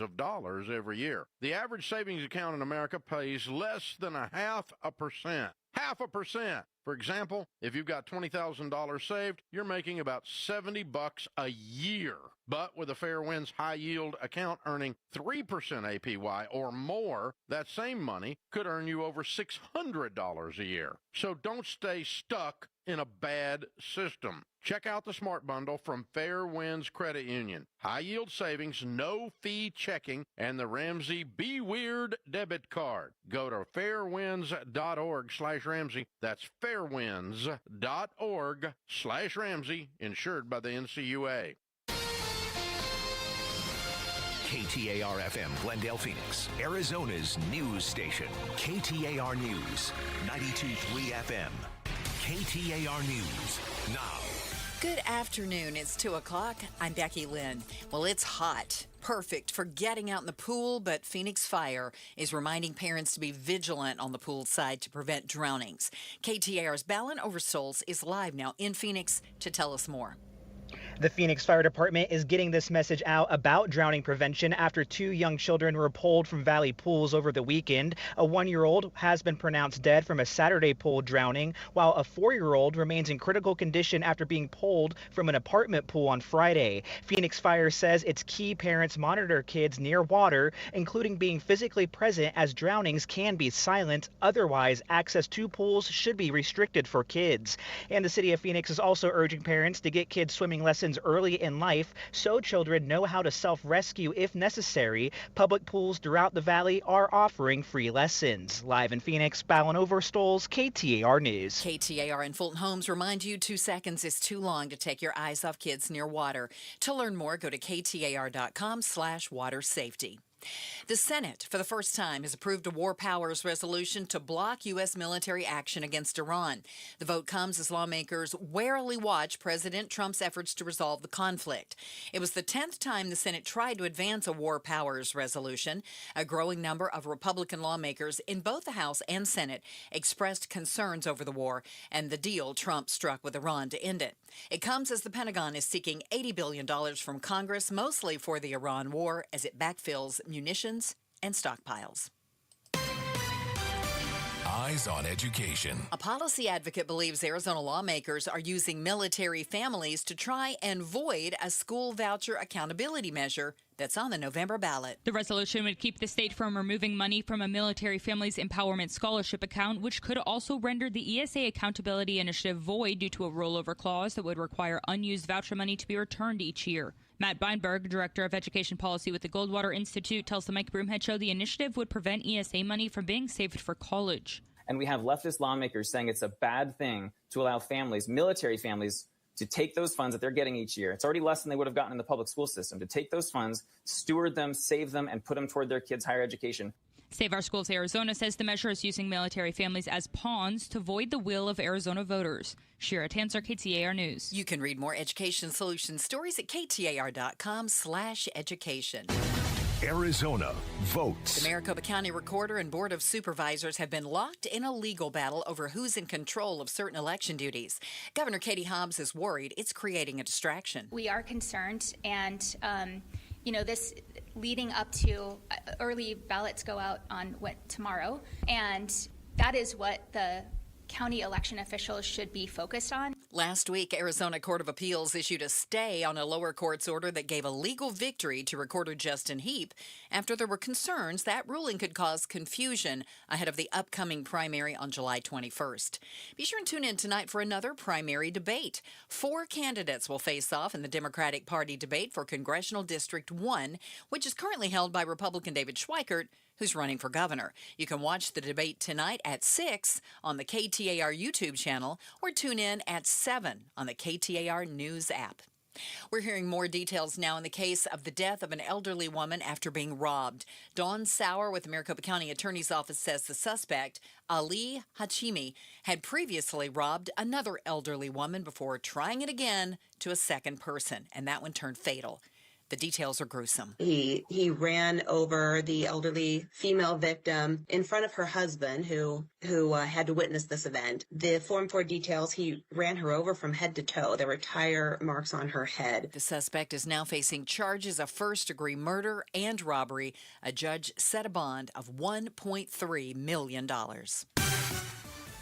of dollars every year. The average savings account in America pays less than 0.5%. 0.5%. For example, if you've got $20,000 saved, you're making about $70 a year. But with a Fair Winds high yield account earning 3% APY or more, that same money could earn you over $600 a year. So don't stay stuck in a bad system. Check out the Smart Bundle from Fair Winds Credit Union. High yield savings, no fee checking, and the Ramsey Be Weird debit card. Go to fairwinds.org/Ramsey. That's fairwinds.org/Ramsey, insured by the NCUA. KTAR-FM, Glendale, Phoenix, Arizona's news station. KTAR News, 92.3 FM. KTAR News, now. Good afternoon. It's 2 o'clock. I'm Becky Lynn. Well, it's hot. Perfect for getting out in the pool, but Phoenix Fire is reminding parents to be vigilant on the pool side to prevent drownings. KTAR's Ballin Oversoles is live now in Phoenix to tell us more. The Phoenix Fire Department is getting this message out about drowning prevention after 2 young children were pulled from Valley pools over the weekend. A 1-year-old has been pronounced dead from a Saturday pool drowning, while a 4-year-old remains in critical condition after being pulled from an apartment pool on Friday. Phoenix Fire says it's key parents monitor kids near water, including being physically present, as drownings can be silent. Otherwise, access to pools should be restricted for kids. And the city of Phoenix is also urging parents to get kids swimming lessons early in life so children know how to self-rescue if necessary. Public pools throughout the valley are offering free lessons. Live in Phoenix, Ballin Overstoles, KTAR News. KTAR and Fulton Homes remind you 2 seconds is too long to take your eyes off kids near water. To learn more, go to KTAR.com/water safety. The Senate, for the first time, has approved a war powers resolution to block U.S. military action against Iran. The vote comes as lawmakers warily watch President Trump's efforts to resolve the conflict. It was the 10th time the Senate tried to advance a war powers resolution. A growing number of Republican lawmakers in both the House and Senate expressed concerns over the war and the deal Trump struck with Iran to end it. It comes as the Pentagon is seeking $80 billion from Congress, mostly for the Iran war, as it backfills munitions and stockpiles. Eyes on education. A policy advocate believes Arizona lawmakers are using military families to try and void a school voucher accountability measure that's on the November ballot. The resolution would keep the state from removing money from a military family's empowerment scholarship account, which could also render the ESA Accountability Initiative void due to a rollover clause that would require unused voucher money to be returned each year. Matt Beinberg, Director of Education Policy with the Goldwater Institute, tells the Mike Broomhead Show the initiative would prevent ESA money from being saved for college. And we have leftist lawmakers saying it's a bad thing to allow families, military families, to take those funds that they're getting each year. It's already less than they would have gotten in the public school system. To take those funds, steward them, save them, and put them toward their kids' higher education. Save Our Schools Arizona says the measure is using military families as pawns to void the will of Arizona voters. Shira Tanzer, KTAR News. You can read more Education Solutions stories at KTAR.com/education. Arizona votes. The Maricopa County Recorder and Board of Supervisors have been locked in a legal battle over who's in control of certain election duties. Governor Katie Hobbs is worried it's creating a distraction. We are concerned, and this leading up to early ballots go out on tomorrow, and that is what the county election officials should be focused on. Last week, Arizona Court of Appeals issued a stay on a lower court's order that gave a legal victory to Recorder Justin Heap after there were concerns that ruling could cause confusion ahead of the upcoming primary on July 21st. Be sure and tune in tonight for another primary debate. 4 candidates will face off in the Democratic Party debate for Congressional District 1, which is currently held by Republican David Schweikert, who's running for governor. You can watch the debate tonight at 6 on the KTAR YouTube channel or tune in at 7 on the KTAR News app. We're hearing more details now in the case of the death of an elderly woman after being robbed. Dawn Sauer with the Maricopa County Attorney's Office says the suspect, Ali Hachimi, had previously robbed another elderly woman before trying it again to a second person, and that one turned fatal. The details are gruesome. He ran over the elderly female victim in front of her husband, who had to witness this event. The Form 4 details, he ran her over from head to toe. There were tire marks on her head. The suspect is now facing charges of first-degree murder and robbery. A judge set a bond of $1.3 million.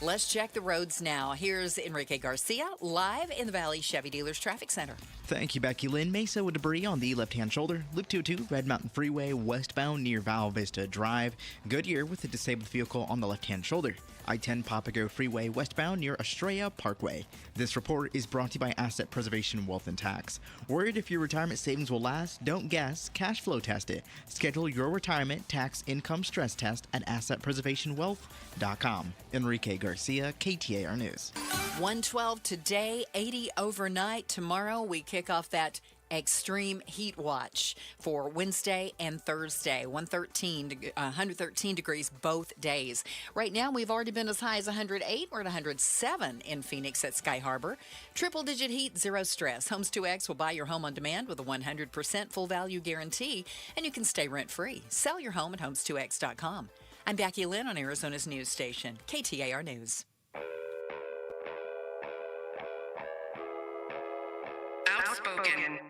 Let's check the roads now. Here's Enrique Garcia live in the Valley Chevy Dealers Traffic Center. Thank you, Becky Lynn. Mesa with debris on the left-hand shoulder. Loop 202, Red Mountain Freeway, westbound near Val Vista Drive. Goodyear with a disabled vehicle on the left-hand shoulder. I-10 Papago Freeway, westbound near Estrella Parkway. This report is brought to you by Asset Preservation Wealth and Tax. Worried if your retirement savings will last? Don't guess. Cash flow test it. Schedule your retirement tax income stress test at AssetPreservationWealth.com. Enrique Garcia, KTAR News. 112 today, 80 overnight. Tomorrow we kick off that extreme heat watch for Wednesday and Thursday. 113 degrees both days. Right now we've already been as high as 108. We're at 107 in Phoenix at Sky Harbor. Triple digit heat, zero stress. Homes 2X will buy your home on demand with a 100% full value guarantee, and you can stay rent free. Sell your home at homes2x.com. I'm Becky Lynn on Arizona's news station, KTAR News. Outspoken.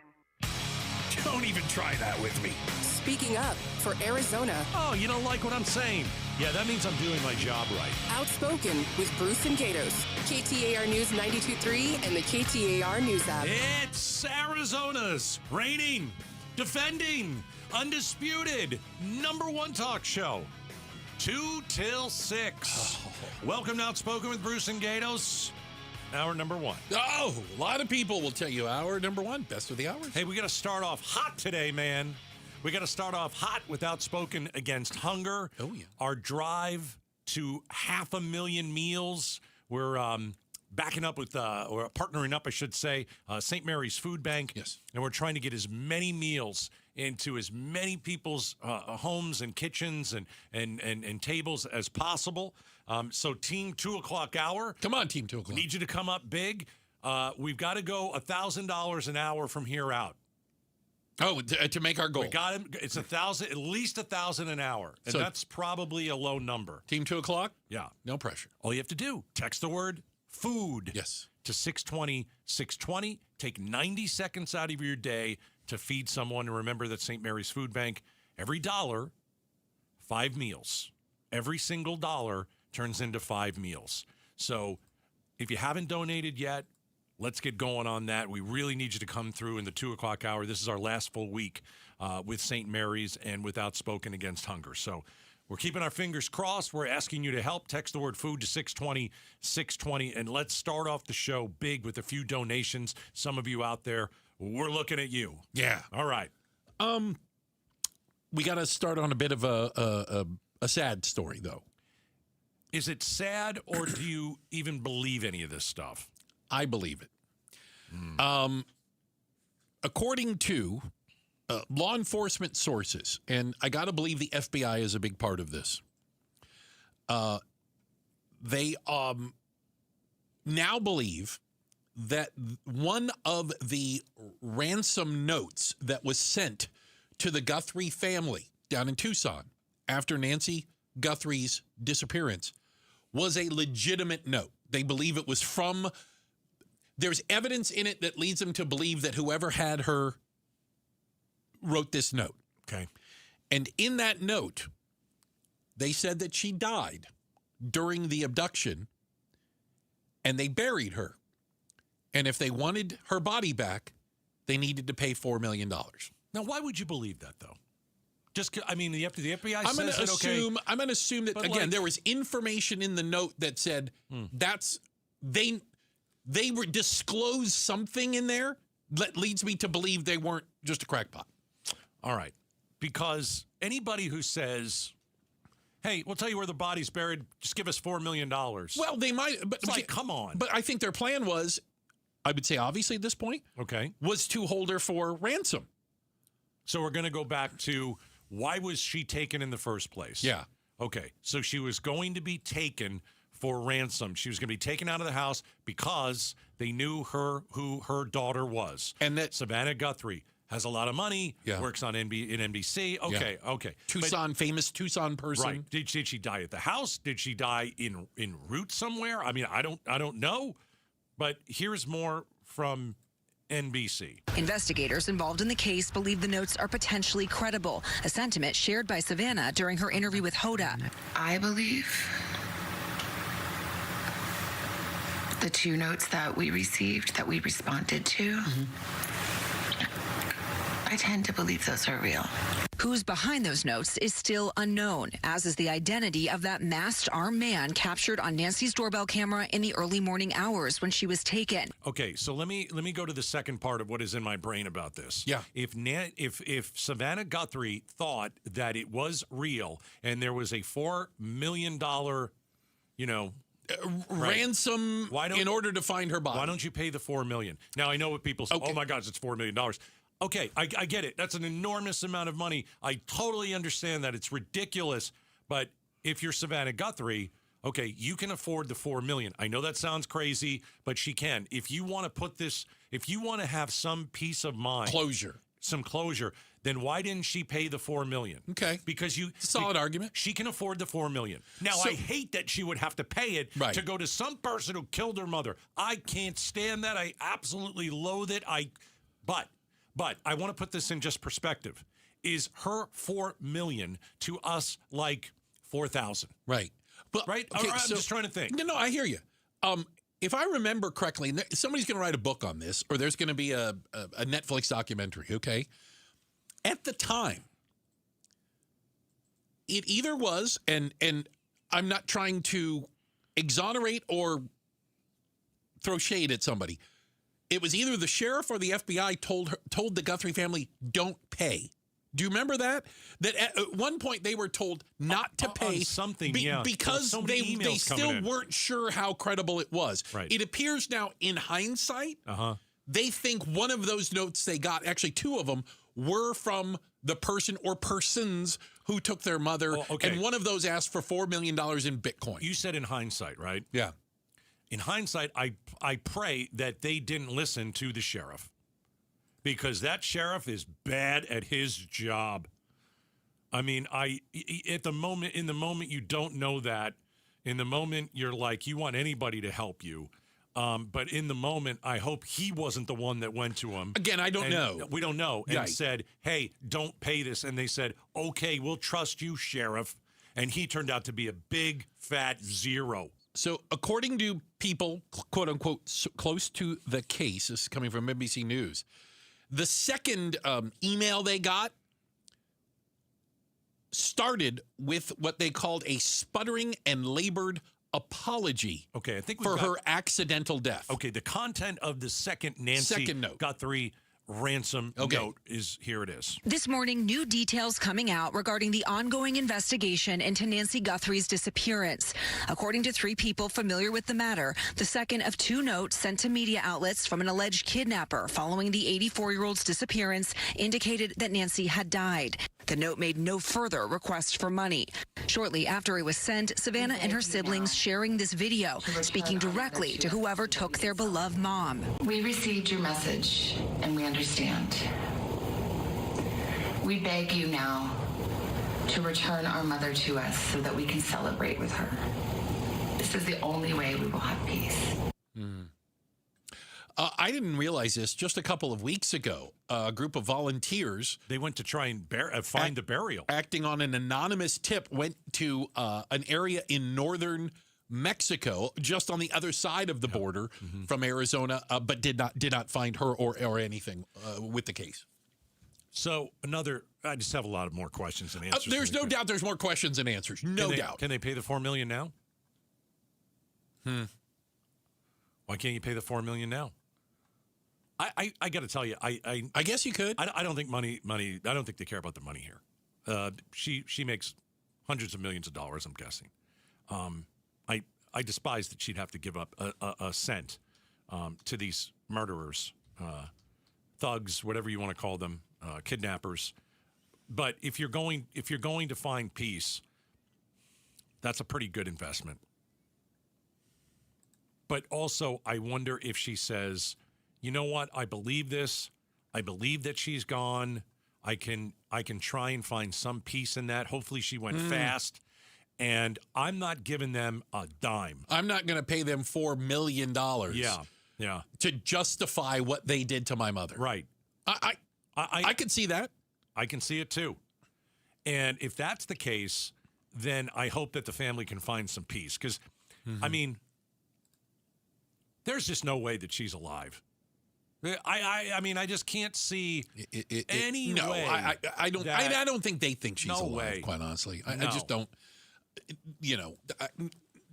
Don't even try that with me. Speaking up for Arizona. Oh, you don't like what I'm saying? Yeah, that means I'm doing my job right. Outspoken with Bruce and Gatos. KTAR News 92.3 and the KTAR News app. It's Arizona's reigning, defending, undisputed #1 talk show. 2 till 6. Welcome to Outspoken with Bruce and Gatos. Hour number 1. Oh, a lot of people will tell you hour number 1, best of the hours. Hey, we got to start off hot today, man. We got to start off hot with Outspoken Against Hunger. Oh, yeah. Our drive to 500,000 meals. We're backing up with, or partnering up, I should say, St. Mary's Food Bank. Yes. And we're trying to get as many meals into as many people's homes and kitchens and tables as possible. So Team 2 o'clock hour. Come on, Team 2 o'clock. We need you to come up big. We've got to go $1,000 an hour from here out. Oh, to make our goal. We got him. It's 1,000, at least 1,000 an hour. And So- that's probably a low number. Team 2 o'clock? Yeah. No pressure. All you have to do, text the word food. Yes. To 620-620. Take 90 seconds out of your day to feed someone. And remember that St. Mary's Food Bank, every dollar, 5 meals. Every single dollar turns into 5 meals. So if you haven't donated yet, let's get going on that. We really need you to come through in the 2 o'clock hour. This is our last full week with St. Mary's and with Outspoken Against Hunger. So we're keeping our fingers crossed. We're asking you to help. Text the word food to 620-620. And let's start off the show big with a few donations. Some of you out there, we're looking at you. Yeah. All right. We got to start on a bit of a sad story, though. Is it sad, or do you even believe any of this stuff? I believe it. According to law enforcement sources, and I got to believe the FBI is a big part of this, they now believe that one of the ransom notes that was sent to the Guthrie family down in Tucson after Nancy Guthrie's disappearance was a legitimate note. They believe it was from... There's evidence in it that leads them to believe that whoever had her wrote this note. Okay. And in that note, they said that she died during the abduction and they buried her. And if they wanted her body back, they needed to pay $4 million. Now, why would you believe that, though? Just, I mean, the FBI I'm going says to that, assume. okay. I'm going to assume that, But, again, like- there was information in the note that said that's they were disclosed something in there that leads me to believe they weren't just a crackpot. All right. Because anybody who says, hey, we'll tell you where the body's buried, just give us $4 million. Well, they might, but It's like, come on. But I think their plan was, I would say, obviously at this point, Okay. was to hold her for ransom. So we're going to go back to, why was she taken in the first place? Yeah. Okay. So she was going to be taken for ransom. She was going to be taken out of the house because they knew who her daughter was. And that Savannah Guthrie has a lot of money, works on NBC. Okay. Famous Tucson person. Right. Did she die at the house? Did she die en route somewhere? I mean, I don't know. But here's more from NBC. Investigators involved in the case believe the notes are potentially credible, a sentiment shared by Savannah during her interview with Hoda. I believe the 2 notes that we received, that we responded to, I tend to believe those are real. Who's behind those notes is still unknown, as is the identity of that masked armed man captured on Nancy's doorbell camera in the early morning hours when she was taken. Okay, so let me go to the second part of what is in my brain about this. Yeah. If Savannah Guthrie thought that it was real and there was a $4 million, ransom in order to find her body. Why don't you pay the $4 million? Now I know what people say. Okay. Oh my gosh, it's $4 million. Okay, I get it. That's an enormous amount of money. I totally understand that. It's ridiculous. But if you're Savannah Guthrie, okay, you can afford the $4 million. I know that sounds crazy, but she can. If you want to put this, if you want to have some peace of mind, some closure, then why didn't she pay the $4 million? Okay, because it's a solid argument. She can afford the $4 million. Now, I hate that she would have to pay it to go to some person who killed her mother. I can't stand that. I absolutely loathe it. But I want to put this in just perspective. Is her $4 million to us like 4,000? Right. But right. Okay, I'm just trying to think. No, I hear you. If I remember correctly, somebody's going to write a book on this, or there's going to be a Netflix documentary. Okay. At the time, it either was, and I'm not trying to exonerate or throw shade at somebody. It was either the sheriff or the FBI told the Guthrie family, don't pay. Do you remember that? That at one point they were told not to pay something, because they still weren't sure how credible it was. Right. It appears now, in hindsight, they think one of those notes they got, actually 2 of them, were from the person or persons who took their mother, and one of those asked for $4 million in Bitcoin. You said in hindsight, right? Yeah. In hindsight, I pray that they didn't listen to the sheriff, because that sheriff is bad at his job. I mean, in the moment you don't know that, in the moment you're like, you want anybody to help you. But in the moment, I hope he wasn't the one that went to him. Again, I don't know. We don't know. And said, hey, don't pay this. And they said, okay, we'll trust you, sheriff. And he turned out to be a big, fat zero. So according to people, quote unquote, close to the case, this is coming from NBC News, the second email they got started with what they called a sputtering and labored apology. Okay, I think for her accidental death. Okay, the content of the second note. Guthrie ransom note is here. It is. This morning, new details coming out regarding the ongoing investigation into Nancy Guthrie's disappearance. According to 3 people familiar with the matter, the second of 2 notes sent to media outlets from an alleged kidnapper following the 84-year-old's disappearance indicated that Nancy had died. The note made no further request for money. Shortly after it was sent, Savannah and her siblings sharing this video, speaking directly to whoever took their beloved mom. We received your message, and we understand. We beg you now to return our mother to us so that we can celebrate with her. This is the only way we will have peace. I didn't realize this. Just a couple of weeks ago, a group of volunteers... They went to try and find the burial. Acting on an anonymous tip, went to an area in northern Mexico, just on the other side of the border from Arizona, but did not find her or anything with the case. So I just have a lot of more questions and answers. There's no doubt there's more questions and answers. No doubt. Can they pay the $4 million now? Why can't you pay the $4 million now? I got to tell you, I guess you could. I don't think money. I don't think they care about the money here. She makes hundreds of millions of dollars, I'm guessing. I despise that she'd have to give up a cent to these murderers, thugs, whatever you want to call them, kidnappers. But if you're going to find peace, that's a pretty good investment. But also, I wonder if she says, you know what, I believe this. I believe that she's gone. I can try and find some peace in that. Hopefully she went fast. And I'm not giving them a dime. I'm not going to pay them $4 million. Yeah. To justify what they did to my mother. Right. I can see that. I can see it too. And if that's the case, then I hope that the family can find some peace. Because, I mean, there's just no way that she's alive. I mean, I just can't see any way. I don't think they think she's alive, quite honestly. I just don't. You know,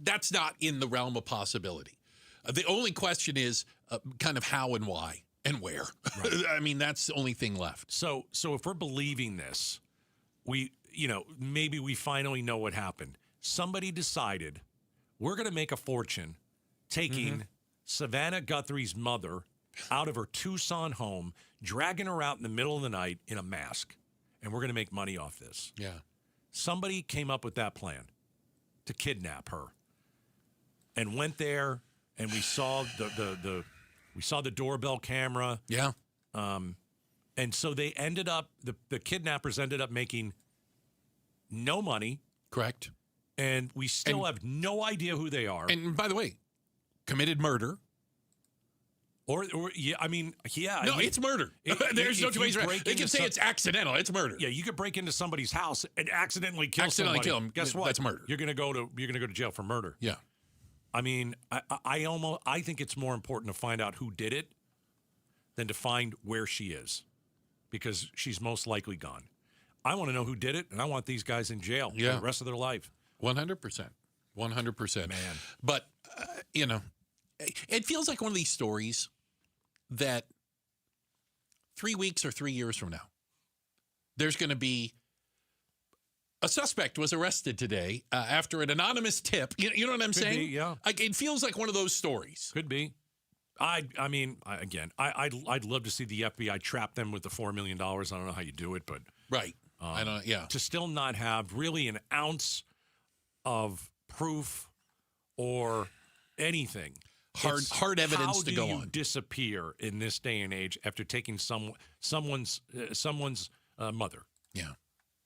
that's not in the realm of possibility. The only question is kind of how and why and where. Right. I mean, that's the only thing left. So if we're believing this, maybe we finally know what happened. Somebody decided we're going to make a fortune taking Savannah Guthrie's mother out of her Tucson home, dragging her out in the middle of the night in a mask, and we're going to make money off this. Yeah. Somebody came up with that plan to kidnap her, and went there, and we saw the doorbell camera. Yeah. And so they ended up the kidnappers ended up making no money. Correct. And we still have no idea who they are. And by the way, committed murder. Or yeah, I mean, yeah. No, it's murder. There's no two ways around. They can say it's accidental. It's murder. Yeah, you could break into somebody's house and accidentally kill somebody. Kill them. Guess what? That's murder. You're gonna go to jail for murder. Yeah. I mean, I think it's more important to find out who did it than to find where she is, because she's most likely gone. I want to know who did it, and I want these guys in jail for the rest of their life. 100%. 100%. Man. But, it feels like one of these stories that 3 weeks or 3 years from now, there's going to be a suspect was arrested today after an anonymous tip. You know what I'm saying? Be, yeah. It feels like one of those stories. Could be. I'd love to see the FBI trap them with the $4 million. I don't know how you do it, but right. I don't. Yeah. To still not have really an ounce of proof or anything. Hard evidence to go on. How do you disappear in this day and age after taking someone's mother? Yeah.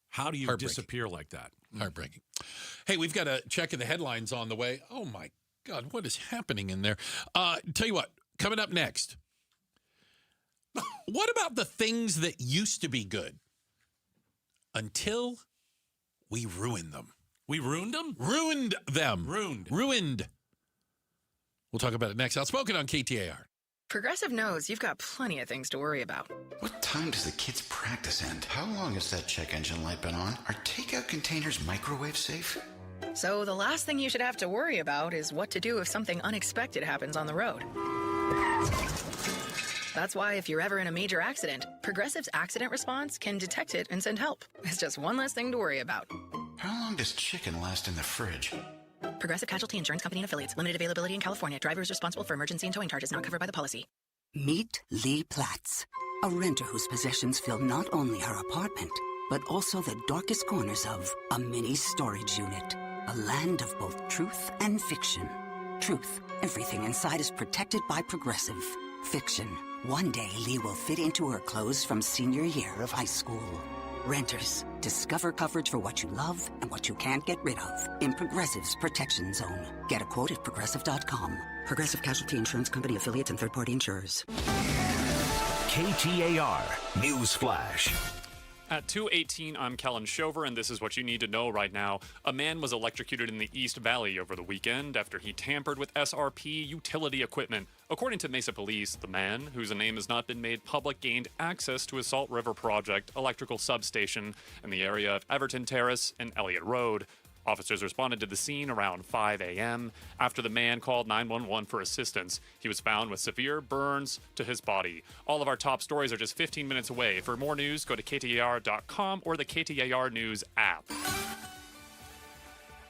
How do you disappear like that? Heartbreaking. Hey, we've got a check of the headlines on the way. Oh, my God, what is happening in there? Tell you what, coming up next, what about the things that used to be good until we ruined them? We ruined them? Ruined them. Ruined. We'll talk about it next. Outspoken on KTAR. Progressive knows you've got plenty of things to worry about. What time does the kids' practice end? How long has that check engine light been on? Are takeout containers microwave safe? So the last thing you should have to worry about is what to do if something unexpected happens on the road. That's why if you're ever in a major accident, Progressive's accident response can detect it and send help. It's just one less thing to worry about. How long does chicken last in the fridge? Progressive Casualty Insurance Company and Affiliates. Limited availability in California. Driver is responsible for emergency and towing charges not covered by the policy. Meet Lee Platts, a renter whose possessions fill not only her apartment, but also the darkest corners of a mini storage unit. A land of both truth and fiction. Truth, everything inside is protected by Progressive. Fiction, one day Lee will fit into her clothes from senior year of high school. Renters, discover coverage for what you love and what you can't get rid of in Progressive's Protection Zone. Get a quote at Progressive.com. Progressive Casualty Insurance Company affiliates and third-party insurers. KTAR News Flash. At 2:18, I'm Kellen Shover, and this is what you need to know right now. A man was electrocuted in the East Valley over the weekend after he tampered with SRP utility equipment. According to Mesa Police, the man, whose name has not been made public, gained access to a Salt River Project electrical substation in the area of Everton Terrace and Elliott Road. Officers responded to the scene around 5 a.m. after the man called 911 for assistance. He was found with severe burns to his body. All of our top stories are just 15 minutes away. For more news, go to KTAR.com or the KTAR News app.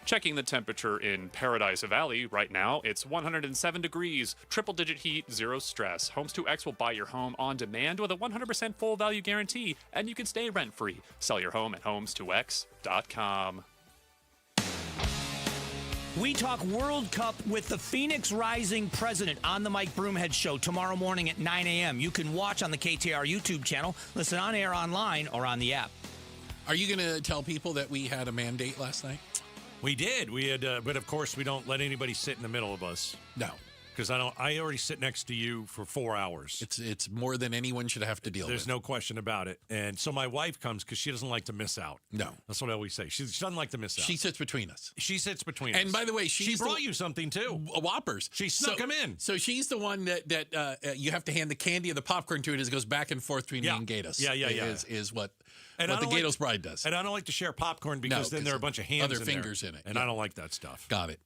Checking the temperature in Paradise Valley right now, it's 107 degrees, triple-digit heat, zero stress. Homes 2X will buy your home on demand with a 100% full value guarantee, and you can stay rent-free. Sell your home at homes2x.com. We talk World Cup with the Phoenix Rising president on the Mike Broomhead Show tomorrow morning at 9 a.m. You can watch on the KTAR YouTube channel, listen on air, online, or on the app. Are you going to tell people that we had a mandate last night? We did. We had, but of course, we don't let anybody sit in the middle of us. No. Because I already sit next to you for 4 hours. It's more than anyone should have to deal with. There's no question about it. And so my wife comes because she doesn't like to miss out. No. That's what I always say. She doesn't like to miss out. She sits between us. She sits between us. And by the way, she brought you something too. Whoppers. She snuck them in. So she's the one that you have to hand the candy or the popcorn to, and it goes back and forth between me and Gatos. Yeah. Is what And the Gatos bride does. And I don't like to share popcorn because then there are a bunch of hands other fingers in it. And I don't like that stuff. Got it.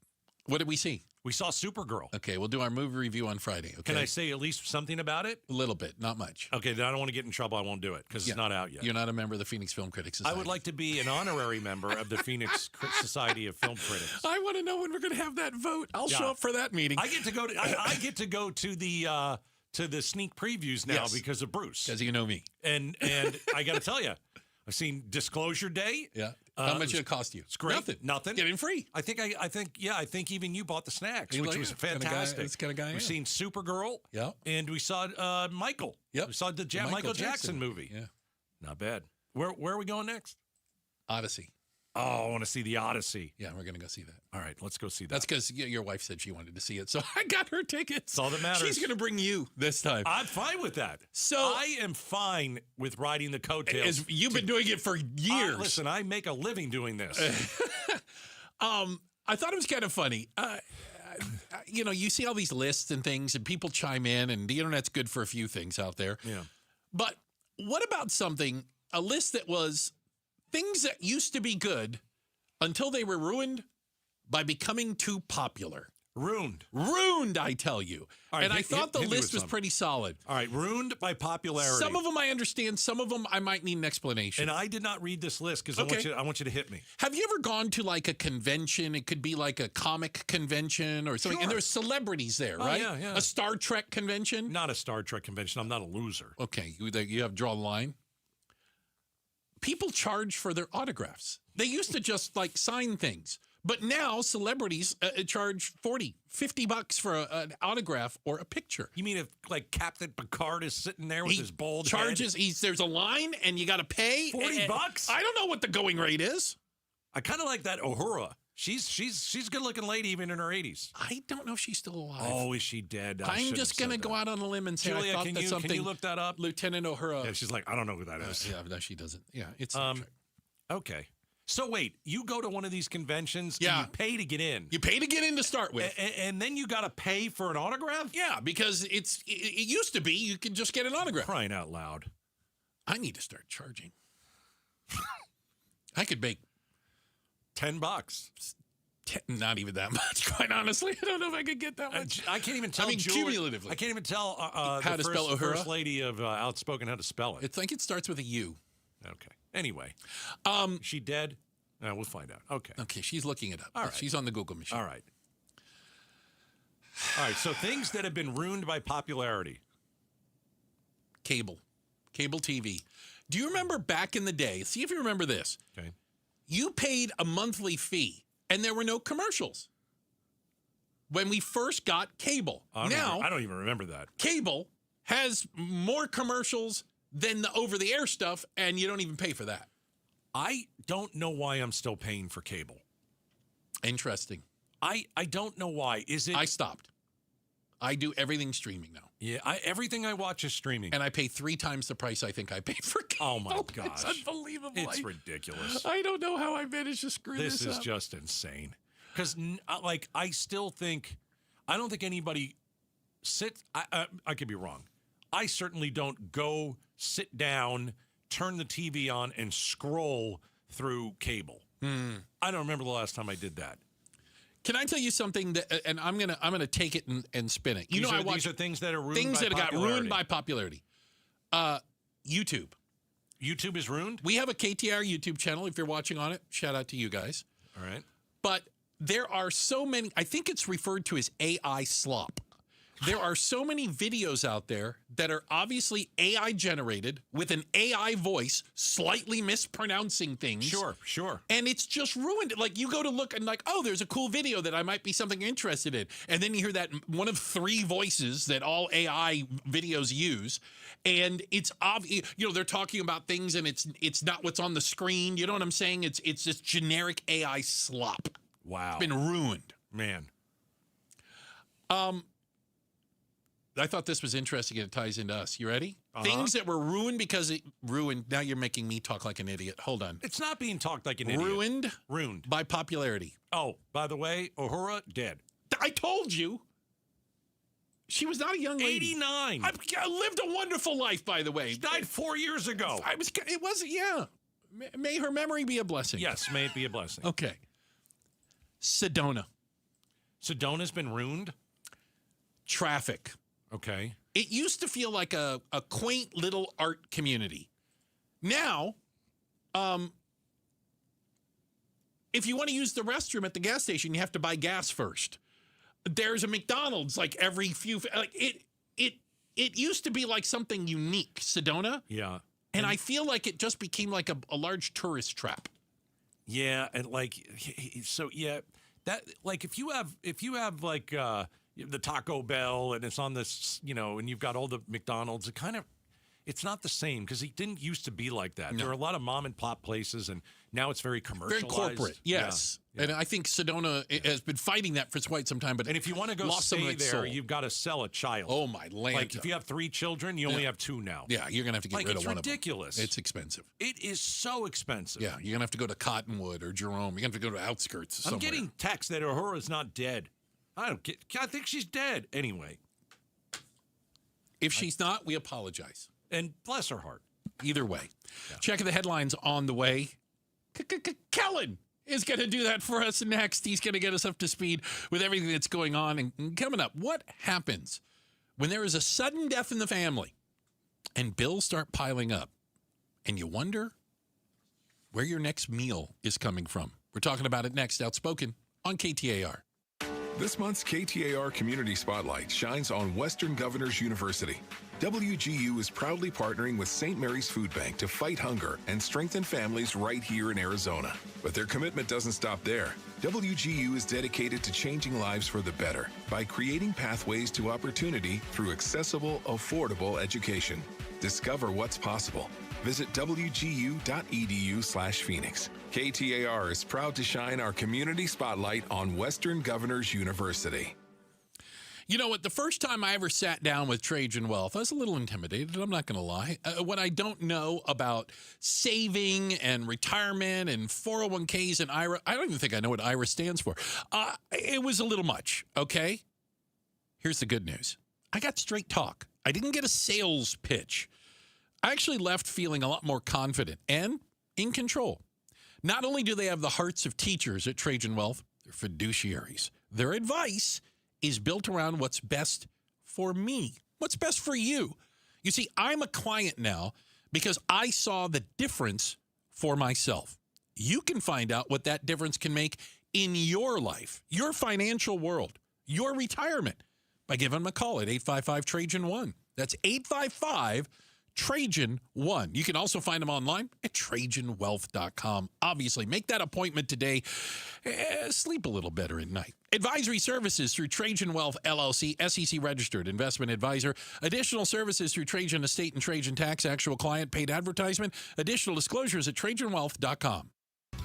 What did we see? We saw Supergirl. Okay, we'll do our movie review on Friday. Okay? Can I say at least something about it? A little bit, not much. Okay, then I don't want to get in trouble. I won't do it because it's not out yet. You're not a member of the Phoenix Film Critics Society. I would like to be an honorary member of the Phoenix Society of Film Critics. I want to know when we're going to have that vote. I'll show up for that meeting. I get to go to. I get to go to the sneak previews now because of Bruce. Because you know me. And I got to tell you, I've seen Disclosure Day. Yeah. How much did it cost you? It's great. Nothing. Get in free. I think even you bought the snacks, which was fantastic. That's kind of guy. We've seen Supergirl. Yeah. And we saw Michael. Yep. We saw the Michael Jackson movie. Yeah. Not bad. Where are we going next? Odyssey. Oh, I want to see the Odyssey. Yeah, we're going to go see that. All right, let's go see that. That's because your wife said she wanted to see it, so I got her tickets. That's all that matters. She's going to bring you this time. I'm fine with that. So I am fine with riding the coattails. You've been doing it for years. Listen, I make a living doing this. I thought it was kind of funny. You see all these lists and things, and people chime in, and the internet's good for a few things out there. Yeah. But what about a list that was things that used to be good until they were ruined by becoming too popular? Ruined, I tell you. Right, and I thought the list was pretty solid. All right, ruined by popularity. Some of them I understand. Some of them I might need an explanation. And I did not read this list because I want you to hit me. Have you ever gone to like a convention? It could be like a comic convention or something. Sure. And there's celebrities there, right? Yeah. A Star Trek convention? Not a Star Trek convention. I'm not a loser. Okay, you have to draw a line. People charge for their autographs. They used to just like sign things. But now celebrities charge $50 for an autograph or a picture. You mean if like Captain Picard is sitting there with his bald head? There's a line and you got to pay $40? I don't know what the going rate is. I kind of like that Uhura. She's a good looking lady even in her 80s. I don't know if she's still alive. Oh, is she dead? I'm just going to go out on a limb and say Julia, I thought can you look that up? Lieutenant Uhura. Yeah, she's like, I don't know who that is. Yeah, no, she doesn't. Yeah, it's okay. So wait, you go to one of these conventions and you pay to get in. You pay to get in to start with. And then you got to pay for an autograph? Yeah, because it used to be you could just get an autograph. Crying out loud. I need to start charging. I could make $10. Not even that much, quite honestly. I don't know if I could get that much. I can't even tell. Cumulatively. I can't even tell how to spell Uhura. First lady of Outspoken how to spell it. It's like it starts with a U. Okay. Anyway, she dead? We'll find out. Okay. Okay, she's looking it up. All right. She's on the Google machine. All right. So things that have been ruined by popularity. Cable TV. Do you remember back in the day? See if you remember this. Okay. You paid a monthly fee, and there were no commercials when we first got cable. I don't even remember that. Cable has more commercials than the over-the-air stuff, and you don't even pay for that. I don't know why I'm still paying for cable. Interesting. I don't know why. I stopped. I do everything streaming now. Yeah, everything I watch is streaming. And I pay 3 times the price I think I paid for cable. Oh, my gosh. It's unbelievable. It's ridiculous. I don't know how I managed to screw this up. This is just insane. Because, I still think, I don't think anybody I could be wrong. I certainly don't go sit down, turn the TV on, and scroll through cable. I don't remember the last time I did that. Can I tell you something that, and I'm gonna take it and spin it. These are things that are ruined. Things that got ruined by popularity. YouTube. YouTube is ruined? We have a KTAR YouTube channel. If you're watching on it, shout out to you guys. All right. But there are so many. I think it's referred to as AI slop. There are so many videos out there that are obviously AI generated with an AI voice slightly mispronouncing things. Sure. And it's just ruined. Like, you go to look and like, oh, there's a cool video that I might be something interested in. And then you hear that one of 3 voices that all AI videos use. And it's obvious, they're talking about things and it's not what's on the screen. You know what I'm saying? It's just generic AI slop. Wow. It's been ruined. Man. I thought this was interesting and it ties into us. You ready? Things that were ruined because it ruined. Now you're making me talk like an idiot. Hold on. It's not being talked like an idiot. Ruined by popularity. Oh, by the way, Uhura, dead. I told you. She was not a young lady. 89. I lived a wonderful life, by the way. She died 4 years ago. It wasn't, yeah. May her memory be a blessing. Yes, may it be a blessing. Okay. Sedona. Sedona's been ruined? Traffic. Okay. It used to feel like a quaint little art community. Now, if you want to use the restroom at the gas station, you have to buy gas first. There's a McDonald's like every few. Like it used to be like something unique, Sedona. Yeah. And I feel like it just became like a large tourist trap. Yeah, and that like if you have like the Taco Bell and it's on this, and you've got all the McDonald's, it's not the same because it didn't used to be like that. No. There are a lot of mom and pop places, and now it's very commercialized. Very corporate, yes. Yeah. And I think Sedona has been fighting that for quite some time. But and if you want to go stay there, you've got to sell a child. Oh, my land. Like if you have 3 children, you only have 2 now. Yeah, you're going to have to get rid of one of them. It's ridiculous. It's expensive. It is so expensive. Yeah, you're going to have to go to Cottonwood or Jerome. You're going to have to go to outskirts somewhere. I'm getting texts that Uhura's not dead. I think she's dead anyway. If she's not, we apologize. And bless her heart. Either way. Yeah. Check the headlines on the way. Kellen is going to do that for us next. He's going to get us up to speed with everything that's going on. And coming up, what happens when there is a sudden death in the family and bills start piling up and you wonder where your next meal is coming from? We're talking about it next. Outspoken on KTAR. This month's KTAR Community Spotlight shines on Western Governors University. WGU is proudly partnering with St. Mary's Food Bank to fight hunger and strengthen families right here in Arizona. But their commitment doesn't stop there. WGU is dedicated to changing lives for the better by creating pathways to opportunity through accessible, affordable education. Discover what's possible. Visit wgu.edu/Phoenix. KTAR is proud to shine our community spotlight on Western Governors University. You know what? The first time I ever sat down with Trajan Wealth, I was a little intimidated. I'm not going to lie. What I don't know about saving and retirement and 401ks and IRA, I don't even think I know what IRA stands for. It was a little much, okay? Here's the good news. I got straight talk. I didn't get a sales pitch. I actually left feeling a lot more confident and in control. Not only do they have the hearts of teachers at Trajan Wealth, they're fiduciaries. Their advice is built around what's best for me, what's best for you. You see, I'm a client now because I saw the difference for myself. You can find out what that difference can make in your life, your financial world, your retirement by giving them a call at 855-TRAJAN-1. That's 855-TRAJAN-1. You can also find them online at TrajanWealth.com. Obviously, make that appointment today. Sleep a little better at night. Advisory services through Trajan Wealth, LLC, SEC registered investment advisor. Additional services through Trajan Estate and Trajan Tax, actual client paid advertisement. Additional disclosures at TrajanWealth.com.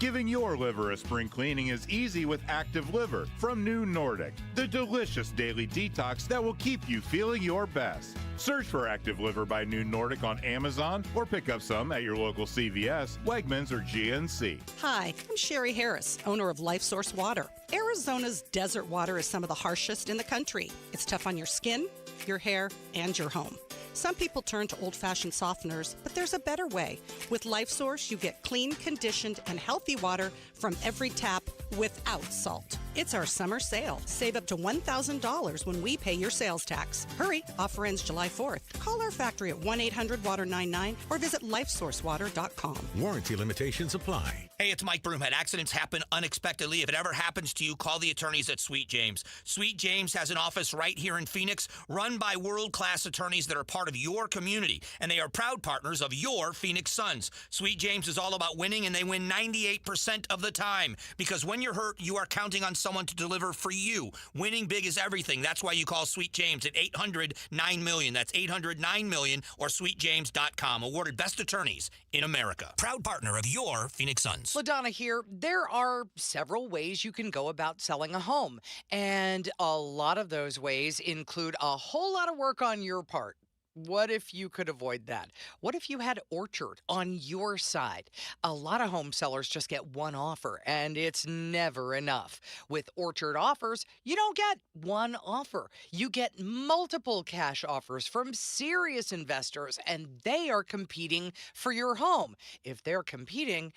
Giving your liver a spring cleaning is easy with Active Liver from New Nordic, the delicious daily detox that will keep you feeling your best. Search for Active Liver by New Nordic on Amazon or pick up some at your local CVS, Wegmans, or GNC. Hi, I'm Sherry Harris, owner of Life Source Water. Arizona's desert water is some of the harshest in the country. It's tough on your skin, your hair, and your home. Some people turn to old-fashioned softeners, but there's a better way. With Life Source, you get clean, conditioned, and healthy water from every tap without salt. It's our summer sale. Save up to $1,000 when we pay your sales tax. Hurry, offer ends July 4th. Call our factory at 1-800-WATER-99 or visit lifesourcewater.com. Warranty limitations apply. Hey, it's Mike Broomhead. Accidents happen unexpectedly. If it ever happens to you, call the attorneys at Sweet James. Sweet James has an office right here in Phoenix, run by world-class attorneys that are part of your community, and they are proud partners of your Phoenix Suns. Sweet James is all about winning, and they win 98% of the time. Because when you're hurt, you are counting on someone to deliver for you. Winning big is everything. That's why you call Sweet James at 800-9-MILLION. That's 800-9-MILLION or sweetjames.com. Awarded best attorneys in America. Proud partner of your Phoenix Suns. LaDonna here. There are several ways you can go about selling a home, and a lot of those ways include a whole lot of work on your part. What if you could avoid that? What if you had Orchard on your side? A lot of home sellers just get one offer, and it's never enough. With Orchard offers, you don't get one offer. You get multiple cash offers from serious investors, and they are competing for your home. If they're competing,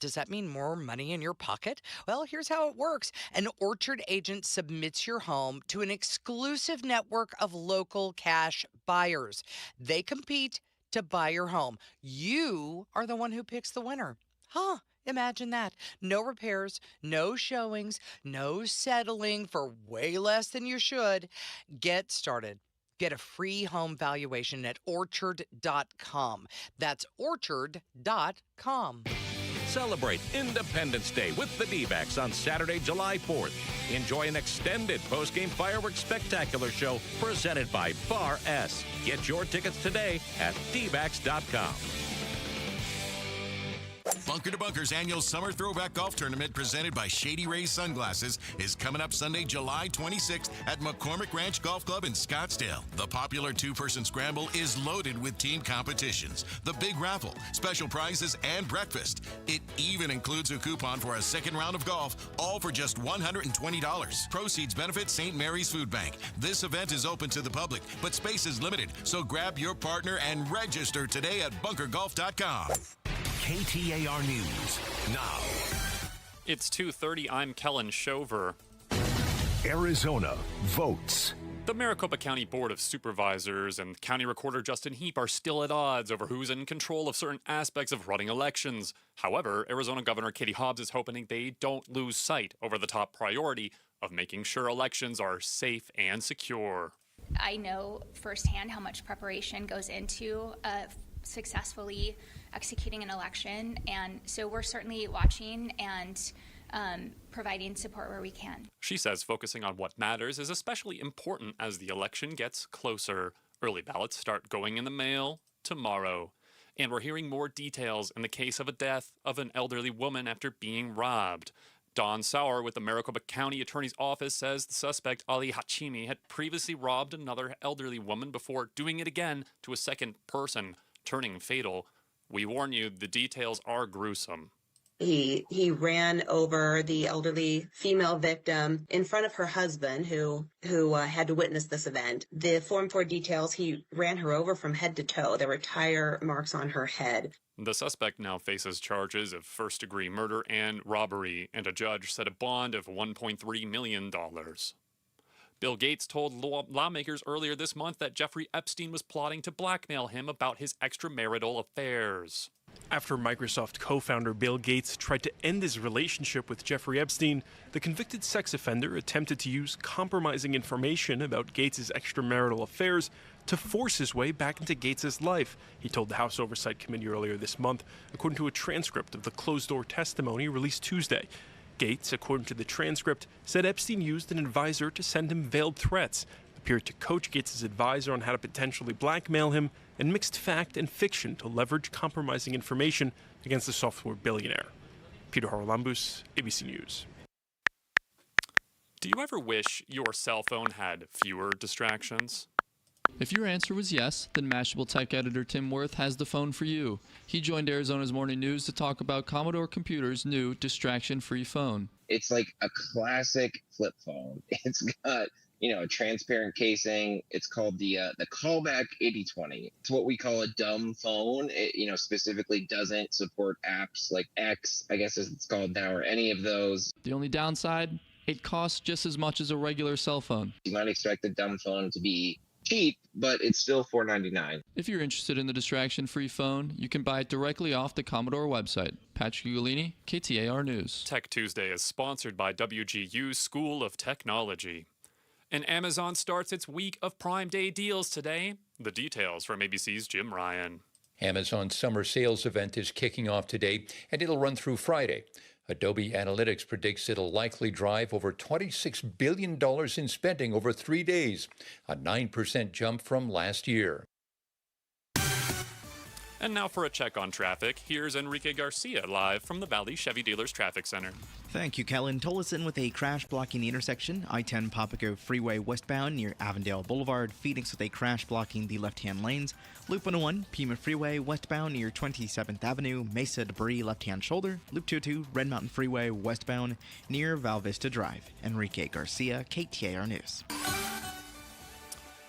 does that mean more money in your pocket? Well, here's how it works. An Orchard agent submits your home to an exclusive network of local cash buyers. They compete to buy your home. You are the one who picks the winner. Imagine that. No repairs, no showings, no settling for way less than you should. Get started. Get a free home valuation at orchard.com. That's orchard.com. Celebrate Independence Day with the D-backs on Saturday, July 4th. Enjoy an extended post-game fireworks spectacular show presented by Bar S. Get your tickets today at dbacks.com. Bunker to Bunker's annual Summer Throwback Golf Tournament presented by Shady Rays Sunglasses is coming up Sunday, July 26th at McCormick Ranch Golf Club in Scottsdale. The popular two-person scramble is loaded with team competitions, the big raffle, special prizes, and breakfast. It even includes a coupon for a second round of golf, all for just $120. Proceeds benefit St. Mary's Food Bank. This event is open to the public, but space is limited, so grab your partner and register today at bunkergolf.com. KTAR News now. It's 2:30. I'm Kellen Shover. Arizona votes. The Maricopa County Board of Supervisors and County Recorder Justin Heap are still at odds over who's in control of certain aspects of running elections. However, Arizona Governor Katie Hobbs is hoping they don't lose sight over the top priority of making sure elections are safe and secure. I know firsthand how much preparation goes into successfully executing an election, and so we're certainly watching and providing support where we can. She says focusing on what matters is especially important as the election gets closer. Early ballots start going in the mail tomorrow. And we're hearing more details in the case of a death of an elderly woman after being robbed. Don Sauer with the Maricopa County Attorney's Office says the suspect, Ali Hachimi, had previously robbed another elderly woman before doing it again to a second person, turning fatal. We warn you, the details are gruesome. He ran over the elderly female victim in front of her husband, who had to witness this event. The Form 4 details, he ran her over from head to toe. There were tire marks on her head. The suspect now faces charges of first-degree murder and robbery, and a judge set a bond of $1.3 million. Bill Gates told lawmakers earlier this month that Jeffrey Epstein was plotting to blackmail him about his extramarital affairs. After Microsoft co-founder Bill Gates tried to end his relationship with Jeffrey Epstein, the convicted sex offender attempted to use compromising information about Gates' extramarital affairs to force his way back into Gates' life, he told the House Oversight Committee earlier this month, according to a transcript of the closed-door testimony released Tuesday. Gates, according to the transcript, said Epstein used an advisor to send him veiled threats, appeared to coach Gates' advisor on how to potentially blackmail him, and mixed fact and fiction to leverage compromising information against the software billionaire. Peter Haralambous, ABC News. Do you ever wish your cell phone had fewer distractions? If your answer was yes, then Mashable tech editor Tim Worth has the phone for you. He joined Arizona's Morning News to talk about Commodore Computer's new distraction-free phone. It's like a classic flip phone. It's got, a transparent casing. It's called the Callback 8020. It's what we call a dumb phone. It, specifically doesn't support apps like X, I guess as it's called now, or any of those. The only downside? It costs just as much as a regular cell phone. You might expect the dumb phone to be cheap, but it's still $4.99. If you're interested in the distraction-free phone, you can buy it directly off the Commodore website. Patrick Ugolini, KTAR News. Tech Tuesday is sponsored by WGU School of Technology. And Amazon starts its week of Prime Day deals today. The details from ABC's Jim Ryan. Amazon's summer sales event is kicking off today, and it'll run through Friday. Adobe Analytics predicts it'll likely drive over $26 billion in spending over 3 days, a 9% jump from last year. And now for a check on traffic, here's Enrique Garcia live from the Valley Chevy Dealers Traffic Center. Thank you, Kellen. Tolleson with a crash blocking the intersection. I-10 Papago Freeway westbound near Avondale Boulevard. Phoenix with a crash blocking the left-hand lanes. Loop 101 Pima Freeway westbound near 27th Avenue. Mesa debris left-hand shoulder. Loop 202 Red Mountain Freeway westbound near Val Vista Drive. Enrique Garcia, KTAR News.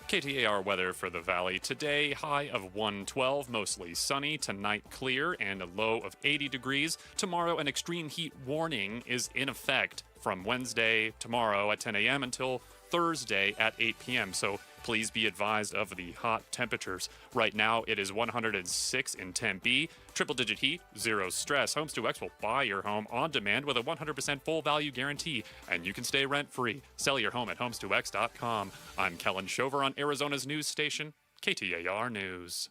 KTAR weather for the Valley today, high of 112, mostly sunny, tonight clear, and a low of 80 degrees. Tomorrow, an extreme heat warning is in effect from Wednesday tomorrow at 10 a.m. until Thursday at 8 p.m. So please be advised of the hot temperatures. Right now, it is 106 in Tempe. Triple-digit heat, zero stress. Homes 2X will buy your home on demand with a 100% full value guarantee, and you can stay rent-free. Sell your home at homes2x.com. I'm Kellen Shover on Arizona's news station, KTAR News.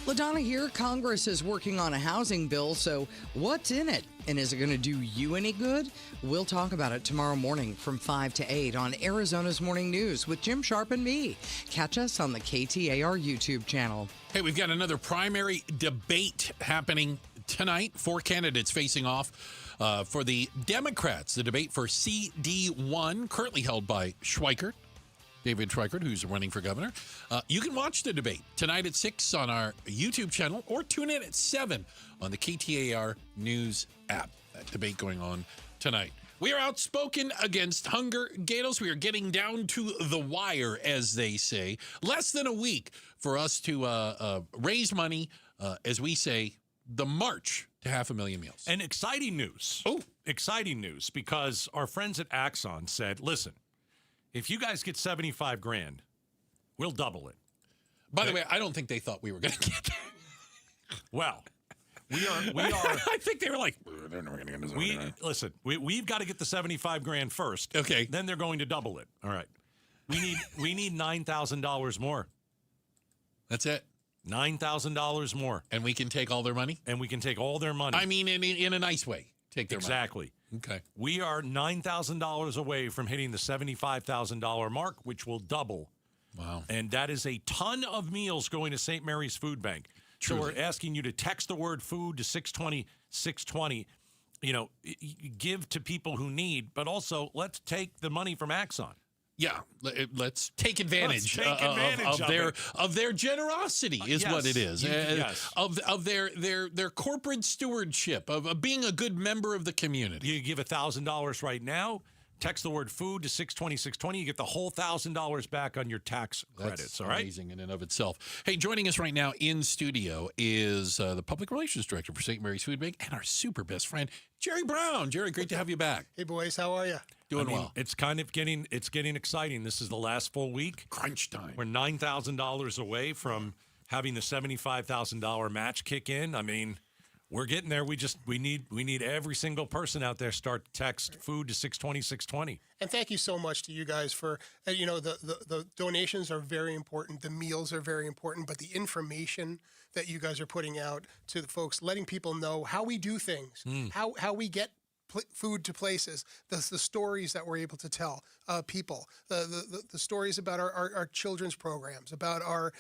LaDonna here. Congress is working on a housing bill, so what's in it? And is it going to do you any good? We'll talk about it tomorrow morning from 5 to 8 on Arizona's Morning News with Jim Sharp and me. Catch us on the KTAR YouTube channel. Hey, we've got another primary debate happening tonight. 4 candidates facing off for the Democrats. The debate for CD1, currently held by Schweikert. David Schweikert, who's running for governor. You can watch the debate tonight at 6 on our YouTube channel or tune in at 7 on the KTAR News app. That debate going on tonight. We are outspoken against hunger gatos. We are getting down to the wire, as they say. Less than a week for us to raise money, as we say, the march to 500,000 meals. And exciting news. Oh, exciting news, because our friends at Axon said, listen, if you guys get 75 grand, we'll double it. By the way, I don't think they thought we were going to get that. Well, we are. I think they were like, they're never going to get this. Listen, we've got to get the 75 grand first. Okay. Then they're going to double it. All right. We need $9,000 more. That's it. $9,000 more. And we can take all their money? And we can take all their money. I mean, in a nice way. Take their exactly. money. Okay. We are $9,000 away from hitting the $75,000 mark, which will double. Wow. And that is a ton of meals going to St. Mary's Food Bank. Truly. So we're asking you to text the word food to 620-620. You know, give to people who need, but also let's take the money from Axon. Yeah, let's take advantage, of their generosity is yes, what it is. Yes. Of their corporate stewardship, of being a good member of the community. You give $1,000 right now. Text the word food to 620-620. You get the whole $1,000 back on your tax credits. That's all right, amazing in and of itself. Hey, joining us right now in studio is the Public Relations Director for St. Mary's Food Bank and our super best friend, Jerry Brown. Jerry, great to have you back. Hey, boys, how are you? Doing well. It's kind of getting exciting. This is the last full week. Crunch time. We're $9,000 away from having the $75,000 match kick in. I mean, we're getting there. We need every single person out there start to text food to 620-620. And thank you so much to you guys for, the donations are very important. The meals are very important, but the information that you guys are putting out to the folks, letting people know how we do things, how we get food to places, the stories that we're able to tell people, the stories about our children's programs, about our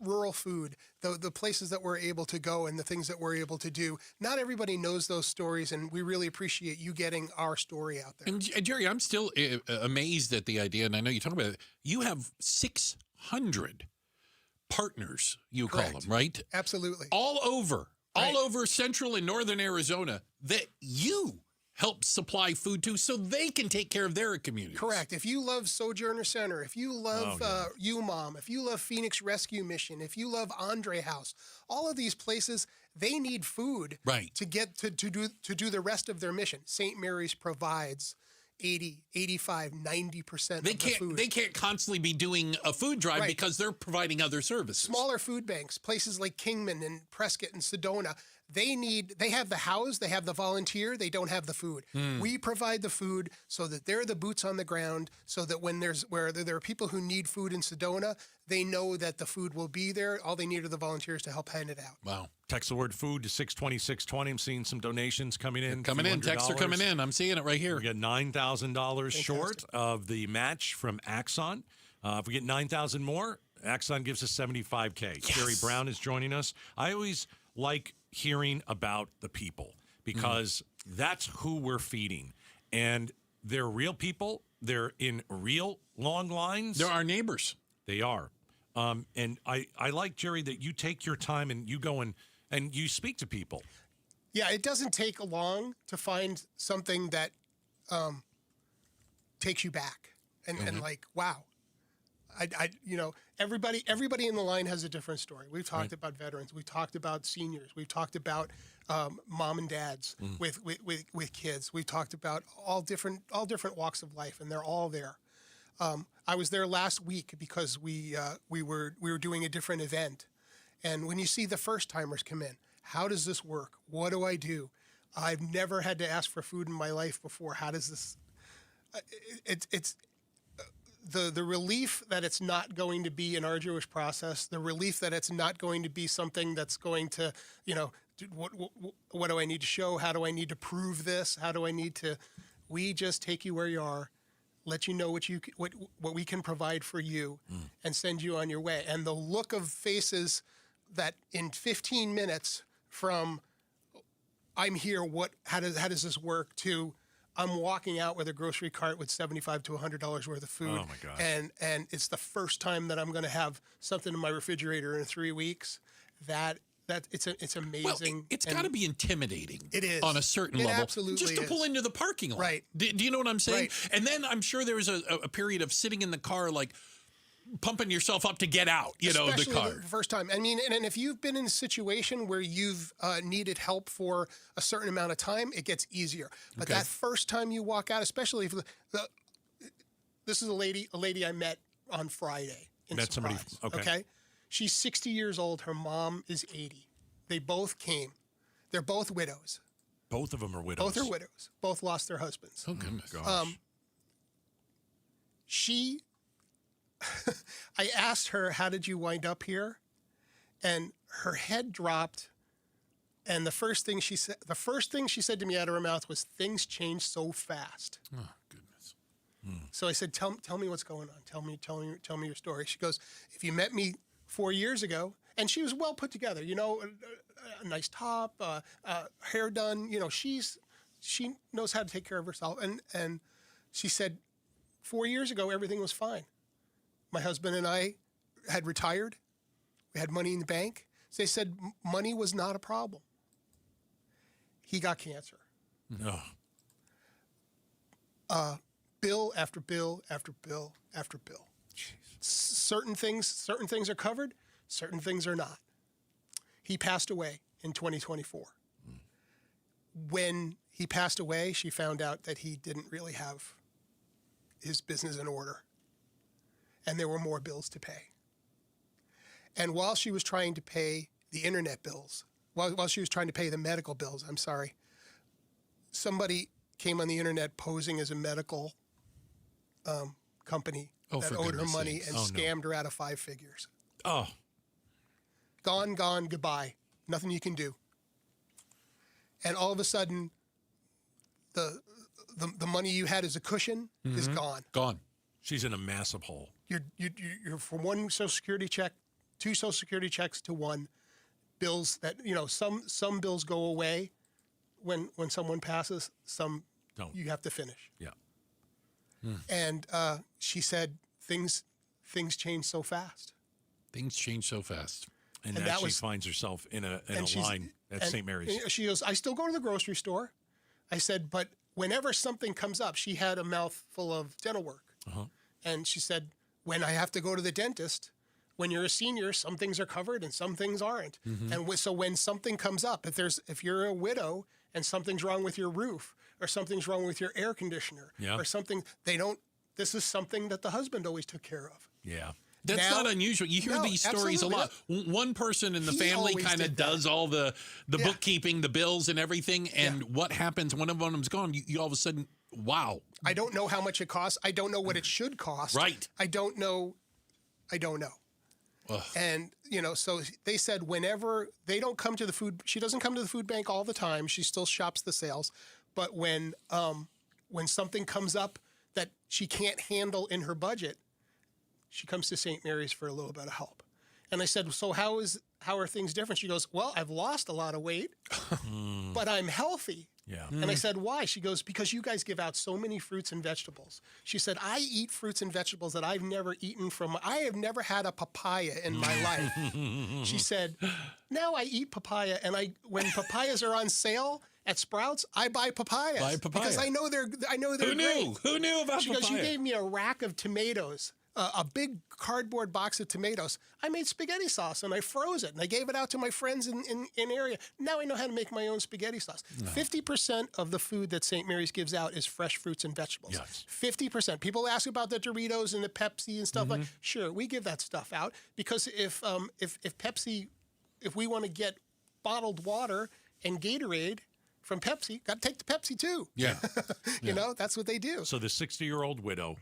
rural food, the places that we're able to go and the things that we're able to do. Not everybody knows those stories, and we really appreciate you getting our story out there. And Jerry, I'm still amazed at the idea, and I know you talk about it. You have 600 partners, you Correct. call them, right? Absolutely. All over central and northern Arizona that you help supply food to so they can take care of their communities. Correct. If you love Sojourner Center, if you love UMOM, if you love Phoenix Rescue Mission, if you love Andre House, all of these places, they need food right. to get to do the rest of their mission. St. Mary's provides 80, 85, 90% They of the food. They can't constantly be doing a food drive Right. because they're providing other services. Smaller food banks, places like Kingman and Prescott and Sedona, they have the house, they have the volunteer, they don't have the food. We provide the food so that they're the boots on the ground, so that when there are people who need food in Sedona, they know that the food will be there. All they need are the volunteers to help hand it out. Wow. Text the word food to 620-620. I'm seeing some donations coming in. Texts are coming in. I'm seeing it right here. We got $9,000 short of the match from Axon. If we get 9,000 more, Axon gives us $75K. Jerry Brown is joining us. I always like hearing about the people because that's who we're feeding. And they're real people. They're in real long lines. They're our neighbors. They are. And I like, Jerry, that you take your time and you go and you speak to people. Yeah, it doesn't take long to find something that takes you back and like, wow. Everybody in the line has a different story. We've talked about veterans. We've talked about seniors. We've talked about mom and dads with kids. We've talked about all different walks of life, and they're all there. I was there last week because we were doing a different event, and when you see the first timers come in, how does this work? What do I do? I've never had to ask for food in my life before. How does this? It's the relief that it's not going to be an arduous process, the relief that it's not going to be something that's going to, what do I need to show? How do I need to prove this? How do I need to? We just take you where you are, let you know what we can provide for you, and send you on your way. And the look of faces that in 15 minutes from I'm here, how does this work, to I'm walking out with a grocery cart with $75 to $100 worth of food. Oh my gosh. And it's the first time that I'm going to have something in my refrigerator in 3 weeks. It's amazing. Well, it's got to be intimidating. It is. On a certain It level. absolutely just to pull into the parking lot. Right. Do you know what I'm saying? Right. And then I'm sure there was a period of sitting in the car like pumping yourself up to get out, Especially the car. the first time. I mean, and if you've been in a situation where you've needed help for a certain amount of time, it gets easier. But that first time you walk out, especially if this is a lady I met on Friday. Met somebody. Okay. She's 60 years old. Her mom is 80. They both came. They're both widows. Both of them are widows. Both are widows. Both lost their husbands. Oh, goodness. Gosh. I asked her, how did you wind up here? And her head dropped. And the first thing she said to me out of her mouth was, things change so fast. Oh, goodness. So I said, tell me what's going on. Tell me your story. She goes, if you met me 4 years ago, and she was well put together, a nice top, hair done, she knows how to take care of herself. And she said, 4 years ago, everything was fine. My husband and I had retired. We had money in the bank. So they said money was not a problem. He got cancer. No. Bill after bill after bill after bill. Certain things are covered, certain things are not. He passed away in 2024. When he passed away, she found out that he didn't really have his business in order. And there were more bills to pay. And while she was trying to pay the internet bills, while she was trying to pay the medical bills, somebody came on the internet posing as a medical company that owed her money and scammed her out of 5 figures. Oh. Gone, goodbye. Nothing you can do. And all of a sudden, the money you had as a cushion is gone. Gone. She's in a massive hole. You're from one Social Security check, 2 Social Security checks to 1. Bills that, some bills go away when someone passes, some don't. You have to finish. Yeah. And she said things change so fast. Things change so fast. And now she finds herself in a line at St. Mary's. She goes, I still go to the grocery store. I said, but whenever something comes up, she had a mouthful of dental work. And she said, when I have to go to the dentist, when you're a senior, some things are covered and some things aren't. And so when something comes up, if you're a widow and something's wrong with your roof or something's wrong with your air conditioner or something, this is something that the husband always took care of. Yeah. That's Now- not unusual. You hear No, these stories a lot. One person in the family always kind of did that. does all the bookkeeping, the bills and everything. And what happens when one of them's gone? You all of a sudden, wow. I don't know how much it costs. I don't know what it should cost. Right. I don't know. Ugh. And, so they said whenever they don't come to the food, she doesn't come to the food bank all the time. She still shops the sales. But when something comes up that she can't handle in her budget, she comes to St. Mary's for a little bit of help. And I said, so how are things different? She goes, well, I've lost a lot of weight, but I'm healthy. Yeah. And I said, why? She goes, because you guys give out so many fruits and vegetables. She said, I eat fruits and vegetables that I've never eaten I have never had a papaya in my life. She said, now I eat papaya, and when papayas are on sale at Sprouts, I buy papayas. Because I know they're Who knew? great. Who knew about She papaya? goes, you gave me a rack of tomatoes. A big cardboard box of tomatoes. I made spaghetti sauce and I froze it and I gave it out to my friends in area. Now I know how to make my own spaghetti sauce. 50% of the food that St. Mary's gives out is fresh fruits and vegetables. Yes. 50%. People ask about the Doritos and the Pepsi and stuff like. Sure, we give that stuff out because if we want to get bottled water and Gatorade from Pepsi, got to take the Pepsi too. Yeah. That's what they do. So the 60-year-old widow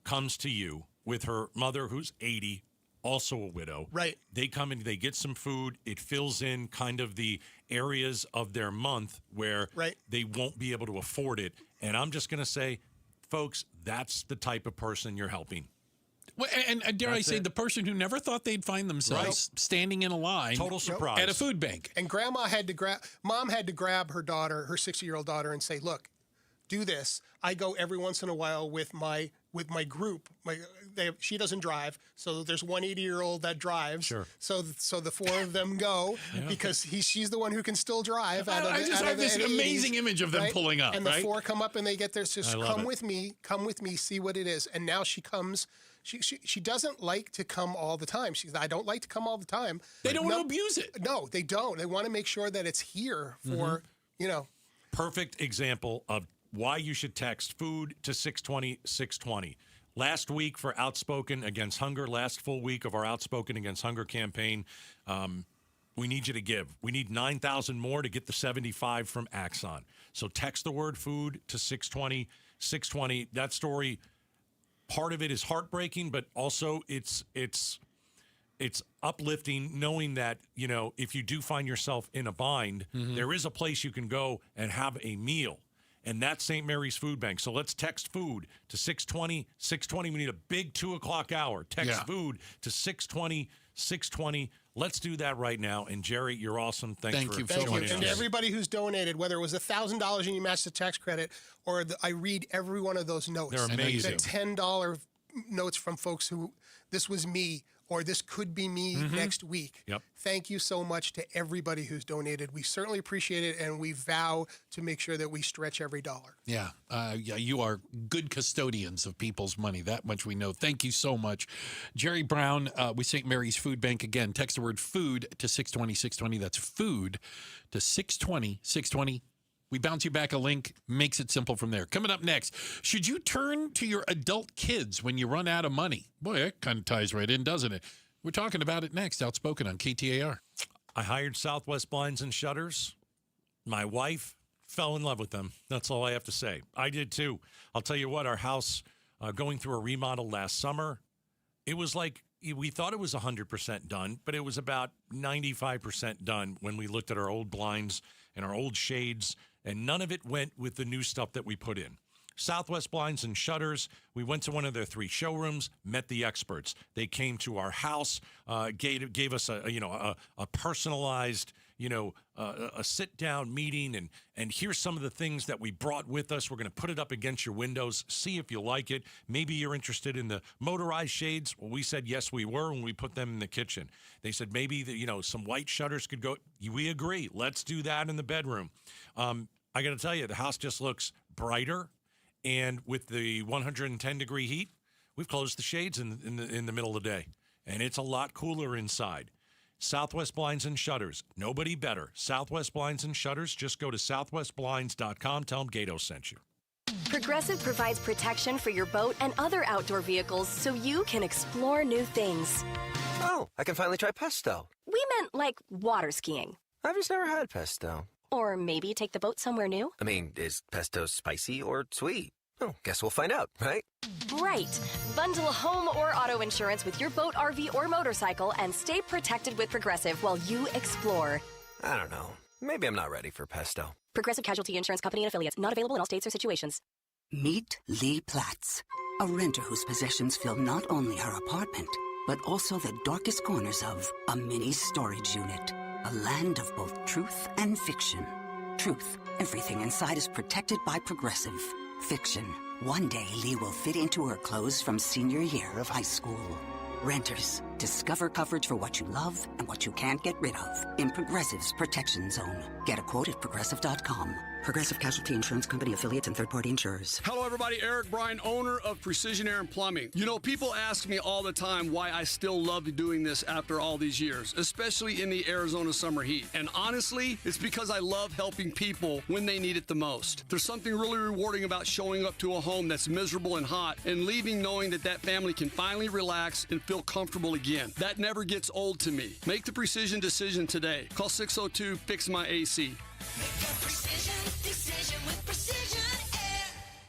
comes to you with her mother, who's 80, also a widow. Right. They come in, they get some food. It fills in kind of the areas of their month where they won't be able to afford it. And I'm just going to say, folks, that's the type of person you're helping. Well, and dare I say, the person who never thought they'd find themselves standing in a line. Total surprise. At a food bank. And Mom had to grab her daughter, her 60-year-old daughter, and say, look, do this. I go every once in a while with my group. She doesn't drive, so there's one 80-year-old that drives. Sure. So the four of them go because she's the one who can still drive. I just have this amazing image of them pulling up. And the four come up and they get there. Says, come with me, see what it is. And now she comes. She doesn't like to come all the time. She says, I don't like to come all the time. They don't want to abuse it. No, they don't. They want to make sure that it's here for, Perfect example of why you should text food to 620-620. Last week for Outspoken Against Hunger, last full week of our Outspoken Against Hunger campaign, we need you to give. We need 9,000 more to get the 75 from Axon. So text the word food to 620-620. That story, part of it is heartbreaking, but also it's uplifting knowing that, if you do find yourself in a bind, there is a place you can go and have a meal. And that's St. Mary's Food Bank. So let's text food to 620-620. We need a big 2 o'clock hour. Text food to 620-620. Let's do that right now. And Jerry, you're awesome. Thank you so much. And to everybody who's donated, whether it was $1,000 and you matched the tax credit, or I read every one of those notes. They're amazing. The $10 notes from folks who, this was me, or this could be me next week. Yep. Thank you so much to everybody who's donated. We certainly appreciate it, and we vow to make sure that we stretch every dollar. Yeah, you are good custodians of people's money. That much we know. Thank you so much. Jerry Brown with St. Mary's Food Bank. Again, text the word food to 620-620. That's food to 620-620. We bounce you back a link, makes it simple from there. Coming up next, should you turn to your adult kids when you run out of money? Boy, that kind of ties right in, doesn't it? We're talking about it next. Outspoken on KTAR. I hired Southwest Blinds and Shutters. My wife fell in love with them. That's all I have to say. I did too. I'll tell you what, our house going through a remodel last summer, it was like, we thought it was 100% done, but it was about 95% done when we looked at our old blinds and our old shades, and none of it went with the new stuff that we put in. Southwest Blinds and Shutters, we went to one of their 3 showrooms, met the experts. They came to our house, gave us a personalized, a sit-down meeting, and here's some of the things that we brought with us. We're going to put it up against your windows, see if you like it. Maybe you're interested in the motorized shades. Well, we said yes, we were when we put them in the kitchen. They said maybe some white shutters could go. We agree. Let's do that in the bedroom. I got to tell you, the house just looks brighter. And with the 110-degree heat, we've closed the shades in the middle of the day. and it's a lot cooler inside. Southwest Blinds and Shutters. Nobody better. Southwest Blinds and Shutters. Just go to southwestblinds.com. Tell them Gato sent you. Progressive provides protection for your boat and other outdoor vehicles so you can explore new things. Oh, I can finally try pesto. We meant like water skiing. I've just never had pesto. Or maybe take the boat somewhere new. I mean, is pesto spicy or sweet? Oh, guess we'll find out, right? Right. Bundle home or auto insurance with your boat, RV, or motorcycle and stay protected with Progressive while you explore. I don't know. Maybe I'm not ready for pesto. Progressive Casualty Insurance Company and Affiliates. Not available in all states or situations. Meet Lee Platz, a renter whose possessions fill not only her apartment, but also the darkest corners of a mini storage unit. A land of both truth and fiction. Truth, everything inside is protected by Progressive. Fiction, one day Lee will fit into her clothes from senior year of high school. Renters, discover coverage for what you love and what you can't get rid of in Progressive's Protection Zone. Get a quote at Progressive.com. Progressive Casualty Insurance Company, affiliates, and third-party insurers. Hello, everybody. Eric Bryan, owner of Precision Air and Plumbing. You know, people ask me all the time why I still love doing this after all these years, especially in the Arizona summer heat. And honestly, it's because I love helping people when they need it the most. There's something really rewarding about showing up to a home that's miserable and hot and leaving knowing that that family can finally relax and feel comfortable again. That never gets old to me. Make the precision decision today. Call 602-FIX-MY-AC.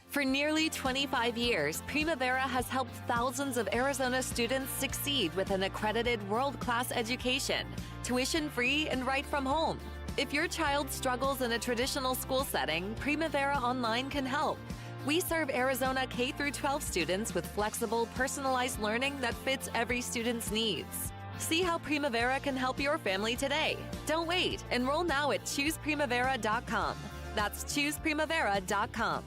For nearly 25 years, Primavera has helped thousands of Arizona students succeed with an accredited world-class education, tuition-free and right from home. If your child struggles in a traditional school setting, Primavera Online can help. We serve Arizona K-12 students with flexible, personalized learning that fits every student's needs. See how Primavera can help your family today. Don't wait. Enroll now at chooseprimavera.com. That's chooseprimavera.com.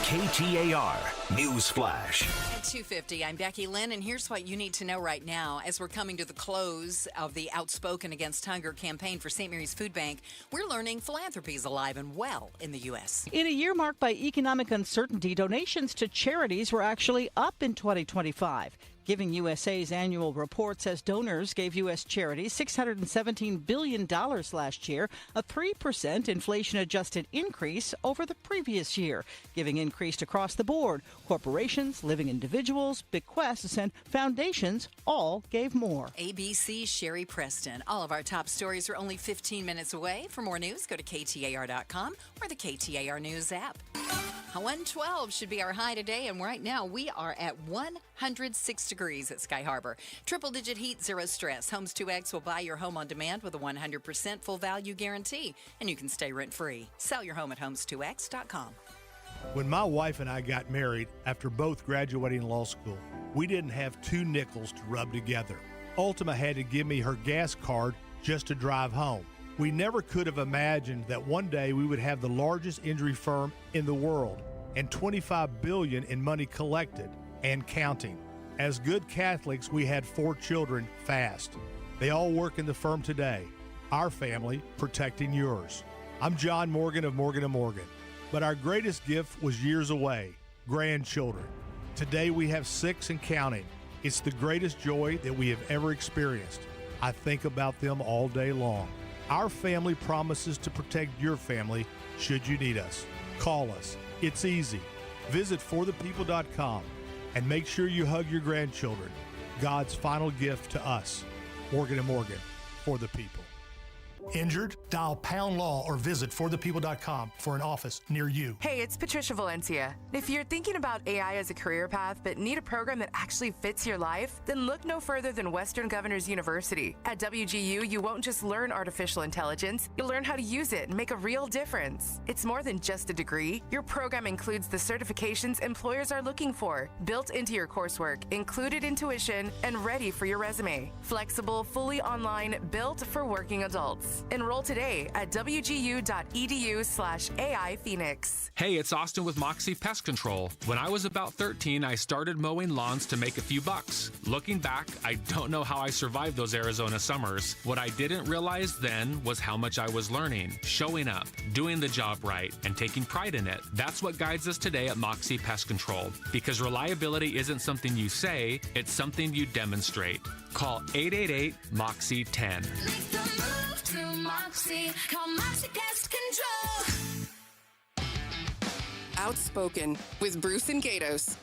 KTAR News Flash. At 2:50, I'm Becky Lynn, and here's what you need to know right now. As we're coming to the close of the Outspoken Against Hunger campaign for St. Mary's Food Bank, we're learning philanthropy is alive and well in the U.S. In a year marked by economic uncertainty, donations to charities were actually up in 2025. Giving USA's annual report says donors gave U.S. charities $617 billion last year, a 3% inflation-adjusted increase over the previous year. Giving increased across the board. Corporations, living individuals, bequests, and foundations all gave more. ABC's Sherry Preston. All of our top stories are only 15 minutes away. For more news, go to KTAR.com or the KTAR News app. 112 should be our high today, and right now we are at 106 degrees at Sky Harbor. Triple-digit heat, zero stress. Homes 2X will buy your home on demand with a 100% full value guarantee, and you can stay rent-free. Sell your home at homes2x.com. When my wife and I got married after both graduating law school, we didn't have two nickels to rub together. Ultima had to give me her gas card just to drive home. We never could have imagined that one day we would have the largest injury firm in the world and $25 billion in money collected and counting. As good Catholics, we had 4 children fast. They all work in the firm today. Our family protecting yours. I'm John Morgan of Morgan & Morgan. But our greatest gift was years away, grandchildren. Today we have 6 and counting. It's the greatest joy that we have ever experienced. I think about them all day long. Our family promises to protect your family should you need us. Call us. It's easy. Visit forthepeople.com and make sure you hug your grandchildren. God's final gift to us. Morgan & Morgan, for the people. Injured? Dial Pound Law or visit forthepeople.com for an office near you. Hey, it's Patricia Valencia. If you're thinking about AI as a career path but need a program that actually fits your life, then look no further than Western Governors University. At WGU, you won't just learn artificial intelligence, you'll learn how to use it and make a real difference. It's more than just a degree. Your program includes the certifications employers are looking for, built into your coursework, included in tuition, and ready for your resume. Flexible, fully online, built for working adults. Phoenix. Enroll today at wgu.edu/AI Phoenix. Hey, it's Austin with Moxie Pest Control. When I was about 13, I started mowing lawns to make a few bucks. Looking back, I don't know how I survived those Arizona summers. What I didn't realize then was how much I was learning, showing up, doing the job right, and taking pride in it. That's what guides us today at Moxie Pest Control. Because reliability isn't something you say, it's something you demonstrate. Call 888-MOXIE-10. Make the move to Moxie. Call Moxie Pest Control. Outspoken with Bruce and Gatos.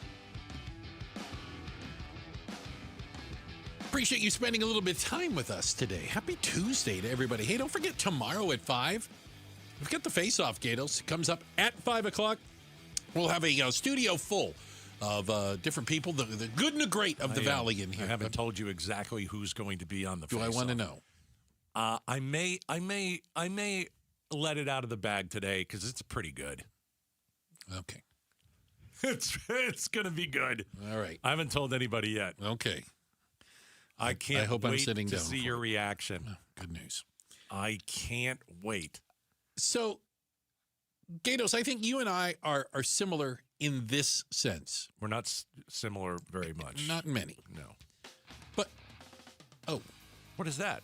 Appreciate you spending a little bit of time with us today. Happy Tuesday to everybody. Hey, don't forget tomorrow at 5. We've got the Face-Off, Gatos. It comes up at 5 o'clock. We'll have a studio full of different people, the good and the great of the Valley in here. I haven't told you exactly who's going to be on the Face-Off. Do I want to know? I may let it out of the bag today because it's pretty good. Okay. It's going to be good. All right. I haven't told anybody yet. Okay. I can't hope wait I'm sitting to down see for your it. reaction. Oh, good news. I can't wait. So, Gatos, I think you and I are similar in this sense. We're not similar very much. Not many. No. But, what is that?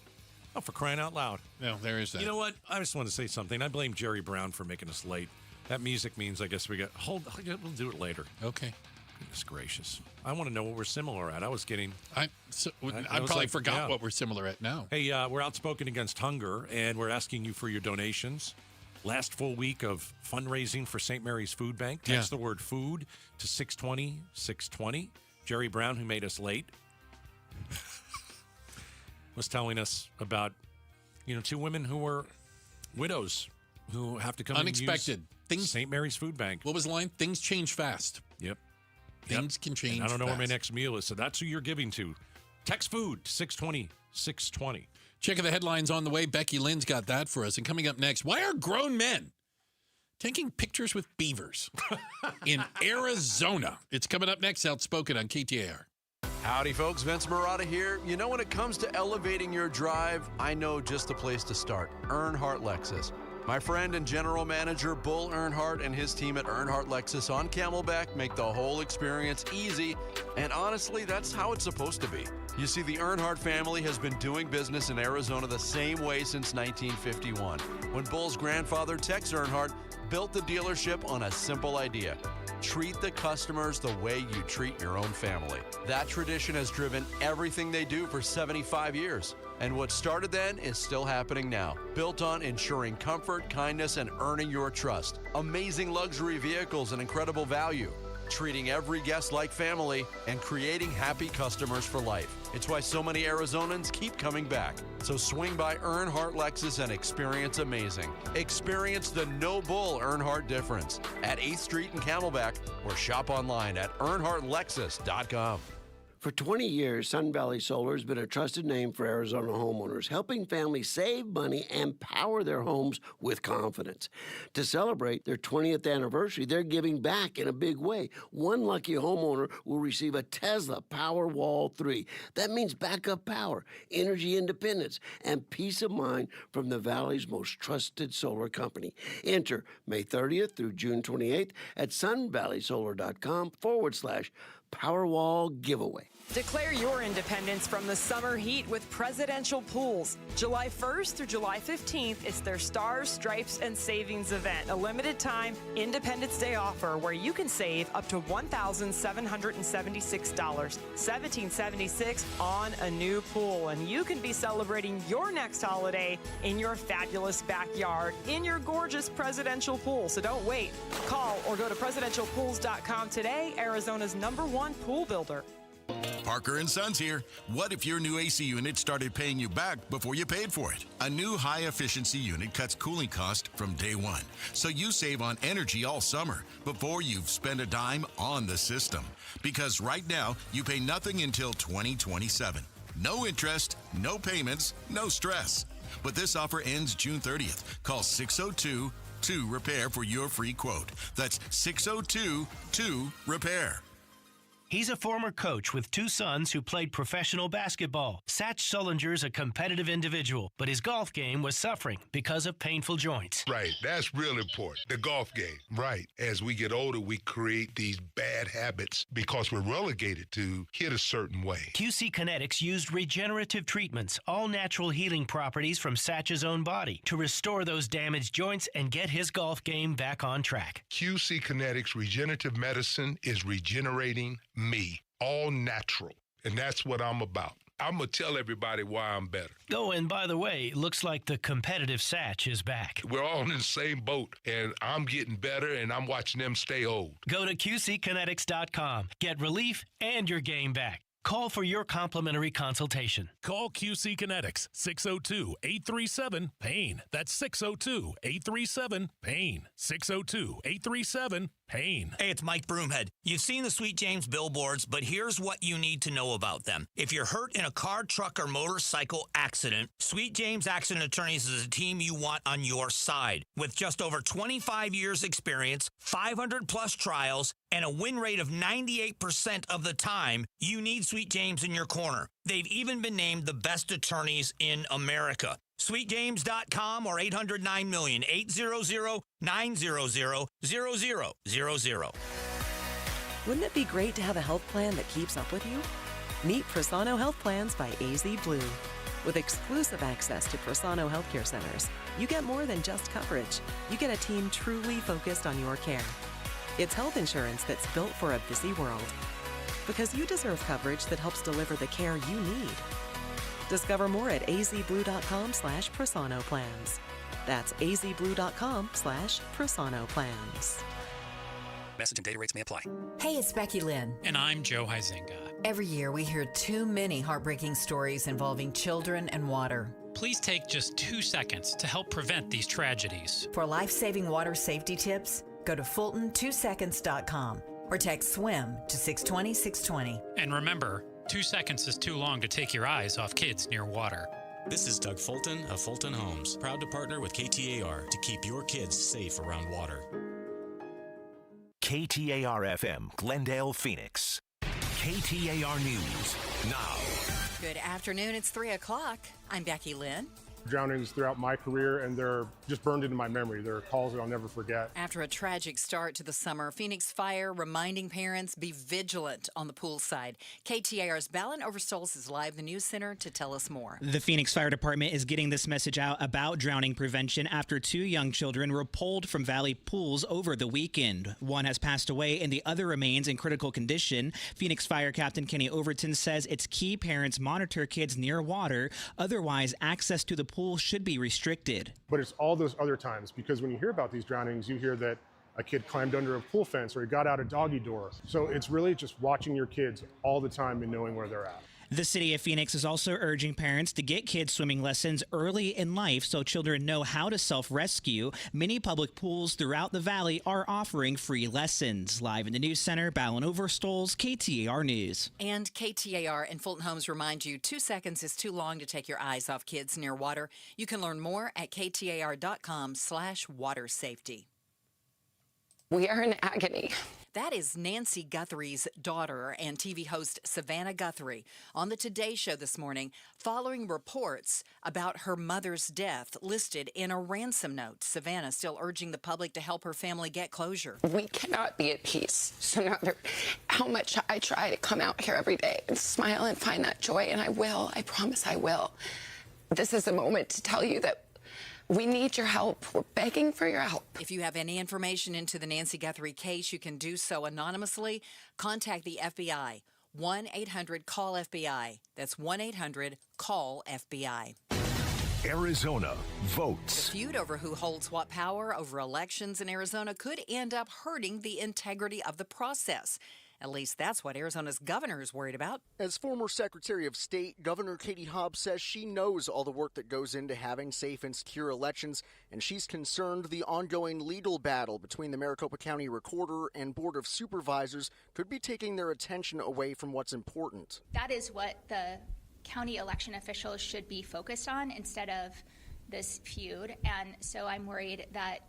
Oh, for crying out loud. No, there is that. You know what? I just want to say something. I blame Jerry Brown for making us late. That music means I guess we'll do it later. Okay. Goodness gracious. I want to know what we're similar at. I was getting... I probably forgot what we're similar at now. Hey, we're outspoken against hunger, and we're asking you for your donations. Last full week of fundraising for St. Mary's Food Bank. Text the word food to 620-620. Jerry Brown, who made us late, was telling us about, 2 women who were widows who have to come unexpected and use St. Mary's Food Bank. What was the line? Things change fast. Yep. Things can change and I don't know fast. where my next meal is, so that's who you're giving to. Text food to 620-620. Checking the headlines on the way. Becky Lynn's got that for us. And coming up next, why are grown men taking pictures with beavers in Arizona? It's coming up next, Outspoken on KTAR. Howdy, folks. Vince Murata here. When it comes to elevating your drive, I know just the place to start. Earnhardt Lexus. My friend and general manager, Bull Earnhardt, and his team at Earnhardt Lexus on Camelback make the whole experience easy, and honestly, that's how it's supposed to be. You see, the Earnhardt family has been doing business in Arizona the same way since 1951, when Bull's grandfather, Tex Earnhardt, built the dealership on a simple idea. Treat the customers the way you treat your own family. That tradition has driven everything they do for 75 years. And what started then is still happening now. Built on ensuring comfort, kindness, and earning your trust. Amazing luxury vehicles and incredible value. Treating every guest like family and creating happy customers for life. It's why so many Arizonans keep coming back. So swing by Earnhardt Lexus and experience amazing. Experience the no bull Earnhardt difference at 8th Street in Camelback or shop online at earnhardtlexus.com. For 20 years, Sun Valley Solar has been a trusted name for Arizona homeowners, helping families save money and power their homes with confidence. To celebrate their 20th anniversary, they're giving back in a big way. One lucky homeowner will receive a Tesla Powerwall 3. That means backup power, energy independence, and peace of mind from the Valley's most trusted solar company. Enter May 30th through June 28th at sunvalleysolar.com/Powerwall giveaway. Declare your independence from the summer heat with Presidential Pools. July 1st through July 15th, it's their Stars, Stripes, and Savings event, a limited time Independence Day offer where you can save up to $1,776, $1,776 on a new pool. And you can be celebrating your next holiday in your fabulous backyard in your gorgeous Presidential Pool. So don't wait. Call or go to presidentialpools.com today, Arizona's #1 pool builder. Parker & Sons here. What if your new AC unit started paying you back before you paid for it? A new high-efficiency unit cuts cooling costs from day one, so you save on energy all summer before you've spent a dime on the system. Because right now, you pay nothing until 2027. No interest, no payments, no stress. But this offer ends June 30th. Call 602-2-REPAIR for your free quote. That's 602-2-REPAIR. He's a former coach with 2 sons who played professional basketball. Satch Sullinger's a competitive individual, but his golf game was suffering because of painful joints. Right, that's real important, the golf game. Right, as we get older, we create these bad habits because we're relegated to hit a certain way. QC Kinetics used regenerative treatments, all natural healing properties from Satch's own body, to restore those damaged joints and get his golf game back on track. QC Kinetics Regenerative Medicine is regenerating me, all natural, and that's what I'm about. I'm going to tell everybody why I'm better. Oh, and by the way, looks like the competitive Satch is back. We're all in the same boat, and I'm getting better, and I'm watching them stay old. Go to QCkinetics.com. Get relief and your game back. Call for your complimentary consultation. Call QC Kinetics, 602-837-PAIN. That's 602-837-PAIN. 602-837-PAIN. Hey, it's Mike Broomhead. You've seen the Sweet James billboards, but here's what you need to know about them. If you're hurt in a car, truck, or motorcycle accident, Sweet James Accident Attorneys is a team you want on your side. With just over 25 years experience, 500-plus trials, and a win rate of 98% of the time, you need Sweet James in your corner. They've even been named the best attorneys in America. SweetJames.com or 800-9-million, 800-900-0000. Wouldn't it be great to have a health plan that keeps up with you? Meet Prosano Health Plans by AZ Blue. With exclusive access to Prosano Healthcare Centers, you get more than just coverage. You get a team truly focused on your care. It's health insurance that's built for a busy world. Because you deserve coverage that helps deliver the care you need. Discover more at azblue.com/Prosano plans. That's azblue.com/Prosano plans. Message and data rates may apply. Hey, it's Becky Lynn. And I'm Joe Huizenga. Every year we hear too many heartbreaking stories involving children and water. Please take just 2 seconds to help prevent these tragedies. For life-saving water safety tips, go to Fulton2seconds.com or text SWIM to 620-620. And remember, 2 seconds is too long to take your eyes off kids near water. This is Doug Fulton of Fulton Homes, proud to partner with KTAR to keep your kids safe around water. KTAR-FM, Glendale, Phoenix. KTAR News, now. Good afternoon. It's 3 o'clock. I'm Becky Lynn. Drownings throughout my career, and they're just burned into my memory. They're calls that I'll never forget. After a tragic start to the summer, Phoenix Fire reminding parents be vigilant on the pool side. KTAR's Balin Overstoles is live in the News Center to tell us more. The Phoenix Fire Department is getting this message out about drowning prevention after 2 young children were pulled from valley pools over the weekend. One has passed away and the other remains in critical condition. Phoenix Fire Captain Kenny Overton says it's key parents monitor kids near water. Otherwise, access to the pool should be restricted. But it's all those other times, because when you hear about these drownings, you hear that a kid climbed under a pool fence or he got out a doggy door. So it's really just watching your kids all the time and knowing where they're at. The city of Phoenix is also urging parents to get kids swimming lessons early in life so children know how to self-rescue. Many public pools throughout the valley are offering free lessons. Live in the News Center, Balin Overstoles, KTAR News. And KTAR and Fulton Homes remind you 2 seconds is too long to take your eyes off kids near water. You can learn more at KTAR.com/water safety. We are in agony. That is Nancy Guthrie's daughter and TV host Savannah Guthrie on the Today Show this morning following reports about her mother's death listed in a ransom note. Savannah still urging the public to help her family get closure. We cannot be at peace. So no matter how much I try to come out here every day and smile and find that joy, and I will, I promise I will. This is a moment to tell you that we need your help. We're begging for your help. If you have any information into the Nancy Guthrie case, you can do so anonymously. Contact the FBI. 1-800-CALL-FBI. That's 1-800-CALL-FBI. Arizona votes. The feud over who holds what power over elections in Arizona could end up hurting the integrity of the process. At least that's what Arizona's governor is worried about. As former Secretary of State, Governor Katie Hobbs says she knows all the work that goes into having safe and secure elections, and she's concerned the ongoing legal battle between the Maricopa County Recorder and Board of Supervisors could be taking their attention away from what's important. That is what the county election officials should be focused on instead of this feud, and so I'm worried that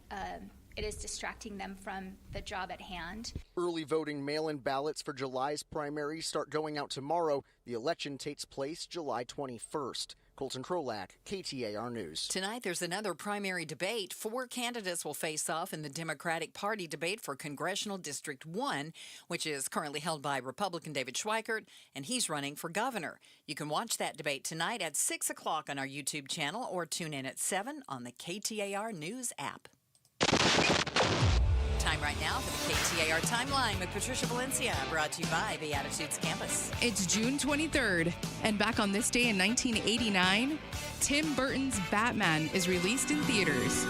it is distracting them from the job at hand. Early voting mail-in ballots for July's primaries start going out tomorrow. The election takes place July 21st. Colton Krolak, KTAR News. Tonight, there's another primary debate. 4 candidates will face off in the Democratic Party debate for Congressional District 1, which is currently held by Republican David Schweikert, and he's running for governor. You can watch that debate tonight at 6 o'clock on our YouTube channel or tune in at 7 on the KTAR News app. Time right now for the KTAR Timeline with Patricia Valencia, brought to you by Beatitudes Campus. It's June 23rd, and back on this day in 1989, Tim Burton's Batman is released in theaters.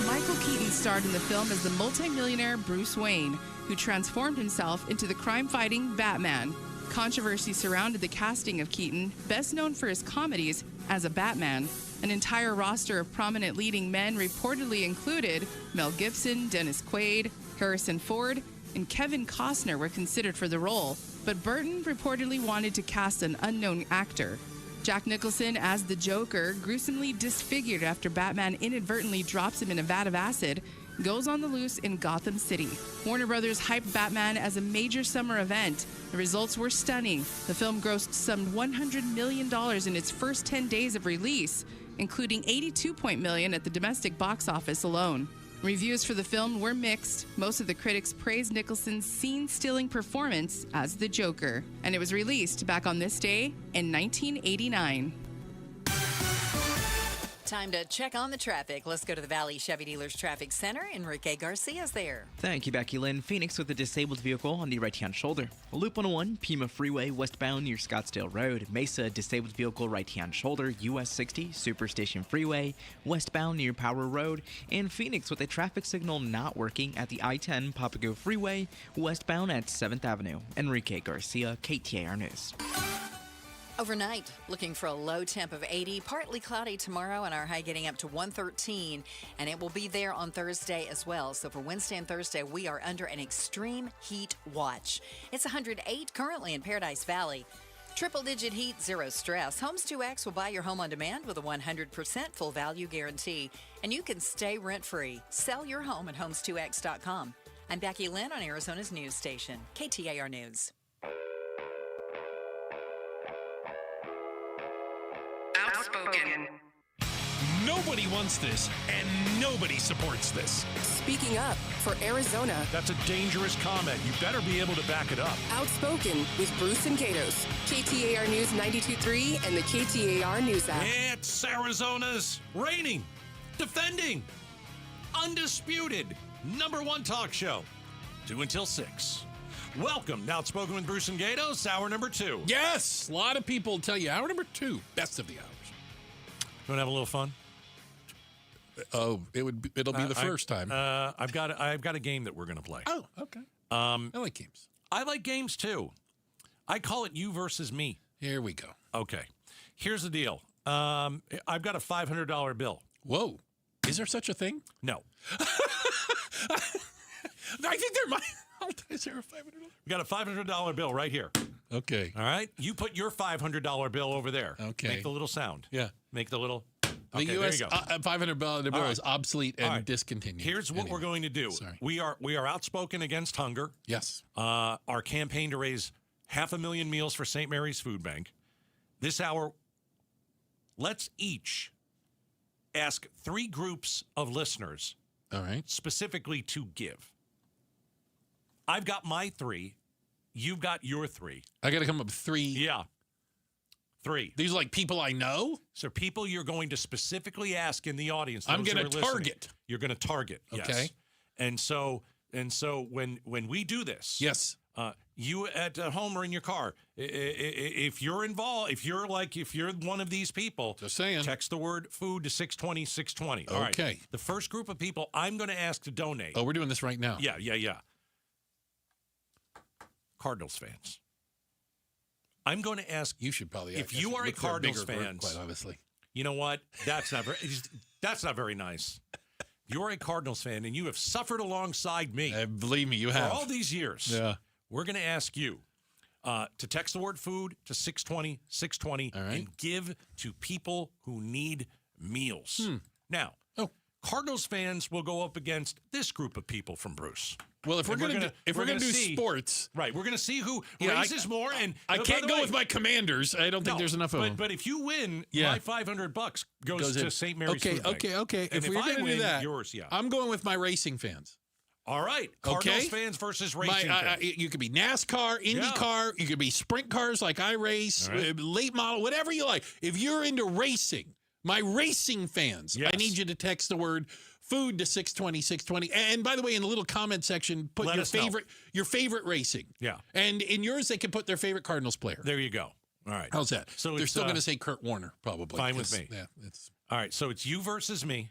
Michael Keaton starred in the film as the multimillionaire Bruce Wayne, who transformed himself into the crime-fighting Batman. Controversy surrounded the casting of Keaton, best known for his comedies as a Batman. An entire roster of prominent leading men reportedly included Mel Gibson, Dennis Quaid, Harrison Ford, and Kevin Costner were considered for the role, but Burton reportedly wanted to cast an unknown actor. Jack Nicholson as the Joker, gruesomely disfigured after Batman inadvertently drops him in a vat of acid, goes on the loose in Gotham City. Warner Brothers hyped Batman as a major summer event. The results were stunning. The film grossed some $100 million in its first 10 days of release, including $82 million at the domestic box office alone. Reviews for the film were mixed. Most of the critics praised Nicholson's scene-stealing performance as the Joker, and it was released back on this day in 1989. Time to check on the traffic. Let's go to the Valley Chevy Dealers Traffic Center. Enrique Garcia's there. Thank you, Becky Lynn. Phoenix with a disabled vehicle on the right-hand shoulder. Loop 101, Pima Freeway, westbound near Scottsdale Road. Mesa, disabled vehicle right-hand shoulder. US 60, Superstation Freeway, westbound near Power Road. And Phoenix with a traffic signal not working at the I-10 Papago Freeway, westbound at 7th Avenue. Enrique Garcia, KTAR News. Overnight, looking for a low temp of 80, partly cloudy tomorrow, and our high getting up to 113, and it will be there on Thursday as well. So for Wednesday and Thursday, we are under an extreme heat watch. It's 108 currently in Paradise Valley. Triple-digit heat, zero stress. Homes 2X will buy your home on demand with a 100% full value guarantee, and you can stay rent-free. Sell your home at homes2x.com. I'm Becky Lynn on Arizona's news station, KTAR News. Outspoken. Nobody wants this, and nobody supports this. Speaking up for Arizona. That's a dangerous comment. You better be able to back it up. Outspoken with Bruce and Gatos. KTAR News 92.3 and the KTAR News app. It's Arizona's reigning, defending, undisputed #1 talk show. 2 until 6. Welcome to Outspoken with Bruce and Gatos, hour number 2. Yes, a lot of people tell you hour number 2, best of the hours. You want to have a little fun? Oh, it'll be the first time. I've got a game that we're going to play. Oh, okay. I like games. I like games too. I call it you versus me. Here we go. Okay. Here's the deal. I've got a $500 bill. Whoa. Is there such a thing? No. I think there might. Is there a $500? We got a $500 bill right here. Okay. All right. You put your $500 bill over there. Okay. Make the little sound. Yeah. Make the little. The Okay, U.S. there you go. $500 bill is obsolete and discontinued. Here's what we're going to do. Sorry. We are outspoken against hunger. Yes. Our campaign to raise 500,000 meals for St. Mary's Food Bank. This hour, let's each ask 3 groups of listeners. All right. Specifically to give. I've got my 3. You've got your 3. I got to come up with 3. Yeah. 3. These are like people I know? So people you're going to specifically ask in the audience. I'm going to target. You're going to target. Okay. Yes. And so when we do this. Yes. You at home or in your car, if you're involved, if you're one of these people, just saying, text the word food to 620 620. All okay. Right. The first group of people I'm going to ask to donate. Oh, we're doing this right now. Yeah. Cardinals fans. I'm going to ask you should probably if you are a Cardinals fan. Quite obviously, you know what? That's not very nice. You're a Cardinals fan and you have suffered alongside me. Believe me, you have. For all these years. Yeah. We're going to ask you to text the word food to 620 620 and give to people who need meals. Now, Cardinals fans will go up against this group of people from Bruce. Well, if we're going to do sports, right? We're going to see who raises more. And I can't go with my Commanders. I don't think there's enough of them. But if you win, my $500 goes to St. Mary's. Food Bank. Okay. And if we're going to do that, yours, I'm going with my racing fans. All right, Cardinals fans versus racing fans. You could be NASCAR, IndyCar. You could be sprint cars like I race, late model, whatever you like. If you're into racing, my racing fans, I need you to text the word food to 620-620. And by the way, in the little comment section, put your favorite racing. Yeah. And in yours, they can put their favorite Cardinals player. There you go. All right. How's that? So they're still going to say Kurt Warner, probably. Fine with me. Yeah. All right. So it's you versus me.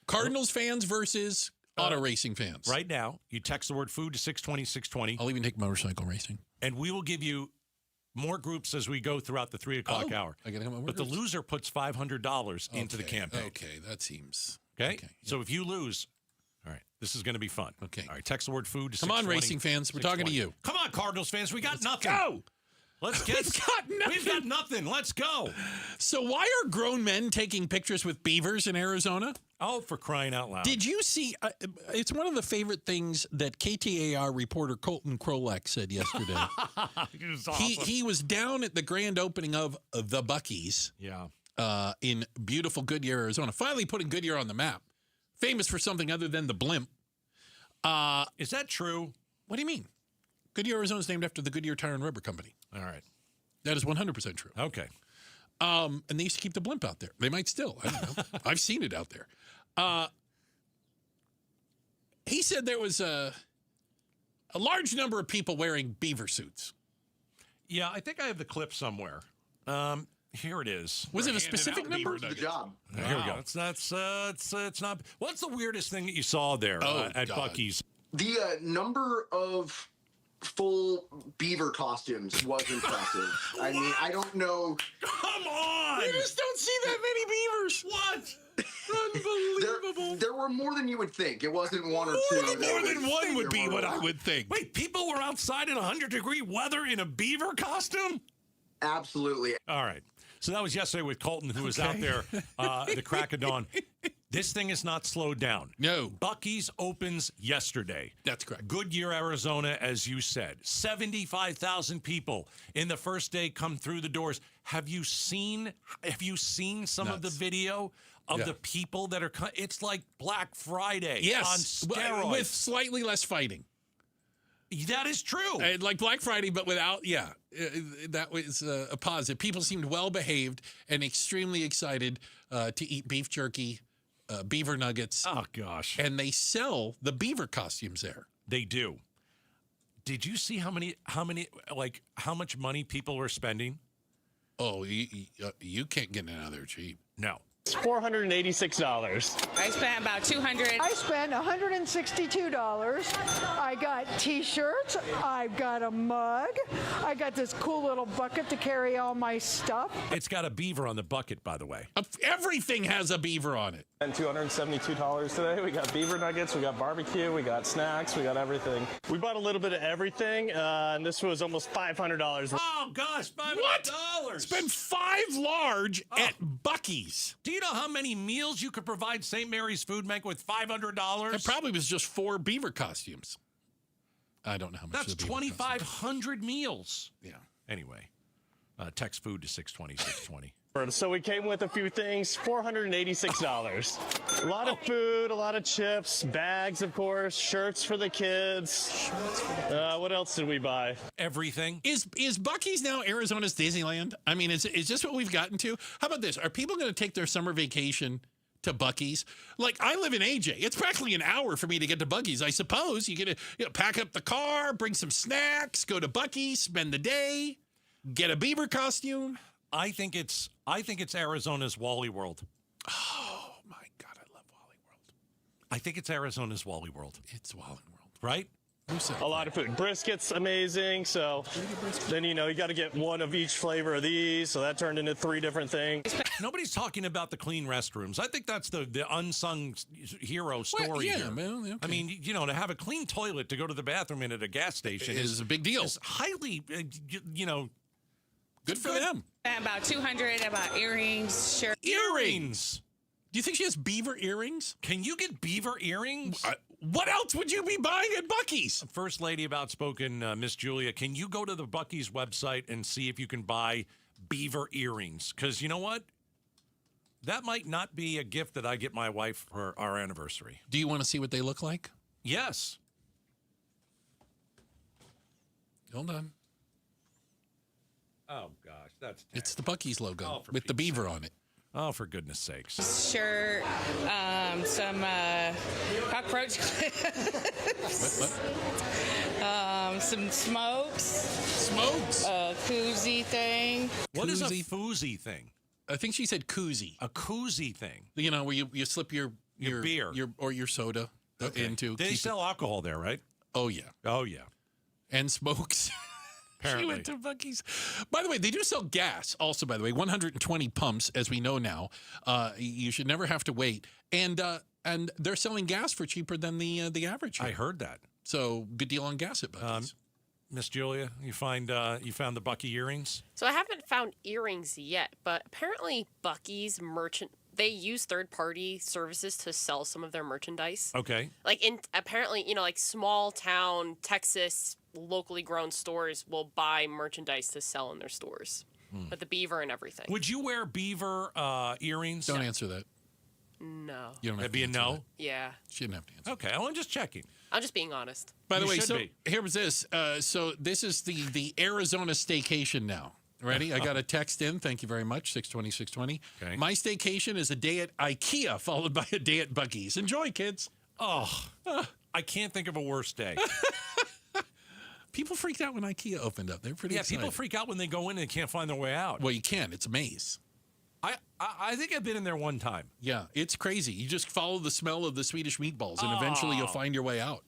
Cardinals fans versus auto racing fans. Right now, you text the word food to 620-620. I'll even take motorcycle racing. And we will give you more groups as we go throughout the 3 o'clock hour. I gotta have more but groups. the loser puts $500 into the campaign. Okay, that seems... Okay? So if you lose... All right, this is going to be fun. Okay. All right, text the word food to 620. Come on, racing fans. We're talking to you. Come on, Cardinals fans. We got nothing. Go! Let's get... We've got nothing. Let's go. So why are grown men taking pictures with beavers in Arizona? Oh, for crying out loud. Did you see... it's one of the favorite things that KTAR reporter Colton Krolek said yesterday. He was awesome. He was down at the grand opening of the Buc-ee's in beautiful Goodyear, Arizona. Finally putting Goodyear on the map. Famous for something other than the blimp. Is that true? What do you mean? Goodyear, Arizona is named after the Goodyear Tire and Rubber Company. All right. That is 100% true. Okay. And they used to keep the blimp out there. They might still. I don't know. I've seen it out there. He said there was a large number of people wearing beaver suits. Yeah, I think I have the clip somewhere. Here it is. Was it a specific number? The job. Here we go. It's not. What's the weirdest thing that you saw there at Buc-ee's? The number of full beaver costumes was impressive. I mean, I don't know. Come on! You just don't see that many beavers. What? Unbelievable. There were more than you would think. It wasn't one or two. More than one would be what I would think. Wait, people were outside in 100-degree weather in a beaver costume? Absolutely. All right. So that was yesterday with Colton, who was out there the crack of dawn. This thing is not slowed down. No. Buc-ee's opens yesterday. That's correct. Goodyear, Arizona, as you said. 75,000 people in the first day come through the doors. Have you seen some of the video of the people that are it's like Black Friday on steroids. With slightly less fighting. That is true. Like Black Friday, but without, that was a positive. People seemed well behaved and extremely excited to eat beef jerky, beaver nuggets. Oh, gosh. And they sell the beaver costumes there. They do. Did you see how much money people were spending? Oh, you can't get it out of there cheap. No. It's $486. I spent about $200. I spent $162. I got T-shirts. I've got a mug. I got this cool little bucket to carry all my stuff. It's got a beaver on the bucket, by the way. Everything has a beaver on it. And $272 today. We got beaver nuggets. We got barbecue. We got snacks. We got everything. We bought a little bit of everything, and this was almost $500. Oh, gosh, $500. What? Spend $5 large at Buc-ee's. Do you know how many meals you could provide St. Mary's Food Bank with $500? It probably was just 4 beaver costumes. I don't know how much. That's 2,500 meals. Yeah. Anyway, text food to 620-620. So we came with a few things, $486. A lot of food, a lot of chips, bags, of course, shirts for the kids. What else did we buy? Everything. Is Buc-ee's now Arizona's Disneyland? I mean, is this what we've gotten to? How about this? Are people going to take their summer vacation to Buc-ee's? Like, I live in AJ. It's practically an hour for me to get to Buc-ee's. I suppose you get to pack up the car, bring some snacks, go to Buc-ee's, spend the day, get a beaver costume. I think it's Arizona's Wally World. Oh my God, I love Wally World. I think it's Arizona's Wally World. It's Wally World, right? A lot of food. Brisket's amazing. So then you got to get one of each flavor of these. So that turned into 3 different things. Nobody's talking about the clean restrooms. I think that's the unsung hero story here. Man, okay. I mean, to have a clean toilet to go to the bathroom in at a gas station is a big deal. Is highly, good for them. About $200. About earrings, shirts. Earrings. Do you think she has beaver earrings? Can you get beaver earrings? What else would you be buying at Buc-ee's? First Lady of Outspoken, Miss Julia, can you go to the Buc-ee's website and see if you can buy beaver earrings? Because you know what? That might not be a gift that I get my wife for our anniversary. Do you want to see what they look like? Yes. Hold on. Oh, gosh. That's It's the Buc-ee's logo with the beaver on it. Oh, for goodness sakes. Shirt, some cockroach clips. Some smokes. Smokes? A koozie thing. What is a foozie thing? I think she said koozie. A koozie thing. You know, where you slip your beer. or your soda into. They sell alcohol there, right? Oh, yeah. Oh, yeah. And smokes. Apparently. She went to Buc-ee's. By the way, they do sell gas also, by the way. 120 pumps, as we know now. You should never have to wait. And they're selling gas for cheaper than the average here. I heard that. So, good deal on gas at Buc-ee's. Miss Julia, you found the Buc-ee earrings? So I haven't found earrings yet, but apparently Buc-ee's they use third-party services to sell some of their merchandise. Okay. Like apparently, like small town Texas locally grown stores will buy merchandise to sell in their stores. With the beaver and everything. Would you wear beaver earrings? Don't answer that. No. You don't have That'd be a no? that. Yeah. She didn't have to answer. Okay, I'm just checking. I'm just being honest. By the You way, should so be. here was this. So this is the Arizona staycation now. Ready? I got a text in. Thank you very much. 620. Okay. My staycation is a day at IKEA followed by a day at Buc-ee's. Enjoy, kids. Oh, I can't think of a worse day. People freaked out when IKEA opened up. They're pretty excited. People freak out when they go in and can't find their way out. Well, you can. It's a maze. I think I've been in there one time. Yeah, it's crazy. You just follow the smell of the Swedish meatballs, and eventually you'll find your way out.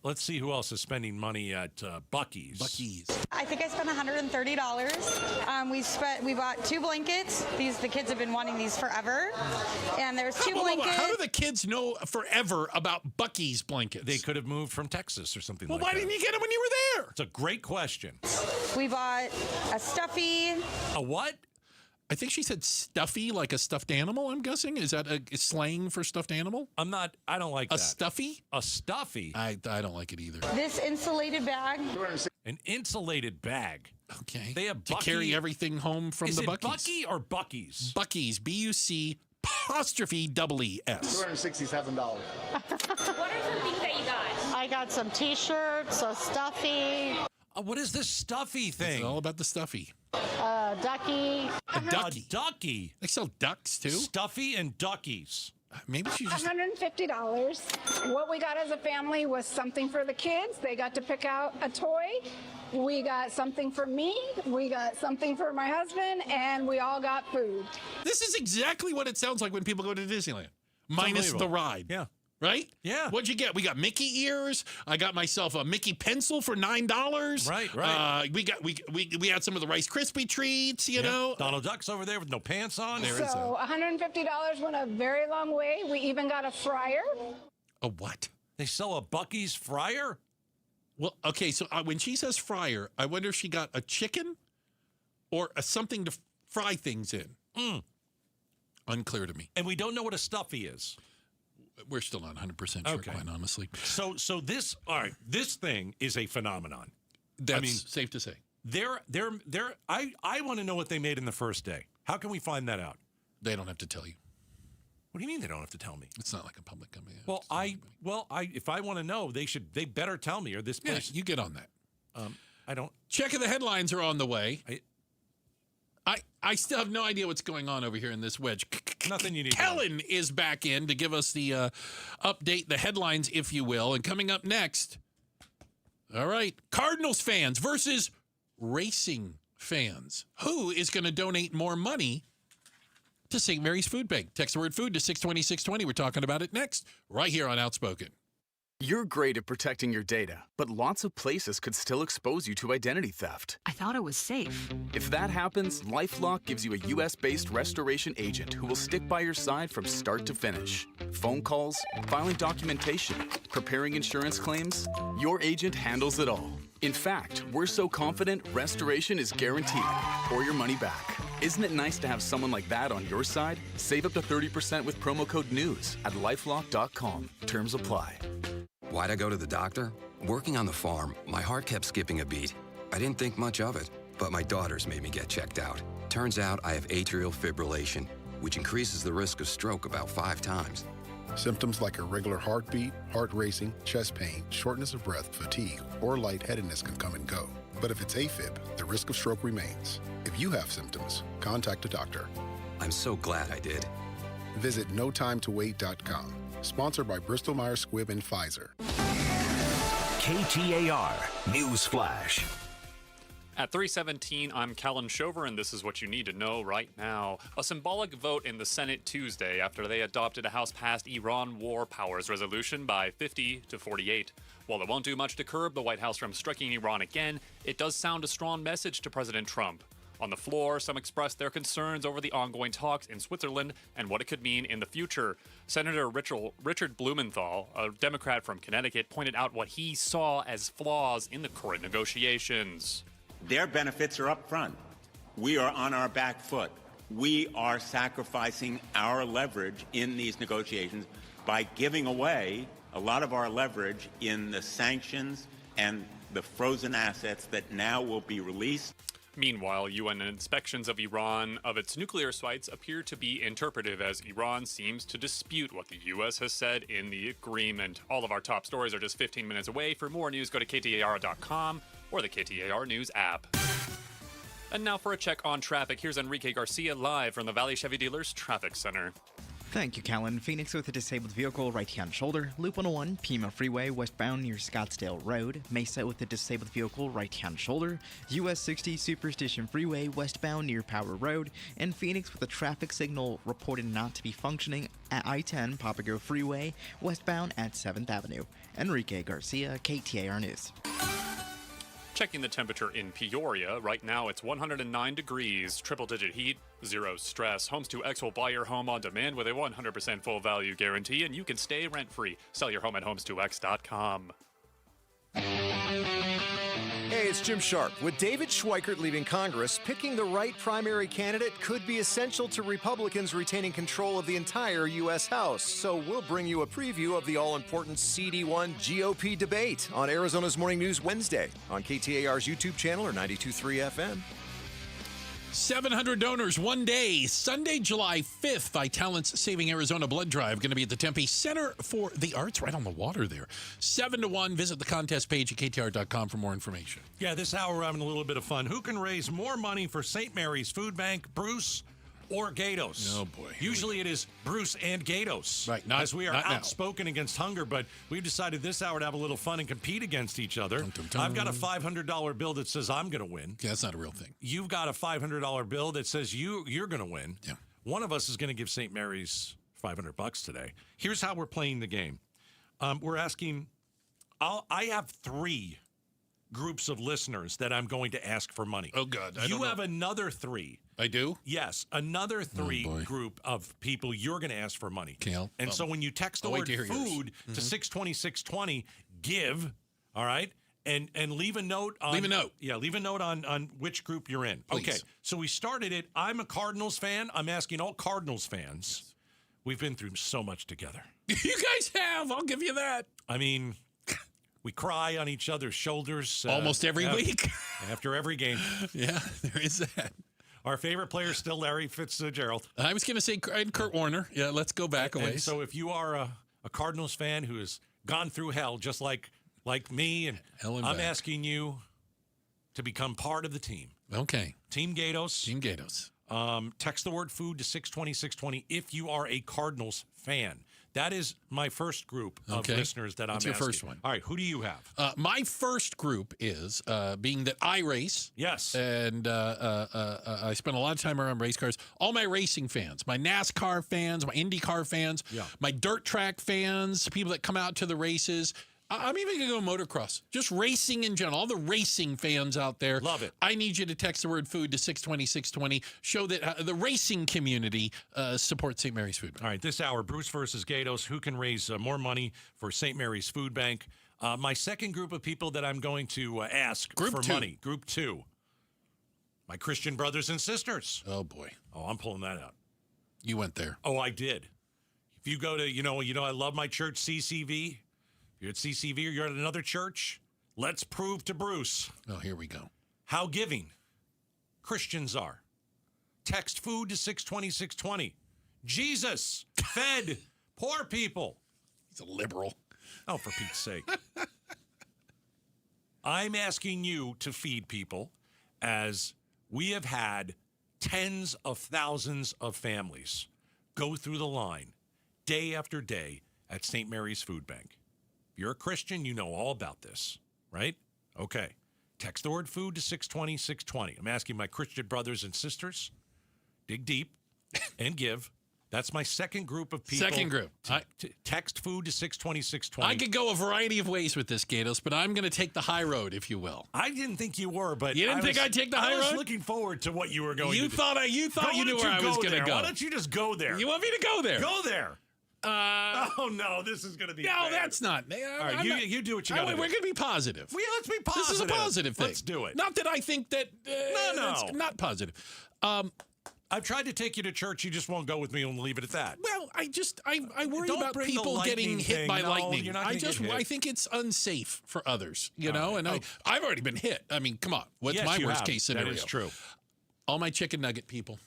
Let's see who else is spending money at Buc-ee's. Buc-ee's. I think I spent $130. We bought 2 blankets. The kids have been wanting these forever. And there's 2 blankets. How do the kids know forever about Buc-ee's blankets? They could have moved from Texas or something like that. Well, why didn't you get them when you were there? It's a great question. We bought a stuffy. A what? I think she said stuffy, like a stuffed animal, I'm guessing. Is that a slang for stuffed animal? I don't like that. A stuffy? A stuffy? I don't like it either. This insulated bag. An insulated bag. Okay. They have to Buc-ee. carry everything home from the Buc-ee's. Buc-ee or Buc-ee's? Buc-ee's. B-U-C''EES. What $267. are some things that you got? I got some T-shirts, a stuffy. What is this stuffy thing? It's all about the stuffy. Ducky. A ducky. A ducky. They sell ducks, too? Stuffy and duckies. Maybe she just... $150. What we got as a family was something for the kids. They got to pick out a toy. We got something for me. We got something for my husband. And we all got food. This is exactly what it sounds like when people go to Disneyland. Minus the ride. Yeah. Right? Yeah. What'd you get? We got Mickey ears. I got myself a Mickey pencil for $9. Right. We had some of the Rice Krispie treats, you know. Donald Duck's over there with no pants on. So $150 went a very long way. We even got a fryer. A what? They sell a Buc-ee's fryer? Well, okay, so when she says fryer, I wonder if she got a chicken or something to fry things in. Unclear to me. And we don't know what a stuffy is. We're still not 100% sure, quite honestly. So this, all right, this thing is a phenomenon. That's safe to say. I want to know what they made in the first day. How can we find that out? They don't have to tell you. What do you mean they don't have to tell me? It's not like a public company. Well, if I want to know, they better tell me, or this place. Yeah, you get on that. I don't. Checking the headlines are on the way. I still have no idea what's going on over here in this wedge. Nothing you need. Kellen is back in to give us the update, the headlines, if you will. And coming up next, all right, Cardinals fans versus racing fans. Who is going to donate more money to St. Mary's Food Bank? Text the word food to 620-620. We're talking about it next, right here on Outspoken. You're great at protecting your data, but lots of places could still expose you to identity theft. I thought it was safe. If that happens, LifeLock gives you a U.S.-based restoration agent who will stick by your side from start to finish. Phone calls, filing documentation, preparing insurance claims, your agent handles it all. In fact, we're so confident restoration is guaranteed or your money back. Isn't it nice to have someone like that on your side? Save up to 30% with promo code NEWS at lifelock.com. Terms apply. Why'd I go to the doctor? Working on the farm, my heart kept skipping a beat. I didn't think much of it, but my daughters made me get checked out. Turns out I have atrial fibrillation, which increases the risk of stroke about 5 times. Symptoms like irregular heartbeat, heart racing, chest pain, shortness of breath, fatigue, or lightheadedness can come and go. But if it's AFib, the risk of stroke remains. If you have symptoms, contact a doctor. I'm so glad I did. Visit notimetowait.com. Sponsored by Bristol Myers Squibb and Pfizer. KTAR News Flash. At 3:17, I'm Callan Shover, and this is what you need to know right now. A symbolic vote in the Senate Tuesday after they adopted a House-passed Iran war powers resolution by 50 to 48. While it won't do much to curb the White House from striking Iran again, it does sound a strong message to President Trump. On the floor, some expressed their concerns over the ongoing talks in Switzerland and what it could mean in the future. Senator Richard Blumenthal, a Democrat from Connecticut, pointed out what he saw as flaws in the current negotiations. Their benefits are up front. We are on our back foot. We are sacrificing our leverage in these negotiations by giving away a lot of our leverage in the sanctions and the frozen assets that now will be released. Meanwhile, UN inspections of Iran of its nuclear sites appear to be interpretive as Iran seems to dispute what the U.S. has said in the agreement. All of our top stories are just 15 minutes away. For more news, go to KTAR.com or the KTAR News app. And now for a check on traffic, here's Enrique Garcia live from the Valley Chevy Dealers Traffic Center. Thank you, Callan. Phoenix with a disabled vehicle, right-hand shoulder. Loop 101, Pima Freeway, westbound near Scottsdale Road. Mesa with a disabled vehicle, right-hand shoulder. US 60, Superstition Freeway, westbound near Power Road. And Phoenix with a traffic signal reported not to be functioning at I-10 Papago Freeway, westbound at 7th Avenue. Enrique Garcia, KTAR News. Checking the temperature in Peoria. Right now it's 109 degrees, triple-digit heat, zero stress. Homes 2X will buy your home on demand with a 100% full value guarantee, and you can stay rent-free. Sell your home at homes2x.com. Hey, it's Jim Sharp. With David Schweikert leaving Congress, picking the right primary candidate could be essential to Republicans retaining control of the entire U.S. House. So we'll bring you a preview of the all-important CD1 GOP debate on Arizona's Morning News Wednesday on KTAR's YouTube channel or 92.3 FM. 700 donors one day, Sunday, July 5th, Vitalent's Saving Arizona Blood Drive, going to be at the Tempe Center for the Arts, right on the water there. 7 to 1. Visit the contest page at KTAR.com for more information. Yeah, this hour we're having a little bit of fun. Who can raise more money for St. Mary's Food Bank, Bruce or Gatos? Oh, boy. Usually it is Bruce and Gatos. Right. As we are outspoken against hunger, but we've decided this hour to have a little fun and compete against each other. I've got a $500 bill that says I'm going to win. Yeah, that's not a real thing. You've got a $500 bill that says you're going to win. Yeah. One of us is going to give St. Mary's $500 today. Here's how we're playing the game. We're asking, I have 3 groups of listeners that I'm going to ask for money. Oh, God. You have another 3. I do? Yes, another 3 group of people you're going to ask for money. Kale. And so when you text the word food to 620-620, give, all right? And leave a note on... Leave a note. Yeah, leave a note on which group you're in. Please. Okay, so we started it. I'm a Cardinals fan. I'm asking all Cardinals fans. Yes. We've been through so much together. You guys have. I'll give you that. I mean... We cry on each other's shoulders. Almost every week. After every game. Yeah, there is that. Our favorite player is still Larry Fitzgerald. I was going to say Kurt Warner. Yeah, let's go back a ways. So if you are a Cardinals fan who has gone through hell just like me, and I'm asking you to become part of the team. Okay. Team Gatos. Team Gatos. Text the word food to 620-620 if you are a Cardinals fan. That is my first group of listeners that I'm asking. That's your first one. All right, who do you have? My first group is, being that I race. Yes. And I spend a lot of time around race cars. All my racing fans, my NASCAR fans, my IndyCar fans, my dirt track fans, people that come out to the races. I'm even going to go motocross. Just racing in general. All the racing fans out there. Love it. I need you to text the word food to 620-620. Show that the racing community supports St. Mary's Food Bank. All right, this hour, Bruce versus Gatos. Who can raise more money for St. Mary's Food Bank? My second group of people that I'm going to ask for money. Group 2. My Christian brothers and sisters. Oh, boy. Oh, I'm pulling that out. You went there. Oh, I did. If you go to, I love my church, CCV. If you're at CCV or you're at another church, let's prove to Bruce. Oh, here we go. How giving Christians are. Text food to 620-620. Jesus fed poor people. He's a liberal. Oh, for Pete's sake. I'm asking you to feed people as we have had tens of thousands of families go through the line day after day at St. Mary's Food Bank. If you're a Christian, you know all about this, right? Okay. Text the word food to 620-620. I'm asking my Christian brothers and sisters, dig deep and give. That's my second group of people. Second group. Text food to 620-620. I could go a variety of ways with this, Gatos, but I'm going to take the high road, if you will. I didn't think you were, but you didn't think I'd take the high road? I was looking forward to what you were going to do. You thought you knew where I was going to go. Why don't you just go there? You want me to go there? Go there. Oh, no, this is going to be bad. That's not. All right, you do what you got to do. We're going to be positive. Let's be positive. This is a positive thing. Let's do it. Not that I think that it's not positive. I've tried to take you to church. You just won't go with me and leave it at that. Well, I worry Don't about bring the people getting lightning hit thing. by No, lightning. you're not gonna get hit. I think it's unsafe for others, you know, right. and I've already been hit. I mean, come on. What's Yes, my you worst have. case scenario? That is true. All my chicken nugget people.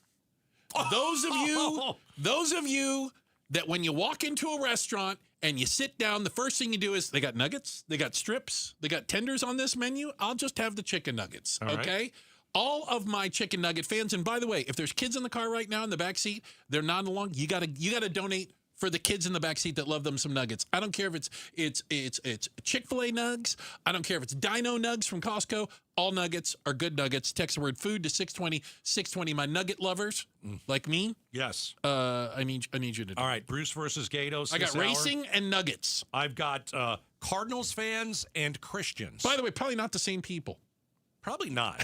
Those of you that when you walk into a restaurant and you sit down, the first thing you do is they got nuggets, they got strips, they got tenders on this menu. I'll just have the chicken nuggets, All right. okay? All of my chicken nugget fans, and by the way, if there's kids in the car right now in the back seat, they're nodding along. You gotta donate for the kids in the back seat that love them some nuggets. I don't care if it's Chick-fil-A nugs. I don't care if it's Dino nugs from Costco. All nuggets are good nuggets. Text the word food to 620-620. My nugget lovers like me. Yes. I need you to do. All right, Bruce versus Gatos. I got this hour. racing and nuggets. I've got Cardinals fans and Christians. By the way, probably not the same people. Probably not.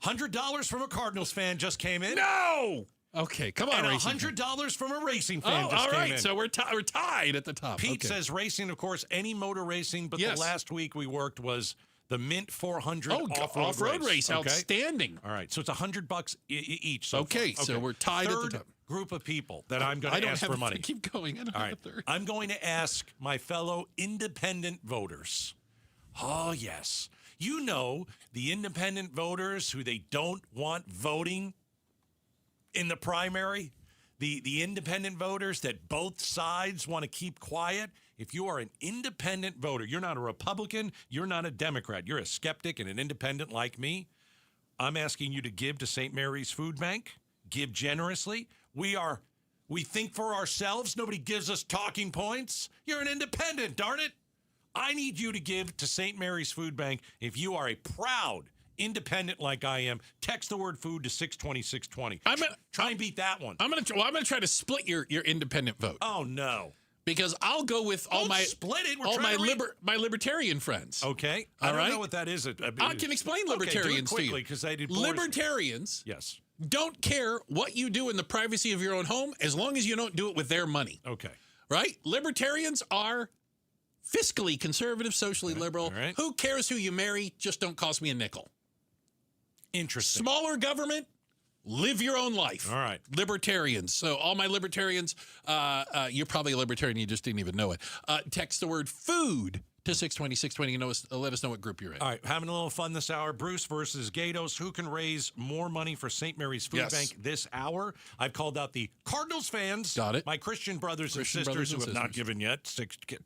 $100 from a Cardinals fan just came in. No! Okay, come on, and racing. $100 from a racing fan just all came right. in. So we're tied at the top. Pete Okay. says racing, of course, any motor racing, but Yes. the last week we worked was the Mint 400 off-road race. Okay? Outstanding. All right, so it's $100 each. So Okay, far. so we're tied at the Third top. group of people that I'm going to ask for money. Keep going. I don't All have right, a third. I'm going to ask my fellow independent voters. Oh, yes. You know, the independent voters who they don't want voting in the primary, the independent voters that both sides want to keep quiet. If you are an independent voter, you're not a Republican, you're not a Democrat, you're a skeptic and an independent like me, I'm asking you to give to St. Mary's Food Bank. Give generously. We think for ourselves. Nobody gives us talking points. You're an independent, darn it. I need you to give to St. Mary's Food Bank if you are a proud independent like I am. Text the word food to 620-620. Try and beat that one. I'm gonna try to split your independent vote. Oh no. Because I'll go with all my split it. We're all trying my to my libertarian friends. Okay. All I don't right? know what that is. I can explain libertarians okay, do it quickly, to you. because I did Libertarians Yes. don't care what you do in the privacy of your own home as long as you don't do it with their money. Okay. Right? Libertarians are fiscally conservative, socially liberal. all right. Who cares who you marry? Just don't cost me a nickel. Interesting. Smaller government, live your own life. All right. Libertarians. So all my libertarians, you're probably a libertarian, you just didn't even know it. Text the word food to 620-620. Let us know what group you're in. All right, having a little fun this hour. Bruce versus Gatos. Who can raise more money for St. Mary's Food Yes. Bank this hour? I've called out the Cardinals fans. Got it. My Christian brothers Christian and sisters brothers and who have not sisters. given yet.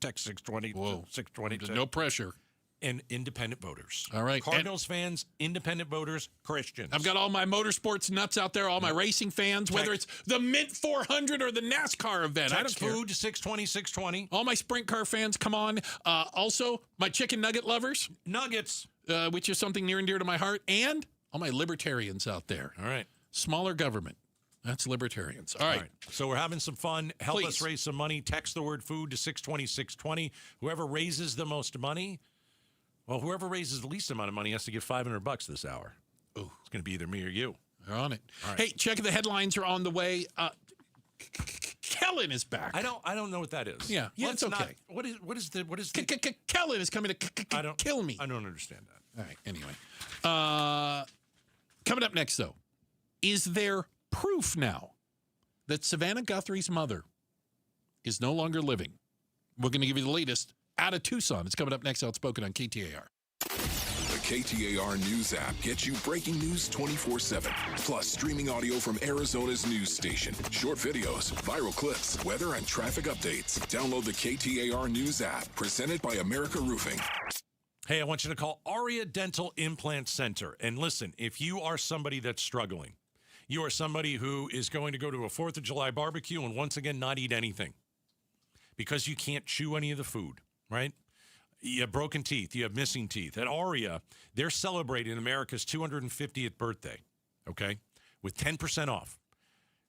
Text 620. Whoa. 620. No pressure. And independent voters. All right. Cardinals fans, independent voters, Christians. I've got all my motorsports nuts out there, all my racing fans, whether it's the Mint 400 or the NASCAR event. I don't Text care. food to 620-620. All my sprint car fans, come on. Also, my chicken nugget lovers. Nuggets. Which is something near and dear to my heart. And all my libertarians out there. All right. Smaller government. That's libertarians. All right. So we're having some fun. Help Please. us raise some money. Text the word food to 620-620. Whoever raises the most money, well, whoever raises the least amount of money has to give $500 this hour. Ooh. It's going to be either me or you. They're on it. All right. Hey, check the headlines are on the way. Kellen is back. I don't know what that is. Yeah, it's okay. What is the Kellen is coming to kill me. I don't understand that. All right. Anyway, Coming up next, though, is there proof now that Savannah Guthrie's mother is no longer living? We're going to give you the latest out of Tucson. It's coming up next, Outspoken on KTAR. The KTAR News app gets you breaking news 24/7. Plus, streaming audio from Arizona's news station. Short videos, viral clips, weather, and traffic updates. Download the KTAR News app, presented by America Roofing. Hey, I want you to call Aria Dental Implant Center. And listen, if you are somebody that's struggling, you are somebody who is going to go to a 4th of July barbecue and once again not eat anything because you can't chew any of the food, right? You have broken teeth. You have missing teeth. At Aria, they're celebrating America's 250th birthday, okay, with 10% off.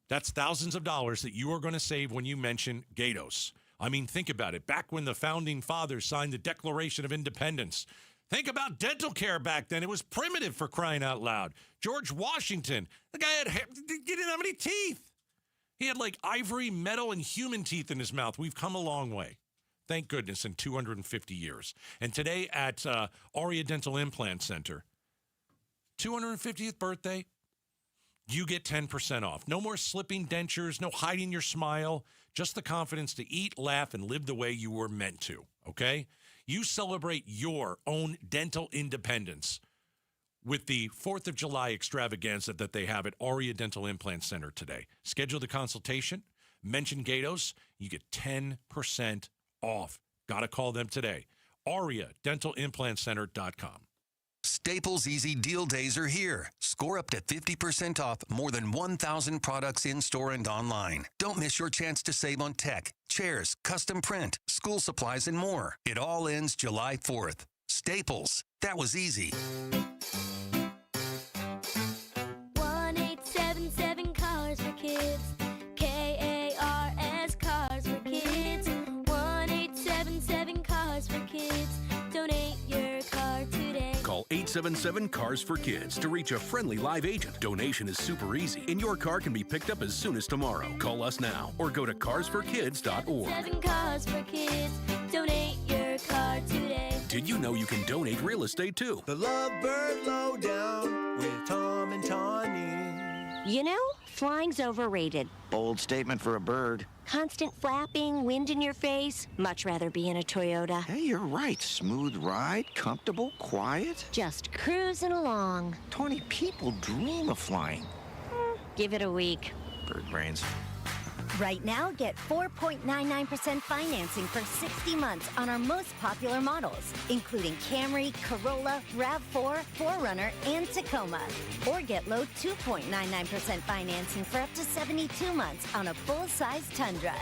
That's thousands of dollars that you are going to save when you mention Gatos. I mean, think about it. Back when the founding fathers signed the Declaration of Independence, think about dental care back then. It was primitive, for crying out loud. George Washington, the guy didn't have any teeth. He had like ivory, metal, and human teeth in his mouth. We've come a long way. Thank goodness, in 250 years. And today at Aria Dental Implant Center, 250th birthday, you get 10% off. No more slipping dentures, no hiding your smile, just the confidence to eat, laugh, and live the way you were meant to, okay? You celebrate your own dental independence with the 4th of July extravaganza that they have at Aria Dental Implant Center today. Schedule the consultation, mention Gatos, you get 10% off. Got to call them today. AriaDentalImplantCenter.com. Staples Easy Deal Days are here. Score up to 50% off more than 1,000 products in-store and online. Don't miss your chance to save on tech, chairs, custom print, school supplies, and more. It all ends July 4th. Staples. That was easy. 1-877 Cars for Kids. KARS Cars for Kids. 1-877 Cars for Kids. Donate your car today. Call 877 Cars for Kids to reach a friendly live agent. Donation is super easy, and your car can be picked up as soon as tomorrow. Call us now or go to carsforkids.org. 7 Cars for Kids. Donate your car today. Did you know you can donate real estate too? The Lovebird Lowdown with Tom and Tawny. You know, flying's overrated. Bold statement for a bird. Constant flapping, wind in your face. Much rather be in a Toyota. Hey, you're right. Smooth ride, comfortable, quiet. Just cruising along. 20 people dream of flying. Give it a week. Bird brains. Right now, get 4.99% financing for 60 months on our most popular models, including Camry, Corolla, RAV4, 4Runner, and Tacoma. Or get low 2.99% financing for up to 72 months on a full-size Tundra.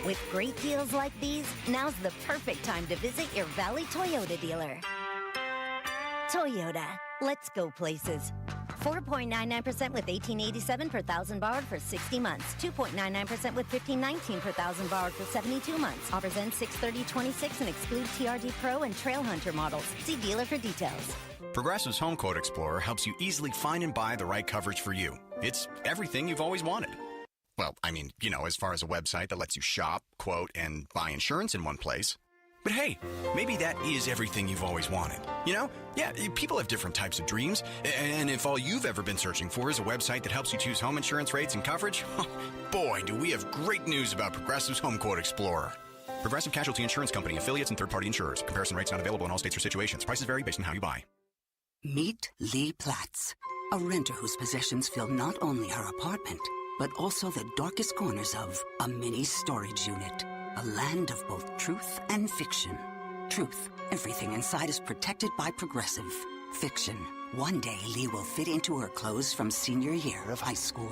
With great deals like these, now's the perfect time to visit your Valley Toyota dealer. Toyota. Let's go places. 4.99% with $1,887 per thousand borrowed for 60 months. 2.99% with $1,519 per thousand borrowed for 72 months. Offers end 6/30/26 and exclude TRD Pro and Trail Hunter models. See dealer for details. Progressive's Home Quote Explorer helps you easily find and buy the right coverage for you. It's everything you've always wanted. Well, I mean, you know, as far as a website that lets you shop, quote, and buy insurance in one place. But hey, maybe that is everything you've always wanted. You know? Yeah, people have different types of dreams. And if all you've ever been searching for is a website that helps you choose home insurance rates and coverage, boy, do we have great news about Progressive's Home Quote Explorer. Progressive Casualty Insurance Company, affiliates, and third-party insurers. Comparison rates not available in all states or situations. Prices vary based on how you buy. Meet Lee Platts, a renter whose possessions fill not only her apartment, but also the darkest corners of a mini storage unit. A land of both truth and fiction. Truth, everything inside is protected by Progressive. Fiction, one day Lee will fit into her clothes from senior year of high school.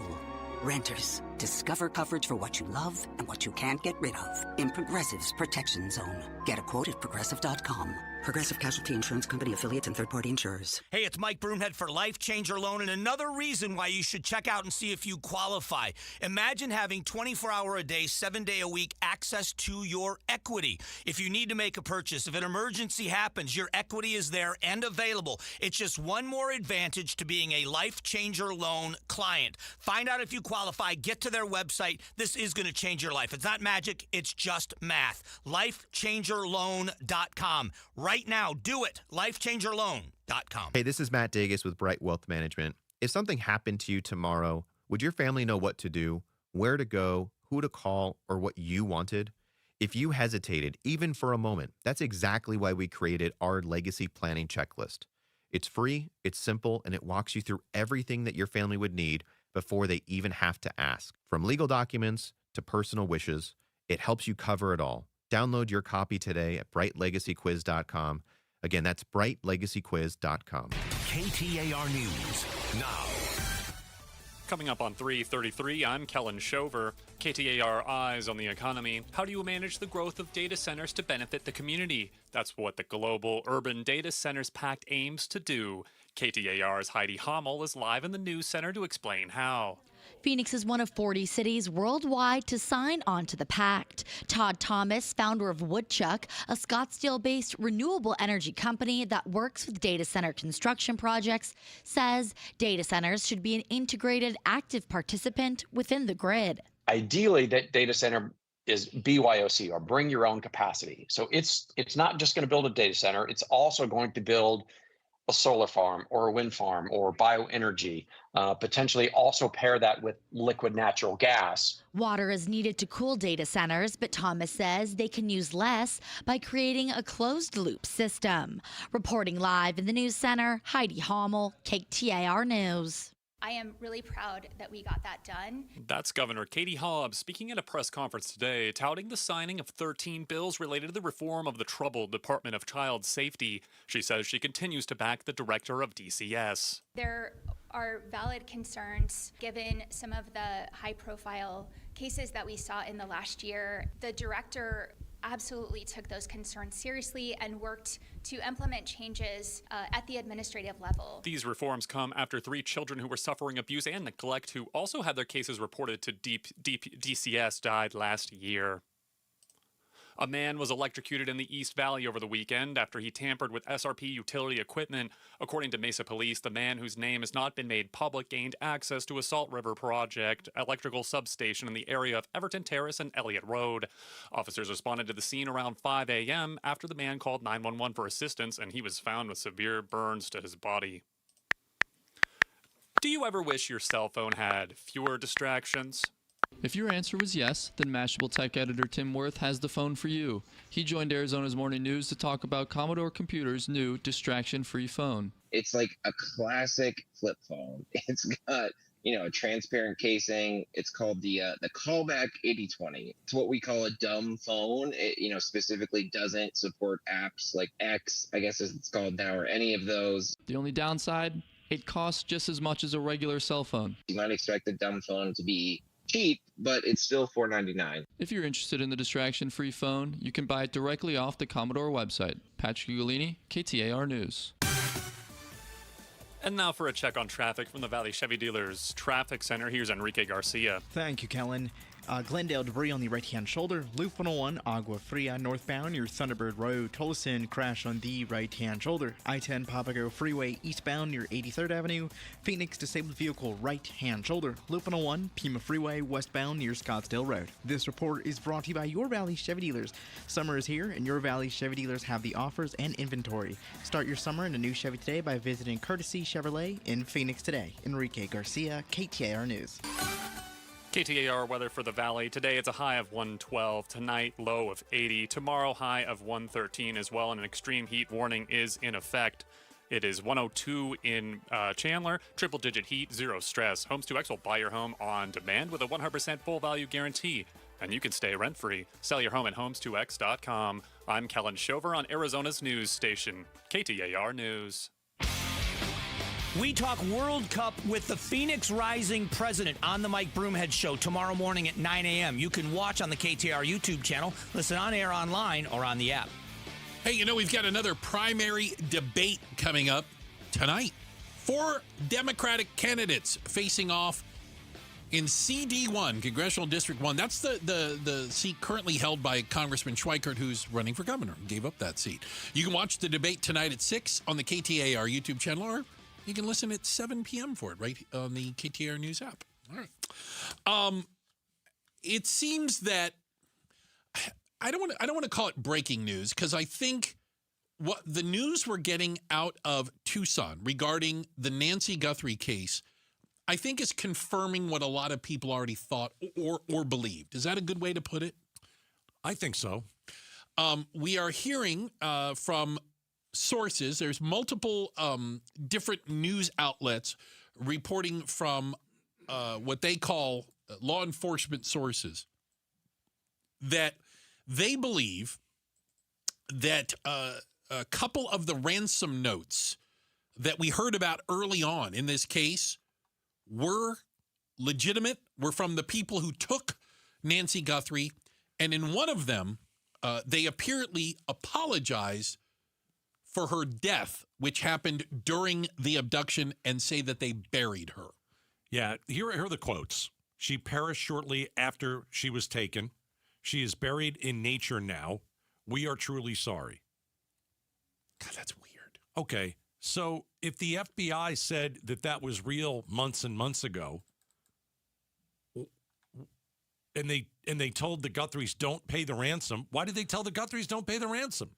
Renters, discover coverage for what you love and what you can't get rid of in Progressive's Protection Zone. Get a quote at Progressive.com. Progressive Casualty Insurance Company, affiliates, and third-party insurers. Hey, it's Mike Broomhead for Life Changer Loan, and another reason why you should check out and see if you qualify. Imagine having 24-hour-a-day, 7-day-a-week access to your equity. If you need to make a purchase, if an emergency happens, your equity is there and available. It's just one more advantage to being a Life Changer Loan client. Find out if you qualify. Get to their website. This is going to change your life. It's not magic. It's just math. LifeChangerLoan.com. Right now, do it. LifeChangerLoan.com. Hey, this is Matt Dagus with Bright Wealth Management. If something happened to you tomorrow, would your family know what to do, where to go, who to call, or what you wanted? If you hesitated, even for a moment, that's exactly why we created our legacy planning checklist. It's free, it's simple, and it walks you through everything that your family would need before they even have to ask. From legal documents to personal wishes, it helps you cover it all. Download your copy today at brightlegacyquiz.com. Again, that's brightlegacyquiz.com. KTAR News now. Coming up on 3:33, I'm Kellen Shover. KTAR Eyes on the Economy. How do you manage the growth of data centers to benefit the community? That's what the Global Urban Data Centers Pact aims to do. KTAR's Heidi Hommel is live in the news center to explain how. Phoenix is one of 40 cities worldwide to sign on to the pact. Todd Thomas, founder of Woodchuck, a Scottsdale-based renewable energy company that works with data center construction projects, says data centers should be an integrated, active participant within the grid. Ideally, that data center is BYOC, or bring your own capacity. So it's not just going to build a data center, it's also going to build a solar farm or a wind farm or bioenergy, potentially also pair that with liquid natural gas. Water is needed to cool data centers, but Thomas says they can use less by creating a closed-loop system. Reporting live in the news center, Heidi Hommel, KTAR News. I am really proud that we got that done. That's Governor Katie Hobbs speaking at a press conference today, touting the signing of 13 bills related to the reform of the troubled Department of Child Safety. She says she continues to back the director of DCS. There are valid concerns given some of the high-profile cases that we saw in the last year. The director absolutely took those concerns seriously and worked to implement changes at the administrative level. These reforms come after 3 children who were suffering abuse and neglect, who also had their cases reported to DCS, died last year. A man was electrocuted in the East Valley over the weekend after he tampered with SRP utility equipment. According to Mesa Police, the man, whose name has not been made public, gained access to a Salt River Project electrical substation in the area of Everton Terrace and Elliott Road. Officers responded to the scene around 5 a.m. after the man called 911 for assistance, and he was found with severe burns to his body. Do you ever wish your cell phone had fewer distractions? If your answer was yes, then Mashable tech editor Tim Worth has the phone for you. He joined Arizona's Morning News to talk about Commodore Computer's new distraction-free phone. It's like a classic flip phone. It's got, a transparent casing. It's called the Callback 8020. It's what we call a dumb phone. It, specifically doesn't support apps like X, I guess as it's called now, or any of those. The only downside? It costs just as much as a regular cell phone. You might expect the dumb phone to be cheap, but it's still $4.99. If you're interested in the distraction-free phone, you can buy it directly off the Commodore website. Patrick Ugolini, KTAR News. And now for a check on traffic from the Valley Chevy Dealers Traffic Center. Here's Enrique Garcia. Thank you, Kellen. Glendale debris on the right-hand shoulder. Loop 101, Agua Fria northbound near Thunderbird Road. Tolleson crash on the right-hand shoulder. I-10 Papago Freeway eastbound near 83rd Avenue. Phoenix disabled vehicle right-hand shoulder. Loop 101, Pima Freeway westbound near Scottsdale Road. This report is brought to you by Your Valley Chevy Dealers. Summer is here, and Your Valley Chevy Dealers have the offers and inventory. Start your summer in a new Chevy today by visiting Courtesy Chevrolet in Phoenix today. Enrique Garcia, KTAR News. KTAR weather for the Valley. Today it's a high of 112. Tonight, low of 80. Tomorrow, high of 113 as well, and an extreme heat warning is in effect. It is 102 in Chandler. Triple-digit heat, zero stress. Homes 2X will buy your home on demand with a 100% full value guarantee. And you can stay rent-free. Sell your home at homes2x.com. I'm Kellen Shover on Arizona's news station, KTAR News. We talk World Cup with the Phoenix Rising president on the Mike Broomhead Show tomorrow morning at 9 a.m. You can watch on the KTAR YouTube channel, listen on air online, or on the app. Hey, we've got another primary debate coming up tonight. 4 Democratic candidates facing off in CD1, Congressional District 1. That's the seat currently held by Congressman Schweikert, who's running for governor. Gave up that seat. You can watch the debate tonight at 6 on the KTAR YouTube channel, or you can listen at 7 p.m. for it right on the KTAR News app. All right. It seems that I don't want to call it breaking news, because I think what the news we're getting out of Tucson regarding the Nancy Guthrie case, I think is confirming what a lot of people already thought or believed. Is that a good way to put it? I think so. We are hearing from sources. There's multiple different news outlets reporting from what they call law enforcement sources that they believe that a couple of the ransom notes that we heard about early on in this case were legitimate, were from the people who took Nancy Guthrie, and in one of them, they apparently apologized for her death, which happened during the abduction, and say that they buried her. Yeah, here are the quotes. She perished shortly after she was taken. She is buried in nature now. We are truly sorry. God, that's weird. Okay, so if the FBI said that that was real months and months ago, and they told the Guthries don't pay the ransom, why did they tell the Guthries don't pay the ransom?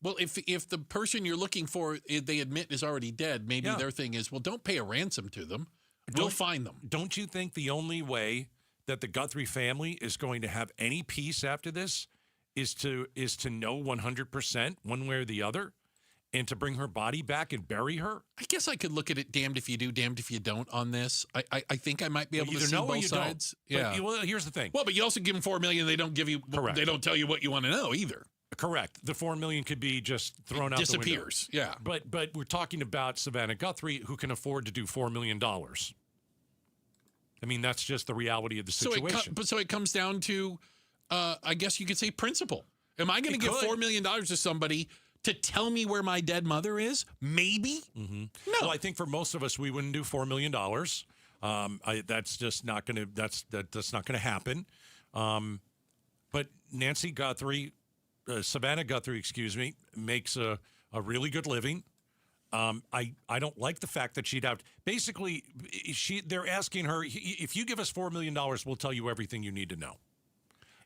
Well, if the person you're looking for, they admit is already dead, maybe their thing is, well, don't pay a ransom to them. We'll find them. Don't you think the only way that the Guthrie family is going to have any peace after this is to know 100% one way or the other, and to bring her body back and bury her? I guess I could look at it damned if you do, damned if you don't on this. I think I might be able to see know or both you sides. Don't. But, well, here's the thing. Well, but you also give them $4 million. They don't give you. Correct. They don't tell you what you want to know either. Correct. The $4 million could be just thrown out disappears. the window. Yeah. But we're talking about Savannah Guthrie, who can afford to do $4 million. I mean, that's just the reality of the situation. So it comes down to, I guess you could say, principle. Am I going to give $4 million to somebody to tell me where my dead mother is? Maybe. Mm-hmm. No. Well, I think for most of us, we wouldn't do $4 million. That's just not going to. That's not going to happen. But Nancy Guthrie, Savannah Guthrie, excuse me, makes a really good living. I don't like the fact that she'd have basically they're asking her, if you give us $4 million, we'll tell you everything you need to know.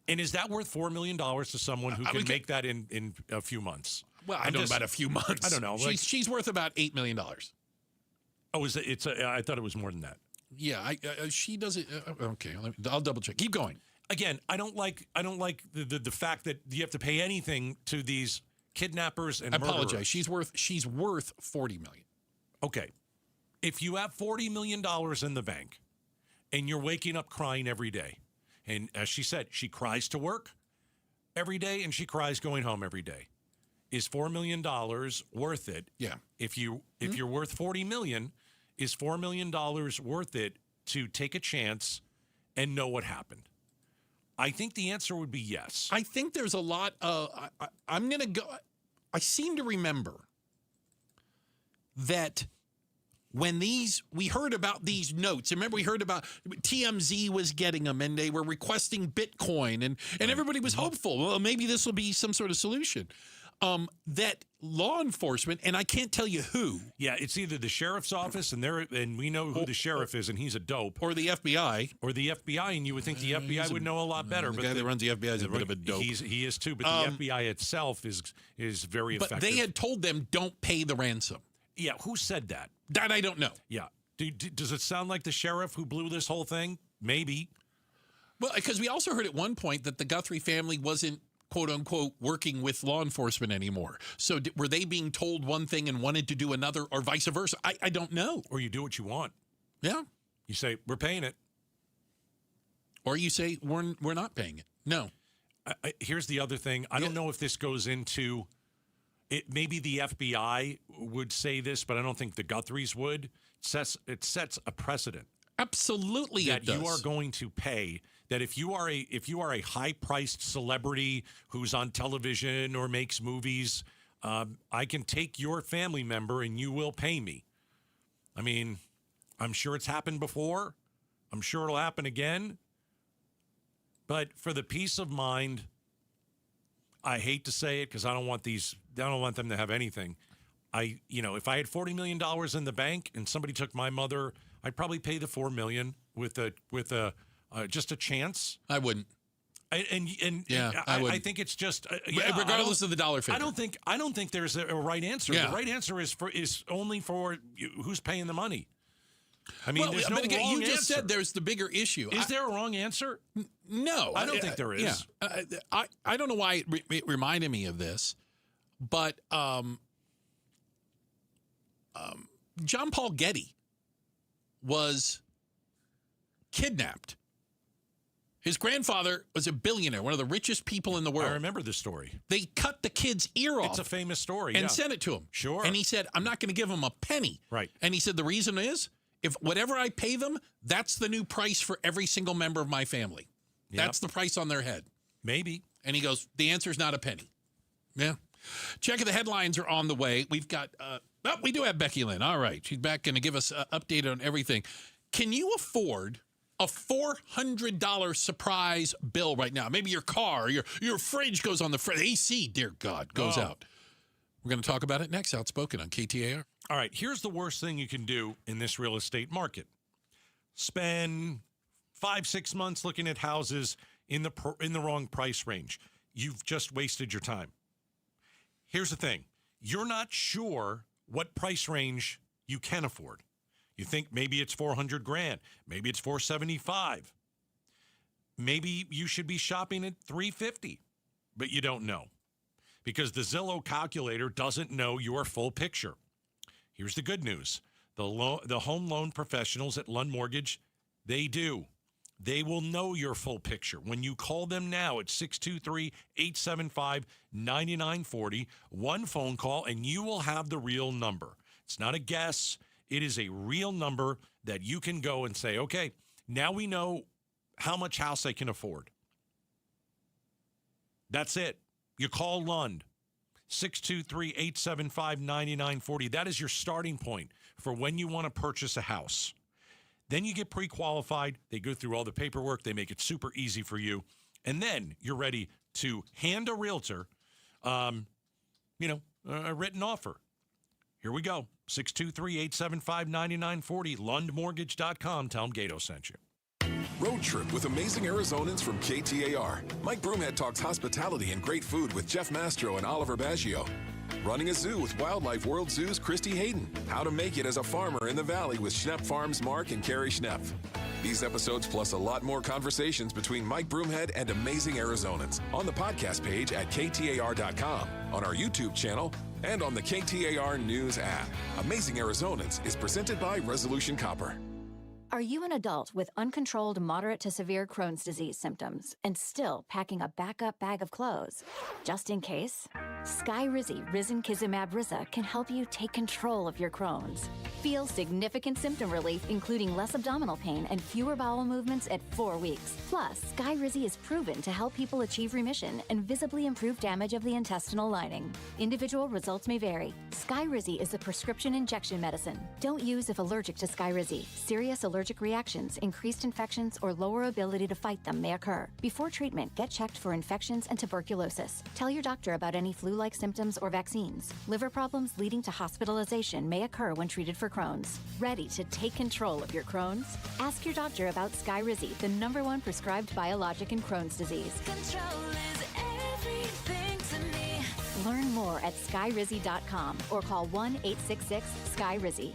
And is that worth $4 million to someone who can make that in a few months? Well, I don't know about a few months. I don't know. She's worth about $8 million. Oh, is it? I thought it was more than that. Yeah, she does it. Okay, I'll double check. Keep going. Again, I don't like the fact that you have to pay anything to these kidnappers and murderers. I apologize. She's worth $40 million. Okay. If you have $40 million in the bank and you're waking up crying every day, and as she said, she cries to work every day and she cries going home every day, is $4 million worth it? Yeah. If you're worth $40 million, is $4 million worth it to take a chance and know what happened? I think the answer would be yes. I think there's a lot of, I'm going to go, I seem to remember that when we heard about these notes, remember we heard about TMZ was getting them and they were requesting Bitcoin and everybody was hopeful. Well, maybe this will be some sort of solution. That law enforcement, and I can't tell you who. Yeah, it's either the sheriff's office, and we know who the sheriff is, and he's a dope. Or the FBI. And you would think the FBI would know a lot better. The guy that runs the FBI is a bit of a dope. He is too, but the FBI itself is very effective. But they had told them, don't pay the ransom. Yeah, who said that? That I don't know. Yeah. Does it sound like the sheriff who blew this whole thing? Maybe. Well, because we also heard at one point that the Guthrie family wasn't, quote unquote, working with law enforcement anymore. So were they being told one thing and wanted to do another, or vice versa? I don't know. Or you do what you want. Yeah. You say, we're paying it. Or you say, we're not paying it. No. Here's the other thing. I don't know if this goes into it. Maybe the FBI would say this, but I don't think the Guthries would. It sets a precedent. Absolutely, that it does. You are going to pay. That if you are a high-priced celebrity who's on television or makes movies, I can take your family member and you will pay me. I mean, I'm sure it's happened before. I'm sure it'll happen again. But for the peace of mind, I hate to say it because I don't want them to have anything. If I had $40 million in the bank and somebody took my mother, I'd probably pay the $4 million with just a chance. I wouldn't. I think it's just regardless of the dollar figure. I don't think there's a right answer. Yeah. The right answer is only for who's paying the money. I mean, there's no but again, wrong you just answer. said there's the bigger issue. Is there a wrong answer? No, I don't think there is. Yeah. I don't know why it reminded me of this, but John Paul Getty was kidnapped. His grandfather was a billionaire, one of the richest people in the world. I remember this story. They cut the kid's ear off. It's a famous story. And sent it to him. Sure. And he said, I'm not going to give him a penny. Right. And he said, the reason is, if whatever I pay them, that's the new price for every single member of my family. Yep. That's the price on their head. Maybe. And he goes, the answer is not a penny. Yeah. Check the headlines are on the way. We've got, we do have Becky Lynn. All right. She's back, going to give us an update on everything. Can you afford a $400 surprise bill right now? Maybe your car, your fridge goes on the fridge. AC, dear God, goes out. We're going to talk about it next. Outspoken on KTAR. All right, here's the worst thing you can do in this real estate market. Spend 5-6 months looking at houses in the wrong price range. You've just wasted your time. Here's the thing. You're not sure what price range you can afford. You think maybe it's $400,000, maybe it's $475,000. Maybe you should be shopping at $350,000, but you don't know because the Zillow calculator doesn't know your full picture. Here's the good news. The home loan professionals at Lund Mortgage, they do. They will know your full picture. When you call them now at 623-875-9940, one phone call, and you will have the real number. It's not a guess. It is a real number that you can go and say, okay, now we know how much house I can afford. That's it. You call Lund. 623-875-9940. That is your starting point for when you want to purchase a house. Then you get pre-qualified. They go through all the paperwork. They make it super easy for you. And then you're ready to hand a realtor, a written offer. Here we go. 623-875-9940. LundMortgage.com. Tell them Gato sent you. Road Trip with Amazing Arizonans from KTAR. Mike Broomhead talks hospitality and great food with Jeff Mastro and Oliver Baggio. Running a zoo with Wildlife World Zoo's Christy Hayden. How to make it as a farmer in the valley with Schnepp Farms Mark and Carrie Schnepp. These episodes plus a lot more conversations between Mike Broomhead and Amazing Arizonans on the podcast page at KTAR.com, on our YouTube channel, and on the KTAR News app. Amazing Arizonans is presented by Resolution Copper. Are you an adult with uncontrolled moderate to severe Crohn's disease symptoms and still packing a backup bag of clothes? Just in case, Skyrizi Risankizumab Riza can help you take control of your Crohn's. Feel significant symptom relief, including less abdominal pain and fewer bowel movements at 4 weeks. Plus, Skyrizi is proven to help people achieve remission and visibly improve damage of the intestinal lining. Individual results may vary. Skyrizi is a prescription injection medicine. Don't use if allergic to Skyrizi. Serious allergic reactions, increased infections, or lower ability to fight them may occur. Before treatment, get checked for infections and tuberculosis. Tell your doctor about any flu-like symptoms or vaccines. Liver problems leading to hospitalization may occur when treated for Crohn's. Ready to take control of your Crohn's? Ask your doctor about Skyrizi, the #1 prescribed biologic in Crohn's disease. Control is everything to me. Learn more at skyrizi.com or call 1-866-SKYRIZI.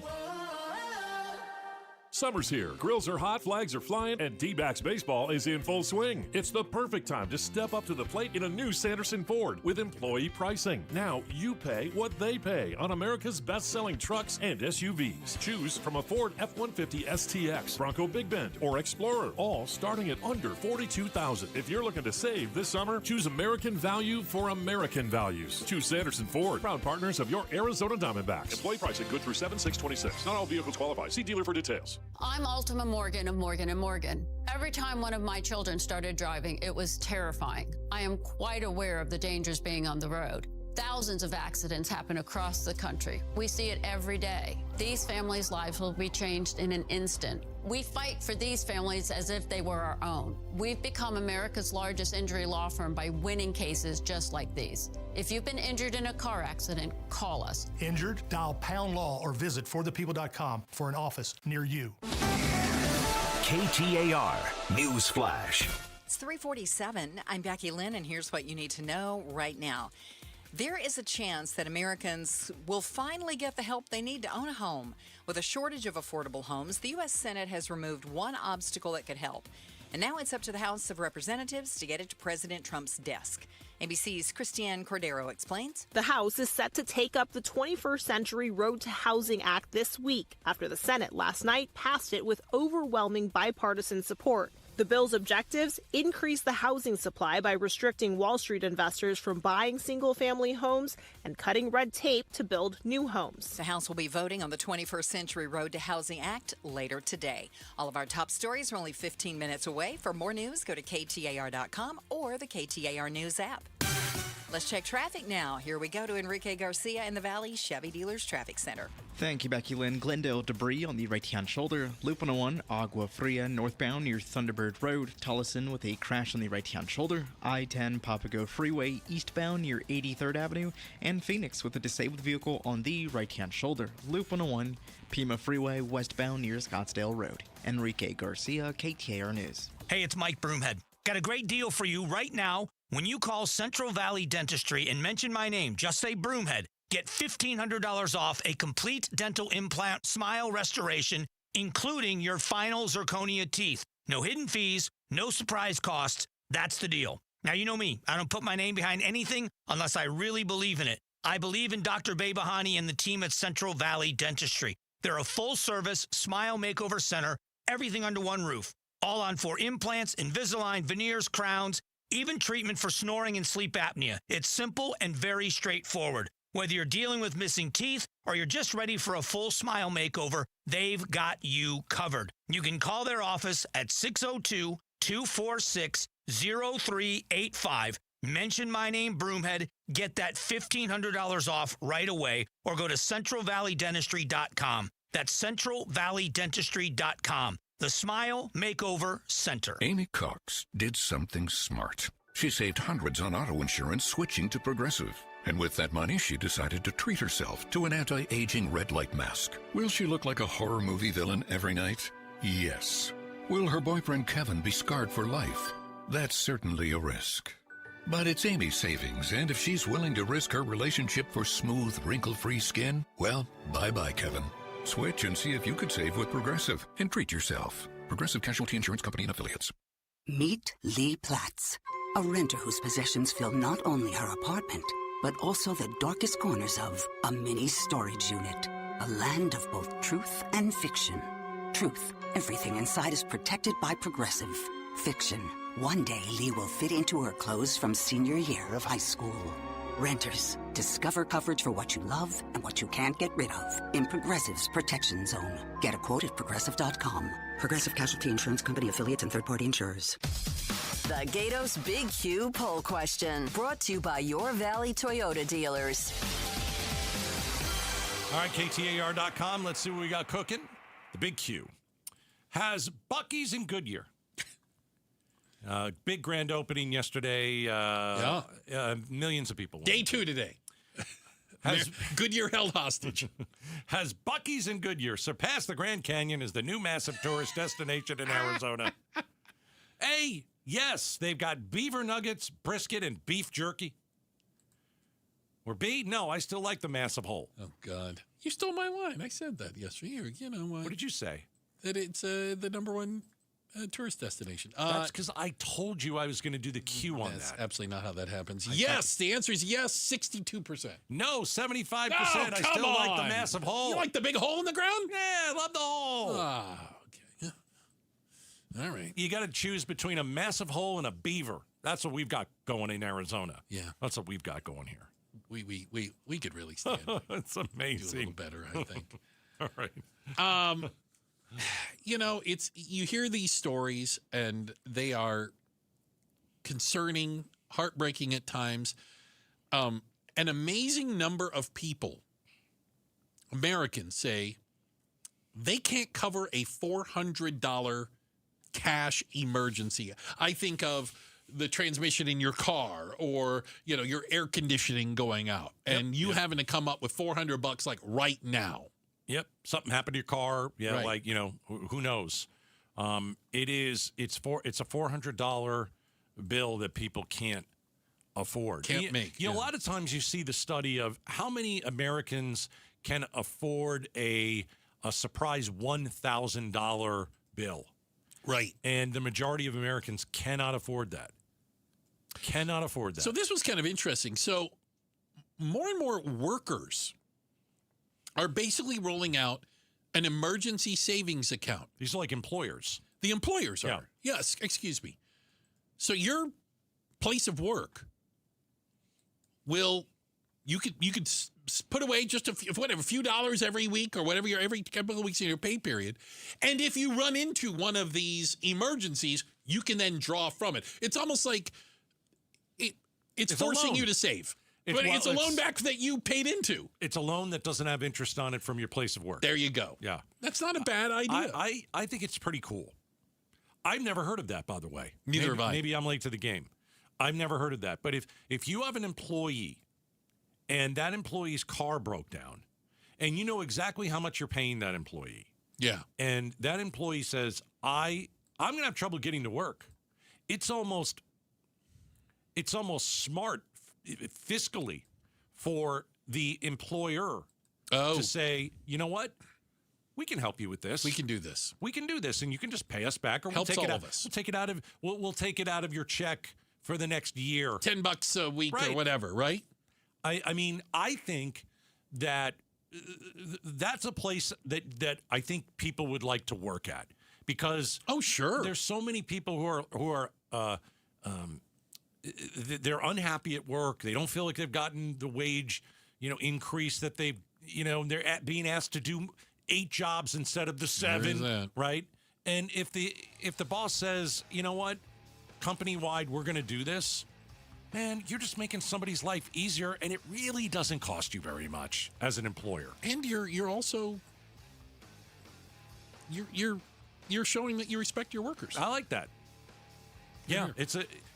Summer's here. Grills are hot, flags are flying, and D-backs baseball is in full swing. It's the perfect time to step up to the plate in a new Sanderson Ford with employee pricing. Now you pay what they pay on America's best-selling trucks and SUVs. Choose from a Ford F-150 STX, Bronco Big Bend, or Explorer, all starting at under $42,000. If you're looking to save this summer, choose American value for American values. Choose Sanderson Ford, proud partners of your Arizona Diamondbacks. Employee pricing good through 7/6/26. Not all vehicles qualify. See dealer for details. I'm Ultima Morgan of Morgan & Morgan. Every time one of my children started driving, it was terrifying. I am quite aware of the dangers being on the road. Thousands of accidents happen across the country. We see it every day. These families' lives will be changed in an instant. We fight for these families as if they were our own. We've become America's largest injury law firm by winning cases just like these. If you've been injured in a car accident, call us. Injured? Dial Pound Law or visit forthepeople.com for an office near you. KTAR News Flash. It's 3:47. I'm Becky Lynn, and here's what you need to know right now. There is a chance that Americans will finally get the help they need to own a home. With a shortage of affordable homes, the U.S. Senate has removed one obstacle that could help. And now it's up to the House of Representatives to get it to President Trump's desk. ABC's Christiane Cordero explains. The House is set to take up the 21st Century Road to Housing Act this week after the Senate last night passed it with overwhelming bipartisan support. The bill's objectives: increase the housing supply by restricting Wall Street investors from buying single-family homes and cutting red tape to build new homes. The House will be voting on the 21st Century Road to Housing Act later today. All of our top stories are only 15 minutes away. For more news, go to KTAR.com or the KTAR News app. Let's check traffic now. Here we go to Enrique Garcia in the Valley Chevy Dealers Traffic Center. Thank you, Becky Lynn. Glendale debris on the right-hand shoulder. Loop 101, Agua Fria northbound near Thunderbird Road. Tullison with a crash on the right-hand shoulder. I-10 Papago Freeway eastbound near 83rd Avenue. And Phoenix with a disabled vehicle on the right-hand shoulder. Loop 101, Pima Freeway westbound near Scottsdale Road. Enrique Garcia, KTAR News. Hey, it's Mike Broomhead. Got a great deal for you right now. When you call Central Valley Dentistry and mention my name, just say Broomhead, get $1,500 off a complete dental implant smile restoration, including your final zirconia teeth. No hidden fees, no surprise costs. That's the deal. Now, you know me. I don't put my name behind anything unless I really believe in it. I believe in Dr. Babahani and the team at Central Valley Dentistry. They're a full-service smile makeover center, everything under one roof. All on for implants, Invisalign, veneers, crowns, even treatment for snoring and sleep apnea. It's simple and very straightforward. Whether you're dealing with missing teeth or you're just ready for a full smile makeover, they've got you covered. You can call their office at 602-246-0385. Mention my name, Broomhead. Get that $1,500 off right away or go to centralvalleydentistry.com. That's centralvalleydentistry.com. The Smile Makeover Center. Amy Cox did something smart. She saved hundreds on auto insurance switching to Progressive. And with that money, she decided to treat herself to an anti-aging red light mask. Will she look like a horror movie villain every night? Yes. Will her boyfriend Kevin be scarred for life? That's certainly a risk. But it's Amy's savings, and if she's willing to risk her relationship for smooth, wrinkle-free skin, well, bye-bye, Kevin. Switch and see if you could save with Progressive and treat yourself. Progressive Casualty Insurance Company and Affiliates. Meet Lee Platz, a renter whose possessions fill not only her apartment, but also the darkest corners of a mini storage unit. A land of both truth and fiction. Truth, everything inside is protected by Progressive. Fiction, one day Lee will fit into her clothes from senior year of high school. Renters, discover coverage for what you love and what you can't get rid of in Progressive's Protection Zone. Get a quote at Progressive.com. Progressive Casualty Insurance Company, affiliates, and third-party insurers. The Gatos Big Q poll question, brought to you by your Valley Toyota dealers. All right, KTAR.com. Let's see what we got cooking. The Big Q. Has Buc-ee's in Goodyear. Big grand opening yesterday. Millions of people. Day 2 today. Goodyear held hostage. Has Buc-ee's in Goodyear surpassed the Grand Canyon as the new massive tourist destination in Arizona? A, yes, they've got beaver nuggets, brisket, and beef jerky. Or B, no, I still like the massive hole. Oh, God. You stole my line. I said that yesterday. What did you say? That it's the number one tourist destination. That's because I told you I was going to do the Q on that's that. Absolutely not how that happens. Yes, the answer is yes, 62%. No, 75%. Oh, I still like the massive hole. You like the big hole in the ground? Yeah, I love the hole. Okay. Yeah. All right. You got to choose between a massive hole and a beaver. That's what we've got going in Arizona. Yeah. That's what we've got going here. We could really stand. It's amazing. Do a little better, I think. All right. You hear these stories and they are concerning, heartbreaking at times. An amazing number of people, Americans, say they can't cover a $400 cash emergency. I think of the transmission in your car or, your air conditioning going out and having to come up with $400 like right now. Yep. Something happened to your car. Yeah. Right. Who knows? It's a $400 bill that people can't afford. Can't make. A lot of times you see the study of how many Americans can afford a surprise $1,000 bill. Right. And the majority of Americans cannot afford that. Cannot afford that. So this was kind of interesting. So more and more workers are basically rolling out an emergency savings account. These are like employers. The employers are. Yes, excuse me. So your place of work you could put away just a few dollars every week or whatever every couple of weeks in your pay period. And if you run into one of these emergencies, you can then draw from it. It's almost like it's forcing you to save. But it's a loan back that you paid into. It's a loan that doesn't have interest on it from your place of work. There you go. Yeah. That's not a bad idea. I think it's pretty cool. I've never heard of that, by the way. Neither have I. Maybe I'm late to the game. I've never heard of that. But if you have an employee and that employee's car broke down and you know exactly how much you're paying that employee. Yeah. And that employee says, I'm going to have trouble getting to work. It's almost smart fiscally for the employer to say, you know what? We can help you with this. We can do this. We can do this, and you can just pay us back, or Helps we'll take it all out. of us. We'll take it out of your check for the next year. $10 a week or whatever, right? I mean, I think that that's a place that I think people would like to work at because there's so many people who are they're unhappy at work. They don't feel like they've gotten the wage, increase that they're being asked to do 8 jobs instead of the 7, right? And if the boss says, you know what, company-wide, we're going to do this, man, you're just making somebody's life easier, and it really doesn't cost you very much as an employer. And you're also you're showing that you respect your workers. I like that. Yeah,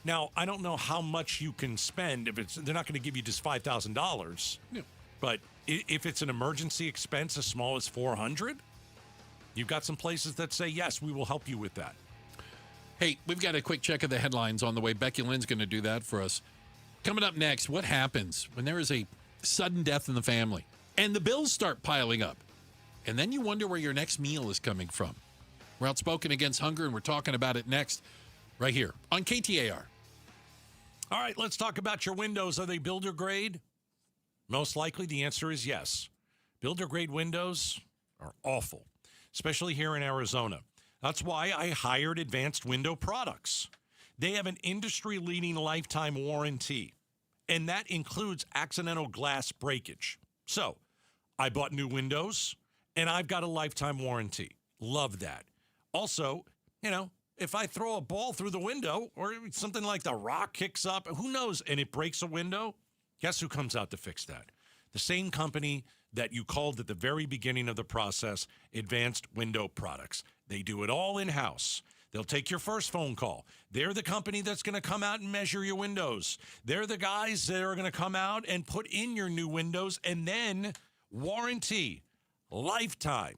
now I don't know how much you can spend if they're not going to give you just $5,000. Yeah. But if it's an emergency expense as small as $400, you've got some places that say, yes, we will help you with that. Hey, we've got a quick check of the headlines on the way. Becky Lynn's going to do that for us. Coming up next, what happens when there is a sudden death in the family and the bills start piling up? And then you wonder where your next meal is coming from. We're outspoken against hunger, and we're talking about it next right here on KTAR. All right, let's talk about your windows. Are they builder grade? Most likely the answer is yes. Builder grade windows are awful, especially here in Arizona. That's why I hired Advanced Window Products. They have an industry-leading lifetime warranty, and that includes accidental glass breakage. So I bought new windows, and I've got a lifetime warranty. Love that. Also, if I throw a ball through the window or something like the rock kicks up, who knows, and it breaks a window, guess who comes out to fix that? The same company that you called at the very beginning of the process, Advanced Window Products. They do it all in-house. They'll take your first phone call. They're the company that's going to come out and measure your windows. They're the guys that are going to come out and put in your new windows and then warranty, lifetime.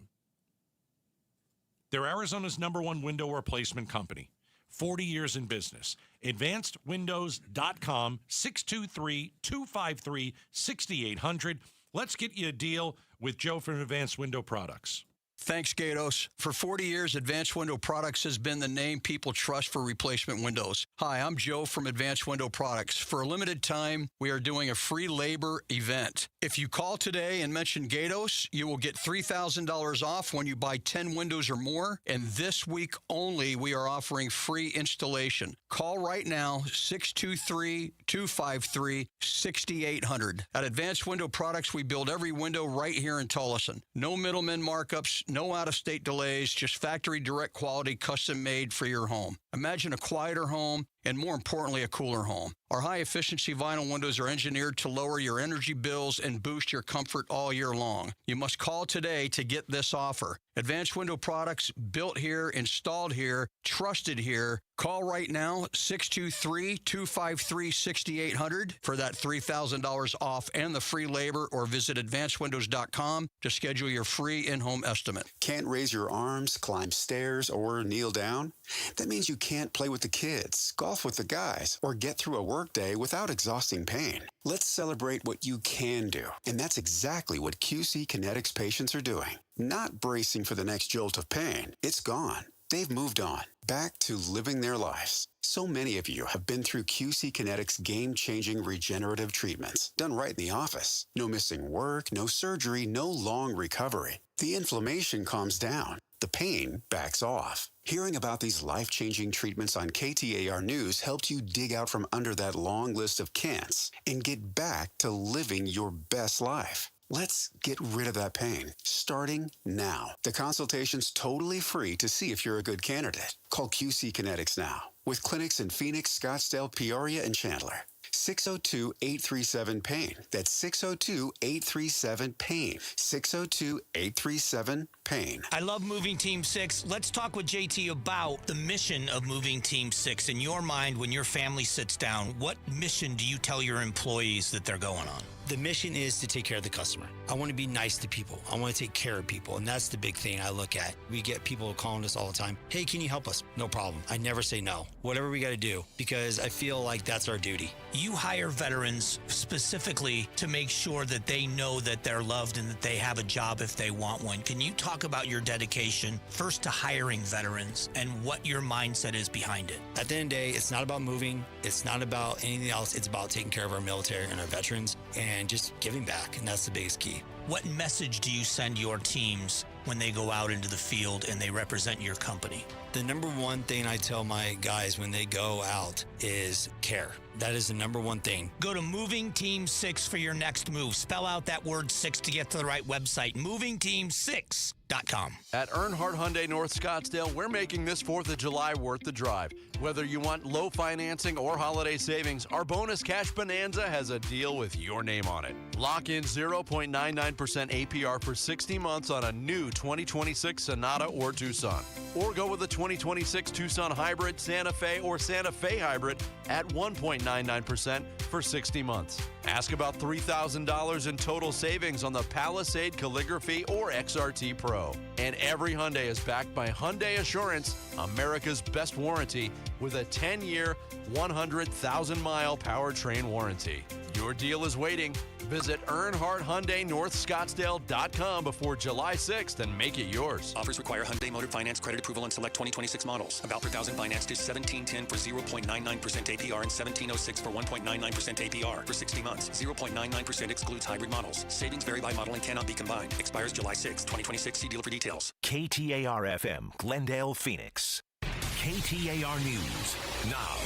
They're Arizona's #1 window replacement company. 40 years in business. AdvancedWindows.com, 623-253-6800. Let's get you a deal with Joe from Advanced Window Products. Thanks, Gatos. For 40 years, Advanced Window Products has been the name people trust for replacement windows. Hi, I'm Joe from Advanced Window Products. For a limited time, we are doing a free labor event. If you call today and mention Gatos, you will get $3,000 off when you buy 10 windows or more. And this week only, we are offering free installation. Call right now, 623-253-6800. At Advanced Window Products, we build every window right here in Tolleson. No middlemen markups, no out-of-state delays, just factory direct quality, custom made for your home. Imagine a quieter home and, more importantly, a cooler home. Our high-efficiency vinyl windows are engineered to lower your energy bills and boost your comfort all year long. You must call today to get this offer. Advanced Window Products, built here, installed here, trusted here. Call right now, 623-253-6800 for that $3,000 off and the free labor, or visit advancedwindows.com to schedule your free in-home estimate. Can't raise your arms, climb stairs, or kneel down? That means you can't play with the kids, golf with the guys, or get through a workday without exhausting pain. Let's celebrate what you can do, and that's exactly what QC Kinetics patients are doing. Not bracing for the next jolt of pain. It's gone. They've moved on, back to living their lives. So many of you have been through QC Kinetics game-changing regenerative treatments, done right in the office. No missing work, no surgery, no long recovery. The inflammation calms down. The pain backs off. Hearing about these life-changing treatments on KTAR News helped you dig out from under that long list of can'ts and get back to living your best life. Let's get rid of that pain, starting now. The consultation's totally free to see if you're a good candidate. Call QC Kinetics now, with clinics in Phoenix, Scottsdale, Peoria, and Chandler. 602-837-PAIN. That's 602-837-PAIN. 602-837-PAIN. I love Moving Team 6. Let's talk with JT about the mission of Moving Team 6. In your mind, when your family sits down, what mission do you tell your employees that they're going on? The mission is to take care of the customer. I want to be nice to people. I want to take care of people. And that's the big thing I look at. We get people calling us all the time. Hey, can you help us? No problem. I never say no. Whatever we got to do, because I feel like that's our duty. You hire veterans specifically to make sure that they know that they're loved and that they have a job if they want one. Can you talk about your dedication first to hiring veterans and what your mindset is behind it? At the end of the day, it's not about moving. It's not about anything else. It's about taking care of our military and our veterans and just giving back. And that's the biggest key. What message do you send your teams when they go out into the field and they represent your company? The number one thing I tell my guys when they go out is care. That is the number one thing. Go to Moving Team 6 for your next move. Spell out that word 6 to get to the right website. MovingTeam6.com. At Earnhardt Hyundai North Scottsdale, we're making this 4th of July worth the drive. Whether you want low financing or holiday savings, our bonus cash bonanza has a deal with your name on it. Lock in 0.99% APR for 60 months on a new 2026 Sonata or Tucson. Or go with a 2026 Tucson Hybrid, Santa Fe, or Santa Fe Hybrid at 1.99% for 60 months. Ask about $3,000 in total savings on the Palisade Calligraphy or XRT Pro. And every Hyundai is backed by Hyundai Assurance, America's best warranty, with a 10-year, 100,000-mile powertrain warranty. Your deal is waiting. Visit EarnhardtHyundaiNorthScottsdale.com before July 6th and make it yours. Offers require Hyundai Motor Finance credit approval on select 2026 models. About per thousand financed is $1,710 for 0.99% APR and $1,706 for 1.99% APR for 60 months. 0.99% excludes hybrid models. Savings vary by model and cannot be combined. Expires July 6, 2026. See dealer for details. KTAR-FM, Glendale, Phoenix. KTAR News now.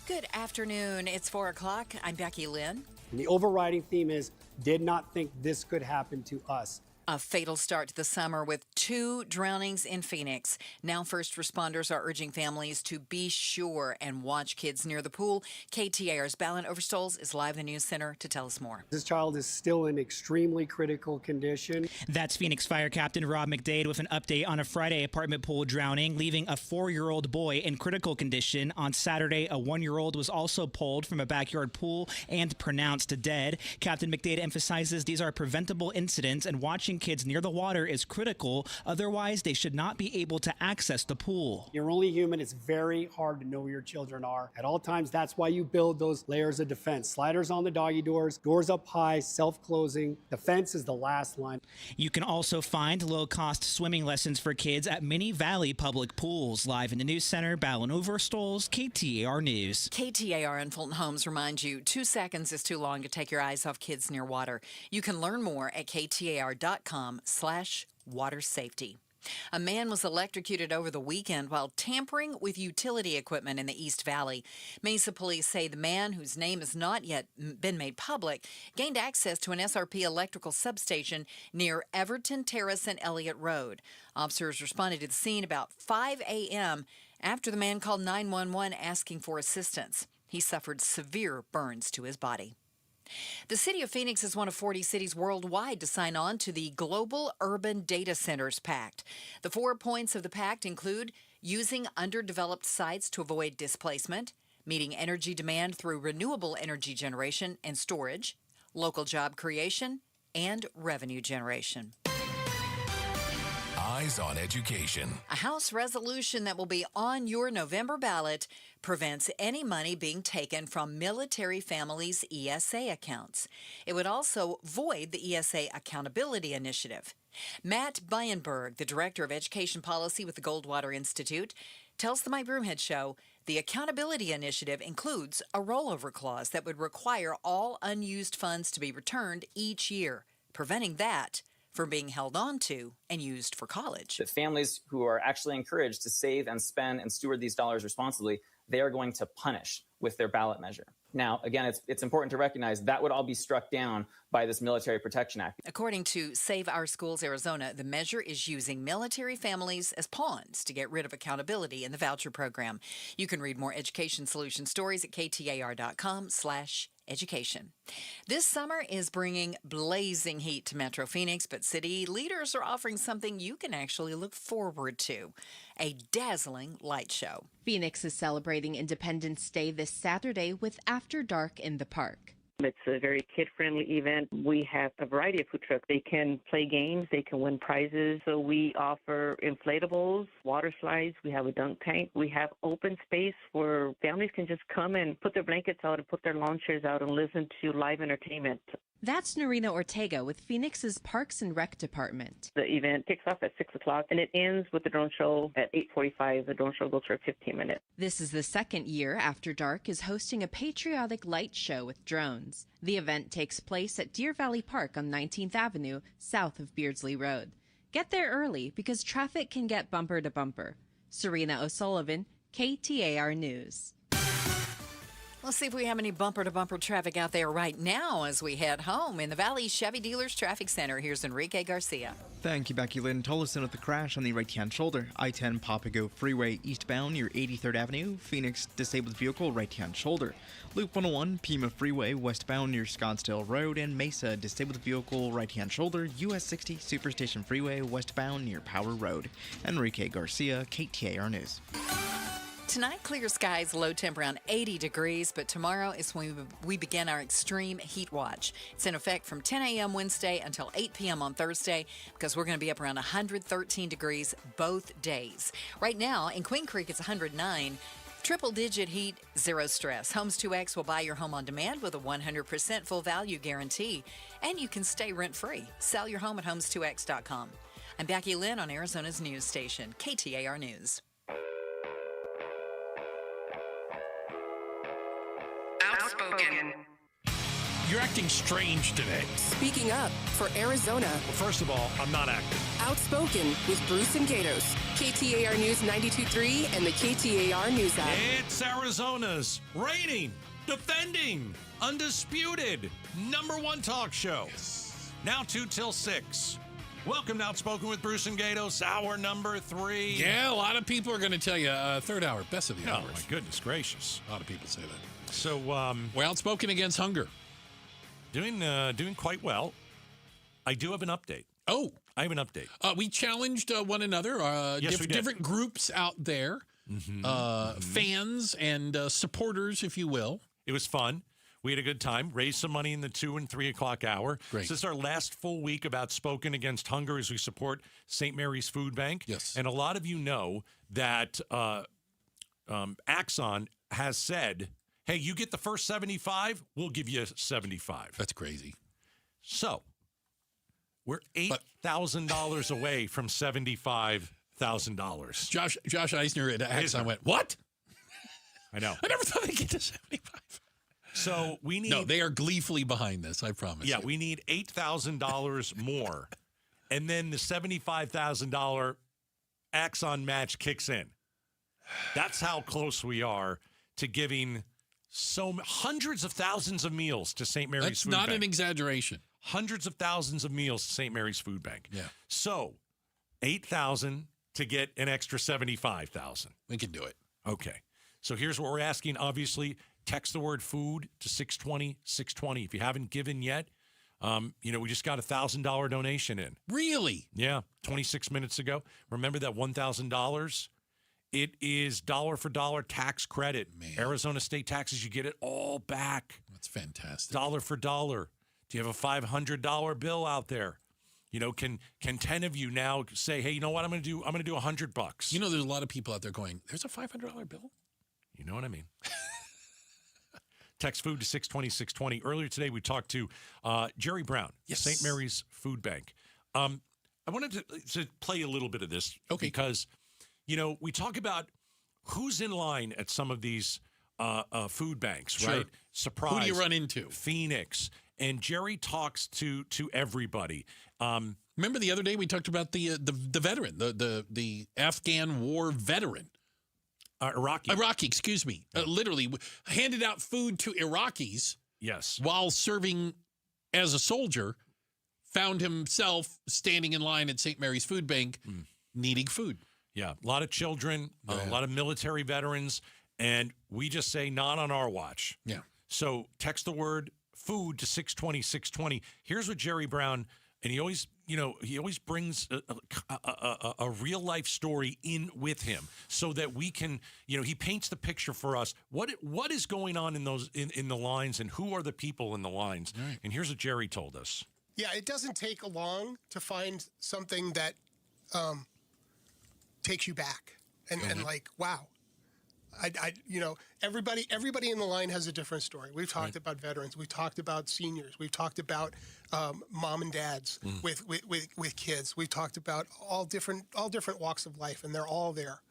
Good afternoon. It's 4 o'clock. I'm Becky Lynn. And the overriding theme is, did not think this could happen to us. A fatal start to the summer with 2 drownings in Phoenix. Now first responders are urging families to be sure and watch kids near the pool. KTAR's Balin Overstoles is live in the news center to tell us more. This child is still in extremely critical condition. That's Phoenix Fire Captain Rob McDade with an update on a Friday apartment pool drowning, leaving a 4-year-old boy in critical condition. On Saturday, a 1-year-old was also pulled from a backyard pool and pronounced dead. Captain McDade emphasizes these are preventable incidents and watching kids near the water is critical. Otherwise, they should not be able to access the pool. You're only human. It's very hard to know where your children are at all times. That's why you build those layers of defense. Sliders on the doggy doors, doors up high, self-closing. Defense is the last line. You can also find low-cost swimming lessons for kids at Mini Valley Public Pools. Live in the news center, Balin Overstoles, KTAR News. KTAR and Fulton Homes remind you 2 seconds is too long to take your eyes off kids near water. You can learn more at KTAR.com/water safety. A man was electrocuted over the weekend while tampering with utility equipment in the East Valley. Mesa police say the man, whose name has not yet been made public, gained access to an SRP electrical substation near Everton Terrace and Elliott Road. Officers responded to the scene about 5 a.m. after the man called 911 asking for assistance. He suffered severe burns to his body. The city of Phoenix is one of 40 cities worldwide to sign on to the Global Urban Data Centers Pact. The 4 points of the pact include using underdeveloped sites to avoid displacement, meeting energy demand through renewable energy generation and storage, local job creation, and revenue generation. Eyes on Education. A House resolution that will be on your November ballot prevents any money being taken from military families' ESA accounts. It would also void the ESA Accountability Initiative. Matt Byenberg, the Director of Education Policy with the Goldwater Institute, tells the Mike Broomhead Show the Accountability Initiative includes a rollover clause that would require all unused funds to be returned each year, preventing that from being held on to and used for college. The families who are actually encouraged to save and spend and steward these dollars responsibly, they are going to punish with their ballot measure. Now, again, it's important to recognize that would all be struck down by this Military Protection Act. According to Save Our Schools Arizona, the measure is using military families as pawns to get rid of accountability in the voucher program. You can read more education solution stories at KTAR.com/education. This summer is bringing blazing heat to Metro Phoenix, but city leaders are offering something you can actually look forward to: a dazzling light show. Phoenix is celebrating Independence Day this Saturday with After Dark in the Park. It's a very kid-friendly event. We have a variety of food trucks. They can play games. They can win prizes. So we offer inflatables, water slides. We have a dunk tank. We have open space where families can just come and put their blankets out and put their lawn chairs out and listen to live entertainment. That's Norina Ortega with Phoenix's Parks and Rec Department. The event kicks off at 6 o'clock and it ends with the drone show at 8:45. The drone show goes for 15 minutes. This is the second year After Dark is hosting a patriotic light show with drones. The event takes place at Deer Valley Park on 19th Avenue, south of Beardsley Road. Get there early because traffic can get bumper to bumper. Serena O'Sullivan, KTAR News. Let's see if we have any bumper-to-bumper traffic out there right now as we head home. In the Valley Chevy Dealers Traffic Center, here's Enrique Garcia. Thank you, Becky Lynn. Tolleson with the crash on the right-hand shoulder. I-10 Papago Freeway eastbound near 83rd Avenue. Phoenix disabled vehicle right-hand shoulder. Loop 101 Pima Freeway westbound near Scottsdale Road. And Mesa disabled vehicle right-hand shoulder. US 60 Superstation Freeway westbound near Power Road. Enrique Garcia, KTAR News. Tonight, clear skies, low temp around 80 degrees, but tomorrow is when we begin our extreme heat watch. It's in effect from 10 a.m. Wednesday until 8 p.m. on Thursday because we're going to be up around 113 degrees both days. Right now, in Queen Creek, it's 109. Triple-digit heat, zero stress. Homes 2X will buy your home on demand with a 100% full value guarantee, and you can stay rent-free. Sell your home at homes2x.com. I'm Becky Lynn on Arizona's news station, KTAR News. Outspoken. You're acting strange today. Speaking up for Arizona. Well, first of all, I'm not acting. Outspoken with Bruce and Gatos. KTAR News 92.3 and the KTAR News app. It's Arizona's reigning, defending, undisputed #1 talk show. Yes. Now 2 till 6. Welcome to Outspoken with Bruce and Gatos, hour number 3. Yeah, a lot of people are going to tell you third hour, best of the hours. Oh, my goodness gracious. A lot of people say that. So, we're outspoken against hunger. Doing quite well. I do have an update. Oh. I have an update. We challenged one another, yes, we did. Different groups out there, fans and supporters, if you will. It was fun. We had a good time. Raised some money in the 2 and 3 o'clock hour. Great. This is our last full week of Outspoken Against Hunger as we support St. Mary's Food Bank. Yes. And a lot of you know that Axon has said, hey, you get the first 75, we'll give you 75. That's crazy. So we're $8,000 away from $75,000. Josh Eisner at Axon went, what? I know. I never thought they'd get to 75. So we need... No, they are gleefully behind this, I promise you. Yeah, we need $8,000 more. And then the $75,000 Axon match kicks in. That's how close we are to giving hundreds of thousands of meals to St. Mary's Food Bank. That's not an exaggeration. Hundreds of thousands of meals to St. Mary's Food Bank. Yeah. So, $8,000 to get an extra $75,000. We can do it. Okay. So here's what we're asking. Obviously, text the word food to 620-620. If you haven't given yet, we just got a $1,000 donation in. Really? Yeah, 26 minutes ago. Remember that $1,000? It is dollar for dollar tax credit. Man. Arizona state taxes, you get it all back. That's fantastic. Dollar for dollar. Do you have a $500 bill out there? You know, can 10 of you now say, hey, you know what? I'm going to do $100. You know, there's a lot of people out there going, there's a $500 bill. You know what I mean? Text food to 620-620. Earlier today, we talked to Jerry Brown, St. Mary's Food Bank. I wanted to play a little bit of this because, you know, we talk about who's in line at some of these food banks, right? Surprise. Who do you run into? Phoenix. And Jerry talks to everybody. Remember the other day we talked about the veteran, the Afghan war veteran. Iraqi, excuse me. Literally handed out food to Iraqis. Yes. While serving as a soldier, found himself standing in line at St. Mary's Food Bank needing food. Yeah, a lot of children, a lot of military veterans, and we just say not on our watch. Yeah. So text the word food to 620-620. Here's what Jerry Brown, and he always brings a real life story in with him so that we can, he paints the picture for us. What is going on in those in the lines, and who are the people in the lines? Right. And here's what Jerry told us. Yeah, it doesn't take long to find something that takes you back and like, wow. Everybody in the line has a different story. We've talked about veterans. We've talked about seniors. We've talked about mom and dads with kids. We've talked about all different walks of life, and they're all there.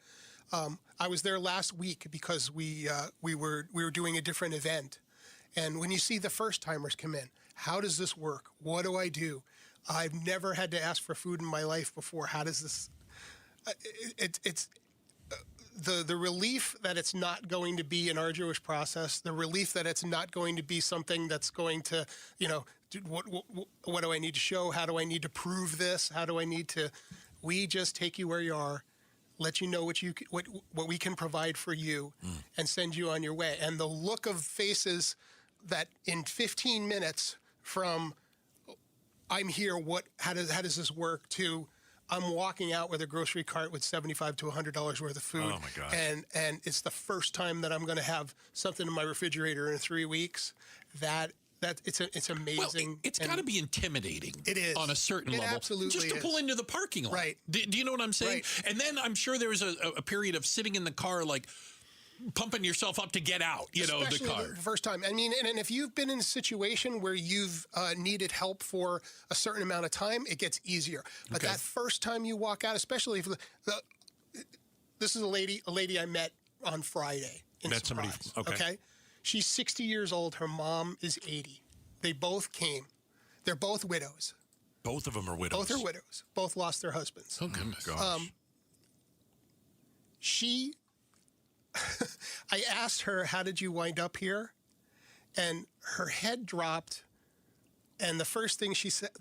I was there last week because we were doing a different event, and when you see the first timers come in, how does this work? What do I do? I've never had to ask for food in my life before. How does this? It's the relief that it's not going to be an arduous process, the relief that it's not going to be something that's going to, what do I need to show? How do I need to prove this? How do I need to? We just take you where you are, let you know what we can provide for you, and send you on your way. And the look of faces that in 15 minutes from I'm here, how does this work, to I'm walking out with a grocery cart with $75 to $100 worth of food. Oh my gosh. And it's the first time that I'm going to have something in my refrigerator in 3 weeks. That it's amazing. Well, it's got to be intimidating. It is on a certain level. Absolutely, just to pull into the parking lot. Right? Do you know what I'm saying? Right. And then I'm sure there was a period of sitting in the car, like pumping yourself up to get out. Especially the car. The first time. I mean, and if you've been in a situation where you've needed help for a certain amount of time, it gets easier. But that first time you walk out, especially if this is a lady I met on Friday. Met somebody. Okay. She's 60 years old. Her mom is 80. They both came. They're both widows. Both of them are widows. Both are widows. Both lost their husbands. Oh, goodness. Gosh. I asked her, how did you wind up here? And her head dropped. And the first thing she said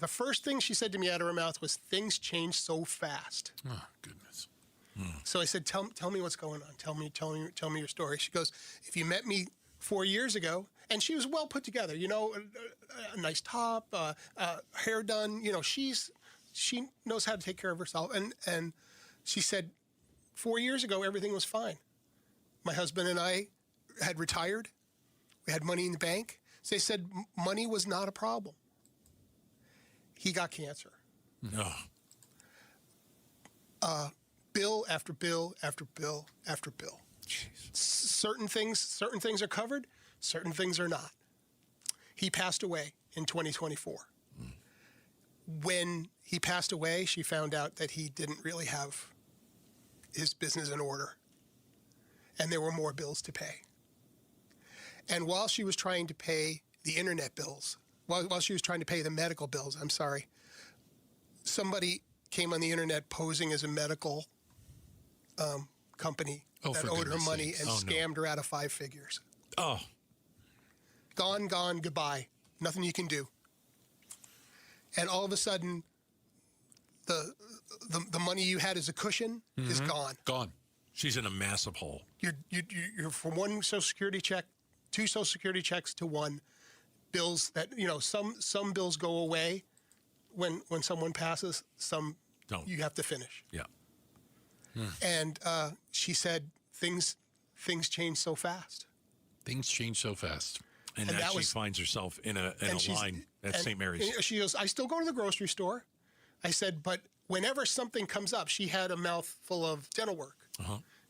to me out of her mouth was, things change so fast. Oh, goodness. So I said, tell me what's going on. Tell me your story. She goes, if you met me 4 years ago, and she was well put together, a nice top, hair done, she knows how to take care of herself. And she said, 4 years ago, everything was fine. My husband and I had retired. We had money in the bank. So they said money was not a problem. He got cancer. No. Bill after bill after bill after bill. Jeez. Certain things are covered, certain things are not. He passed away in 2024. When he passed away, she found out that he didn't really have his business in order, and there were more bills to pay. And while she was trying to pay the internet bills, while she was trying to pay the medical bills, somebody came on the internet posing as a medical company that owed her money and scammed her out of 5 figures. Oh. Gone, goodbye. Nothing you can do. And all of a sudden, the money you had as a cushion is gone. Gone. She's in a massive hole. You're from one Social Security check, 2 Social Security checks to 1. Bills that, some bills go away when someone passes, some don't. You have to finish. Yeah. And she said things change so fast. Things change so fast. And now she finds herself in a line at St. Mary's. She goes, I still go to the grocery store. I said, but whenever something comes up, she had a mouth full of dental work.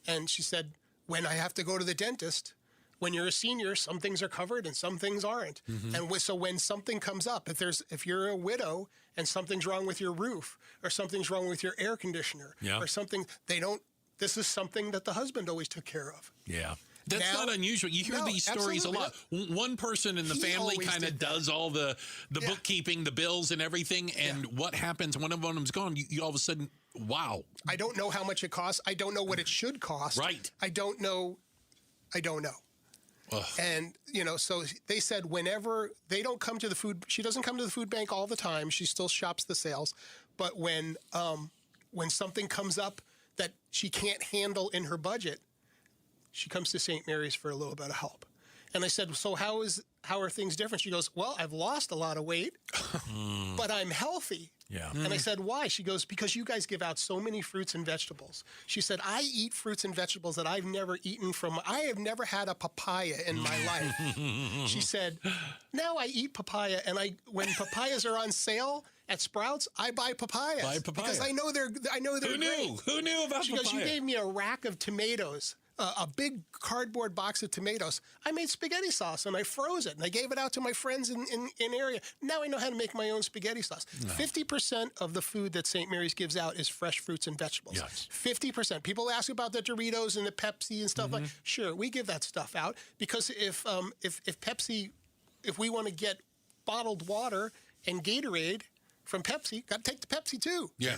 And she said, when I have to go to the dentist, when you're a senior, some things are covered and some things aren't. And so when something comes up, if you're a widow and something's wrong with your roof or something's wrong with your air conditioner or something, this is something that the husband always took care of. Yeah. That's not unusual. You hear these stories a lot. One person in the family kind of does all the bookkeeping, the bills and everything. And what happens when one of them's gone, you all of a sudden, wow. I don't know how much it costs. I don't know what it should cost. Right. I don't know. Ugh. And, so they said whenever they don't come to the food, she doesn't come to the food bank all the time. She still shops the sales. But when something comes up that she can't handle in her budget, she comes to St. Mary's for a little bit of help. And I said, so how are things different? She goes, well, I've lost a lot of weight, but I'm healthy. Yeah. And I said, why? She goes, because you guys give out so many fruits and vegetables. She said, I eat fruits and vegetables that I've never eaten I have never had a papaya in my life. She said, now I eat papaya, and when papayas are on sale at Sprouts, I buy papayas. Because I know they're Who knew? Who knew about She papaya? goes, you gave me a rack of tomatoes. A big cardboard box of tomatoes. I made spaghetti sauce and I froze it and I gave it out to my friends in area. Now I know how to make my own spaghetti sauce. 50% of the food that St. Mary's gives out is fresh fruits and vegetables. Yes. 50%. People ask about the Doritos and the Pepsi and stuff like. Sure, we give that stuff out because if we want to get bottled water and Gatorade from Pepsi, got to take the Pepsi too. Yeah.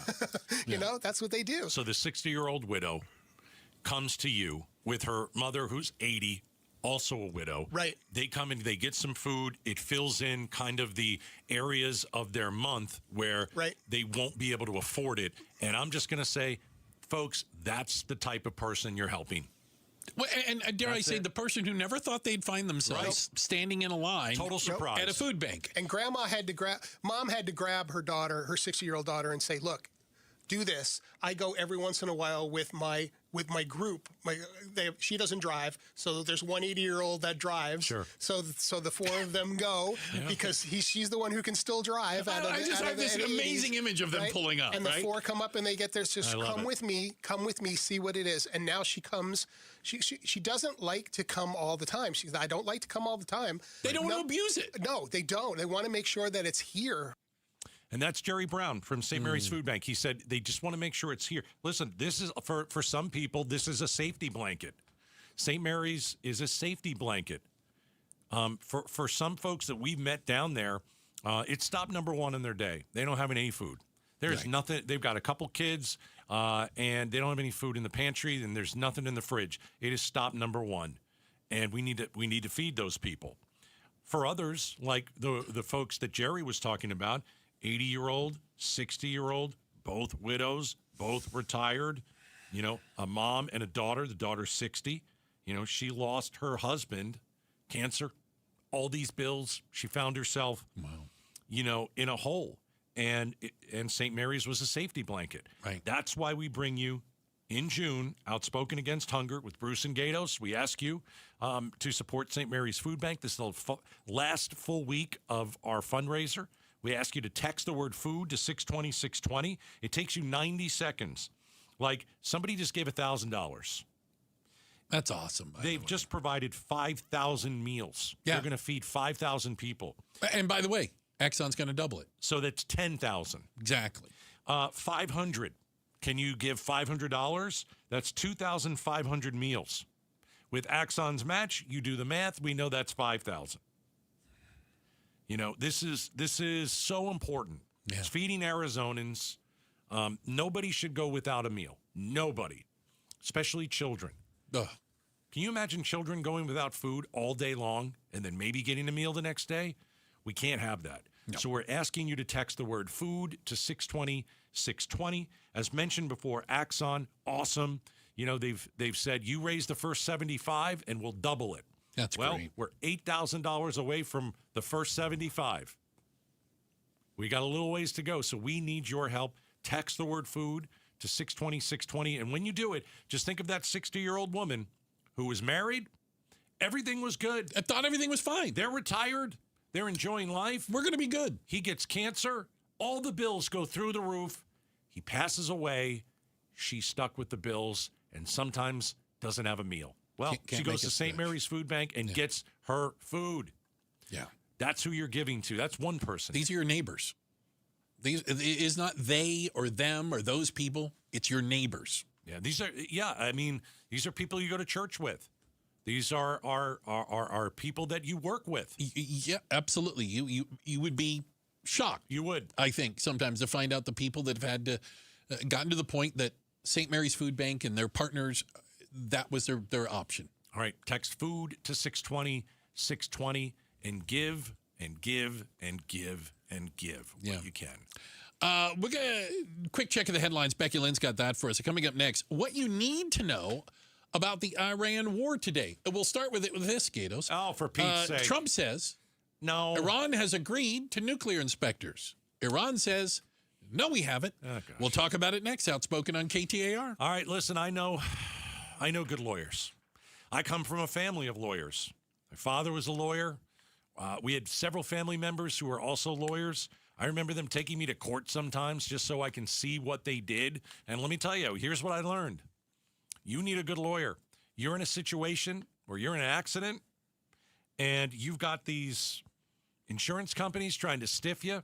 That's what they do. So the 60-year-old widow comes to you with her mother, who's 80, also a widow. Right. They come in, they get some food. It fills in kind of the areas of their month where they won't be able to afford it. And I'm just going to say, folks, that's the type of person you're helping. Well, and dare I say, the person who never thought they'd find themselves standing in a line. Total surprise. At a food bank. And Mom had to grab her daughter, her 60-year-old daughter, and say, look, do this. I go every once in a while with my group. She doesn't drive, so there's one 80-year-old that drives. Sure. So the four of them go because she's the one who can still drive. I just have this amazing image of them pulling up. And the four come up and they get there. Just come with me, see what it is. And now she comes. She doesn't like to come all the time. She says, I don't like to come all the time. They don't want to abuse it. No, they don't. They want to make sure that it's here. And that's Jerry Brown from St. Mary's Food Bank. He said they just want to make sure it's here. Listen, this is for some people, this is a safety blanket. St. Mary's is a safety blanket. For some folks that we've met down there, it's stop number one in their day. They don't have any food. There's nothing. They've got a couple kids, and they don't have any food in the pantry, and there's nothing in the fridge. It is stop number one, and we need to feed those people. For others, like the folks that Jerry was talking about, 80-year-old, 60-year-old, both widows, both retired, a mom and a daughter. The daughter's 60. She lost her husband, cancer, all these bills. She found herself, in a hole. And St. Mary's was a safety blanket. Right. That's why we bring you, in June, Outspoken Against Hunger with Bruce and Gatos. We ask you to support St. Mary's Food Bank. This is the last full week of our fundraiser. We ask you to text the word food to 620-620. It takes you 90 seconds. Like, somebody just gave $1,000. That's awesome. They've just provided 5,000 meals. Yeah. They're going to feed 5,000 people. And by the way, Exxon's going to double it. So that's 10,000. Exactly. 500. Can you give $500? That's 2,500 meals. With Axon's match, you do the math. We know that's 5,000. This is so important. Yeah. It's feeding Arizonans. Nobody should go without a meal. Nobody, especially children. Ugh. Can you imagine children going without food all day long and then maybe getting a meal the next day? We can't have that. No. So we're asking you to text the word food to 620-620. As mentioned before, Axon, awesome. They've said you raise the first 75 and we'll double it. That's great. We're $8,000 away from the first 75. We got a little ways to go, so we need your help. Text the word food to 620-620. And when you do it, just think of that 60-year-old woman who was married. Everything was good. I thought everything was fine. They're retired. They're enjoying life. We're going to be good. He gets cancer. All the bills go through the roof. He passes away. She's stuck with the bills and sometimes doesn't have a meal. Well, Can't she goes make to it St. stretch. Mary's Food Bank and gets her food. Yeah. That's who you're giving to. That's one person. These are your neighbors. These is not they or them or those people. It's your neighbors. Yeah, these are people you go to church with. These are people that you work with. Yeah, absolutely. You would be shocked. You would. I think sometimes to find out the people that have had to gotten to the point that St. Mary's Food Bank and their partners, that was their option. All right, text food to 620 and give and give and give and give what you can. We're gonna quick check of the headlines. Becky Lynn's got that for us. Coming up next, what you need to know about the Iran war today. We'll start with this, Gatos. Oh, for Pete's sake. Trump says no. Iran has agreed to nuclear inspectors. Iran says no, we haven't. Oh, we'll talk about it next. Outspoken on KTAR. All right, listen, I know good lawyers. I come from a family of lawyers. My father was a lawyer. We had several family members who were also lawyers. I remember them taking me to court sometimes just so I can see what they did. And let me tell you, here's what I learned. You need a good lawyer. You're in a situation where you're in an accident and you've got these insurance companies trying to stiff you.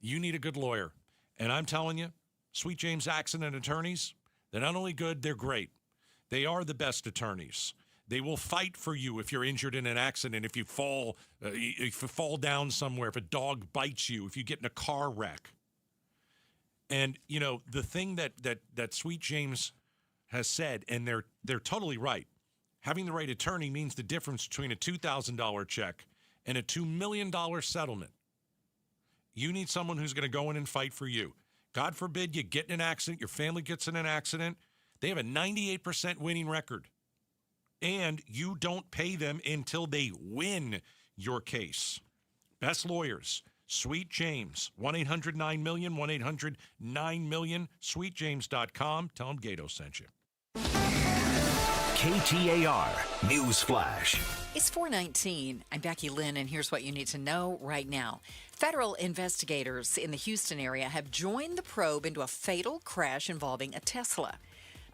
You need a good lawyer. And I'm telling you, Sweet James Accident Attorneys, they're not only good, they're great. They are the best attorneys. They will fight for you if you're injured in an accident, if you fall down somewhere, if a dog bites you, if you get in a car wreck. And, you know, the thing that Sweet James has said, and they're totally right, having the right attorney means the difference between a $2,000 check and a $2 million settlement. You need someone who's going to go in and fight for you. God forbid you get in an accident, your family gets in an accident. They have a 98% winning record. And you don't pay them until they win your case. Best lawyers, Sweet James, 1-800-9-MILLION, 1-800-9-MILLION, sweetjames.com. Tell them Gato sent you. KTAR News Flash. It's 4:19. I'm Becky Lynn, and here's what you need to know right now. Federal investigators in the Houston area have joined the probe into a fatal crash involving a Tesla.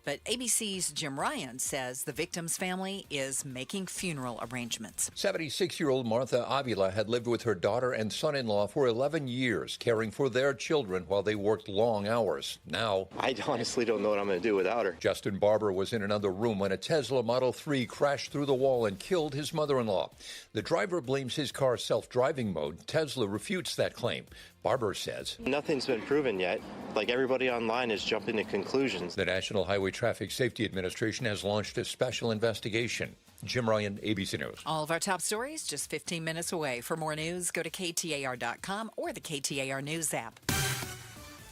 But ABC's Jim Ryan says the victim's family is making funeral arrangements. 76-year-old Martha Avila had lived with her daughter and son-in-law for 11 years, caring for their children while they worked long hours. Now, I honestly don't know what I'm going to do without her. Justin Barber was in another room when a Tesla Model 3 crashed through the wall and killed his mother-in-law. The driver blames his car's self-driving mode. Tesla refutes that claim. Barber says nothing's been proven yet. Like everybody online is jumping to conclusions. The National Highway Traffic Safety Administration has launched a special investigation. Jim Ryan, ABC News. All of our top stories just 15 minutes away. For more news, go to KTAR.com or the KTAR News app.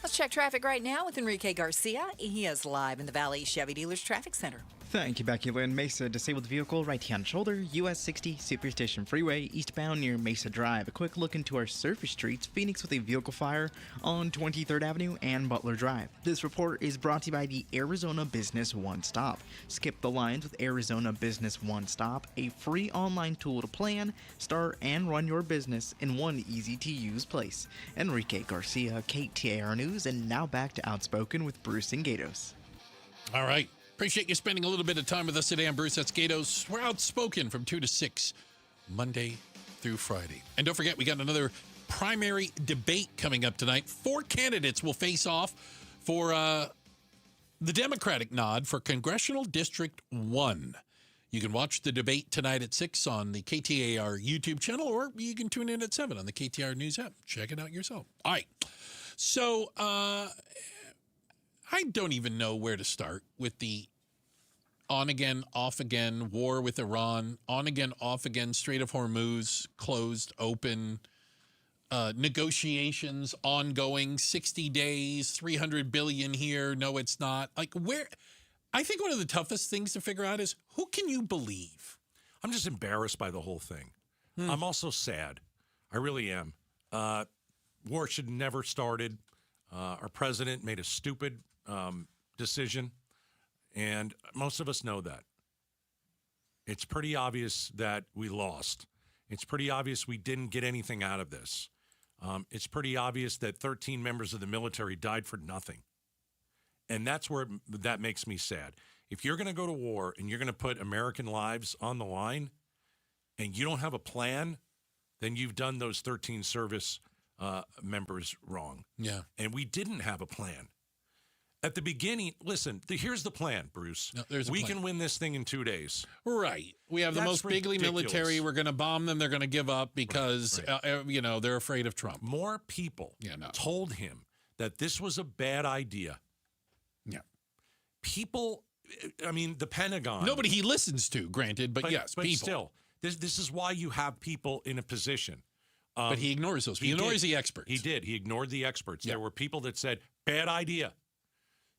Let's check traffic right now with Enrique Garcia. He is live in the Valley Chevy Dealers Traffic Center. Thank you, Becky Lynn. Mesa, disabled vehicle, right-hand shoulder, US 60, Superstation Freeway, eastbound near Mesa Drive. A quick look into our surface streets, Phoenix with a vehicle fire on 23rd Avenue and Butler Drive. This report is brought to you by the Arizona Business One Stop. Skip the lines with Arizona Business One Stop, a free online tool to plan, start, and run your business in one easy-to-use place. Enrique Garcia, KTAR News, and now back to Outspoken with Bruce and Gatos. All right. Appreciate you spending a little bit of time with us today. I'm Bruce. That's Gatos. We're Outspoken from 2 to 6, Monday through Friday. And don't forget, we got another primary debate coming up tonight. 4 candidates will face off for the Democratic nod for Congressional District 1. You can watch the debate tonight at 6 on the KTAR YouTube channel, or you can tune in at 7 on the KTAR News app. Check it out yourself. All right. So, I don't even know where to start with the on-again, off-again war with Iran, on-again, off-again, Strait of Hormuz, closed, open, negotiations ongoing, 60 days, 300 billion here, no, it's not. Like, where? I think one of the toughest things to figure out is, who can you believe? I'm just embarrassed by the whole thing. I'm also sad. I really am. War should never started. Our president made a stupid decision, and most of us know that. It's pretty obvious that we lost. It's pretty obvious we didn't get anything out of this. it's pretty obvious that 13 members of the military died for nothing. And that's where that makes me sad. If you're going to go to war and you're going to put American lives on the line and you don't have a plan, then you've done those 13 service members wrong. Yeah. And we didn't have a plan. At the beginning, listen, here's the plan, Bruce. No, there's a we plan. can win this thing in 2 days. Right. We have the That's most bigly ridiculous. military. We're going to bomb them. They're going to give up because, they're afraid of Trump. More people told him that this was a bad idea. Yeah. People, I mean, the Pentagon. Nobody he listens to, granted, but yes, but people. still, this is why you have people in a position. But he ignores those. He ignores the experts. He did. He ignored the experts. Yeah. There were people that said, bad idea.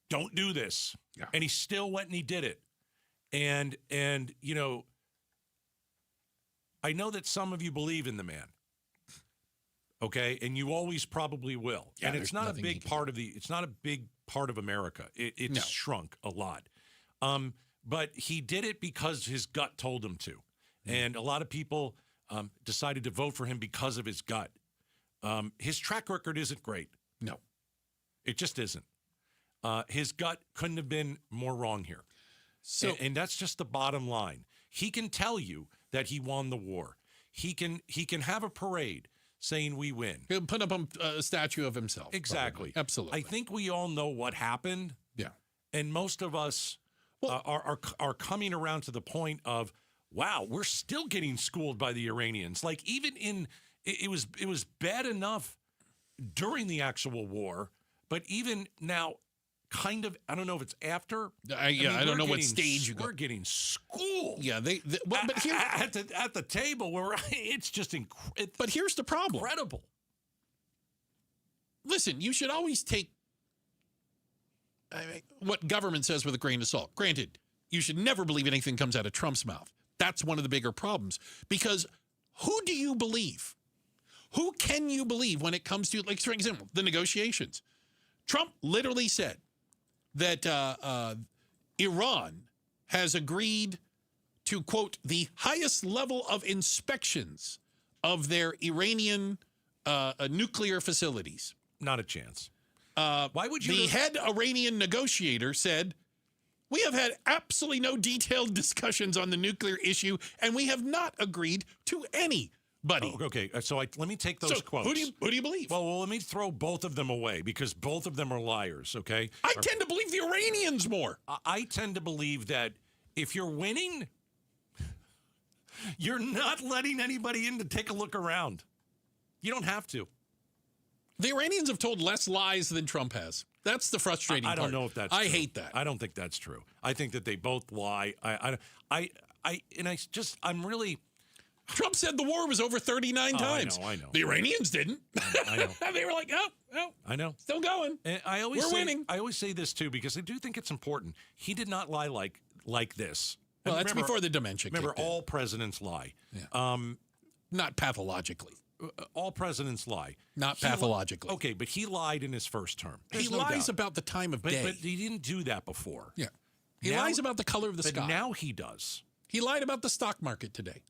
Don't do this. Yeah. And he still went and he did it. And I know that some of you believe in the man. Okay? And you always probably will. Yeah, and it's not a big part of it's not a big part of America. It's shrunk a lot. But he did it because his gut told him to. And a lot of people decided to vote for him because of his gut. His track record isn't great. No. It just isn't. His gut couldn't have been more wrong here. So, and that's just the bottom line. He can tell you that he won the war. He can have a parade saying we win. He'll put up a statue of himself. Exactly. Probably. Absolutely. I think we all know what happened. Yeah. And most of us are coming around to the point of, wow, we're still getting schooled by the Iranians. Like it was bad enough during the actual war, but even now, kind of, I don't know if it's after. I don't know what stage you go. We're getting schooled. Yeah, but here at the table where it's just incredible. But here's the problem. Incredible. Listen, you should always take what government says with a grain of salt. Granted, you should never believe anything comes out of Trump's mouth. That's one of the bigger problems. Because who do you believe? Who can you believe when it comes to, like, for example, the negotiations? Trump literally said that Iran has agreed to, quote, the highest level of inspections of their Iranian nuclear facilities. Not a chance. Why would you? The head Iranian negotiator said, we have had absolutely no detailed discussions on the nuclear issue, and we have not agreed to anybody. Oh, okay, so let me take those quotes. Who do you believe? Well, let me throw both of them away because both of them are liars, okay? I tend to believe the Iranians more. I tend to believe that if you're winning, you're not letting anybody in to take a look around. You don't have to. The Iranians have told less lies than Trump has. That's the frustrating part. I don't know if that's true. I hate that. I don't think that's true. I think that they both lie. I'm really... Trump said the war was over 39 times. I know. The Iranians didn't. I know. They were like, oh, I know. Still going. And we're winning. I always say this, too, because I do think it's important. He did not lie like this. Well, that's before the dementia Remember, kicked in. all presidents lie. Yeah. Not pathologically. All presidents lie. Not pathologically. Okay, but he lied in his first term. He lies about the time of day. But he didn't do that before. Yeah. He lies about the color of the sky. But now he does. He lied about the stock market today.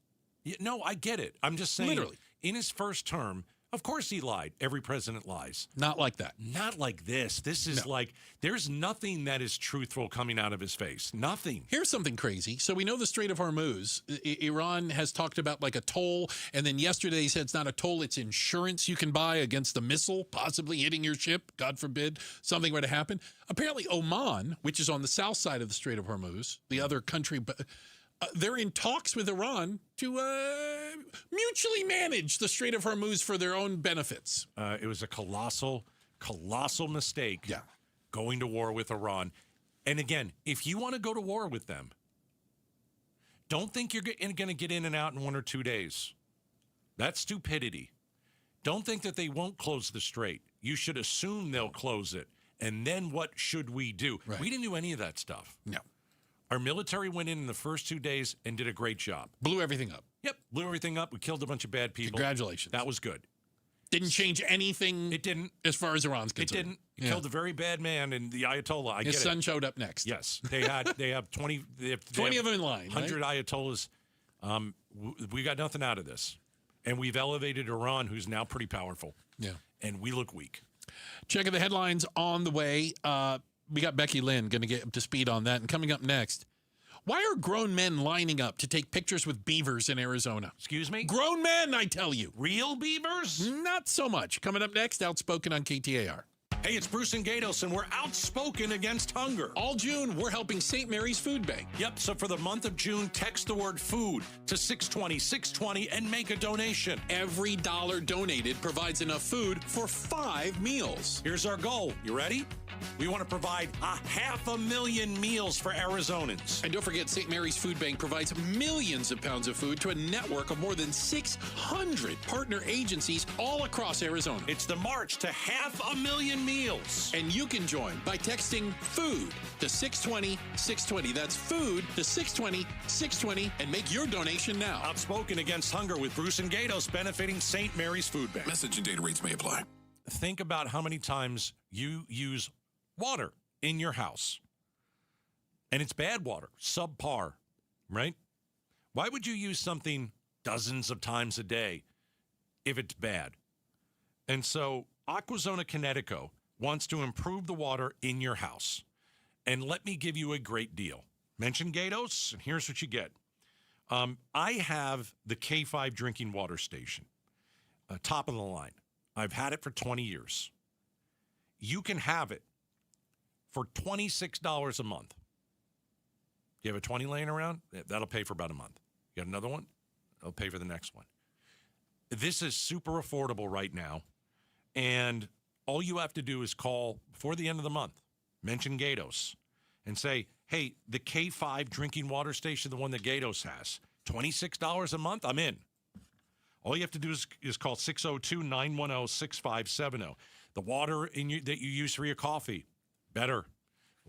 Yeah, no, I get it. I'm just saying. Literally. In his first term, of course he lied. Every president lies. Not like that. Not like this. This is like, there's nothing that is truthful coming out of his face. Nothing. Here's something crazy. So we know the Strait of Hormuz. Iran has talked about like a toll. And then yesterday he said it's not a toll, it's insurance you can buy against a missile possibly hitting your ship. God forbid something were to happen. Apparently Oman, which is on the south side of the Strait of Hormuz, the other country, they're in talks with Iran to mutually manage the Strait of Hormuz for their own benefits. It was a colossal mistake going to war with Iran. And again, if you want to go to war with them, don't think you're going to get in and out in 1 or 2 days. That's stupidity. Don't think that they won't close the strait. You should assume they'll close it. And then what should we do? Right. We didn't do any of that stuff. No. Our military went in the first 2 days and did a great job. Blew everything up. Yep, blew everything up. We killed a bunch of bad people. Congratulations. That was good. Didn't change anything. It didn't. As far as Iran's concerned. It didn't. It killed a very bad man and the Ayatollah. His son showed up next. Yes. They have 20 20 of them in line. 100 Ayatollahs. We got nothing out of this. And we've elevated Iran, who's now pretty powerful. Yeah. And we look weak. Checking the headlines on the way. We got Becky Lynn going to get up to speed on that. And coming up next, why are grown men lining up to take pictures with beavers in Arizona? Excuse me? Grown men, I tell you. Real beavers? Not so much. Coming up next, Outspoken on KTAR. Hey, it's Bruce and Gatos, and we're outspoken against hunger. All June, we're helping St. Mary's Food Bank. Yep, so for the month of June, text the word food to 620, and make a donation. Every dollar donated provides enough food for 5 meals. Here's our goal. You ready? We want to provide 500,000 meals for Arizonans. And don't forget, St. Mary's Food Bank provides millions of pounds of food to a network of more than 600 partner agencies all across Arizona. It's the march to 500,000 meals. And you can join by texting FOOD to 620. That's FOOD to 620, and make your donation now. Outspoken against hunger with Bruce and Gatos, benefiting St. Mary's Food Bank. Message and data rates may apply. Think about how many times you use water in your house. And it's bad water, subpar, right? Why would you use something dozens of times a day if it's bad? And so Aquazona Connecticut wants to improve the water in your house. And let me give you a great deal. Mention Gatos, and here's what you get. I have the K5 drinking water station, top of the line. I've had it for 20 years. You can have it for $26 a month. You have a 20 laying around? That'll pay for about a month. You got another one? That'll pay for the next one. This is super affordable right now. And all you have to do is call before the end of the month, mention Gatos, and say, hey, the K5 drinking water station, the one that Gatos has, $26 a month, I'm in. All you have to do is call 602-910-6570. The water that you use for your coffee, better.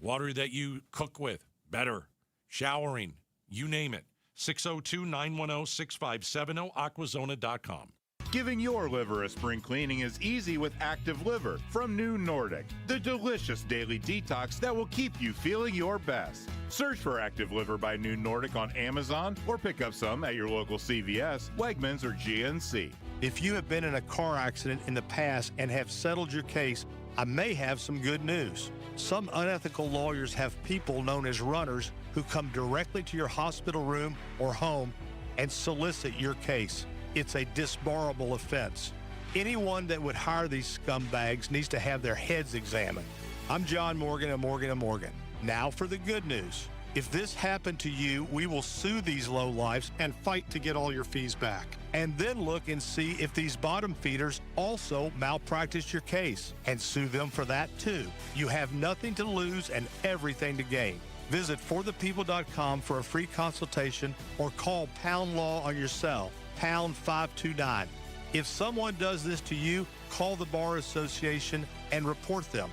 Water that you cook with, better. Showering, you name it. 602-910-6570, aquazona.com. Giving your liver a spring cleaning is easy with Active Liver from New Nordic, the delicious daily detox that will keep you feeling your best. Search for Active Liver by New Nordic on Amazon or pick up some at your local CVS, Wegmans, or GNC. If you have been in a car accident in the past and have settled your case, I may have some good news. Some unethical lawyers have people known as runners who come directly to your hospital room or home and solicit your case. It's a disbarable offense. Anyone that would hire these scumbags needs to have their heads examined. I'm John Morgan of Morgan & Morgan. Now for the good news. If this happened to you, we will sue these lowlifes and fight to get all your fees back. And then look and see if these bottom feeders also malpracticed your case and sue them for that too. You have nothing to lose and everything to gain. Visit forthepeople.com for a free consultation or call Pound Law on your cell. Pound 529. If someone does this to you, call the Bar Association and report them.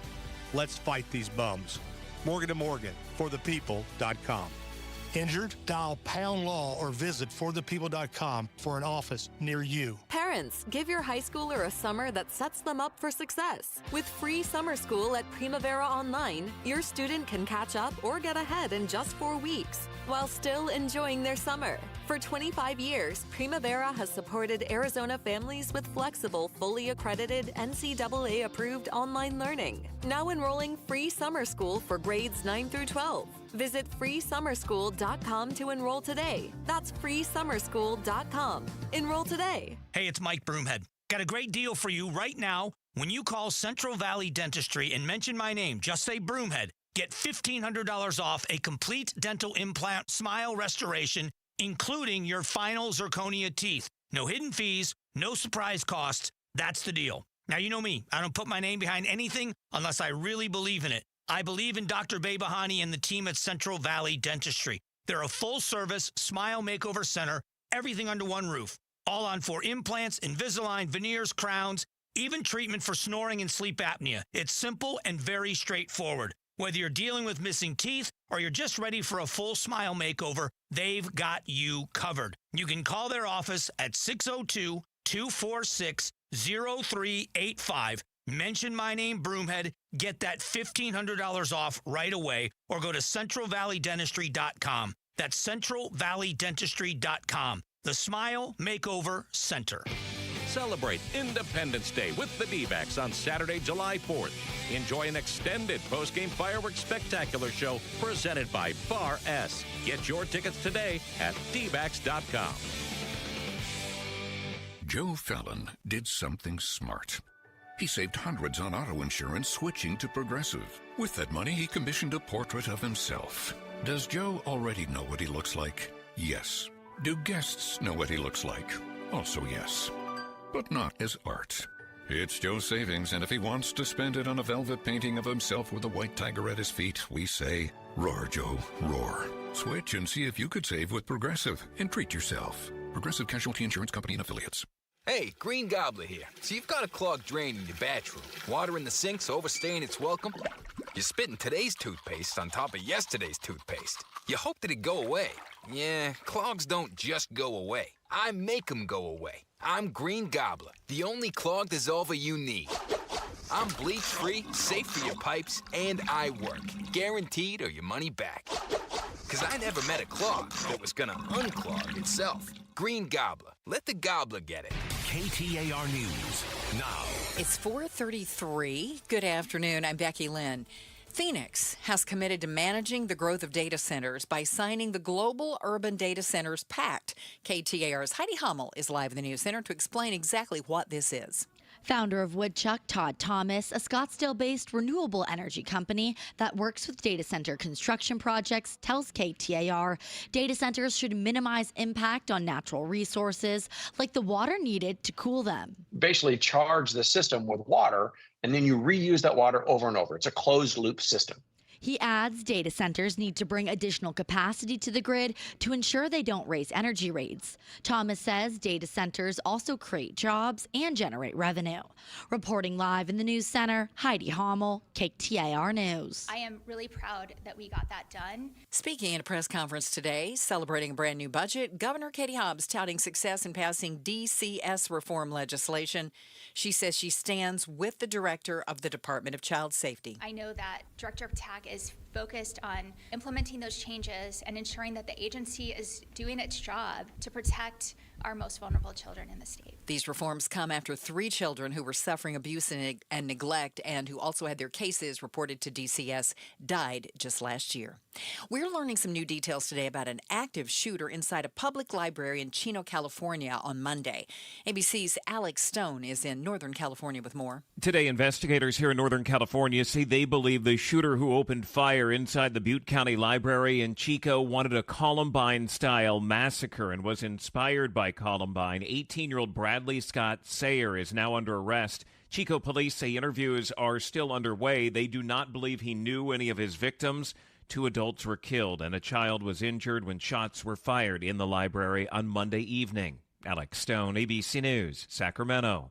Let's fight these bums. Morgan & Morgan, forthepeople.com. Injured? Dial Pound Law or visit forthepeople.com for an office near you. Parents, give your high schooler a summer that sets them up for success. With free summer school at Primavera Online, your student can catch up or get ahead in just 4 weeks while still enjoying their summer. For 25 years, Primavera has supported Arizona families with flexible, fully accredited, NCAA-approved online learning. Now enrolling free summer school for grades 9 through 12. Visit freesummerschool.com to enroll today. That's freesummerschool.com. Enroll today. Hey, it's Mike Broomhead. Got a great deal for you right now. When you call Central Valley Dentistry and mention my name, just say Broomhead, get $1,500 off a complete dental implant smile restoration, including your final zirconia teeth. No hidden fees, no surprise costs. That's the deal. Now, you know me. I don't put my name behind anything unless I really believe in it. I believe in Dr. Behbahani and the team at Central Valley Dentistry. They're a full-service smile makeover center, everything under one roof. All on for implants, Invisalign, veneers, crowns, even treatment for snoring and sleep apnea. It's simple and very straightforward. Whether you're dealing with missing teeth or you're just ready for a full smile makeover, they've got you covered. You can call their office at 602-246-0385. Mention my name, Broomhead. Get that $1,500 off right away or go to centralvalleydentistry.com. That's centralvalleydentistry.com. The Smile Makeover Center. Celebrate Independence Day with the D-backs on Saturday, July 4th. Enjoy an extended postgame fireworks spectacular show presented by Bar S. Get your tickets today at dbacks.com. Joe Fallon did something smart. He saved hundreds on auto insurance switching to Progressive. With that money, he commissioned a portrait of himself. Does Joe already know what he looks like? Yes. Do guests know what he looks like? Also yes. But not as art. It's Joe's savings, and if he wants to spend it on a velvet painting of himself with a white tiger at his feet, we say, roar, Joe, roar. Switch and see if you could save with Progressive and treat yourself. Progressive Casualty Insurance Company and Affiliates. Hey, Green Gobbler here. So you've got a clogged drain in your bathroom. Water in the sink's overstaying its welcome. You're spitting today's toothpaste on top of yesterday's toothpaste. You hope that it go away. Yeah, clogs don't just go away. I make them go away. I'm Green Gobbler, the only clog dissolver you need. I'm bleach-free, safe for your pipes, and I work. Guaranteed or your money back. Because I never met a clog that was going to unclog itself. Green Gobbler. Let the gobbler get it. KTAR News now. It's 4:33. Good afternoon. I'm Becky Lynn. Phoenix has committed to managing the growth of data centers by signing the Global Urban Data Centers Pact. KTAR's Heidi Hummel is live in the News Center to explain exactly what this is. Founder of Woodchuck, Todd Thomas, a Scottsdale-based renewable energy company that works with data center construction projects, tells KTAR data centers should minimize impact on natural resources, like the water needed to cool them. Basically charge the system with water, and then you reuse that water over and over. It's a closed-loop system. He adds data centers need to bring additional capacity to the grid to ensure they don't raise energy rates. Thomas says data centers also create jobs and generate revenue. Reporting live in the News Center, Heidi Hummel, KTAR News. I am really proud that we got that done. Speaking at a press conference today, celebrating a brand new budget, Governor Katie Hobbs touting success in passing DCS reform legislation. She says she stands with the director of the Department of Child Safety. I know that Director of TAC is focused on implementing those changes and ensuring that the agency is doing its job to protect our most vulnerable children in the state. These reforms come after 3 children who were suffering abuse and neglect and who also had their cases reported to DCS died just last year. We're learning some new details today about an active shooter inside a public library in Chino, California on Monday. ABC's Alex Stone is in Northern California with more. Today, investigators here in Northern California say they believe the shooter who opened fire inside the Butte County Library in Chico wanted a Columbine-style massacre and was inspired by Columbine. 18-year-old Bradley Scott Sayer is now under arrest. Chico police say interviews are still underway. They do not believe he knew any of his victims. 2 adults were killed and a child was injured when shots were fired in the library on Monday evening. Alex Stone, ABC News, Sacramento.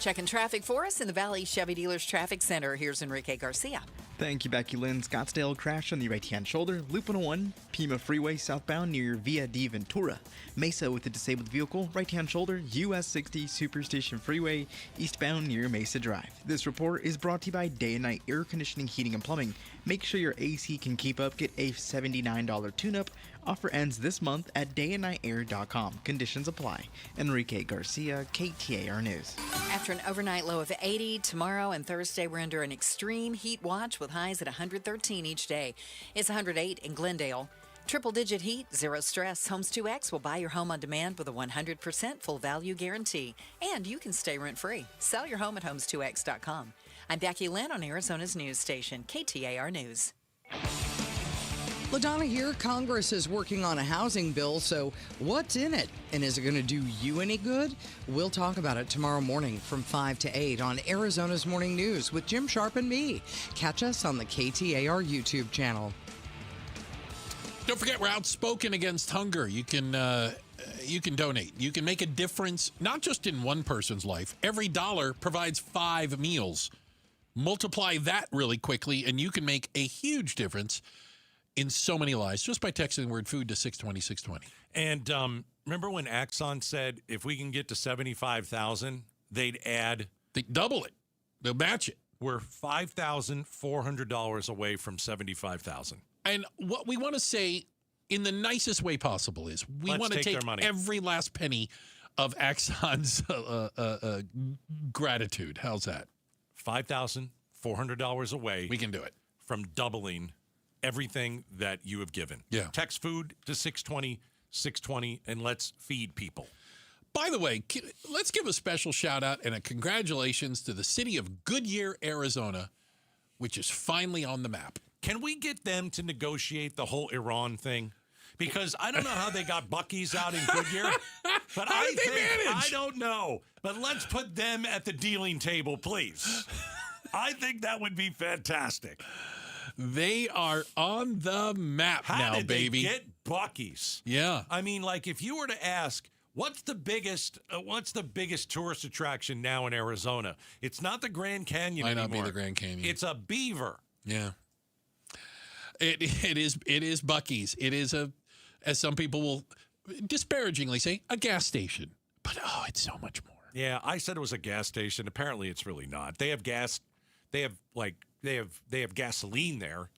Checking traffic for us in the Valley Chevy Dealers Traffic Center. Here's Enrique Garcia. Thank you, Becky Lynn. Scottsdale crash on the right-hand shoulder. Loop 101, Pima Freeway southbound near Via de Ventura. Mesa with a disabled vehicle, right-hand shoulder, US 60 Superstation Freeway, eastbound near Mesa Drive. This report is brought to you by Day and Night Air Conditioning, Heating, and Plumbing. Make sure your AC can keep up. Get a $79 tune-up. Offer ends this month at dayandnightair.com. Conditions apply. Enrique Garcia, KTAR News. After an overnight low of 80, tomorrow and Thursday we're under an extreme heat watch with highs at 113 each day. It's 108 in Glendale. Triple-digit heat, zero stress. Homes 2X will buy your home on demand with a 100% full value guarantee. And you can stay rent-free. Sell your home at homes2x.com. I'm Becky Lynn on Arizona's news station, KTAR News. LaDonna here. Congress is working on a housing bill, so what's in it? And is it going to do you any good? We'll talk about it tomorrow morning from 5 to 8 on Arizona's Morning News with Jim Sharp and me. Catch us on the KTAR YouTube channel. Don't forget, we're outspoken against hunger. You can donate. You can make a difference, not just in one person's life. Every dollar provides 5 meals. Multiply that really quickly, and you can make a huge difference in so many lives just by texting the word food to 620, 620. And remember when Axon said if we can get to 75,000, they'd double it. They'll match it. We're $5,400 away from 75,000. And what we want to say in the nicest way possible is we want to take every last penny of Axon's gratitude. How's that? $5,400 away. We can do it. From doubling everything that you have given. Yeah. Text food to 620, and let's feed people. By the way, let's give a special shout out and a congratulations to the city of Goodyear, Arizona, which is finally on the map. Can we get them to negotiate the whole Iran thing? Because I don't know how they got Buc-ee's out in Goodyear. But How did they manage? I don't know. But let's put them at the dealing table, please. I think that would be fantastic. They are on the map How now, did baby. They get Buc-ee's? Yeah. I mean, like if you were to ask, what's the biggest tourist attraction now in Arizona? It's not the Grand Canyon Might anymore. not be the Grand Canyon. It's a beaver. Yeah. It is Buc-ee's. It is as some people will disparagingly say, a gas station. But it's so much more. Yeah, I said it was a gas station. Apparently it's really not. They have gas. They have gasoline there.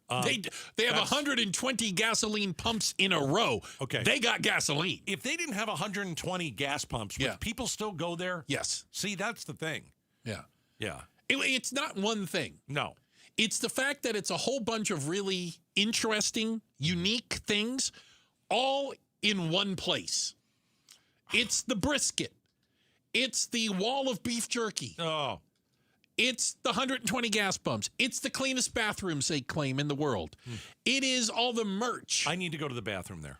They have 120 gasoline pumps in a row. Okay. They got gasoline. If they didn't have 120 gas pumps, would people still go there? Yes. See, that's the thing. Yeah. Yeah. It's not one thing. No. It's the fact that it's a whole bunch of really interesting, unique things all in one place. It's the brisket. It's the wall of beef jerky. Oh. It's the 120 gas pumps. It's the cleanest bathrooms they claim in the world. It is all the merch. I need to go to the bathroom there.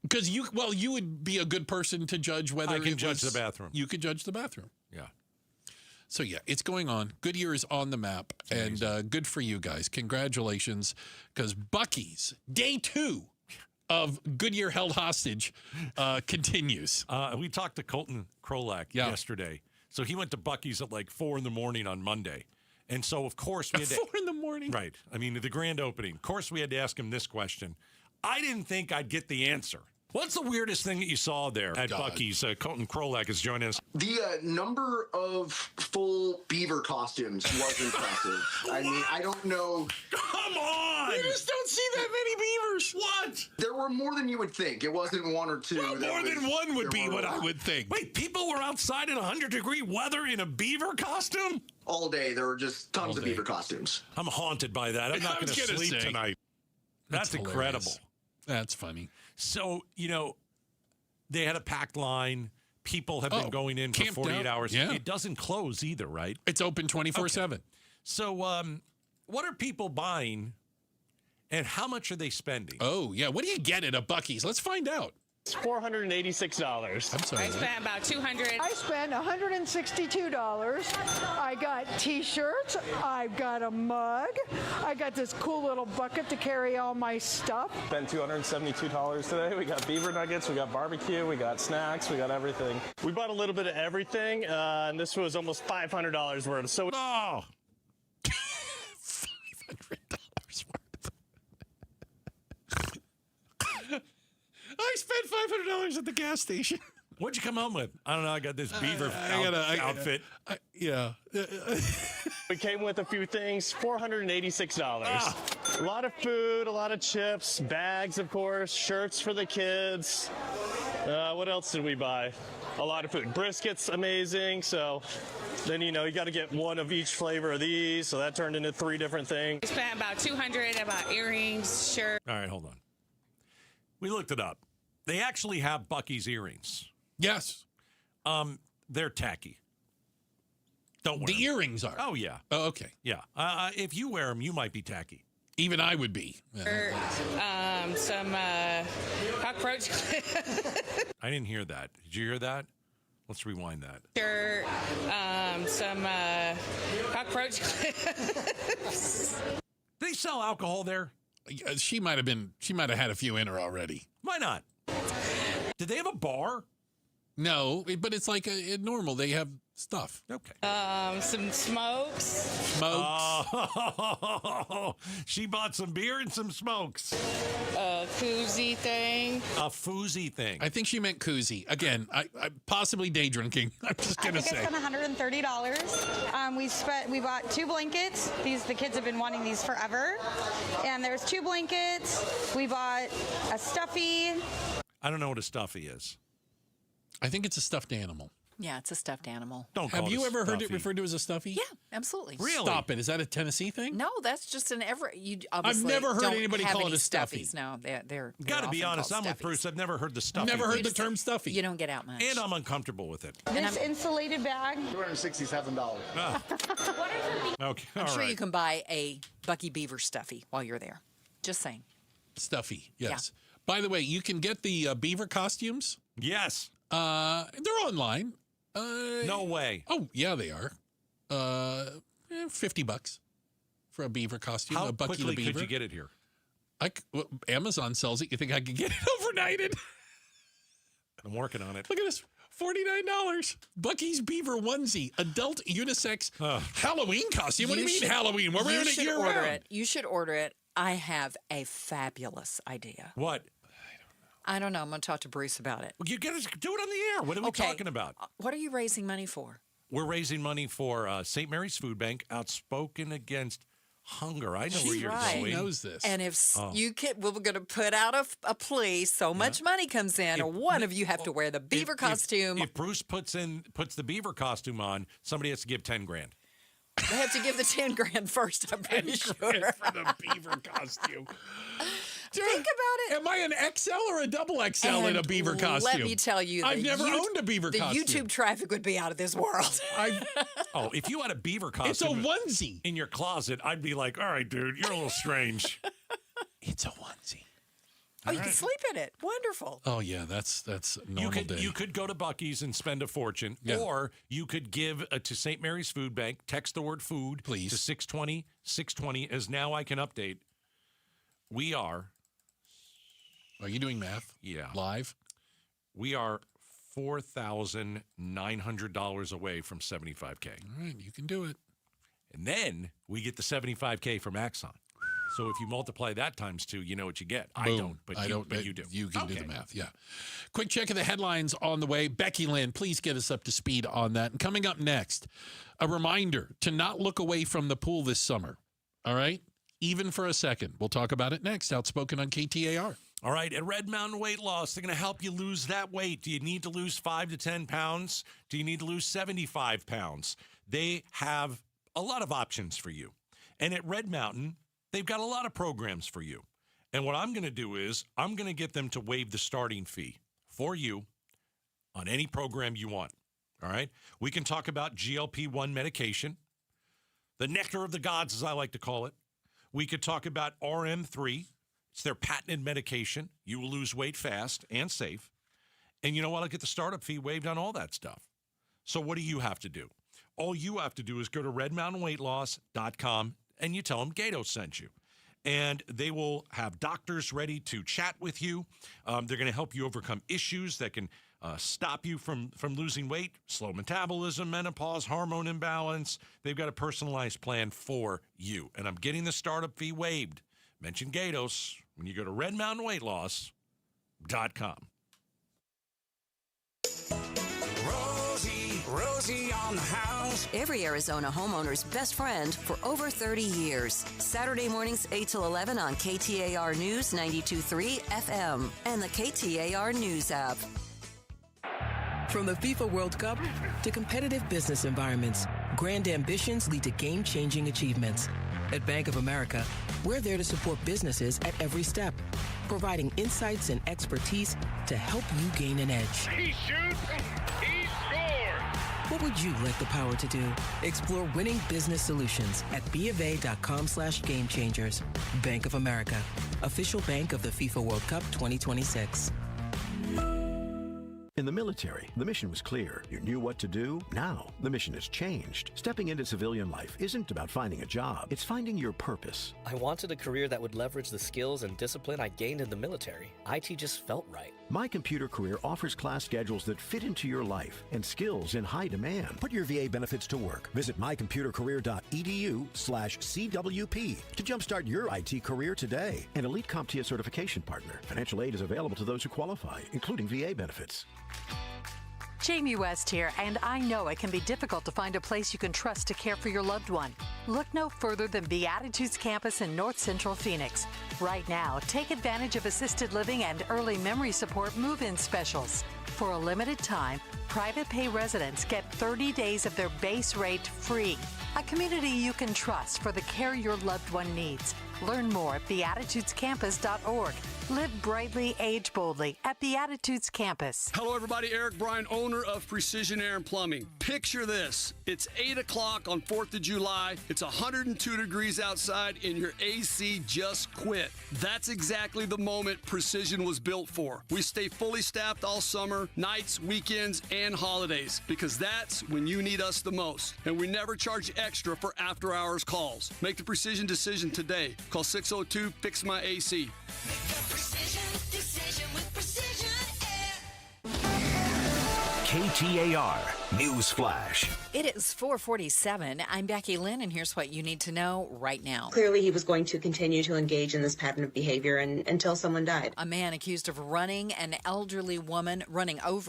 Because you would be a good person to judge whether I can judge the bathroom. You could judge the bathroom. Yeah. So, yeah, it's going on. Goodyear is on the map, and good for you guys. Congratulations, because Buc-ee's, day 2 of Goodyear held hostage continues. We talked to Colton Krolak yesterday. So he went to Buc-ee's at like 4 in the morning on Monday. And so, of course, we had 4 in the morning? Right. I mean, the grand opening. Of course, we had to ask him this question. I didn't think I'd get the answer. What's the weirdest thing that you saw there at Buc-ee's? Colton Krolak is joining us. The number of full beaver costumes was impressive. I mean, I don't know. Come on! You just don't see that many beavers. What? There were more than you would think. It wasn't one or two. Well, more than one would be what I would think. Wait, people were outside in 100-degree weather in a beaver costume? All day, there were just tons of beaver costumes. I'm haunted by that. I'm not going to sleep tonight. That's incredible. That's funny. So, they had a packed line. People have been going in for 48 hours. Yeah. It doesn't close either, right? It's open 24/7. So, what are people buying, and how much are they spending? Oh, yeah. What do you get at a Buc-ee's? Let's find out. It's $486. I'm sorry. I spent about $200. I spent $162. I got T-shirts. I've got a mug. I got this cool little bucket to carry all my stuff. Spent $272 today. We got beaver nuggets. We got barbecue. We got snacks. We got everything. We bought a little bit of everything, and this was almost $500 worth. So, $500 worth. I spent $500 at the gas station. What'd you come home with? I don't know. I got this beaver outfit. Yeah. We came with a few things. $486. A lot of food, a lot of chips, bags, of course, shirts for the kids. What else did we buy? A lot of food. Brisket's amazing. So then, you got to get one of each flavor of these. So that turned into 3 different things. We spent about $200, about earrings, shirts. All right, hold on. We looked it up. They actually have Buc-ee's earrings. Yes. They're tacky. Don't wear The them. earrings are. Oh, yeah. Oh, okay. Yeah. If you wear them, you might be tacky. Even I would be. Some cockroach I didn't hear that. Did you hear that? Let's rewind that. shirt, some cockroach They sell alcohol there? She might have had a few in her already. Why not? Did they have a bar? No, but it's like normal. They have stuff. Okay. Some smokes. Oh, she bought some beer and some smokes. A koozie thing. A foozy thing. I think she meant koozie. Again, I possibly day drinking. I'm just going to say. I spent $130. We bought 2 blankets. The kids have been wanting these forever. And there's 2 blankets. We bought a stuffy. I don't know what a stuffy is. I think it's a stuffed animal. Yeah, it's a stuffed animal. Have you ever heard it referred to as a stuffy? Yeah, absolutely. Really? Stop it. Is that a Tennessee thing? No, that's just an I've never heard anybody call it a stuffy. No, they're Got to be often honest, called I'm with stuffies. Bruce. I've never heard the stuffy. Never heard the term stuffy. You don't get out much. And I'm uncomfortable with it. This insulated bag. $267. Okay, I'm all sure right. you can buy a Bucky Beaver stuffy while you're there. Just saying. Stuffy, yes. By the way, you can get the beaver costumes. Yes. They're online. No way. Oh, yeah, they are. $50 for a beaver costume. How a Bucky quickly the Beaver. could you get it here? Amazon sells it. You think I could get it overnighted? I'm working on it. Look at this. $49. Bucky's Beaver onesie. Adult unisex Halloween costume. What do you mean Halloween? We're wearing it year round. You should order it. I have a fabulous idea. What? I don't know. I'm going to talk to Bruce about it. Well, you get to do it on the air. What are we talking about? What are you raising money for? We're raising money for St. Mary's Food Bank, outspoken against hunger. I know where you're going. She knows this. And if you we're going to put out a plea, so much money comes in, or one of you have to wear the beaver costume. If Bruce puts the beaver costume on, somebody has to give $10,000. They have to give the $10,000 first, I'm pretty sure. For the beaver costume. Think about it. Am I an XL or a double XL in a beaver costume? Let me tell you, I've never owned a beaver costume. The YouTube traffic would be out of this world. If you had a beaver costume, it's a onesie in your closet, I'd be like, all right, dude, you're a little strange. It's a onesie. Oh, you can sleep in it. Wonderful. Oh yeah, that's a normal day. You could go to Buc-ee's and spend a fortune, or you could give to St. Mary's Food Bank. Text the word "food" please to 620. As now I can update. We are. Are you doing math? Yeah. Live. We are $4,900 away from $75K. All right, you can do it. And then we get the $75K from Axon. So if you multiply that times 2, you know what you get. Boom. I don't, but you do. You can do the math, yeah. Quick check of the headlines on the way. Becky Lynn, please get us up to speed on that. And coming up next, a reminder to not look away from the pool this summer, all right? Even for a second. We'll talk about it next. Outspoken on KTAR. All right, at Red Mountain Weight Loss, they're going to help you lose that weight. Do you need to lose 5 to 10 pounds? Do you need to lose 75 pounds? They have a lot of options for you. And at Red Mountain, they've got a lot of programs for you. And what I'm going to do is I'm going to get them to waive the starting fee for you on any program you want. All right? We can talk about GLP-1 medication, the nectar of the gods, as I like to call it. We could talk about RM3. It's their patented medication. You will lose weight fast and safe. And you know what? I'll get the startup fee waived on all that stuff. So what do you have to do? All you have to do is go to redmountainweightloss.com and you tell them Gato sent you. And they will have doctors ready to chat with you. They're going to help you overcome issues that can stop you from losing weight, slow metabolism, menopause, hormone imbalance. They've got a personalized plan for you. And I'm getting the startup fee waived. Mention Gatos when you go to redmountainweightloss.com. Rosie on the house. Every Arizona homeowner's best friend for over 30 years. Saturday mornings 8 till 11 on KTAR News 92.3 FM and the KTAR News app. From the FIFA World Cup to competitive business environments, grand ambitions lead to game-changing achievements. At Bank of America, we're there to support businesses at every step, providing insights and expertise to help you gain an edge. He shoots, he scores! What would you like the power to do? Explore winning business solutions at BofA.com/gamechangers. Bank of America, official bank of the FIFA World Cup 2026. In the military, the mission was clear. You knew what to do. Now, the mission has changed. Stepping into civilian life isn't about finding a job. It's finding your purpose. I wanted a career that would leverage the skills and discipline I gained in the military. IT just felt right. My Computer Career offers class schedules that fit into your life and skills in high demand. Put your VA benefits to work. Visit mycomputercareer.edu/CWP to jumpstart your IT career today. An elite CompTIA certification partner. Financial aid is available to those who qualify, including VA benefits. Jamie West here, and I know it can be difficult to find a place you can trust to care for your loved one. Look no further than Beatitudes Campus in North Central Phoenix. Right now, take advantage of assisted living and early memory support move-in specials. For a limited time, private pay residents get 30 days of their base rate free. A community you can trust for the care your loved one needs. Learn more at beatitudescampus.org. Live brightly, age boldly at Beatitudes Campus. Hello, everybody. Eric Bryan, owner of Precision Air and Plumbing. Picture this. It's 8 o'clock on 4th of July. It's 102 degrees outside, and your AC just quit. That's exactly the moment Precision was built for. We stay fully staffed all summer, nights, weekends, and holidays, because that's when you need us the most. And we never charge extra for after-hours calls. Make the Precision decision today. Call 602-FIX-MY-AC. Decision with Precision Air. KTAR News Flash. It is 4:47. I'm Becky Lynn, and here's what you need to know right now. Clearly, he was going to continue to engage in this pattern of behavior until someone died. A man accused of running over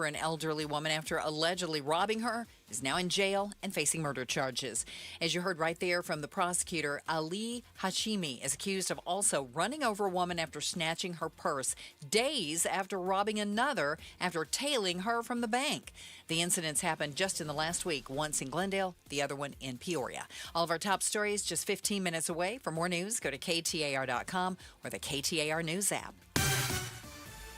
an elderly woman after allegedly robbing her is now in jail and facing murder charges. As you heard right there from the prosecutor, Ali Hashimi is accused of also running over a woman after snatching her purse days after robbing another after tailing her from the bank. The incidents happened just in the last week, once in Glendale, the other one in Peoria. All of our top stories just 15 minutes away. For more news, go to KTAR.com or the KTAR News app.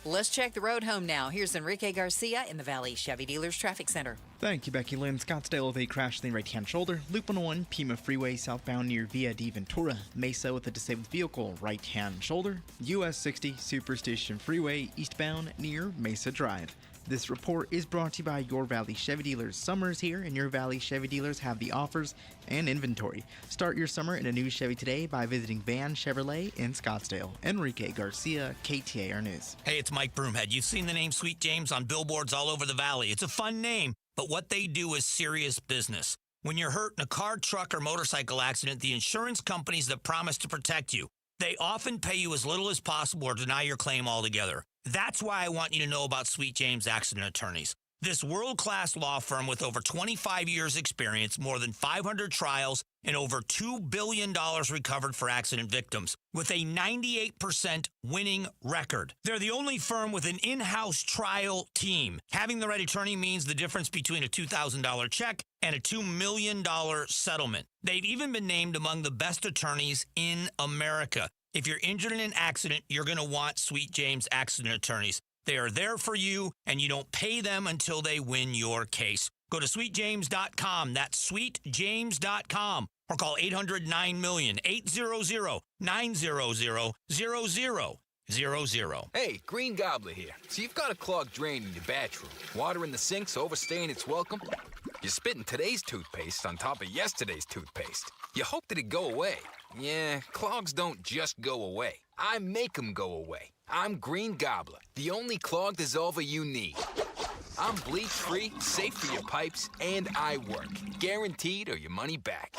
Let's check the road home now. Here's Enrique Garcia in the Valley Chevy Dealers Traffic Center. Thank you, Becky Lynn. Scottsdale with a crash in the right-hand shoulder. Loop 101, Pima Freeway southbound near Via de Ventura. Mesa with a disabled vehicle, right-hand shoulder. US 60, Superstition Freeway eastbound near Mesa Drive. This report is brought to you by Your Valley Chevy Dealers. Summer's here, and Your Valley Chevy Dealers have the offers and inventory. Start your summer in a new Chevy today by visiting Van Chevrolet in Scottsdale. Enrique Garcia, KTAR News. Hey, it's Mike Broomhead. You've seen the name Sweet James on billboards all over the valley. It's a fun name, but what they do is serious business. When you're hurt in a car, truck, or motorcycle accident, the insurance companies that promise to protect you, they often pay you as little as possible or deny your claim altogether. That's why I want you to know about Sweet James Accident Attorneys. This world-class law firm with over 25 years experience, more than 500 trials, and over $2 billion recovered for accident victims, with a 98% winning record. They're the only firm with an in-house trial team. Having the right attorney means the difference between a $2,000 check and a $2 million settlement. They've even been named among the best attorneys in America. If you're injured in an accident, you're going to want Sweet James Accident Attorneys. They are there for you, and you don't pay them until they win your case. Go to sweetjames.com. That's sweetjames.com. Or call 800-9-MILLION, 800-900-0000. Hey, Green Gobbler here. So you've got a clogged drain in your bathroom. Water in the sink's overstaying its welcome. You're spitting today's toothpaste on top of yesterday's toothpaste. You hope that it go away. Yeah, clogs don't just go away. I make them go away. I'm Green Gobbler, the only clog dissolver you need. I'm bleach-free, safe for your pipes, and I work. Guaranteed or your money back.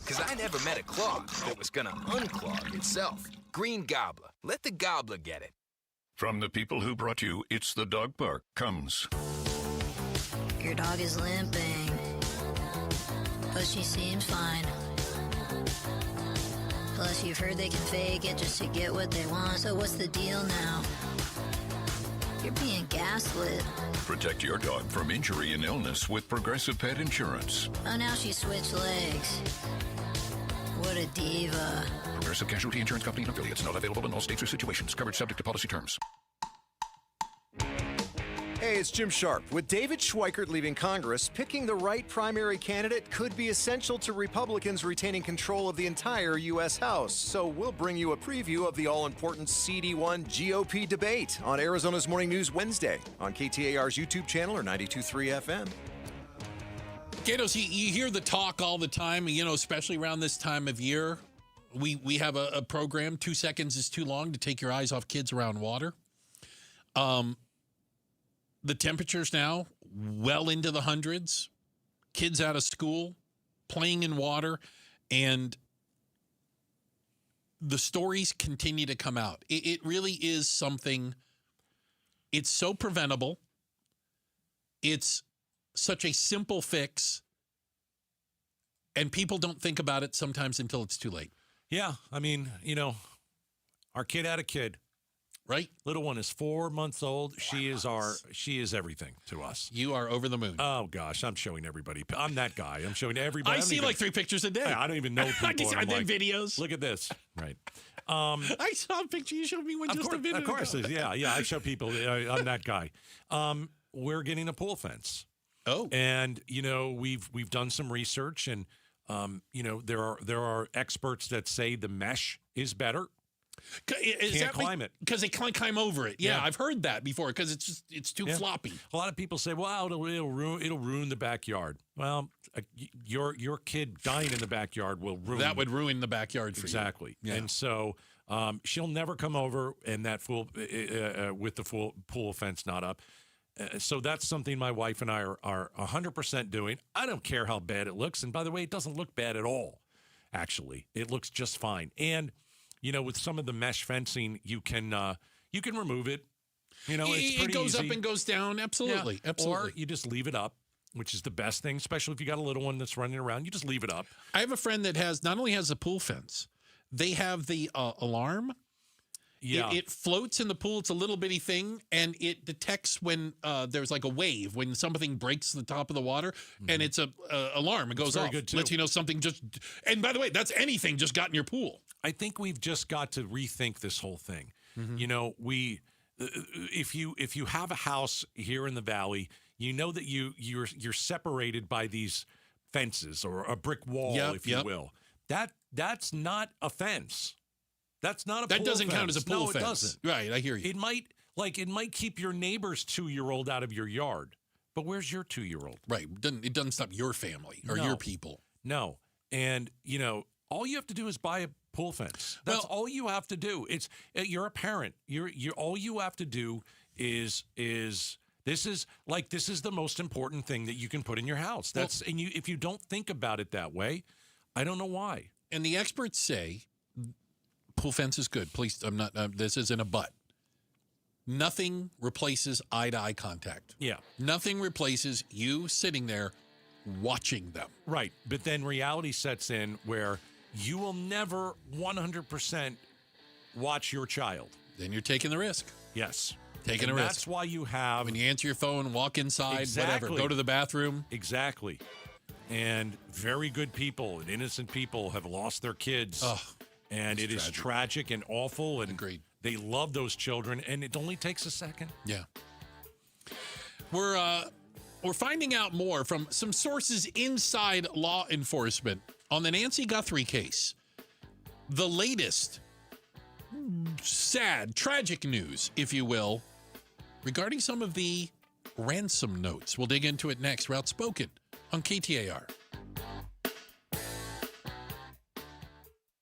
Because I never met a clog that was gonna unclog itself. Green Gobbler. Let the gobbler get it. From the people who brought you It's the Dog Park comes. Your dog is limping, but she seems fine. Plus, you've heard they can fake it just to get what they want. So what's the deal now? You're being gaslit. Protect your dog from injury and illness with Progressive Pet Insurance. Oh, now she switched legs. What a diva. Progressive Casualty Insurance Company and affiliates. Not available in all states or situations. Coverage subject to policy terms. Hey, it's Jim Sharp. With David Schweikert leaving Congress, picking the right primary candidate could be essential to Republicans retaining control of the entire U.S. House. So we'll bring you a preview of the all-important CD1 GOP debate on Arizona's Morning News Wednesday on KTAR's YouTube channel or 92.3 FM. Gatos, you hear the talk all the time, especially around this time of year. We have a program, 2 seconds is too long to take your eyes off kids around water. The temperatures now well into the hundreds, kids out of school, playing in water, and the stories continue to come out. It really is something, it's so preventable. It's such a simple fix, and people don't think about it sometimes until it's too late. Yeah, I mean, Our kid had a kid. Right. Little one is 4 months old. She is everything to us. You are over the moon. Oh gosh, I'm showing everybody. I'm that guy. I'm showing everybody. I see like 3 pictures a day. I don't even know people. I did videos. Look at this. Right. I saw a picture you showed me one just a minute ago. Of course. Yeah. I show people. I'm that guy. We're getting a pool fence. Oh. And we've done some research, and there are experts that say the mesh is better. Can't climb it because they can't climb over it. Yeah, I've heard that before because it's too floppy. A lot of people say, "Well, it'll ruin the backyard." Well, your kid dying in the backyard will ruin. That would ruin the backyard for you. Exactly. Yeah. And so she'll never come over, and that with the pool fence not up. So that's something my wife and I are 100% doing. I don't care how bad it looks, and by the way, it doesn't look bad at all. Actually, it looks just fine. And with some of the mesh fencing, you can remove it. It's pretty it goes easy. up and goes down. Absolutely. Yeah. Absolutely. Or you just leave it up, which is the best thing, especially if you got a little one that's running around. You just leave it up. I have a friend that not only has a pool fence, they have the alarm. Yeah. It floats in the pool. It's a little bitty thing, and it detects when there's like a wave, when something breaks the top of the water, and it's a alarm. It goes off. Good too. Lets you know something just. And by the way, that's anything just got in your pool. I think we've just got to rethink this whole thing. Mm-hmm. If you have a house here in the valley, that you're separated by these fences or a brick wall, if you will. That's not a fence. That's not a pool fence. That doesn't count as a pool fence. No, it doesn't. Right, I hear you. It might keep your neighbor's 2-year-old out of your yard. But where's your 2-year-old? Right. It doesn't stop your family or your people. No. And, all you have to do is buy a pool fence. That's all you have to do. You're a parent. You're all you have to do is this is the most important thing that you can put in your house. If you don't think about it that way, I don't know why. And the experts say pool fence is good. Please, I'm not. This isn't a but. Nothing replaces eye-to-eye contact. Yeah. Nothing replaces you sitting there watching them. Right. But then reality sets in where you will never 100% watch your child. Then you're taking the risk. Yes. Taking a risk. That's why you have... When you answer your phone, walk inside, whatever. Go to the bathroom. Exactly. And very good people and innocent people have lost their kids. Oh, and it is tragic and awful. And agreed. They love those children, and it only takes a second. Yeah. We're finding out more from some sources inside law enforcement on the Nancy Guthrie case. The latest sad, tragic news, if you will, regarding some of the ransom notes. We'll dig into it next. We're Outspoken on KTAR.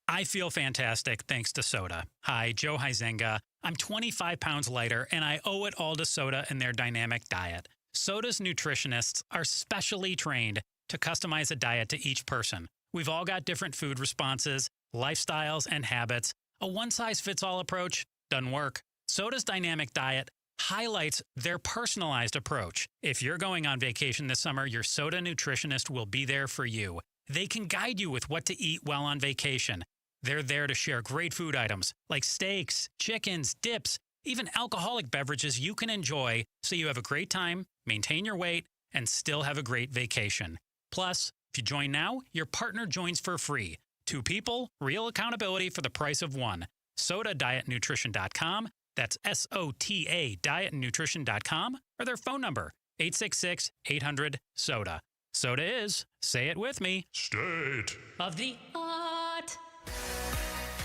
I feel fantastic thanks to soda. Hi, Joe Huizenga. I'm 25 pounds lighter, and I owe it all to soda and their dynamic diet. Soda's nutritionists are specially trained to customize a diet to each person. We've all got different food responses, lifestyles, and habits. A one-size-fits-all approach doesn't work. Soda's dynamic diet highlights their personalized approach. If you're going on vacation this summer, your Soda nutritionist will be there for you. They can guide you with what to eat while on vacation. They're there to share great food items like steaks, chickens, dips, even alcoholic beverages you can enjoy so you have a great time, maintain your weight, and still have a great vacation. Plus, if you join now, your partner joins for free. 2 people, real accountability for the price of 1. SodaDietNutrition.com. That's SOTA dietnutrition.com, or their phone number, 866-800-SODA. Soda is, say it with me, state of the art.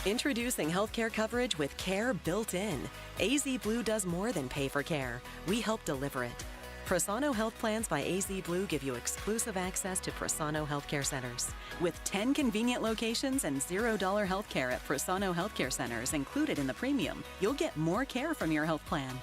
Introducing healthcare coverage with care built in. AZ Blue does more than pay for care. We help deliver it. Prosano Health Plans by AZ Blue give you exclusive access to Prosano Healthcare Centers. With 10 convenient locations and $0 healthcare at Prosano Healthcare Centers included in the premium, you'll get more care from your health plan.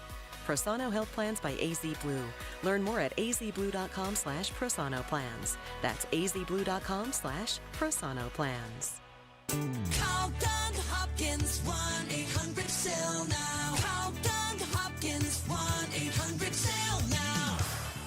Prosano Health Plans by AZ Blue. Learn more at azblue.com/Prosano Plans. That's azblue.com/Prosano Plans. Call Doug Hopkins, 1-800-SAIL now. Call Doug Hopkins, 1-800-SAIL now.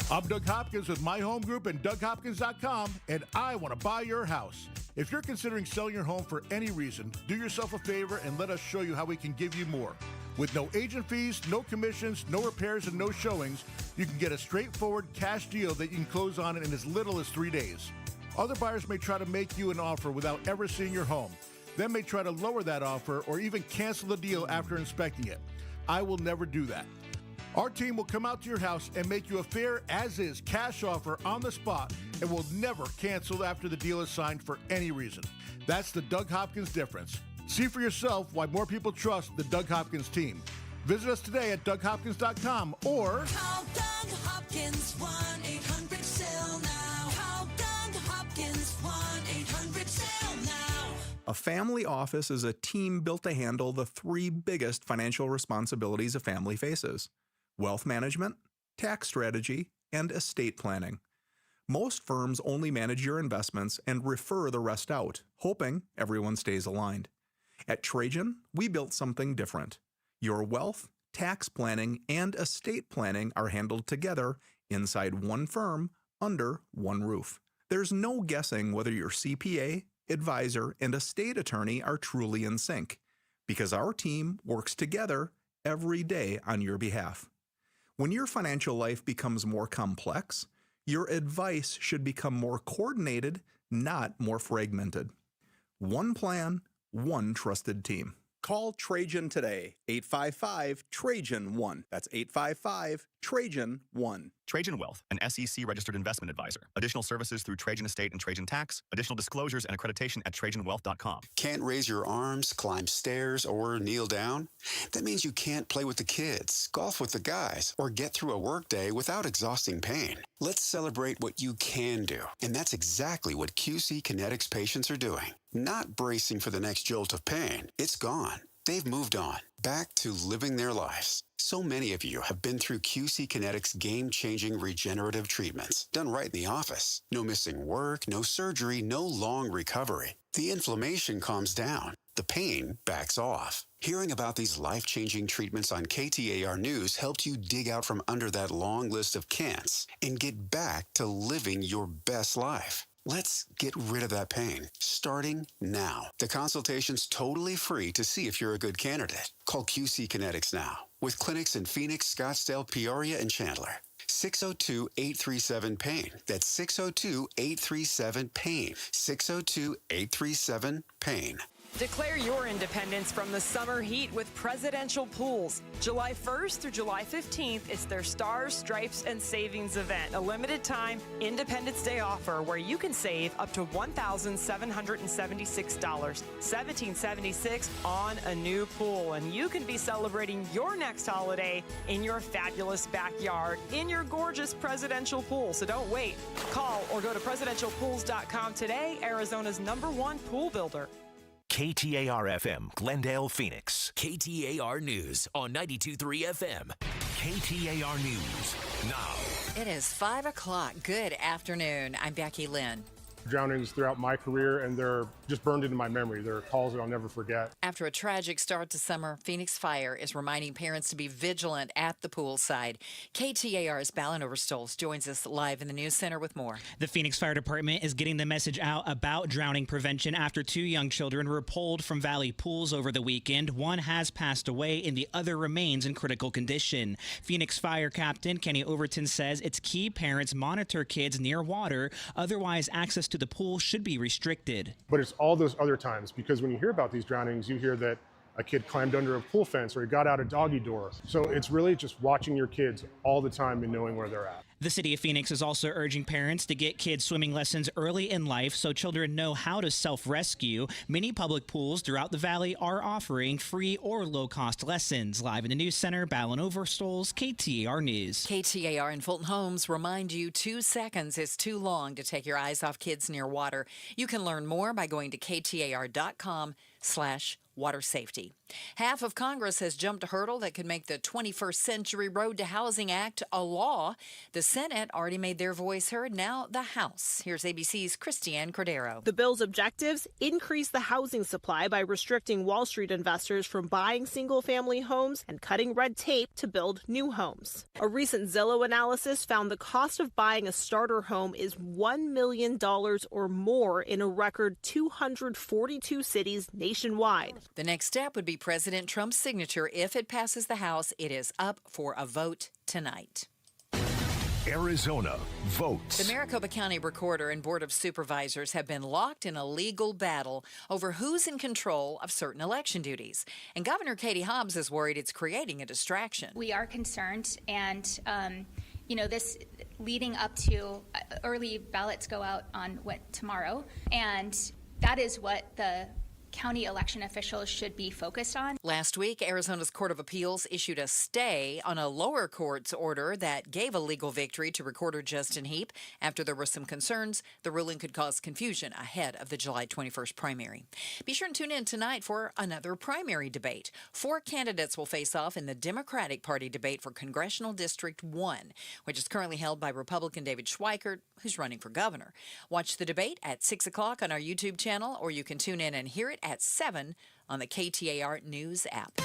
I'm Doug Hopkins with My Home Group and DougHopkins.com, and I want to buy your house. If you're considering selling your home for any reason, do yourself a favor and let us show you how we can give you more. With no agent fees, no commissions, no repairs, and no showings, you can get a straightforward cash deal that you can close on in as little as 3 days. Other buyers may try to make you an offer without ever seeing your home. They may try to lower that offer or even cancel the deal after inspecting it. I will never do that. Our team will come out to your house and make you a fair as-is cash offer on the spot and will never cancel after the deal is signed for any reason. That's the Doug Hopkins difference. See for yourself why more people trust the Doug Hopkins team. Visit us today at DougHopkins.com or Call Doug Hopkins 1-800-SELL-NOW. Call Doug Hopkins 1-800-SELL-NOW. A family office is a team built to handle the 3 biggest financial responsibilities a family faces: wealth management, tax strategy, and estate planning. Most firms only manage your investments and refer the rest out, hoping everyone stays aligned. At Trajan, we built something different. Your wealth, tax planning, and estate planning are handled together inside one firm under one roof. There's no guessing whether your CPA, advisor, and estate attorney are truly in sync, because our team works together every day on your behalf. When your financial life becomes more complex, your advice should become more coordinated, not more fragmented. One plan, one trusted team. Call Trajan today, 855-TRAJAN-1. That's 855-TRAJAN-1. Trajan Wealth, an SEC-registered investment advisor. Additional services through Trajan Estate and Trajan Tax. Additional disclosures and accreditation at TrajanWealth.com. Can't raise your arms, climb stairs, or kneel down? That means you can't play with the kids, golf with the guys, or get through a workday without exhausting pain. Let's celebrate what you can do. And that's exactly what QC Kinetics patients are doing. Not bracing for the next jolt of pain. It's gone. They've moved on, back to living their lives. So many of you have been through QC Kinetics game-changing regenerative treatments, done right in the office. No missing work, no surgery, no long recovery. The inflammation calms down. The pain backs off. Hearing about these life-changing treatments on KTAR News helped you dig out from under that long list of can'ts and get back to living your best life. Let's get rid of that pain, starting now. The consultation's totally free to see if you're a good candidate. Call QC Kinetics now, with clinics in Phoenix, Scottsdale, Peoria, and Chandler. 602-837-PAIN. That's 602-837-PAIN. 602-837-PAIN. Declare your independence from the summer heat with Presidential Pools. July 1st through July 15th, it's their Stars, Stripes, and Savings event, a limited-time Independence Day offer where you can save up to $1,776, $1,776 on a new pool. And you can be celebrating your next holiday in your fabulous backyard in your gorgeous Presidential Pool. So don't wait. Call or go to presidentialpools.com today, Arizona's #1 pool builder. KTAR-FM, Glendale, Phoenix. KTAR News on 92.3 FM. KTAR News now. It is 5 o'clock. Good afternoon. I'm Becky Lynn. Drownings throughout my career, and they're just burned into my memory. They're calls that I'll never forget. After a tragic start to summer, Phoenix Fire is reminding parents to be vigilant at the poolside. KTAR's Ballin Overstoles joins us live in the News Center with more. The Phoenix Fire Department is getting the message out about drowning prevention after 2 young children were pulled from Valley pools over the weekend. One has passed away and the other remains in critical condition. Phoenix Fire Captain Kenny Overton says it's key parents monitor kids near water, otherwise access to the pool should be restricted. But it's all those other times, because when you hear about these drownings, you hear that a kid climbed under a pool fence or he got out a doggy door. So it's really just watching your kids all the time and knowing where they're at. The city of Phoenix is also urging parents to get kids swimming lessons early in life so children know how to self-rescue. Many public pools throughout the valley are offering free or low-cost lessons. Live in the News Center, Ballin Overstoles, KTAR News. KTAR and Fulton Homes remind you 2 seconds is too long to take your eyes off kids near water. You can learn more by going to KTAR.com/water safety. Half of Congress has jumped a hurdle that could make the 21st Century Road to Housing Act a law. The Senate already made their voice heard. Now the House. Here's ABC's Christiane Cordero. The bill's objectives: increase the housing supply by restricting Wall Street investors from buying single-family homes and cutting red tape to build new homes. A recent Zillow analysis found the cost of buying a starter home is $1 million or more in a record 242 cities nationwide. The next step would be President Trump's signature. If it passes the House, it is up for a vote tonight. Arizona votes. The Maricopa County Recorder and Board of Supervisors have been locked in a legal battle over who's in control of certain election duties. And Governor Katie Hobbs is worried it's creating a distraction. We are concerned, and this leading up to early ballots go out on tomorrow, and that is what the county election officials should be focused on. Last week, Arizona's Court of Appeals issued a stay on a lower court's order that gave a legal victory to Recorder Justin Heap. After there were some concerns, the ruling could cause confusion ahead of the July 21st primary. Be sure and tune in tonight for another primary debate. 4 candidates will face off in the Democratic Party debate for Congressional District 1, which is currently held by Republican David Schweikert, who's running for governor. Watch the debate at 6 o'clock on our YouTube channel, or you can tune in and hear it at 7 on the KTAR News app.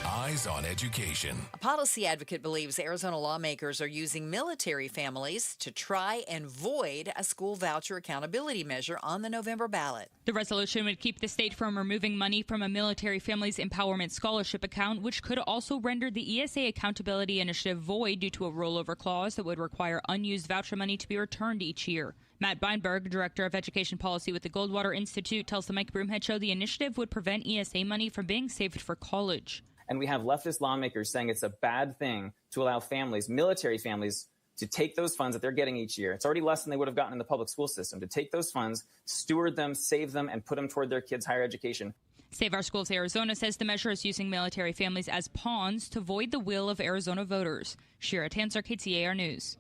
Eyes on Education. A policy advocate believes Arizona lawmakers are using military families to try and void a school voucher accountability measure on the November ballot. The resolution would keep the state from removing money from a military family's empowerment scholarship account, which could also render the ESA Accountability Initiative void due to a rollover clause that would require unused voucher money to be returned each year. Matt Beinberg, Director of Education Policy with the Goldwater Institute, tells the Mike Broomhead Show the initiative would prevent ESA money from being saved for college. And we have leftist lawmakers saying it's a bad thing to allow families, military families, to take those funds that they're getting each year. It's already less than they would have gotten in the public school system. To take those funds, steward them, save them, and put them toward their kids' higher education. Save Our Schools Arizona says the measure is using military families as pawns to void the will of Arizona voters. Shira Tanzer, KTAR News.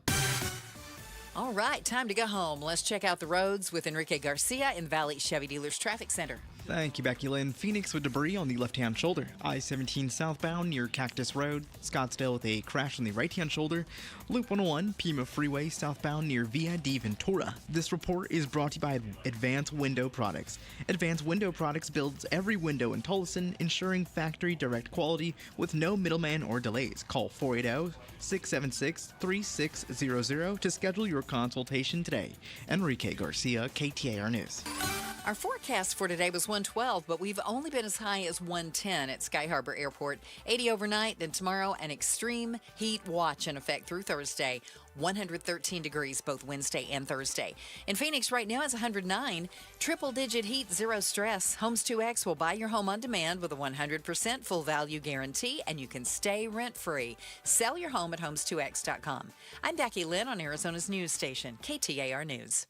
All right, time to go home. Let's check out the roads with Enrique Garcia in Valley Chevy Dealers Traffic Center. Thank you, Becky Lynn. Phoenix with debris on the left-hand shoulder. I-17 southbound near Cactus Road. Scottsdale with a crash on the right-hand shoulder. Loop 101, Pima Freeway southbound near Via di Ventura. This report is brought to you by Advanced Window Products. Advanced Window Products builds every window in Tolleson, ensuring factory direct quality with no middleman or delays. Call 480-676-3600 to schedule your consultation today. Enrique Garcia, KTAR News. Our forecast for today was 112, but we've only been as high as 110 at Sky Harbor Airport. 80 overnight, then tomorrow an extreme heat watch in effect through Thursday. 113 degrees both Wednesday and Thursday. In Phoenix right now it's 109. Triple-digit heat, zero stress. Homes 2X will buy your home on demand with a 100% full value guarantee, and you can stay rent-free. Sell your home at homes2x.com. I'm Becky Lynn on Arizona's news station, KTAR News.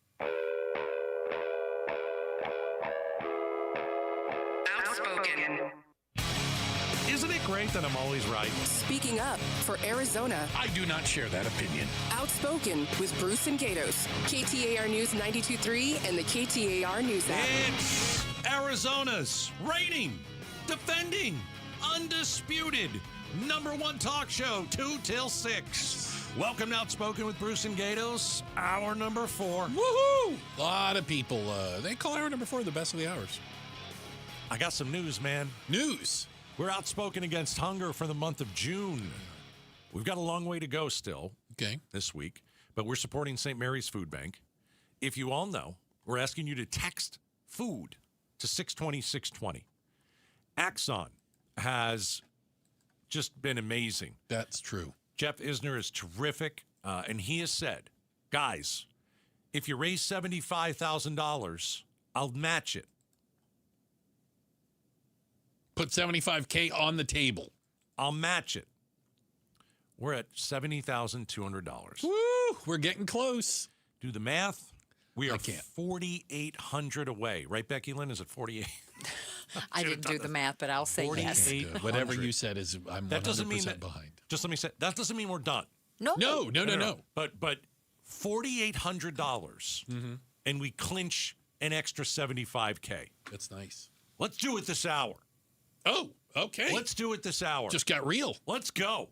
Isn't it great that I'm always right? Speaking up for Arizona. I do not share that opinion. Outspoken with Bruce and Gatos. KTAR News 92.3 and the KTAR News app. It's Arizona's reigning, defending, undisputed #1 talk show, 2 till 6. Welcome to Outspoken with Bruce and Gatos, hour number 4. Woohoo! A lot of people, they call hour number 4 the best of the hours. I got some news, man. News. We're outspoken against hunger for the month of June. We've got a long way to go still this week, but we're supporting St. Mary's Food Bank. If you all know, we're asking you to text food to 620-620. Axon has just been amazing. That's true. Jeff Isner is terrific, and he has said, guys, if you raise $75,000, I'll match it. Put $75K on the table. I'll match it. We're at $70,200. Woo! We're getting close. Do the math. We are 4,800 away. Right, Becky Lynn? Is it 48? I didn't do the math, but I'll say yes. Whatever you said is, I'm 100% that doesn't mean that, behind. Just let me say, that doesn't mean we're done. No. But $4,800, and we clinch an extra $75K. That's nice. Let's do it this hour. Oh, okay. Let's do it this hour. Just got real. Let's go.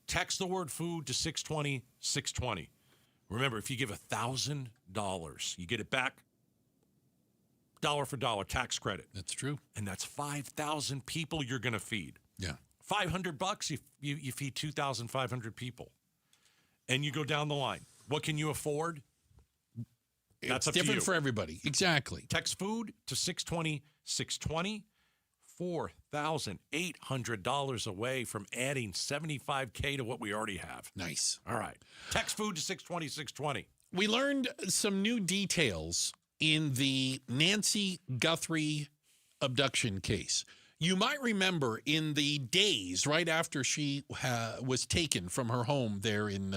Text the word food to 620 620. Remember, if you give $1,000, you get it back dollar for dollar tax credit. That's true. And that's 5,000 people you're going to feed. Yeah. $500, you feed 2,500 people. And you go down the line. What can you afford? That's It's different for everybody. Exactly. Text food to 620 620. $4,800 away from adding $75K to what we already have. Nice. All right. Text food to 620 620. We learned some new details in the Nancy Guthrie abduction case. You might remember in the days right after she was taken from her home there in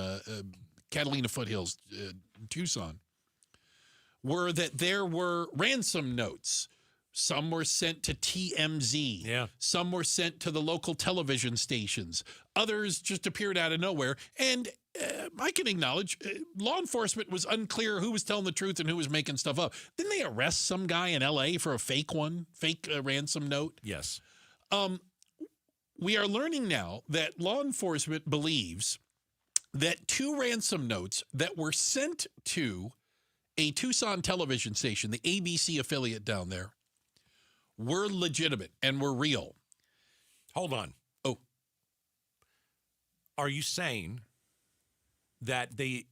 Catalina Foothills, Tucson, were that there were ransom notes. Some were sent to TMZ. Yeah. Some were sent to the local television stations. Others just appeared out of nowhere. And I can acknowledge law enforcement was unclear who was telling the truth and who was making stuff up. Didn't they arrest some guy in L.A. for a fake ransom note? Yes. We are learning now that law enforcement believes that 2 ransom notes that were sent to a Tucson television station, the ABC affiliate down there, were legitimate and were real. Hold on. Oh. Are you saying that they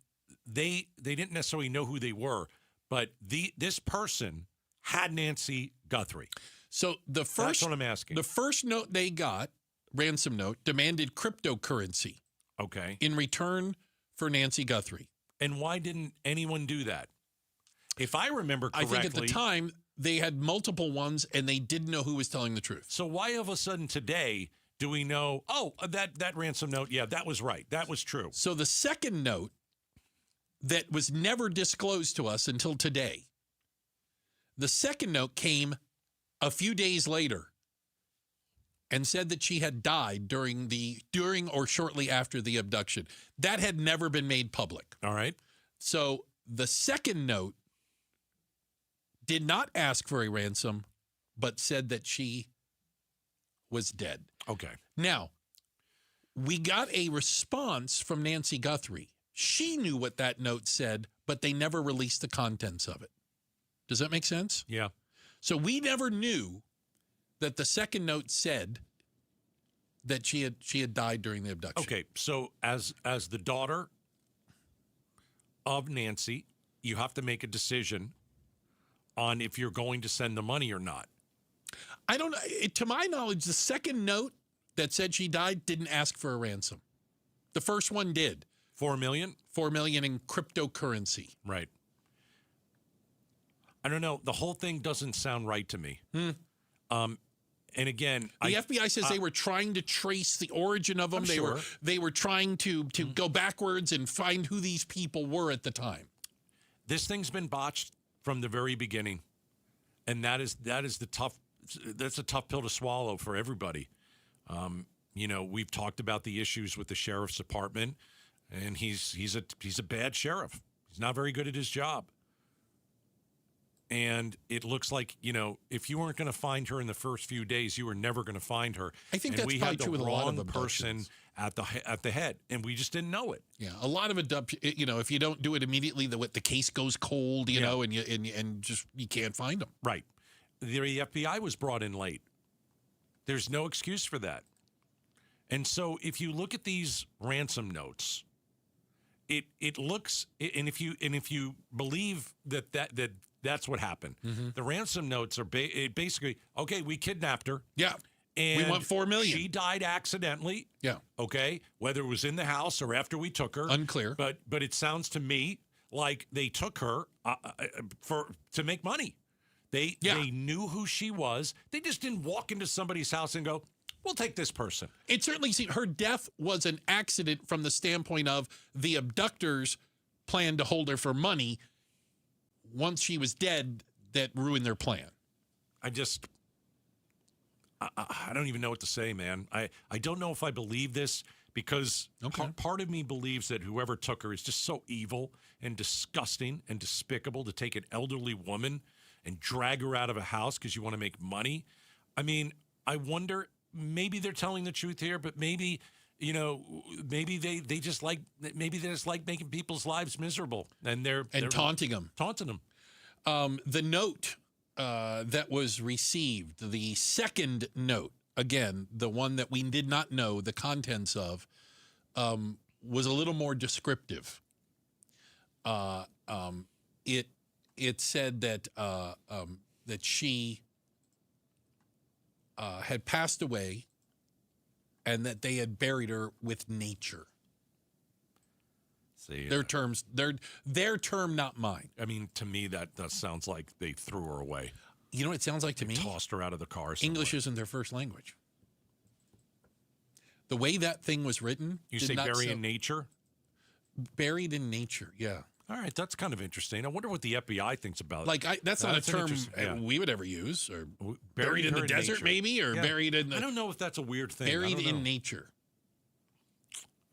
didn't necessarily know who they were, but this person had Nancy Guthrie? So that's what I'm asking. The first note they got, ransom note, demanded cryptocurrency. Okay. In return for Nancy Guthrie. And why didn't anyone do that? If I remember correctly, I think at the time they had multiple ones and they didn't know who was telling the truth. So why all of a sudden today do we know, that ransom note, yeah, that was right. That was true. So the second note that was never disclosed to us until today, the second note came a few days later and said that she had died during or shortly after the abduction. That had never been made public. All right. So the second note did not ask for a ransom, but said that she was dead. Okay. Now, we got a response from Nancy Guthrie. She knew what that note said, but they never released the contents of it. Does that make sense? Yeah. So we never knew that the second note said that she had died during the abduction. Okay. So as the daughter of Nancy, you have to make a decision on if you're going to send the money or not. I don't know. To my knowledge, the second note that said she died didn't ask for a ransom. The first one did. $4 million? $4 million in cryptocurrency. Right. I don't know. The whole thing doesn't sound right to me. And again, the FBI says they were trying to trace the origin of them. They were trying to go backwards and find who these people were at the time. This thing's been botched from the very beginning, and that's a tough pill to swallow for everybody. We've talked about the issues with the sheriff's department, and he's a bad sheriff. He's not very good at his job. And it looks like, if you weren't going to find her in the first few days, you were never going to find her. I think and that's we probably had the true with a lot of wrong person at the head, and we just didn't know it. Yeah, a lot of if you don't do it immediately, the case goes cold, and you can't find them. Right. The FBI was brought in late. There's no excuse for that. And so if you look at these ransom notes, it looks, and if you believe that's what happened. Mm-hmm. The ransom notes are basically, okay, we kidnapped her. Yeah. And we want $4 million. She died accidentally. Yeah. Okay. Whether it was in the house or after we took her. Unclear. But it sounds to me like they took her to make money. They knew who she was. They just didn't walk into somebody's house and go, we'll take this person. It certainly seemed her death was an accident from the standpoint of the abductors planned to hold her for money. Once she was dead, that ruined their plan. I don't even know what to say, man. I don't know if I believe this because part of me believes that whoever took her is just so evil and disgusting and despicable to take an elderly woman and drag her out of a house because you want to make money. I mean, I wonder, maybe they're telling the truth here, but maybe you know, maybe they just like making people's lives miserable, and they're taunting them. The note that was received, the second note, again, the one that we did not know the contents of, was a little more descriptive. It said that that she had passed away, and that they had buried her with nature. See, their terms, their term, not mine. I mean, to me, that sounds like they threw her away. You know what it sounds like to me? Tossed her out of the car somewhere. English isn't their first language. The way that thing was written, you say bury in nature? Buried in nature, yeah. All right, that's kind of interesting. I wonder what the FBI thinks about it. Like, that's not a term we would ever use. Or buried in the desert, nature. Maybe, or buried in. I don't know if that's a weird thing. Buried in nature.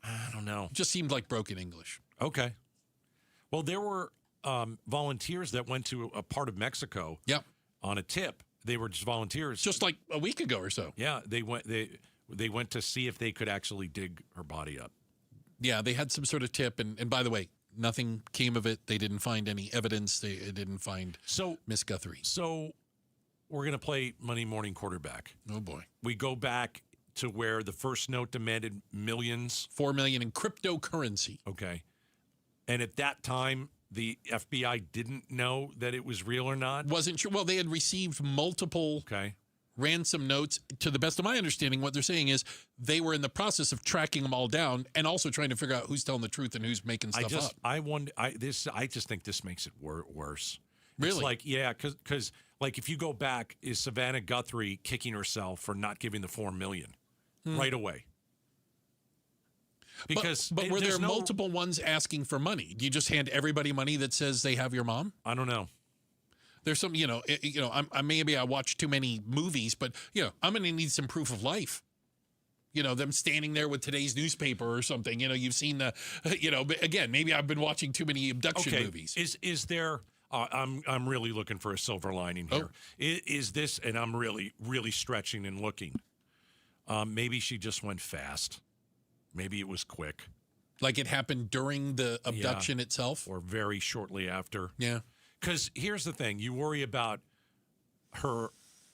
I don't know. Just seemed like broken English. Okay. Well, there were volunteers that went to a part of Mexico. Yep. On a tip, they were just volunteers. Just like a week ago or so. Yeah, they went. They went to see if they could actually dig her body up. Yeah, they had some sort of tip, and by the way, nothing came of it. They didn't find any evidence. They didn't find Miss Guthrie. So we're going to play Monday Morning Quarterback. Oh, boy. We go back to where the first note demanded millions. $4 million in cryptocurrency. Okay. And at that time, the FBI didn't know that it was real or not? Wasn't sure. Well, they had received multiple ransom notes. To the best of my understanding, what they're saying is they were in the process of tracking them all down and also trying to figure out who's telling the truth and who's making stuff up. I just think this makes it worse. Really? It's like, yeah, because like if you go back, is Savannah Guthrie kicking herself for not giving the $4 million right away? Because but were there multiple ones asking for money? Do you just hand everybody money that says they have your mom? I don't know. There's some, maybe I watch too many movies, but I'm going to need some proof of life. Them standing there with today's newspaper or something. You've seen the, again, maybe I've been watching too many abduction movies. Is there? I'm really looking for a silver lining here. Is this? And I'm really, really stretching and looking. Maybe she just went fast. Maybe it was quick. Like it happened during the abduction itself? Or very shortly after. Yeah. Because here's the thing. You worry about her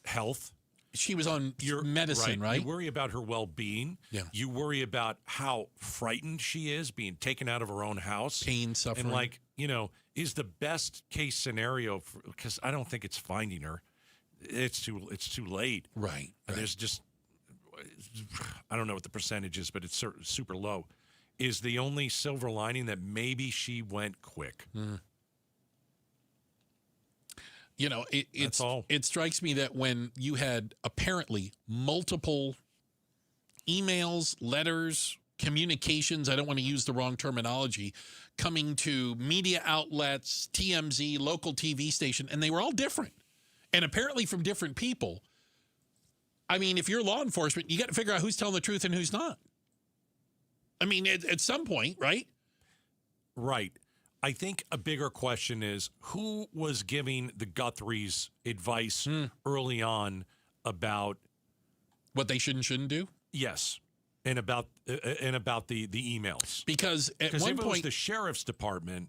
health. She was on medicine, right? You worry about her well-being. Yeah. You worry about how frightened she is being taken out of her own house. Pain, suffering. And is the best case scenario, because I don't think it's finding her. It's too late. Right. There's just, I don't know what the percentage is, but it's super low. Is the only silver lining that maybe she went quick. It strikes me that when you had apparently multiple emails, letters, communications, I don't want to use the wrong terminology, coming to media outlets, TMZ, local TV station, and they were all different. And apparently from different people. I mean, if you're law enforcement, you got to figure out who's telling the truth and who's not. I mean, at some point, right? Right. I think a bigger question is who was giving the Guthries advice early on about what they should and shouldn't do? Yes. And about the emails. Because at if one it was point the sheriff's department,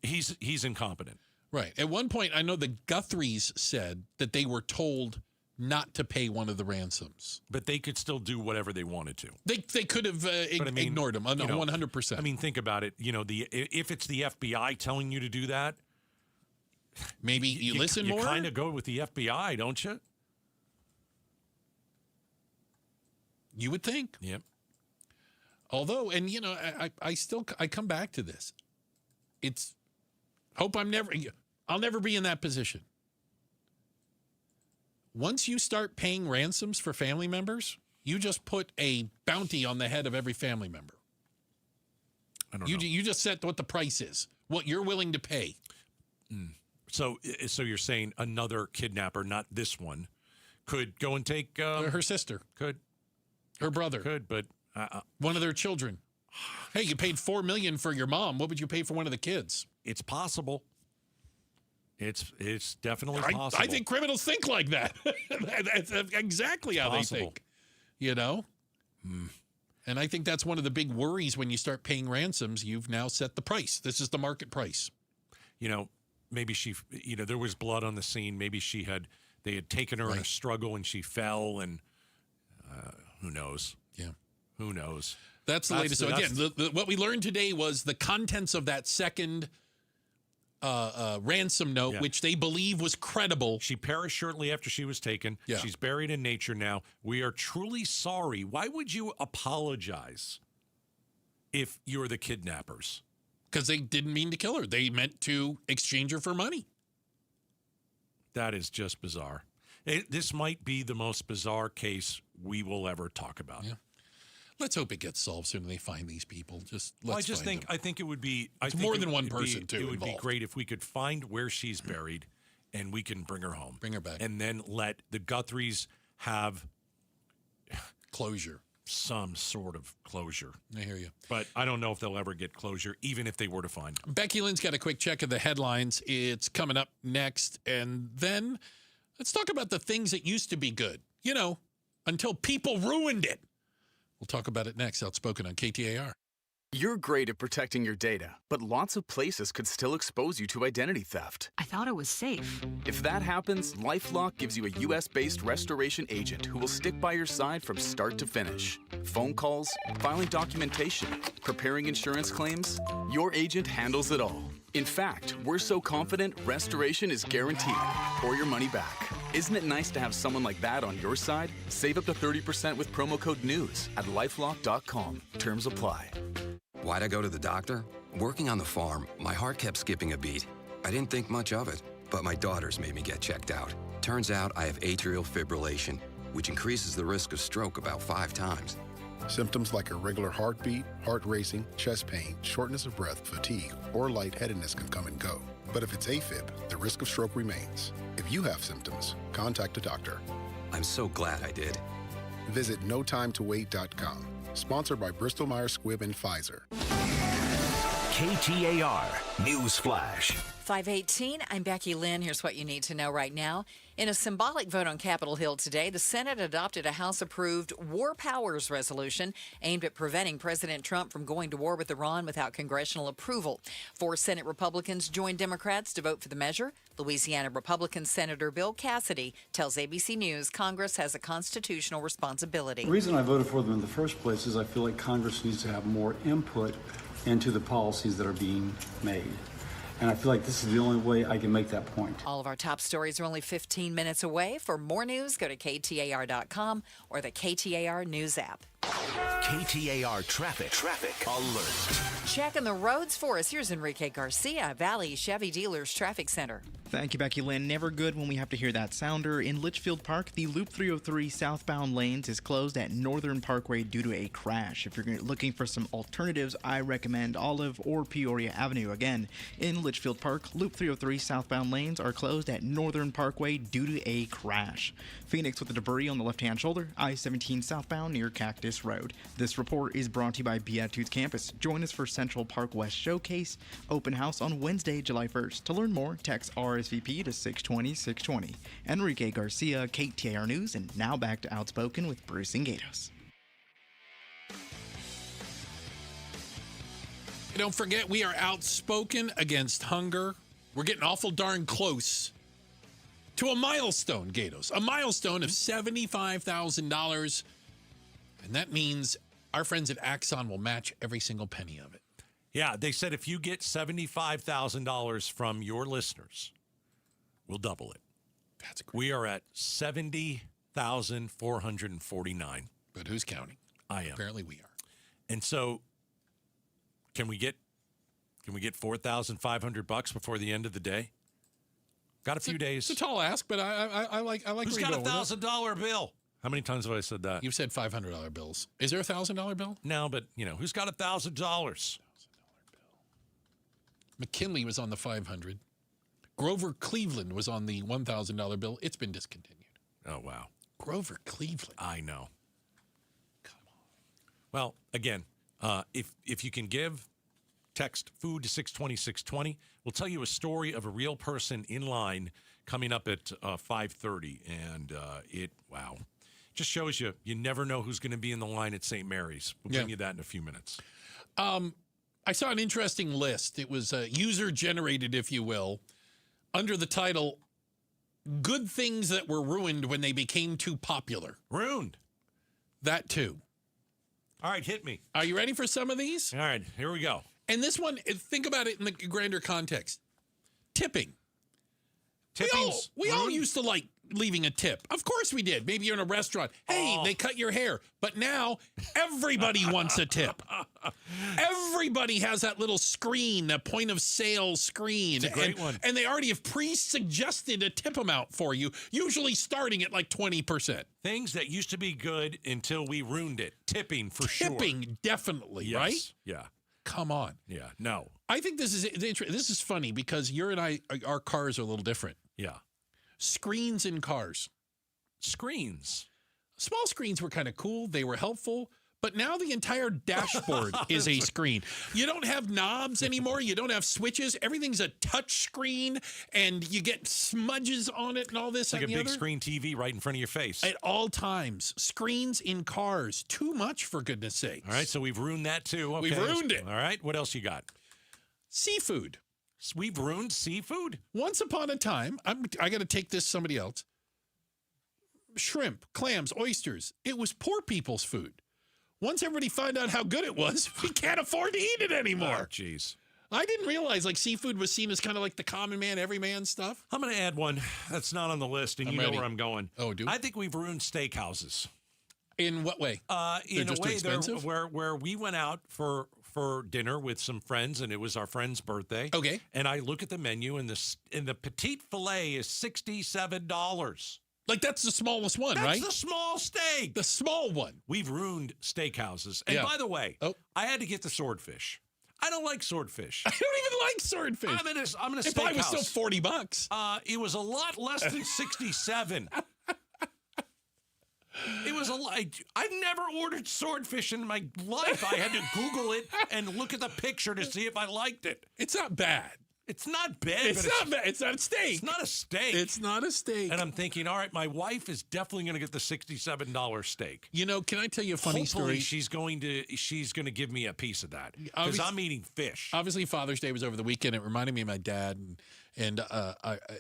he's incompetent. Right. At one point, I know the Guthries said that they were told not to pay one of the ransoms. But they could still do whatever they wanted to. They could have ignored them 100%. I mean, think about it. If it's the FBI telling you to do that, maybe you listen more? You kind of go with the FBI, don't you? You would think. Yep. Although, and I come back to this. I'll never be in that position. Once you start paying ransoms for family members, you just put a bounty on the head of every family member. I don't know. You just set what the price is, what you're willing to pay. So you're saying another kidnapper, not this one, could go and take her sister, her brother, but one of their children. Hey, you paid $4 million for your mom. What would you pay for one of the kids? It's possible. It's definitely possible. I think criminals think like that. That's exactly how they think. And I think that's one of the big worries when you start paying ransoms. You've now set the price. This is the market price. Maybe she, there was blood on the scene. Maybe they had taken her in a struggle and she fell, and who knows? Yeah. Who knows? That's the latest. So again, what we learned today was the contents of that second ransom note, which they believe was credible. She perished shortly after she was taken. Yeah. She's buried in nature now. We are truly sorry. Why would you apologize if you're the kidnappers? Because they didn't mean to kill her. They meant to exchange her for money. That is just bizarre. This might be the most bizarre case we will ever talk about. Yeah. Let's hope it gets solved soon and they find these people. I think it would be. It's more than one person, too, It would be involved. great if we could find where she's buried and we can bring her home. Bring her back. And then let the Guthries have closure. Some sort of closure. I hear you. But I don't know if they'll ever get closure, even if they were to find them. Becky Lynn's got a quick check of the headlines. It's coming up next. And then let's talk about the things that used to be good, until people ruined it. We'll talk about it next. Outspoken on KTAR. You're great at protecting your data, but lots of places could still expose you to identity theft. I thought it was safe. If that happens, LifeLock gives you a U.S.-based restoration agent who will stick by your side from start to finish. Phone calls, filing documentation, preparing insurance claims, your agent handles it all. In fact, we're so confident restoration is guaranteed or your money back. Isn't it nice to have someone like that on your side? Save up to 30% with promo code NEWS at LifeLock.com. Terms apply. Why'd I go to the doctor? Working on the farm, my heart kept skipping a beat. I didn't think much of it, but my daughters made me get checked out. Turns out I have atrial fibrillation, which increases the risk of stroke about 5 times. Symptoms like irregular heartbeat, heart racing, chest pain, shortness of breath, fatigue, or lightheadedness can come and go. But if it's AFib, the risk of stroke remains. If you have symptoms, contact a doctor. I'm so glad I did. Visit notimetowait.com. Sponsored by Bristol Myers Squibb and Pfizer. KTAR News Flash. 5:18, I'm Becky Lynn. Here's what you need to know right now. In a symbolic vote on Capitol Hill today, the Senate adopted a House-approved War Powers resolution aimed at preventing President Trump from going to war with Iran without congressional approval. 4 Senate Republicans joined Democrats to vote for the measure. Louisiana Republican Senator Bill Cassidy tells ABC News Congress has a constitutional responsibility. The reason I voted for them in the first place is I feel like Congress needs to have more input into the policies that are being made. And I feel like this is the only way I can make that point. All of our top stories are only 15 minutes away. For more news, go to KTAR.com or the KTAR News app. KTAR Traffic Alert. Checking the roads for us. Here's Enrique Garcia, Valley Chevy Dealers Traffic Center. Thank you, Becky Lynn. Never good when we have to hear that sounder. In Litchfield Park, the Loop 303 southbound lanes is closed at Northern Parkway due to a crash. If you're looking for some alternatives, I recommend Olive or Peoria Avenue. Again, in Litchfield Park, Loop 303 southbound lanes are closed at Northern Parkway due to a crash. Phoenix with the debris on the left-hand shoulder, I-17 southbound near Cactus Road. This report is brought to you by Beatitudes Campus. Join us for Central Park West Showcase Open House on Wednesday, July 1st. To learn more, text RSVP to 620-620. Enrique Garcia, KTAR News, and now back to Outspoken with Bruce and Gatos. Don't forget, we are outspoken against hunger. We're getting awful darn close to a milestone, Gatos. A milestone of $75,000. And that means our friends at Axon will match every single penny of it. Yeah, they said if you get $75,000 from your listeners, we'll double it. That's great. We are at $70,449. But who's counting? I am. Apparently we are. And so can we get $4,500 before the end of the day? Got a few days. It's a tall ask, but I like. Who's got a $1,000 bill? How many times have I said that? You've said $500 bills. Is there a $1,000 bill? No, but who's got $1,000? $1,000 bill. McKinley was on the 500. Grover Cleveland was on the $1,000 bill. It's been discontinued. Oh wow, Grover Cleveland. I know. Come on. Well, again, if you can give, text food to 620-620. We'll tell you a story of a real person in line coming up at 5:30, and wow. Just shows you never know who's going to be in the line at St. Mary's. We'll bring you that in a few minutes. I saw an interesting list. It was user-generated, if you will, under the title, Good Things That Were Ruined When They Became Too Popular. Ruined. That, too. All right, hit me. Are you ready for some of these? All right, here we go. And this one, think about it in the grander context. Tipping. We all used to like leaving a tip. Of course we did. Maybe you're in a restaurant. Hey, they cut your hair. But now everybody wants a tip. Everybody has that little screen, that point of sale screen. It's a great one. And they already have pre-suggested a tip amount for you, usually starting at like 20%. Things that used to be good until we ruined it. Tipping, for sure. Tipping, definitely, Yes. right? Yeah. Come on. Yeah, no. I think this is funny because you and I, our cars are a little different. Yeah. Screens in cars. Screens. Small screens were kind of cool. They were helpful. But now the entire dashboard is a screen. You don't have knobs anymore. You don't have switches. Everything's a touch screen, and you get smudges on it and all this. It's like a big screen TV right in front of your face. At all times. Screens in cars. Too much, for goodness sakes. All right, so we've ruined that too. Okay. We've ruined it. All right, what else you got? Seafood. We've ruined seafood? Once upon a time, I got to take this somebody else. Shrimp, clams, oysters. It was poor people's food. Once everybody found out how good it was, we can't afford to eat it anymore. Oh, jeez. I didn't realize like seafood was seen as kind of like the common man, everyman stuff. I'm going to add one that's not on the list, and I'm you ready. know where I'm going. Oh, do I think we've ruined steakhouses. In what way? In a just too way expensive? where we went out for dinner with some friends, and it was our friend's birthday. Okay. And I look at the menu, and the petite filet is $67. Like that's the smallest one, right? That's the small steak. The small one. We've ruined steakhouses. And by the way, I had to get the swordfish. I don't like swordfish. I don't even like swordfish. I'm in a steakhouse. If I was still $40. It was a lot less than 67. It was I've never ordered swordfish in my life. I had to Google it and look at the picture to see if I liked it. It's not bad. It's not bad. It's not bad. It's not a steak. It's not a steak. It's not a steak. And I'm thinking, all right, my wife is definitely going to get the $67 steak. You know, can I tell you a funny Hopefully story? she's going to give me a piece of that because I'm eating fish. Obviously, Father's Day was over the weekend. It reminded me of my dad, and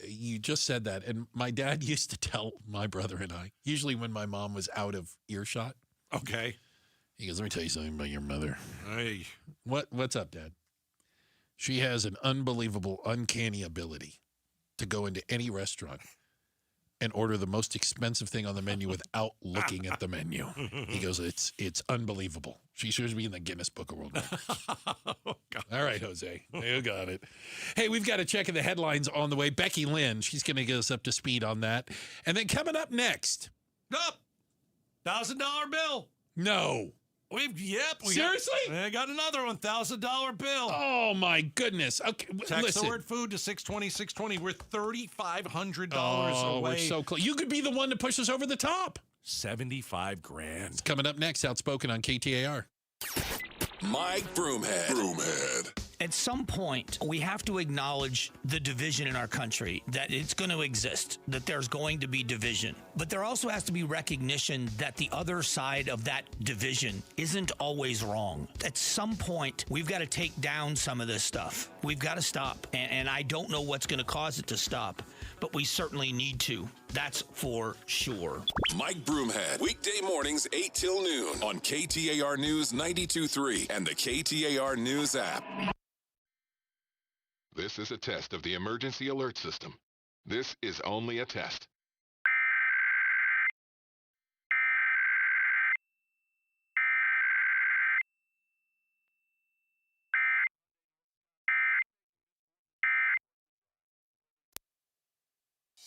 you just said that. And my dad used to tell my brother and I, usually when my mom was out of earshot. Okay. He goes, "Let me tell you something about your mother." Hey. What's up, Dad? She has an unbelievable, uncanny ability to go into any restaurant and order the most expensive thing on the menu without looking at the menu. He goes, it's unbelievable. She should be in the Guinness Book of World Records. All right, Jose. You got it. Hey, we've got to check in the headlines on the way. Becky Lynn, she's going to get us up to speed on that. And then coming up next. $1,000 bill. No. Seriously? I got another $1,000 bill. Oh, my goodness. Okay, Text the word food to 620-620. We're $3,500 away. We're so close. You could be the one to push us over the top. $75,000. It's coming up next, Outspoken on KTAR. Mike Broomhead. At some point, we have to acknowledge the division in our country, that it's going to exist, that there's going to be division. But there also has to be recognition that the other side of that division isn't always wrong. At some point, we've got to take down some of this stuff. We've got to stop. And I don't know what's going to cause it to stop, but we certainly need to. That's for sure. Mike Broomhead, weekday mornings 8 till noon on KTAR News 92.3 and the KTAR News app. This is a test of the emergency alert system. This is only a test.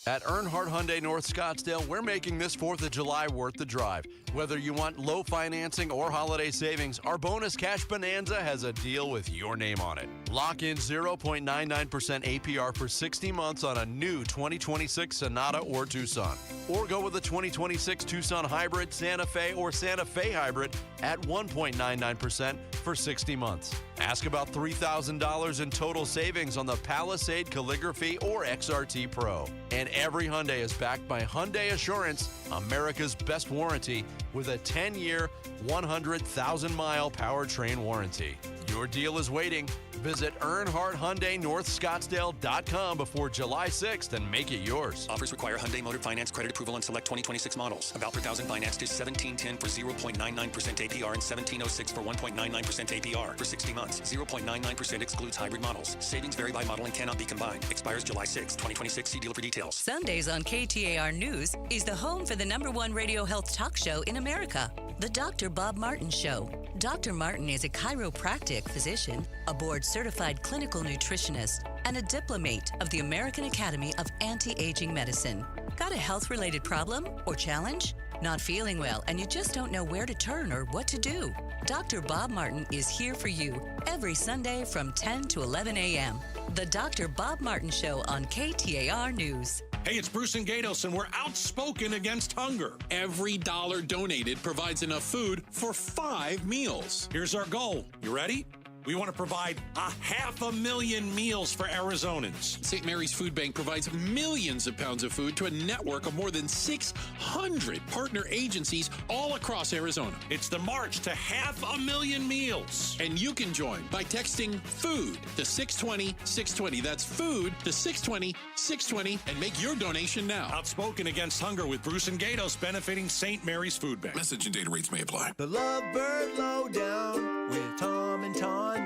At Earnhardt Hyundai North Scottsdale, we're making this 4th of July worth the drive. Whether you want low financing or holiday savings, our bonus cash bonanza has a deal with your name on it. Lock in 0.99% APR for 60 months on a new 2026 Sonata or Tucson. Or go with a 2026 Tucson Hybrid, Santa Fe, or Santa Fe Hybrid at 1.99% for 60 months. Ask about $3,000 in total savings on the Palisade Calligraphy or XRT Pro. And every Hyundai is backed by Hyundai Assurance, America's best warranty, with a 10-year, 100,000-mile powertrain warranty. Your deal is waiting. Visit EarnhardtHyundaiNorthScottsdale.com before July 6th and make it yours. Offers require Hyundai Motor Finance credit approval on select 2026 models. About per thousand financed is $1,710 for 0.99% APR and $1,706 for 1.99% APR for 60 months. 0.99% excludes hybrid models. Savings vary by model and cannot be combined. Expires July 6, 2026. See dealer for details. Sundays on KTAR News is the home for the #1 radio health talk show in America, The Dr. Bob Martin Show. Dr. Martin is a chiropractic physician, a board-certified clinical nutritionist, and a diplomate of the American Academy of Anti-Aging Medicine. Got a health-related problem or challenge? Not feeling well and you just don't know where to turn or what to do? Dr. Bob Martin is here for you every Sunday from 10 to 11 a.m. The Dr. Bob Martin Show on KTAR News. Hey, it's Bruce and Gatos, and we're outspoken against hunger. Every dollar donated provides enough food for 5 meals. Here's our goal. You ready? We want to provide 500,000 meals for Arizonans. St. Mary's Food Bank provides millions of pounds of food to a network of more than 600 partner agencies all across Arizona. It's the march to 500,000 meals. And you can join by texting FOOD to 620-620. That's FOOD to 620-620 and make your donation now. Outspoken against hunger with Bruce and Gatos, benefiting St. Mary's Food Bank. Message and data rates may apply. The Lovebird Lowdown with Tom and Tawny.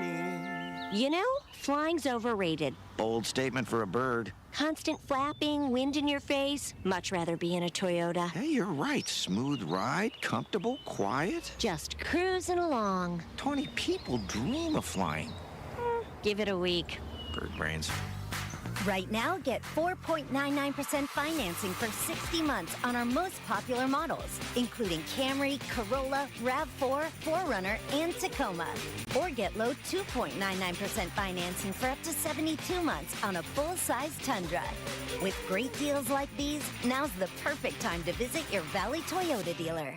You know, flying's overrated. Bold statement for a bird. Constant flapping, wind in your face. Much rather be in a Toyota. Hey, you're right. Smooth ride, comfortable, quiet. Just cruising along. Tawny, people dream of flying. Give it a week. Bird brains. Right now, get 4.99% financing for 60 months on our most popular models, including Camry, Corolla, RAV4, 4Runner, and Tacoma. Or get low 2.99% financing for up to 72 months on a full-size Tundra. With great deals like these, now's the perfect time to visit your Valley Toyota dealer.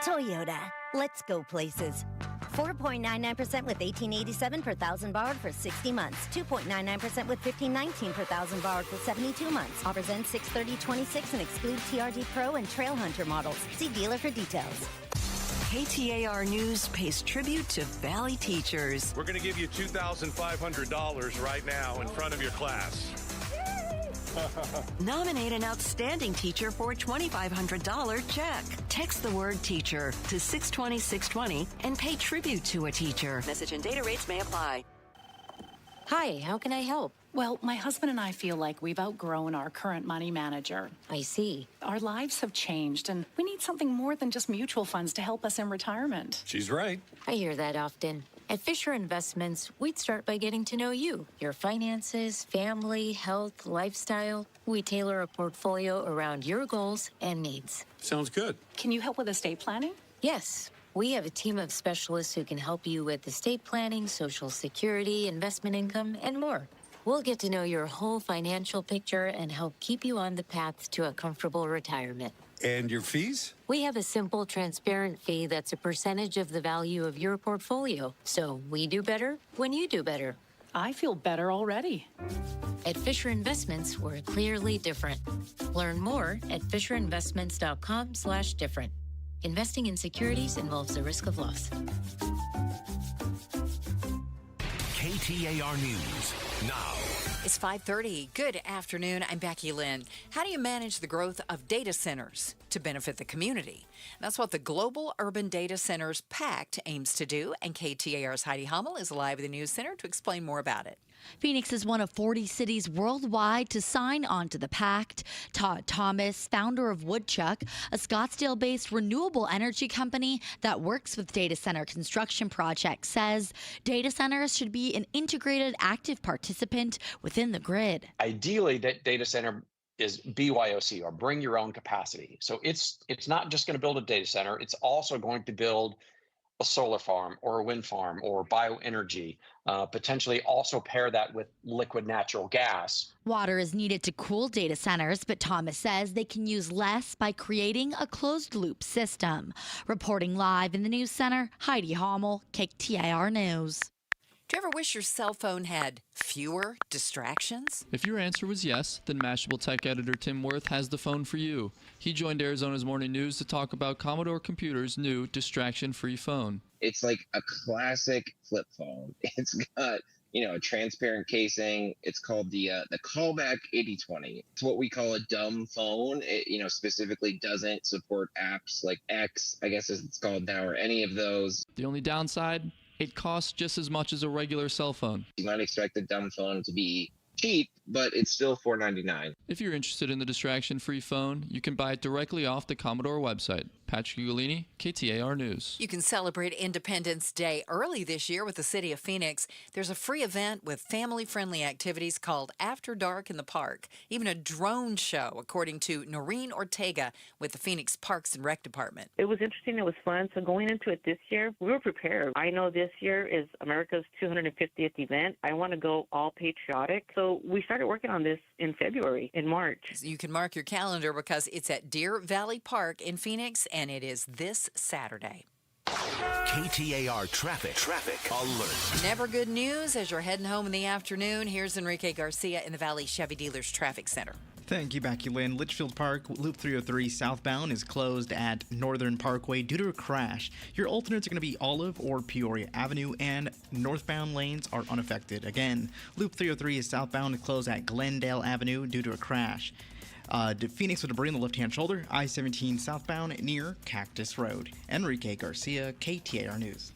Toyota, let's go places. 4.99% with $1,887 per thousand borrowed for 60 months. 2.99% with $1,519 per thousand borrowed for 72 months. Offers end 6/30/26 and exclude TRD Pro and Trail Hunter models. See dealer for details. KTAR News pays tribute to Valley teachers. We're going to give you $2,500 right now in front of your class. Nominate an outstanding teacher for a $2,500 check. Text the word teacher to 620-620 and pay tribute to a teacher. Message and data rates may apply. Hi, how can I help? Well, my husband and I feel like we've outgrown our current money manager. I see. Our lives have changed, and we need something more than just mutual funds to help us in retirement. She's right. I hear that often. At Fisher Investments, we'd start by getting to know you, your finances, family, health, lifestyle. We tailor a portfolio around your goals and needs. Sounds good. Can you help with estate planning? Yes. We have a team of specialists who can help you with estate planning, Social Security, investment income, and more. We'll get to know your whole financial picture and help keep you on the path to a comfortable retirement. And your fees? We have a simple, transparent fee that's a percentage of the value of your portfolio. So we do better when you do better. I feel better already. At Fisher Investments, we're clearly different. Learn more at FisherInvestments.com/different. Investing in securities involves the risk of loss. KTAR News now. It's 5:30. Good afternoon. I'm Becky Lynn. How do you manage the growth of data centers to benefit the community? That's what the Global Urban Data Centers Pact aims to do, and KTAR's Heidi Hummel is live at the News Center to explain more about it. Phoenix is one of 40 cities worldwide to sign on to the pact. Todd Thomas, founder of Woodchuck, a Scottsdale-based renewable energy company that works with data center construction projects, says data centers should be an integrated, active participant within the grid. Ideally, that data center is BYOC, or bring your own capacity. So it's not just going to build a data center. It's also going to build a solar farm or a wind farm or bioenergy, potentially also pair that with liquid natural gas. Water is needed to cool data centers, but Thomas says they can use less by creating a closed-loop system. Reporting live in the News Center, Heidi Hommel, KTAR News. Do you ever wish your cell phone had fewer distractions? If your answer was yes, then Mashable tech editor Tim Worth has the phone for you. He joined Arizona's Morning News to talk about Commodore Computer's new distraction-free phone. It's like a classic flip phone. It's got, a transparent casing. It's called the Callback 8020. It's what we call a dumb phone. It, specifically doesn't support apps like X, I guess as it's called now, or any of those. The only downside? It costs just as much as a regular cell phone. You might expect a dumb phone to be cheap, but it's still $499. If you're interested in the distraction-free phone, you can buy it directly off the Commodore website. Patrick Ugolini, KTAR News. You can celebrate Independence Day early this year with the City of Phoenix. There's a free event with family-friendly activities called After Dark in the Park. Even a drone show, according to Noreen Ortega with the Phoenix Parks and Rec Department. It was interesting. It was fun. So going into it this year, we were prepared. I know this year is America's 250th event. I want to go all patriotic. So we started working on this in February, in March. You can mark your calendar because it's at Deer Valley Park in Phoenix, and it is this Saturday. KTAR Traffic Alert. Never good news as you're heading home in the afternoon. Here's Enrique Garcia in the Valley Chevy Dealers Traffic Center. Thank you, Becky Lynn. Litchfield Park, Loop 303 southbound is closed at Northern Parkway due to a crash. Your alternates are going to be Olive or Peoria Avenue, and northbound lanes are unaffected. Again, Loop 303 is southbound and closed at Glendale Avenue due to a crash. Phoenix with debris on the left-hand shoulder, I-17 southbound near Cactus Road. Enrique Garcia, KTAR News.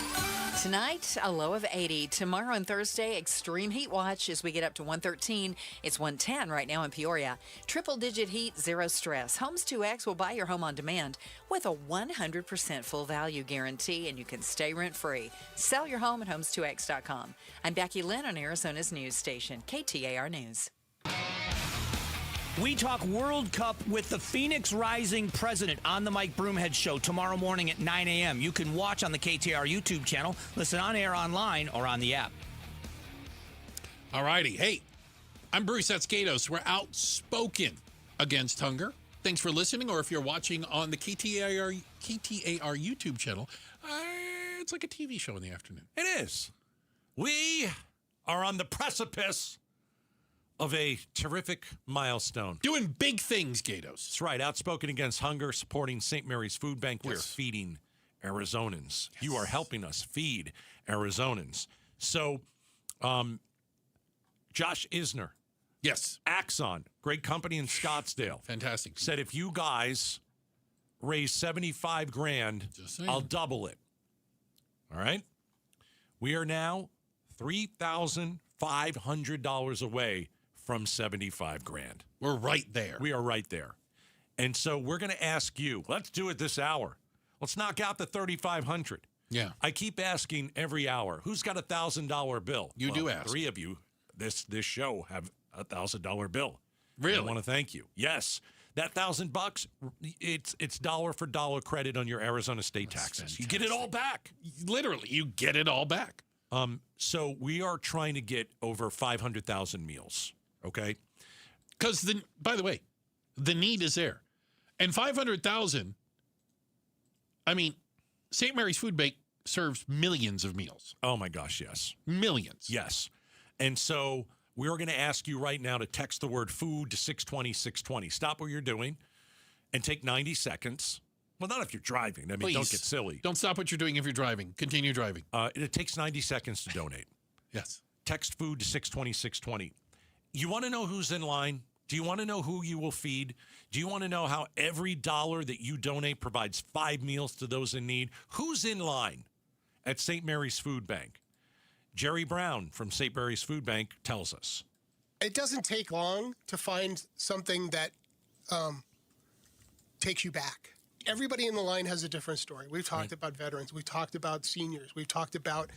Tonight, a low of 80. Tomorrow and Thursday, extreme heat watch as we get up to 113. It's 110 right now in Peoria. Triple-digit heat, zero stress. Homes 2X will buy your home on demand with a 100% full value guarantee, and you can stay rent-free. Sell your home at homes2x.com. I'm Becky Lynn on Arizona's news station, KTAR News. We talk World Cup with the Phoenix Rising president on the Mike Broomhead Show tomorrow morning at 9 a.m. You can watch on the KTAR YouTube channel, listen on air online, or on the app. All righty. Hey, I'm Bruce Gatos. We're outspoken against hunger. Thanks for listening, or if you're watching on the KTAR YouTube channel, it's like a TV show in the afternoon. It is. We are on the precipice of a terrific milestone. Doing big things, Gatos. That's right. Outspoken against hunger, supporting St. Mary's Food Bank. Yes. We're feeding Arizonans. Yes. You are helping us feed Arizonans. So, Josh Isner. Yes. Axon, great company in Scottsdale. Fantastic. Said if you guys raise $75,000, I'll double it. All right? We are now $3,500 away from $75,000. We're right there. We are right there. And so we're going to ask you, let's do it this hour. Let's knock out the $3,500. Yeah. I keep asking every hour, who's got a $1,000 bill? You do ask. 3 of you this show have a $1,000 bill. Really? I want to thank you. Yes. That $1,000, it's dollar for dollar credit on your Arizona state taxes. You get it all back. Literally, you get it all back. So we are trying to get over 500,000 meals, okay? Because, by the way, the need is there. And 500,000, I mean, St. Mary's Food Bank serves millions of meals. Oh, my gosh, yes. Millions. Yes. And so we're going to ask you right now to text the word food to 620-620. Stop what you're doing and take 90 seconds. Well, not if you're driving. I mean, Please. Don't get silly. Don't stop what you're doing if you're driving. Continue driving. It takes 90 seconds to donate. Yes. Text food to 620-620. You want to know who's in line? Do you want to know who you will feed? Do you want to know how every dollar that you donate provides 5 meals to those in need? Who's in line at St. Mary's Food Bank? Jerry Brown from St. Mary's Food Bank tells us. It doesn't take long to find something that takes you back. Everybody in the line has a different story. We've talked about veterans. We've talked about seniors. We've talked about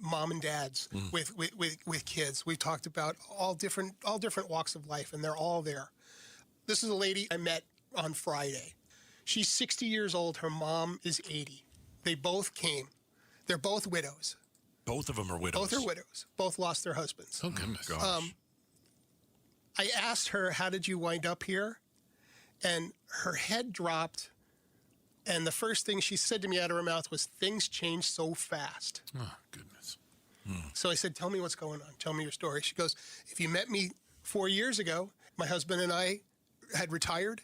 mom and dads with kids. We've talked about all different walks of life, and they're all there. This is a lady I met on Friday. She's 60 years old. Her mom is 80. They both came They're both widows. Both of them are widows. Both are widows. Both lost their husbands. Oh, goodness. Gosh. I asked her, how did you wind up here? And her head dropped. And the first thing she said to me out of her mouth was, things change so fast. Oh, goodness. So I said, tell me what's going on. Tell me your story. She goes, if you met me 4 years ago, my husband and I had retired.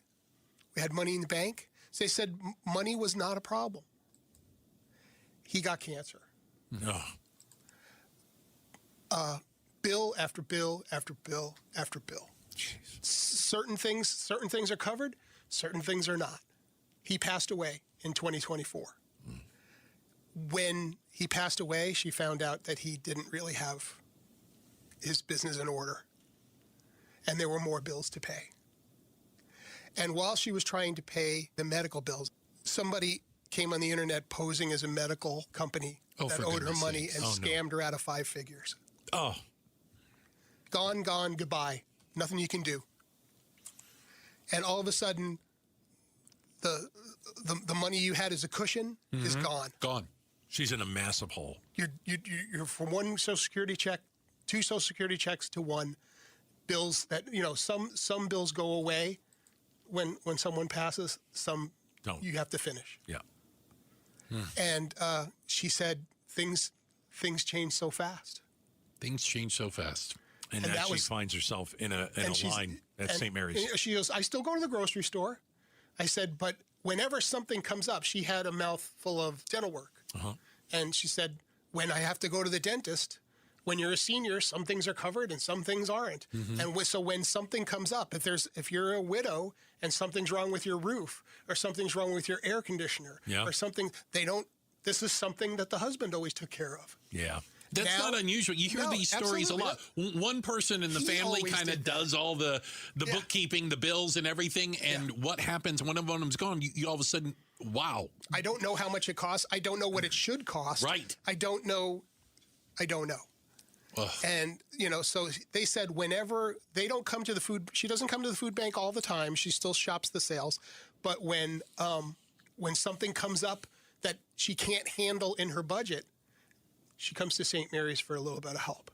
We had money in the bank. So they said money was not a problem. He got cancer. No. Bill after bill after bill after bill. Jeez. Certain things are covered, certain things are not. He passed away in 2024. When he passed away, she found out that he didn't really have his business in order, and there were more bills to pay. And while she was trying to pay the medical bills, somebody came on the internet posing as a medical company that owed her money and scammed her out of 5 figures. Oh. Gone, goodbye. Nothing you can do. And all of a sudden, the money you had as a cushion is gone. Gone. She's in a massive hole. You're from one Social Security check, 2 Social Security checks to 1. Bills that, some bills go away when someone passes, some don't. You have to finish. Yeah. And she said things change so fast. Things change so fast. And that she finds herself in a line at St. Mary's. She goes, I still go to the grocery store. I said, but whenever something comes up, she had a mouth full of dental work. And she said, when I have to go to the dentist, when you're a senior, some things are covered and some things aren't. And so when something comes up, if you're a widow and something's wrong with your roof or something's wrong with your air conditioner or something, this is something that the husband always took care of. Yeah. That's not unusual. You hear these stories a lot. One person in the family kind of does all the bookkeeping, the bills and everything. And what happens when one of them's gone, you all of a sudden, wow. I don't know how much it costs. I don't know what it should cost. Right. I don't know. Ugh. And, so they said whenever they don't come to the food, she doesn't come to the food bank all the time. She still shops the sales. But when something comes up that she can't handle in her budget, she comes to St. Mary's for a little bit of help.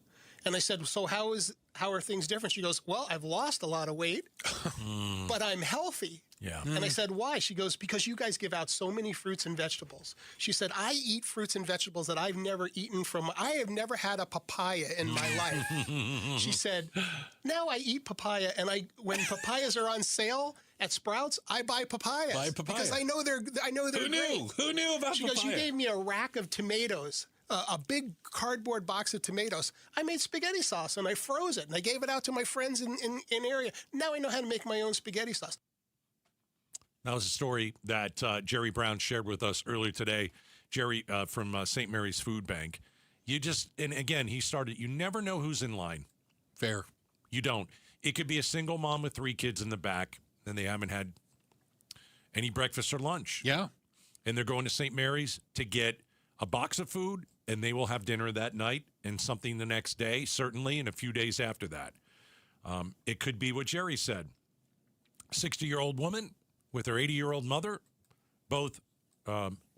And I said, so how are things different? She goes, well, I've lost a lot of weight, but I'm healthy. Yeah. And I said, why? She goes, because you guys give out so many fruits and vegetables. She said, I eat fruits and vegetables that I've never eaten I have never had a papaya in my life. She said, now I eat papaya, and when papayas are on sale at Sprouts, I buy papayas. Because I know they're great. Who knew about papaya? She goes, you gave me a rack of tomatoes. A big cardboard box of tomatoes. I made spaghetti sauce and I froze it and I gave it out to my friends in area. Now I know how to make my own spaghetti sauce. That was a story that Jerry Brown shared with us earlier today. Jerry from St. Mary's Food Bank. And again, he started, you never know who's in line. Fair. You don't. It could be a single mom with 3 kids in the back and they haven't had any breakfast or lunch. Yeah. And they're going to St. Mary's to get a box of food, and they will have dinner that night and something the next day, certainly, and a few days after that. It could be what Jerry said. 60-year-old woman with her 80-year-old mother, both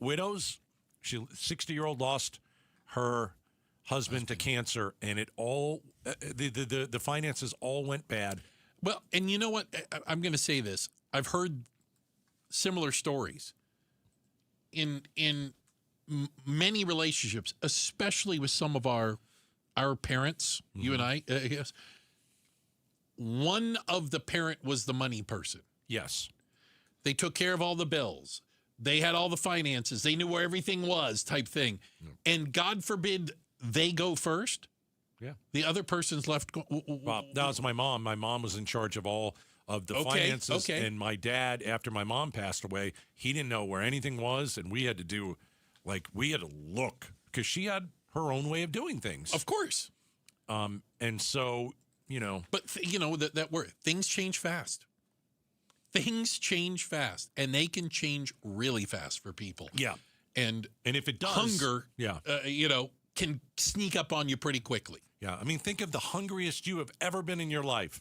widows. 60-year-old lost her husband to cancer, and it all the finances all went bad. Well, and you know what? I'm going to say this. I've heard similar stories in many relationships, especially with some of our parents, you and I guess. One of the parent was the money person. Yes. They took care of all the bills. They had all the finances. They knew where everything was, type thing. And God forbid they go first. Yeah. The other person's left. Well, that was my mom. My mom was in charge of all of the finances. And my dad, after my mom passed away, he didn't know where anything was. And we had to do, we had to look because she had her own way of doing things. Of course. And so, But, that word, things change fast. Things change fast, and they can change really fast for people. Yeah. And if it does, hunger, can sneak up on you pretty quickly. Yeah. I mean, think of the hungriest you have ever been in your life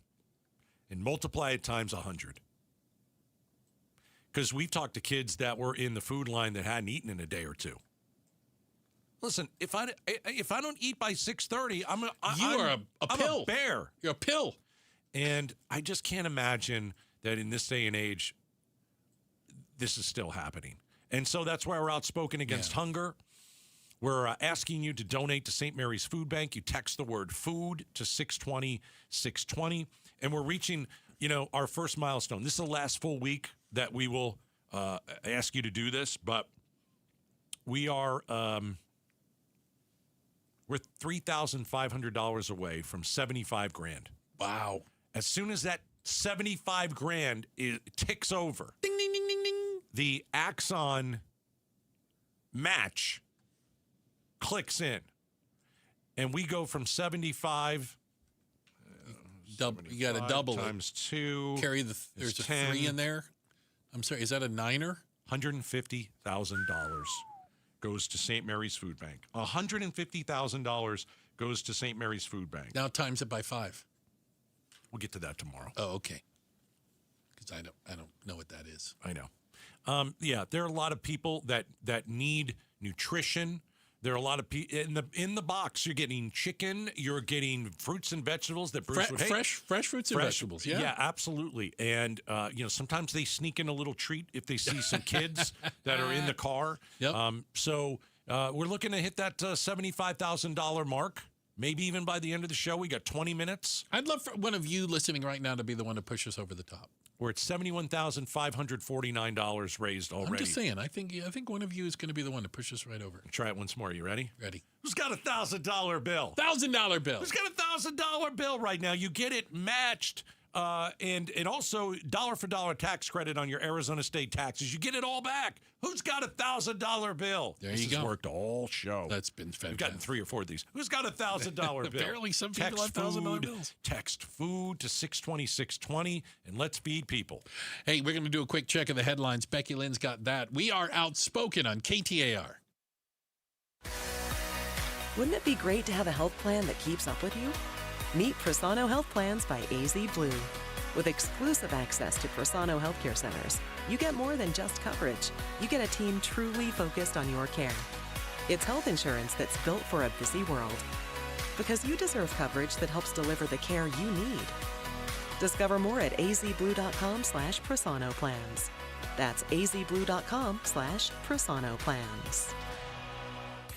and multiply it times 100. Because we've talked to kids that were in the food line that hadn't eaten in a day or two. Listen, if I don't eat by 6:30, I'm a pill. A bear. You're a pill. And I just can't imagine that in this day and age, this is still happening. And so that's why we're outspoken against hunger. We're asking you to donate to St. Mary's Food Bank. You text the word food to 620-620. And we're reaching, our first milestone. This is the last full week that we will ask you to do this. But we are we're $3,500 away from $75,000. Wow. As soon as that $75,000 ticks over, ding, ding, ding, ding, ding, the Axon match clicks in, and we go from 75. You got to double times 2. Carry there's a 10, 3 in there. I'm sorry, is that a niner? $150,000 goes to St. Mary's Food Bank. $150,000 goes to St. Mary's Food Bank. Now times it by 5. We'll get to that tomorrow. Oh, okay. Because I don't know what that is. I know. There are a lot of people that need nutrition. There are a lot of people in the box. You're getting chicken. You're getting fruits and vegetables that Bruce would hate. Fresh fruits and vegetables. Yeah, absolutely. And sometimes they sneak in a little treat if they see some kids that are in the car. Yep. So we're looking to hit that $75,000 mark. Maybe even by the end of the show. We got 20 minutes. I'd love for one of you listening right now to be the one to push us over the top. We're at $71,549 raised already. I'm just saying. I think one of you is going to be the one to push us right over. Try it once more. You ready? Ready. Who's got $1,000 bill? $1,000 bill. Who's got $1,000 bill right now? You get it matched. And also dollar for dollar tax credit on your Arizona state taxes. You get it all back. Who's got $1,000 bill? There this you go. Has worked all show. That's been fantastic. We've gotten 3 or 4 of these. Who's got $1,000 bill? Apparently some people have $1,000 bills. Text food to 620-620 and let's feed people. Hey, we're going to do a quick check of the headlines. Becky Lynn's got that. We are outspoken on KTAR. Wouldn't it be great to have a health plan that keeps up with you? Meet Prosano Health Plans by AZ Blue. With exclusive access to Prosano Healthcare Centers, you get more than just coverage. You get a team truly focused on your care. It's health insurance that's built for a busy world. Because you deserve coverage that helps deliver the care you need. Discover more at azblue.com/Prosano Plans. That's azblue.com/Prosano Plans.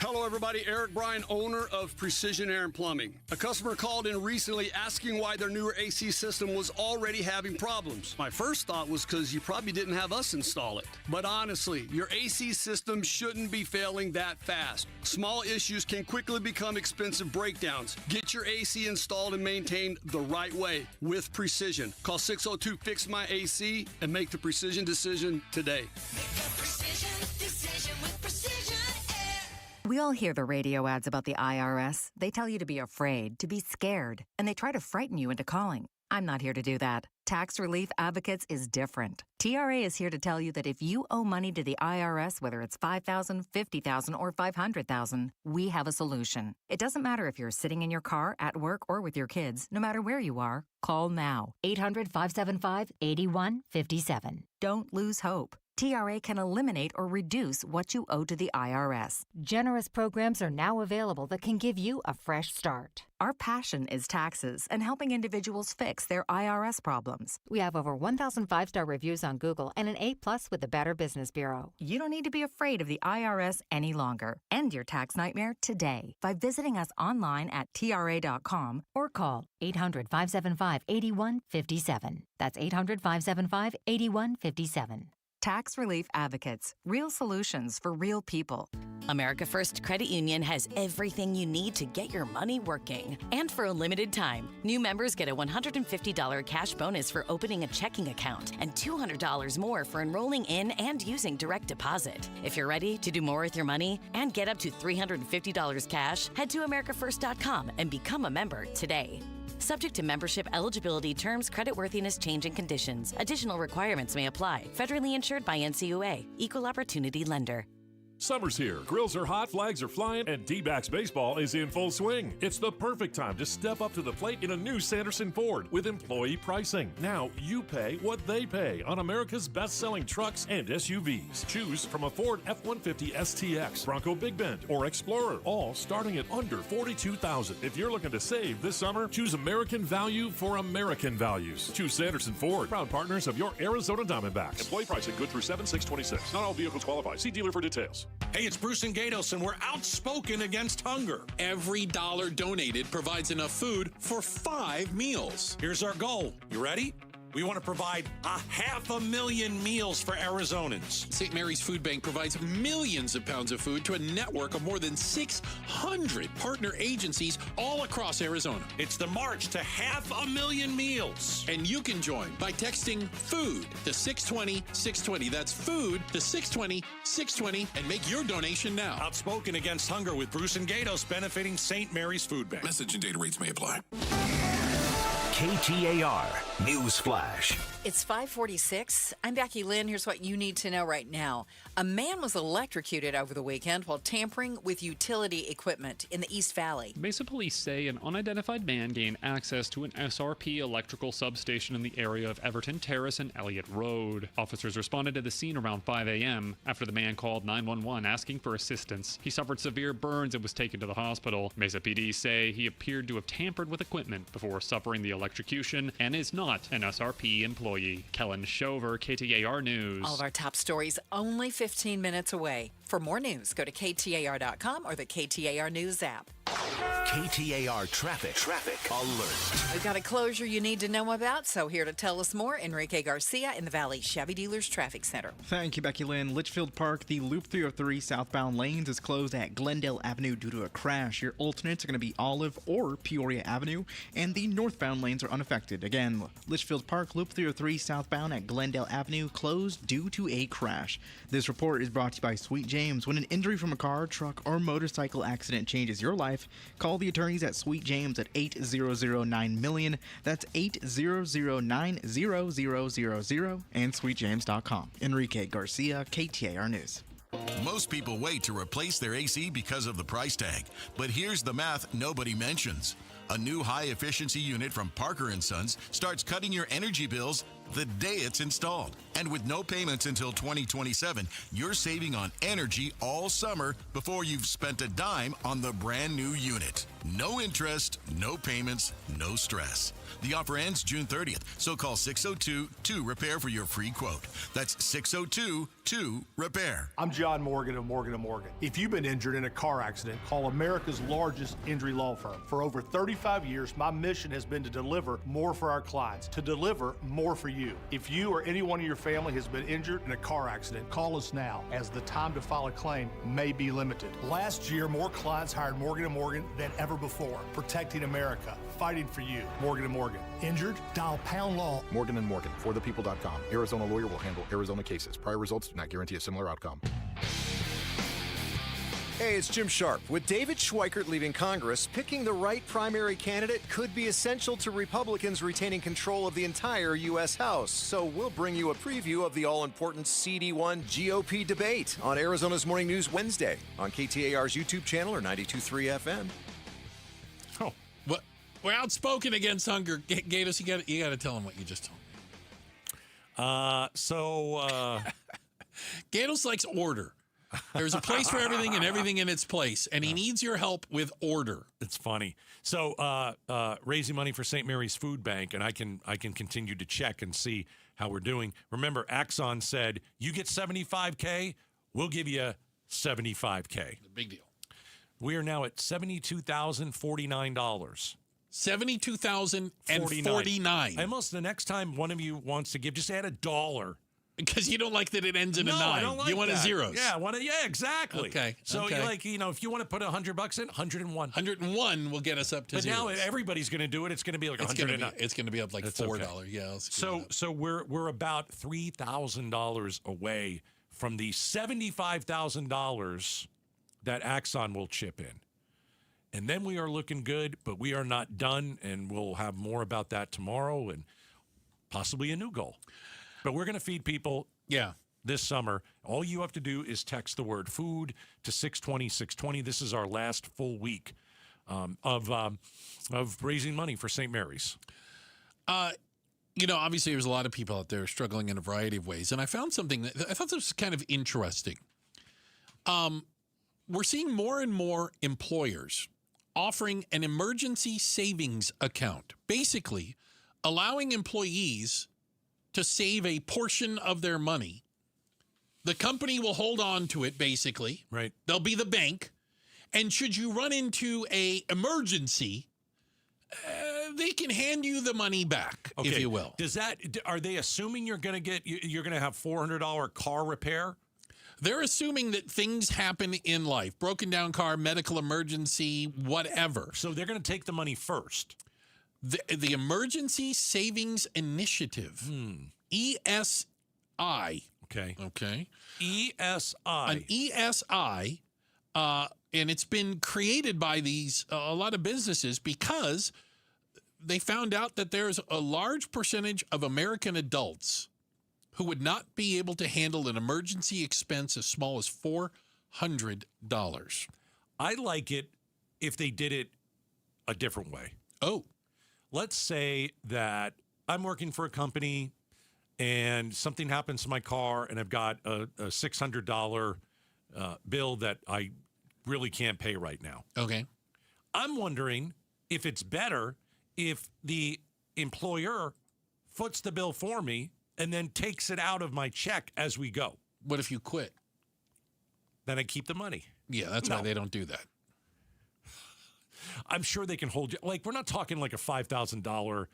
Hello, everybody. Eric Bryan, owner of Precision Air and Plumbing. A customer called in recently asking why their newer AC system was already having problems. My first thought was because you probably didn't have us install it. But honestly, your AC system shouldn't be failing that fast. Small issues can quickly become expensive breakdowns. Get your AC installed and maintained the right way with Precision. Call 602-FIX-MY-AC and make the Precision decision today. Make a precision decision with Precision Air. We all hear the radio ads about the IRS. They tell you to be afraid, to be scared, and they try to frighten you into calling. I'm not here to do that. Tax Relief Advocates is different. TRA is here to tell you that if you owe money to the IRS, whether it's $5,000, $50,000, or $500,000, we have a solution. It doesn't matter if you're sitting in your car, at work, or with your kids. No matter where you are, call now. 800-575-8157. Don't lose hope. TRA can eliminate or reduce what you owe to the IRS. Generous programs are now available that can give you a fresh start. Our passion is taxes and helping individuals fix their IRS problems. We have over 1,000 5-star reviews on Google and an A+ with the Better Business Bureau. You don't need to be afraid of the IRS any longer. End your tax nightmare today by visiting us online at TRA.com or call 800-575-8157. That's 800-575-8157. Tax Relief Advocates. Real solutions for real people. America First Credit Union has everything you need to get your money working. And for a limited time, new members get a $150 cash bonus for opening a checking account and $200 more for enrolling in and using direct deposit. If you're ready to do more with your money and get up to $350 cash, head to americaFirst.com and become a member today. Subject to membership eligibility terms, creditworthiness, change, and conditions. Additional requirements may apply. Federally insured by NCUA. Equal Opportunity Lender. Summer's here, grills are hot, flags are flying, and D-backs baseball is in full swing. It's the perfect time to step up to the plate in a new Sanderson Ford with employee pricing. Now you pay what they pay on America's best-selling trucks and SUVs. Choose from a Ford F-150 STX, Bronco Big Bend, or Explorer, all starting at under $42,000. If you're looking to save this summer, choose American value for American values. Choose Sanderson Ford, proud partners of your Arizona Diamondbacks. Employee pricing good through 7/6/26. Not all vehicles qualify. See dealer for details. Hey, it's Bruce and Gatos, and we're outspoken against hunger. Every dollar donated provides enough food for 5 meals. Here's our goal. You ready? We want to provide 500,000 meals for Arizonans. St. Mary's Food Bank provides millions of pounds of food to a network of more than 600 partner agencies all across Arizona. It's the march to 500,000 meals. And you can join by texting FOOD to 620-620. That's FOOD to 620-620 and make your donation now. Outspoken against hunger with Bruce and Gatos, benefiting St. Mary's Food Bank. Message and data rates may apply. KTAR News Flash. It's 5:46. I'm Becky Lynn. Here's what you need to know right now. A man was electrocuted over the weekend while tampering with utility equipment in the East Valley. Mesa police say an unidentified man gained access to an SRP electrical substation in the area of Everton Terrace and Elliott Road. Officers responded to the scene around 5 a.m. after the man called 911 asking for assistance. He suffered severe burns and was taken to the hospital. Mesa PD say he appeared to have tampered with equipment before suffering the electrocution and is not an SRP employee. Kellen Shover, KTAR News. All of our top stories only 15 minutes away. For more news, go to KTAR.com or the KTAR News app. KTAR Traffic Alert. We've got a closure you need to know about, so here to tell us more, Enrique Garcia in the Valley Chevy Dealers Traffic Center. Thank you, Becky Lynn. Litchfield Park, the Loop 303 southbound lanes is closed at Glendale Avenue due to a crash. Your alternates are going to be Olive or Peoria Avenue, and the northbound lanes are unaffected. Again, Litchfield Park, Loop 303 southbound at Glendale Avenue closed due to a crash. This report is brought to you by Sweet James. When an injury from a car, truck, or motorcycle accident changes your life, call the attorneys at Sweet James at 800-9-million. That's 800-9-0000 and sweetjames.com. Enrique Garcia, KTAR News. Most people wait to replace their AC because of the price tag. But here's the math nobody mentions. A new high-efficiency unit from Parker & Sons starts cutting your energy bills the day it's installed. And with no payments until 2027, you're saving on energy all summer before you've spent a dime on the brand new unit. No interest, no payments, no stress. The offer ends June 30th, so call 602-2-REPAIR for your free quote. That's 602-2-REPAIR. I'm John Morgan of Morgan & Morgan. If you've been injured in a car accident, call America's largest injury law firm. For over 35 years, my mission has been to deliver more for our clients, to deliver more for you. If you or anyone in your family has been injured in a car accident, call us now, as the time to file a claim may be limited. Last year, more clients hired Morgan & Morgan than ever before, protecting America, fighting for you. Morgan & Morgan. Injured? Dial pound law. Morgan & Morgan, forthepeople.com. Arizona lawyer will handle Arizona cases. Prior results do not guarantee a similar outcome. Hey, it's Jim Sharp. With David Schweikert leaving Congress, picking the right primary candidate could be essential to Republicans retaining control of the entire U.S. House. So we'll bring you a preview of the all-important CD1 GOP debate on Arizona's Morning News Wednesday on KTAR's YouTube channel or 92.3 FM. Oh, what? We're outspoken against hunger. Gatos, you got to tell him what you just told me. Gatos likes order. There's a place for everything and everything in its place, and he needs your help with order. It's funny. So raising money for St. Mary's Food Bank, and I can continue to check and see how we're doing. Remember, Axon said, you get $75K, we'll give you $75K. Big deal. We are now at $72,049. $72,049. Almost the next time one of you wants to give, just add $1. Because you don't like that it ends in a 9. I don't like you want that. a zeros. Yeah, exactly. Okay. So, okay. if you want to put $100 in, 101. 101 will get us up to but zeros. now everybody's going to do it. It's going to be like $109. It's going to be up like $4. Okay. Yeah. So we're about $3,000 away from the $75,000 that Axon will chip in. And then we are looking good, but we are not done, and we'll have more about that tomorrow and possibly a new goal. But we're going to feed people. Yeah. this summer. All you have to do is text the word food to 620-620. This is our last full week of raising money for St. Mary's. Obviously there's a lot of people out there struggling in a variety of ways. And I found something that I thought this was kind of interesting. We're seeing more and more employers offering an emergency savings account, basically allowing employees to save a portion of their money. The company will hold on to it, basically. Right. They'll be the bank. And should you run into a emergency, they can hand you the money back, if you will. Are they assuming you're going to have $400 car repair? They're assuming that things happen in life, broken down car, medical emergency, whatever. So they're going to take the money first. The Emergency Savings Initiative, ESI. Okay. ESI. An ESI, and it's been created by a lot of businesses because they found out that there's a large percentage of American adults who would not be able to handle an emergency expense as small as $400. I like it if they did it a different way. Oh. Let's say that I'm working for a company and something happens to my car and I've got a $600 bill that I really can't pay right now. Okay. I'm wondering if it's better if the employer foots the bill for me and then takes it out of my check as we go. What if you quit? Then I keep the money. Yeah, that's why they don't do that. I'm sure they can hold you. Like, we're not talking like a $5,000.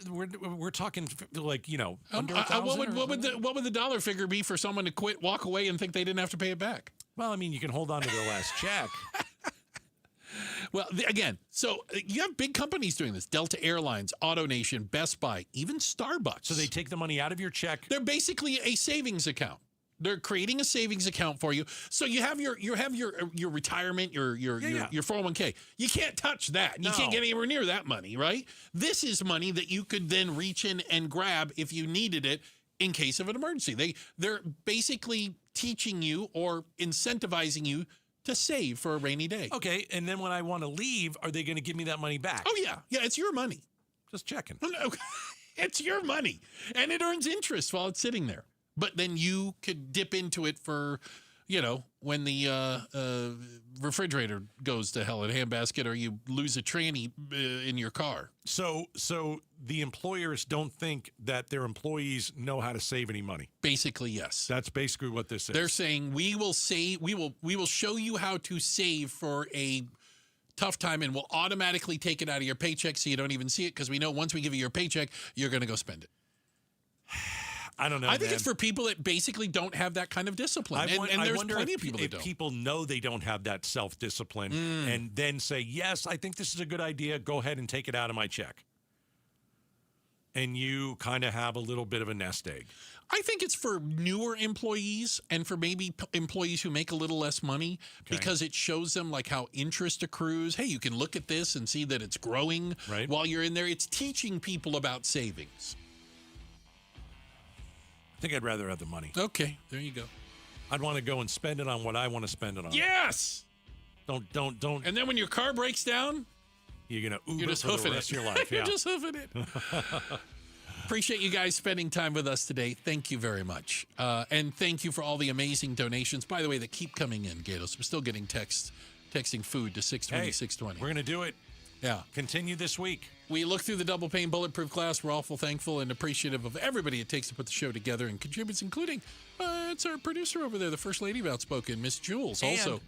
We're talking like, under $1,000. What would the dollar figure be for someone to quit, walk away, and think they didn't have to pay it back? Well, I mean, you can hold on to their last check. Well, again, so you have big companies doing this. Delta Airlines, AutoNation, Best Buy, even Starbucks. So they take the money out of your check. They're basically a savings account. They're creating a savings account for you. So you have your retirement, your 401k. You can't touch that. You can't get anywhere near that money, right? This is money that you could then reach in and grab if you needed it in case of an emergency. They're basically teaching you or incentivizing you to save for a rainy day. Okay, and then when I want to leave, are they going to give me that money back? Oh, yeah. Yeah, it's your money. Just checking. No, it's your money. And it earns interest while it's sitting there. But then you could dip into it for, when the refrigerator goes to hell in a handbasket or you lose a tranny in your car. So the employers don't think that their employees know how to save any money. Basically, yes. That's basically what this is. They're saying we will show you how to save for a tough time and we'll automatically take it out of your paycheck so you don't even see it because we know once we give you your paycheck, you're going to go spend it. I don't know. I think it's for people that basically don't have that kind of discipline. And there's plenty of people that don't. People know they don't have that self-discipline and then say, yes, I think this is a good idea. Go ahead and take it out of my check. And you kind of have a little bit of a nest egg. I think it's for newer employees and for maybe employees who make a little less money because it shows them like how interest accrues. Hey, you can look at this and see that it's growing while you're in there. It's teaching people about savings. I think I'd rather have the money. Okay, there you go. I'd want to go and spend it on what I want to spend it on. Yes! Don't. And then when your car breaks down, you're going to Uber for the rest of your life. You're just hoofing it. Appreciate you guys spending time with us today. Thank you very much. And thank you for all the amazing donations, by the way, that keep coming in, Gatos. We're still getting texting food to 620, 620. We're going to do it. Yeah. Continue this week. We look through the double pane bulletproof glass. We're awful thankful and appreciative of everybody it takes to put the show together and contributes, including it's our producer over there, the First Lady of Outspoken, Miss Jules, and also.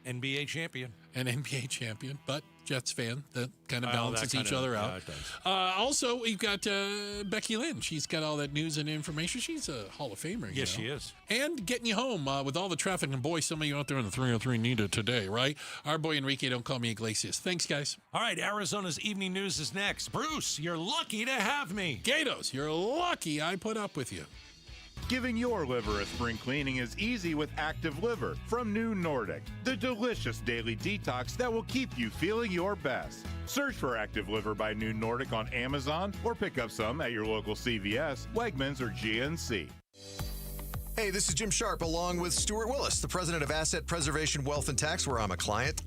NBA champion. An NBA champion, but Jets fan. That kind of balances each other out. Yeah, it does. Also, we've got Becky Lynn. She's got all that news and information. She's a Hall of Famer. Yes, she is. And getting you home with all the traffic. And boy, some of you out there in the 303 need it today, right? Our boy Enrique, don't call me Iglesias. Thanks, guys. All right, Arizona's Evening News is next. Bruce, you're lucky to have me. Gatos, you're lucky I put up with you. Giving your liver a spring cleaning is easy with Active Liver from New Nordic, the delicious daily detox that will keep you feeling your best. Search for Active Liver by New Nordic on Amazon or pick up some at your local CVS, Wegmans, or GNC. Hey, this is Jim Sharp along with Stuart Willis, the president of Asset Preservation Wealth and Tax, where I'm a client.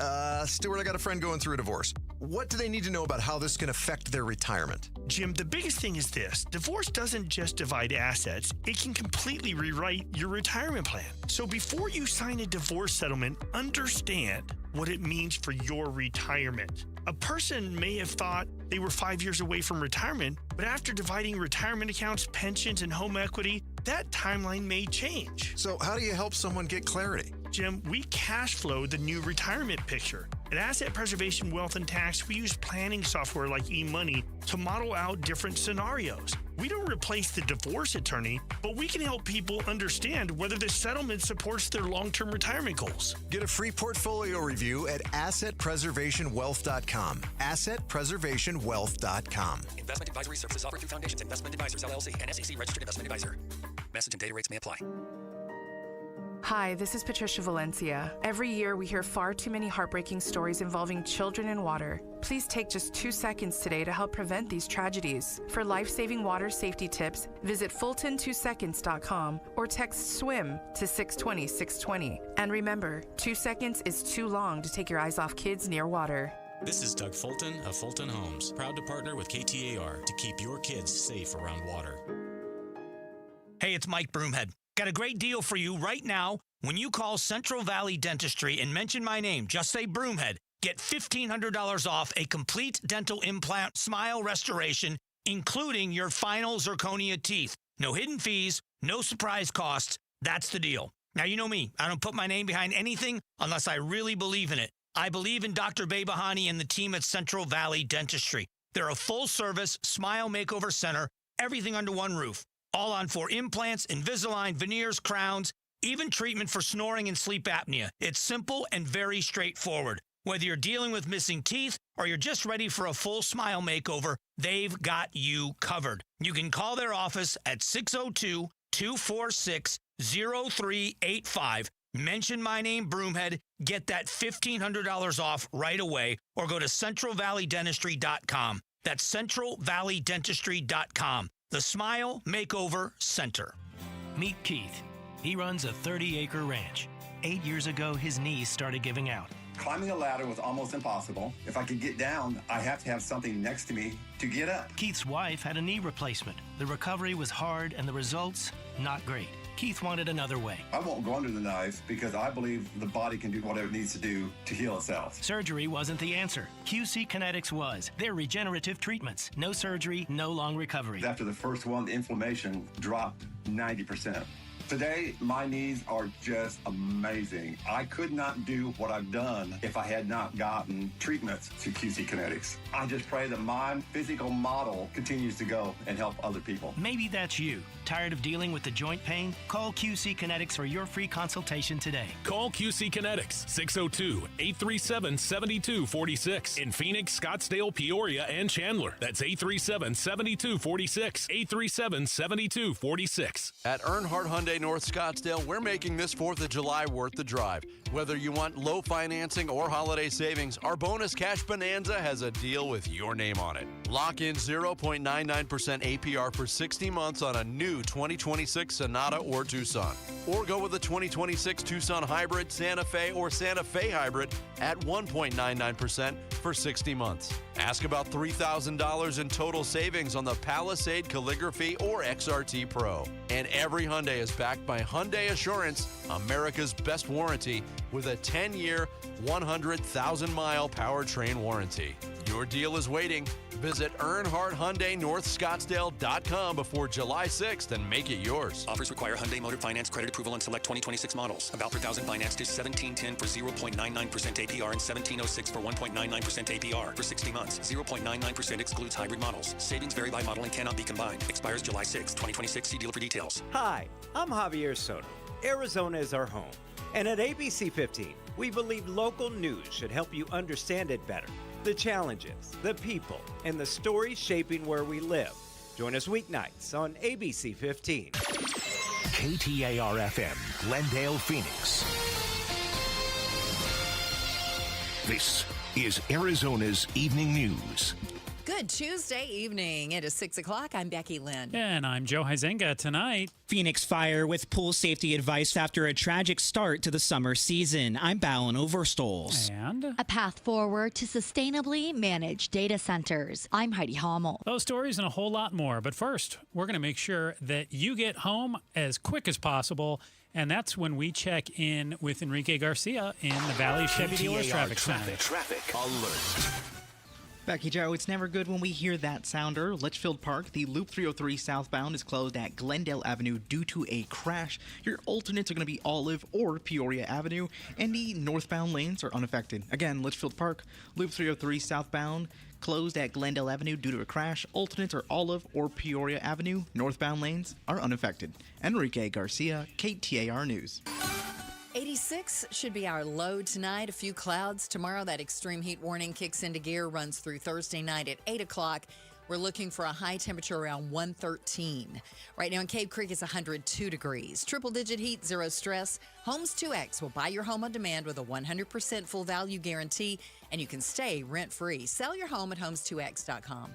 Stuart, I got a friend going through a divorce. What do they need to know about how this can affect their retirement? Jim, the biggest thing is this. Divorce doesn't just divide assets. It can completely rewrite your retirement plan. So before you sign a divorce settlement, understand what it means for your retirement. A person may have thought they were 5 years away from retirement, but after dividing retirement accounts, pensions, and home equity, that timeline may change. So how do you help someone get clarity? Jim, we cash flow the new retirement picture. At Asset Preservation Wealth and Tax, we use planning software like eMoney to model out different scenarios. We don't replace the divorce attorney, but we can help people understand whether the settlement supports their long-term retirement goals. Get a free portfolio review at AssetPreservationWealth.com. AssetPreservationWealth.com. Investment advisory services offered through Foundations Investment Advisors, LLC, and SEC Registered Investment Advisor. Message and data rates may apply. Hi, this is Patricia Valencia. Every year we hear far too many heartbreaking stories involving children and water. Please take just 2 seconds today to help prevent these tragedies. For life-saving water safety tips, visit Fulton2seconds.com or text SWIM to 620-620. And remember, 2 seconds is too long to take your eyes off kids near water. This is Doug Fulton of Fulton Homes, proud to partner with KTAR to keep your kids safe around water. Hey, it's Mike Broomhead. Got a great deal for you right now. When you call Central Valley Dentistry and mention my name, just say Broomhead, get $1,500 off a complete dental implant smile restoration, including your final zirconia teeth. No hidden fees, no surprise costs. That's the deal. Now, you know me. I don't put my name behind anything unless I really believe in it. I believe in Dr. Behbahani and the team at Central Valley Dentistry. They're a full-service smile makeover center, everything under one roof. All on for implants, Invisalign, veneers, crowns, even treatment for snoring and sleep apnea. It's simple and very straightforward. Whether you're dealing with missing teeth or you're just ready for a full smile makeover, they've got you covered. You can call their office at 602-246-0385. Mention my name, Broomhead. Get that $1,500 off right away or go to centralvalleydentistry.com. That's centralvalleydentistry.com. The Smile Makeover Center. Meet Keith. He runs a 30-acre ranch. 8 years ago, his knees started giving out. Climbing a ladder was almost impossible. If I could get down, I have to have something next to me to get up. Keith's wife had a knee replacement. The recovery was hard and the results, not great. Keith wanted another way. I won't go under the knife because I believe the body can do whatever it needs to do to heal itself. Surgery wasn't the answer. QC Kinetics was. They're regenerative treatments. No surgery, no long recovery. After the first one, the inflammation dropped 90%. Today, my knees are just amazing. I could not do what I've done if I had not gotten treatments to QC Kinetics. I just pray that my physical model continues to go and help other people. Maybe that's you. Tired of dealing with the joint pain? Call QC Kinetics for your free consultation today. Call QC Kinetics, 602-837-7246. In Phoenix, Scottsdale, Peoria, and Chandler. That's 837-7246. 837-7246. At Earnhardt Hyundai North Scottsdale, we're making this 4th of July worth the drive. Whether you want low financing or holiday savings, our bonus cash bonanza has a deal with your name on it. Lock in 0.99% APR for 60 months on a new 2026 Sonata or Tucson. Or go with the 2026 Tucson Hybrid, Santa Fe, or Santa Fe Hybrid at 1.99% for 60 months. Ask about $3,000 in total savings on the Palisade, Calligraphy, or XRT Pro. And every Hyundai is backed by Hyundai Assurance, America's best warranty, with a 10-year, 100,000-mile powertrain warranty. Your deal is waiting. Visit EarnhardtHyundaiNorthScottsdale.com before July 6th and make it yours. Offers require Hyundai Motor Finance credit approval on select 2026 models. About per thousand financed is $1,710 for 0.99% APR and $1,706 for 1.99% APR for 60 months. 0.99% excludes hybrid models. Savings vary by model and cannot be combined. Expires July 6, 2026. See dealer for details. Hi, I'm Javier Soto. Arizona is our home. And at ABC 15, we believe local news should help you understand it better. The challenges, the people, and the stories shaping where we live. Join us weeknights on ABC 15. KTAR-FM, Glendale, Phoenix. This is Arizona's Evening News. Good Tuesday evening. It is 6 o'clock. I'm Becky Lynn. And I'm Joe Huizenga. Tonight, Phoenix Fire with pool safety advice after a tragic start to the summer season. I'm Ballon Overstoles. And a path forward to sustainably manage data centers. I'm Heidi Hommel. Those stories and a whole lot more. But first, we're going to make sure that you get home as quick as possible. And that's when we check in with Enrique Garcia in the Valley Chevy Dealers Traffic Center. Traffic alert. Becky Joe, it's never good when we hear that sounder. Litchfield Park, the Loop 303 southbound is closed at Glendale Avenue due to a crash. Your alternates are going to be Olive or Peoria Avenue, and the northbound lanes are unaffected. Again, Litchfield Park, Loop 303 southbound, closed at Glendale Avenue due to a crash. Alternates are Olive or Peoria Avenue. Northbound lanes are unaffected. Enrique Garcia, KTAR News. 86 should be our low tonight. A few clouds tomorrow. That extreme heat warning kicks into gear, runs through Thursday night at 8 o'clock. We're looking for a high temperature around 113. Right now in Cave Creek, it's 102 degrees. Triple-digit heat, zero stress. Homes 2X will buy your home on demand with a 100% full value guarantee, and you can stay rent-free. Sell your home at homes2x.com.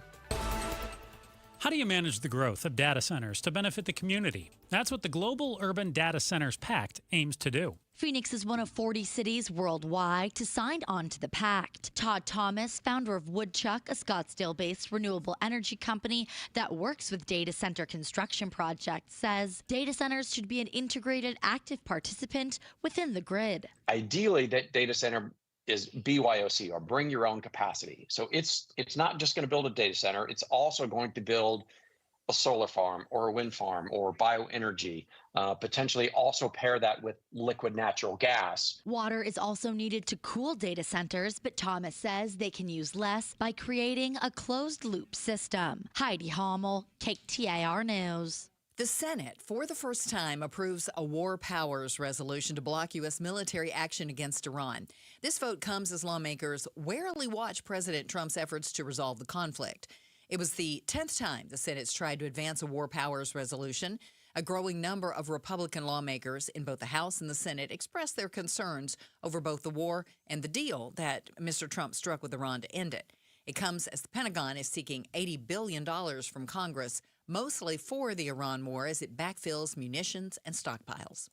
How do you manage the growth of data centers to benefit the community? That's what the Global Urban Data Centers Pact aims to do. Phoenix is one of 40 cities worldwide to sign on to the pact. Todd Thomas, founder of Woodchuck, a Scottsdale-based renewable energy company that works with data center construction projects, says data centers should be an integrated, active participant within the grid. Ideally, that data center is BYOC, or bring your own capacity. So it's not just going to build a data center, it's also going to build a solar farm or a wind farm or bioenergy, potentially also pair that with liquid natural gas. Water is also needed to cool data centers, but Thomas says they can use less by creating a closed-loop system. Heidi Hommel, KTAR News. The Senate, for the first time, approves a war powers resolution to block U.S. military action against Iran. This vote comes as lawmakers warily watch President Trump's efforts to resolve the conflict. It was the 10th time the Senate's tried to advance a war powers resolution. A growing number of Republican lawmakers in both the House and the Senate expressed their concerns over both the war and the deal that Mr. Trump struck with Iran to end it. It comes as the Pentagon is seeking $80 billion from Congress, mostly for the Iran war, as it backfills munitions and stockpiles.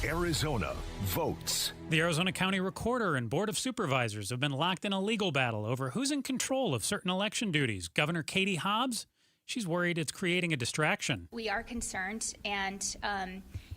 Arizona votes. The Arizona County Recorder and Board of Supervisors have been locked in a legal battle over who's in control of certain election duties. Governor Katie Hobbs, she's worried it's creating a distraction. We are concerned, and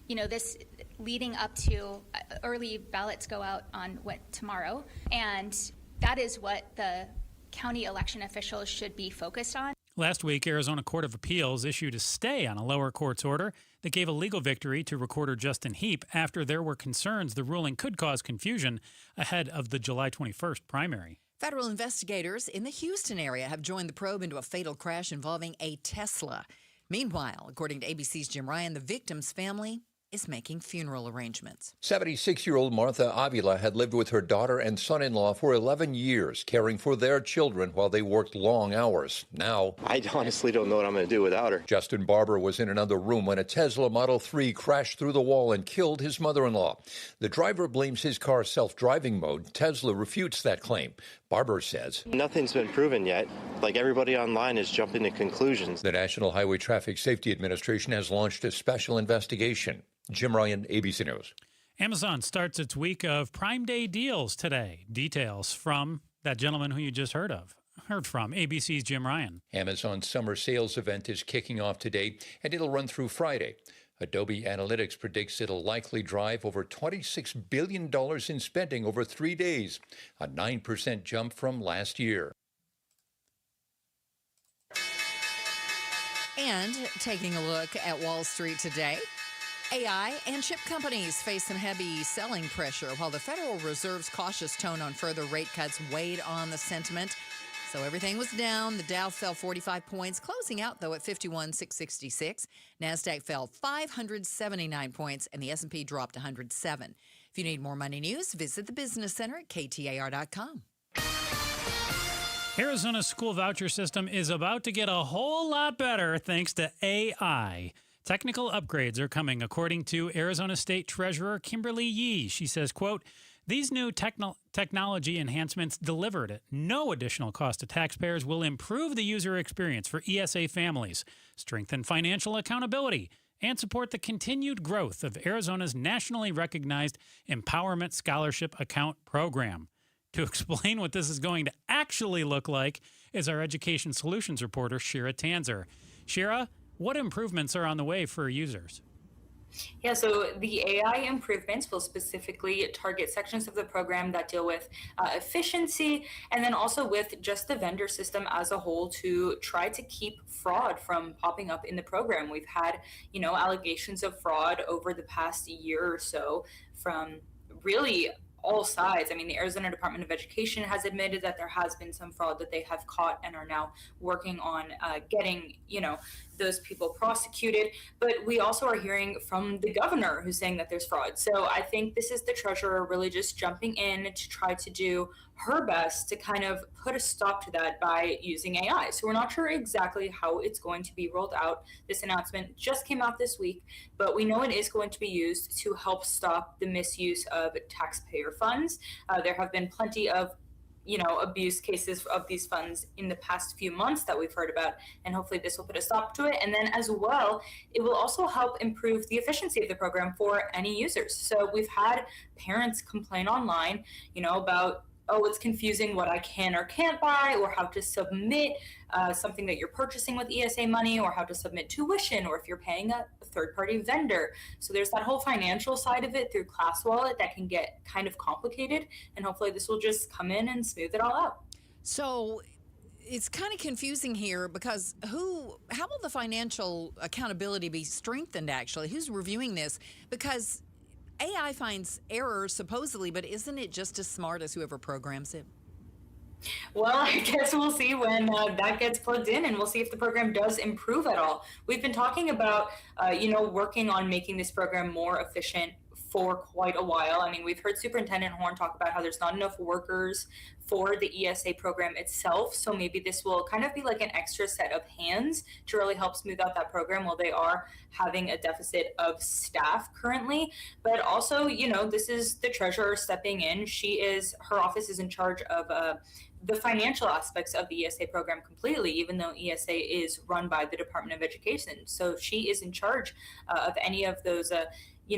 this leading up to early ballots go out on tomorrow, and that is what the county election officials should be focused on. Last week, Arizona Court of Appeals issued a stay on a lower court's order that gave a legal victory to Recorder Justin Heap after there were concerns the ruling could cause confusion ahead of the July 21st primary. Federal investigators in the Houston area have joined the probe into a fatal crash involving a Tesla. Meanwhile, according to ABC's Jim Ryan, the victim's family is making funeral arrangements. 76-year-old Martha Avila had lived with her daughter and son-in-law for 11 years, caring for their children while they worked long hours. Now, I honestly don't know what I'm going to do without her. Justin Barber was in another room when a Tesla Model 3 crashed through the wall and killed his mother-in-law. The driver blames his car's self-driving mode. Tesla refutes that claim. Barber says, nothing's been proven yet. Like everybody online is jumping to conclusions. The National Highway Traffic Safety Administration has launched a special investigation. Jim Ryan, ABC News. Amazon starts its week of Prime Day deals today. Details from that gentleman who you just heard from, ABC's Jim Ryan. Amazon's summer sales event is kicking off today, and it'll run through Friday. Adobe Analytics predicts it'll likely drive over $26 billion in spending over 3 days, a 9% jump from last year. And taking a look at Wall Street today, AI and chip companies face some heavy selling pressure, while the Federal Reserve's cautious tone on further rate cuts weighed on the sentiment. So everything was down. The Dow fell 45 points, closing out, though, at 51,666. NASDAQ fell 579 points, and the S&P dropped 107. If you need more money news, visit the Business Center at KTAR.com. Arizona's school voucher system is about to get a whole lot better thanks to AI. Technical upgrades are coming, according to Arizona State Treasurer Kimberly Yee. She says, quote, These new technology enhancements delivered at no additional cost to taxpayers will improve the user experience for ESA families, strengthen financial accountability, and support the continued growth of Arizona's nationally recognized Empowerment Scholarship Account program. To explain what this is going to actually look like is our Education Solutions reporter, Shira Tanzer. Shira, what improvements are on the way for users? Yeah, so the AI improvements will specifically target sections of the program that deal with efficiency, and then also with just the vendor system as a whole to try to keep fraud from popping up in the program. We've had, allegations of fraud over the past year or so from really all sides. I mean, the Arizona Department of Education has admitted that there has been some fraud that they have caught and are now working on getting, those people prosecuted. But we also are hearing from the governor who's saying that there's fraud. So I think this is the treasurer really just jumping in to try to do her best to kind of put a stop to that by using AI. So we're not sure exactly how it's going to be rolled out. This announcement just came out this week, but we know it is going to be used to help stop the misuse of taxpayer funds. There have been plenty of abuse cases of these funds in the past few months that we've heard about, and hopefully this will put a stop to it. And then as well, it will also help improve the efficiency of the program for any users. So we've had parents complain online, about, oh, it's confusing what I can or can't buy, or how to submit something that you're purchasing with ESA money, or how to submit tuition, or if you're paying a third-party vendor. So there's that whole financial side of it through Class Wallet that can get kind of complicated, and hopefully this will just come in and smooth it all out. So it's kind of confusing here because how will the financial accountability be strengthened actually? Who's reviewing this? Because AI finds errors supposedly, but isn't it just as smart as whoever programs it? Well, I guess we'll see when that gets plugged in, and we'll see if the program does improve at all. We've been talking about, working on making this program more efficient for quite a while. I mean, we've heard Superintendent Horn talk about how there's not enough workers for the ESA program itself. So maybe this will kind of be like an extra set of hands to really help smooth out that program while they are having a deficit of staff currently. But also, this is the treasurer stepping in. Her office is in charge of the financial aspects of the ESA program completely, even though ESA is run by the Department of Education. So she is in charge of any of those,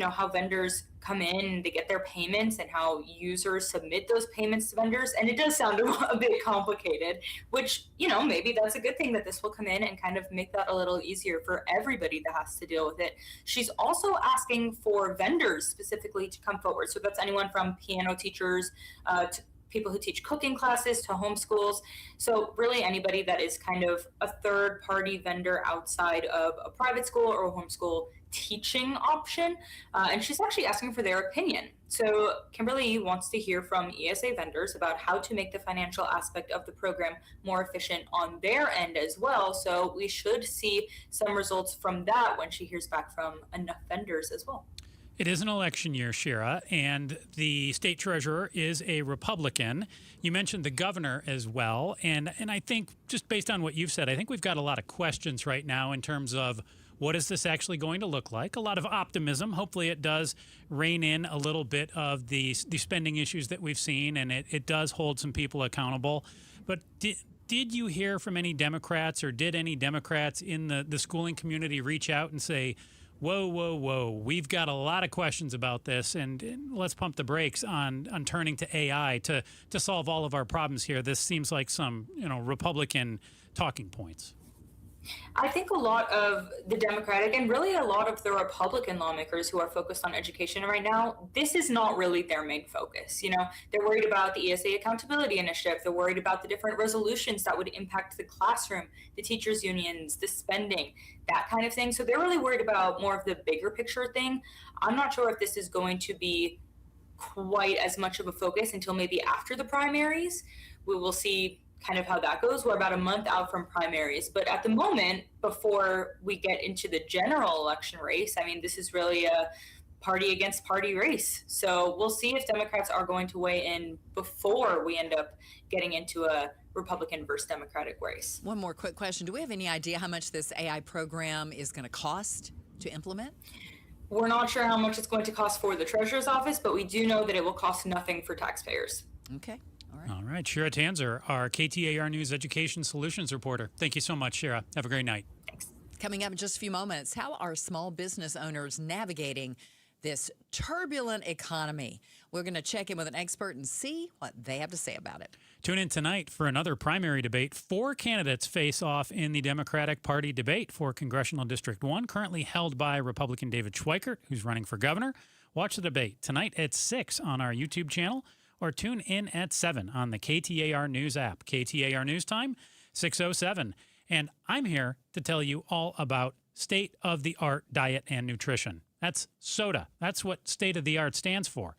how vendors come in, they get their payments, and how users submit those payments to vendors. And it does sound a bit complicated, which, maybe that's a good thing that this will come in and kind of make that a little easier for everybody that has to deal with it. She's also asking for vendors specifically to come forward. So that's anyone from piano teachers to people who teach cooking classes to homeschools. So really anybody that is kind of a third-party vendor outside of a private school or a homeschool teaching option. And she's actually asking for their opinion. So Kimberly wants to hear from ESA vendors about how to make the financial aspect of the program more efficient on their end as well. So we should see some results from that when she hears back from enough vendors as well. It is an election year, Shira, and the state treasurer is a Republican. You mentioned the governor as well, and I think just based on what you've said, I think we've got a lot of questions right now in terms of what is this actually going to look like? A lot of optimism. Hopefully it does rein in a little bit of the spending issues that we've seen, and it does hold some people accountable. But did you hear from any Democrats, or did any Democrats in the schooling community reach out and say, whoa, we've got a lot of questions about this, and let's pump the brakes on turning to AI to solve all of our problems here? This seems like some Republican talking points. I think a lot of the Democratic and really a lot of the Republican lawmakers who are focused on education right now, this is not really their main focus. They're worried about the ESA Accountability Initiative. They're worried about the different resolutions that would impact the classroom, the teachers' unions, the spending, that kind of thing. So they're really worried about more of the bigger picture thing. I'm not sure if this is going to be quite as much of a focus until maybe after the primaries. We will see kind of how that goes. We're about a month out from primaries, but at the moment, before we get into the general election race, I mean, this is really a party against party race. So we'll see if Democrats are going to weigh in before we end up getting into a Republican versus Democratic race. One more quick question. Do we have any idea how much this AI program is going to cost to implement? We're not sure how much it's going to cost for the treasurer's office, but we do know that it will cost nothing for taxpayers. Okay. All right. Shira Tanzer, our KTAR News Education Solutions reporter. Thank you so much, Shira. Have a great night. Thanks. Coming up in just a few moments, how are small business owners navigating this turbulent economy? We're going to check in with an expert and see what they have to say about it. Tune in tonight for another primary debate. 4 candidates face off in the Democratic Party debate for Congressional District 1, currently held by Republican David Schweikert, who's running for governor. Watch the debate tonight at 6 on our YouTube channel, or tune in at 7 on the KTAR News app. KTAR News Time, 6:07. And I'm here to tell you all about state-of-the-art diet and nutrition. That's SOTA. That's what state-of-the-art stands for.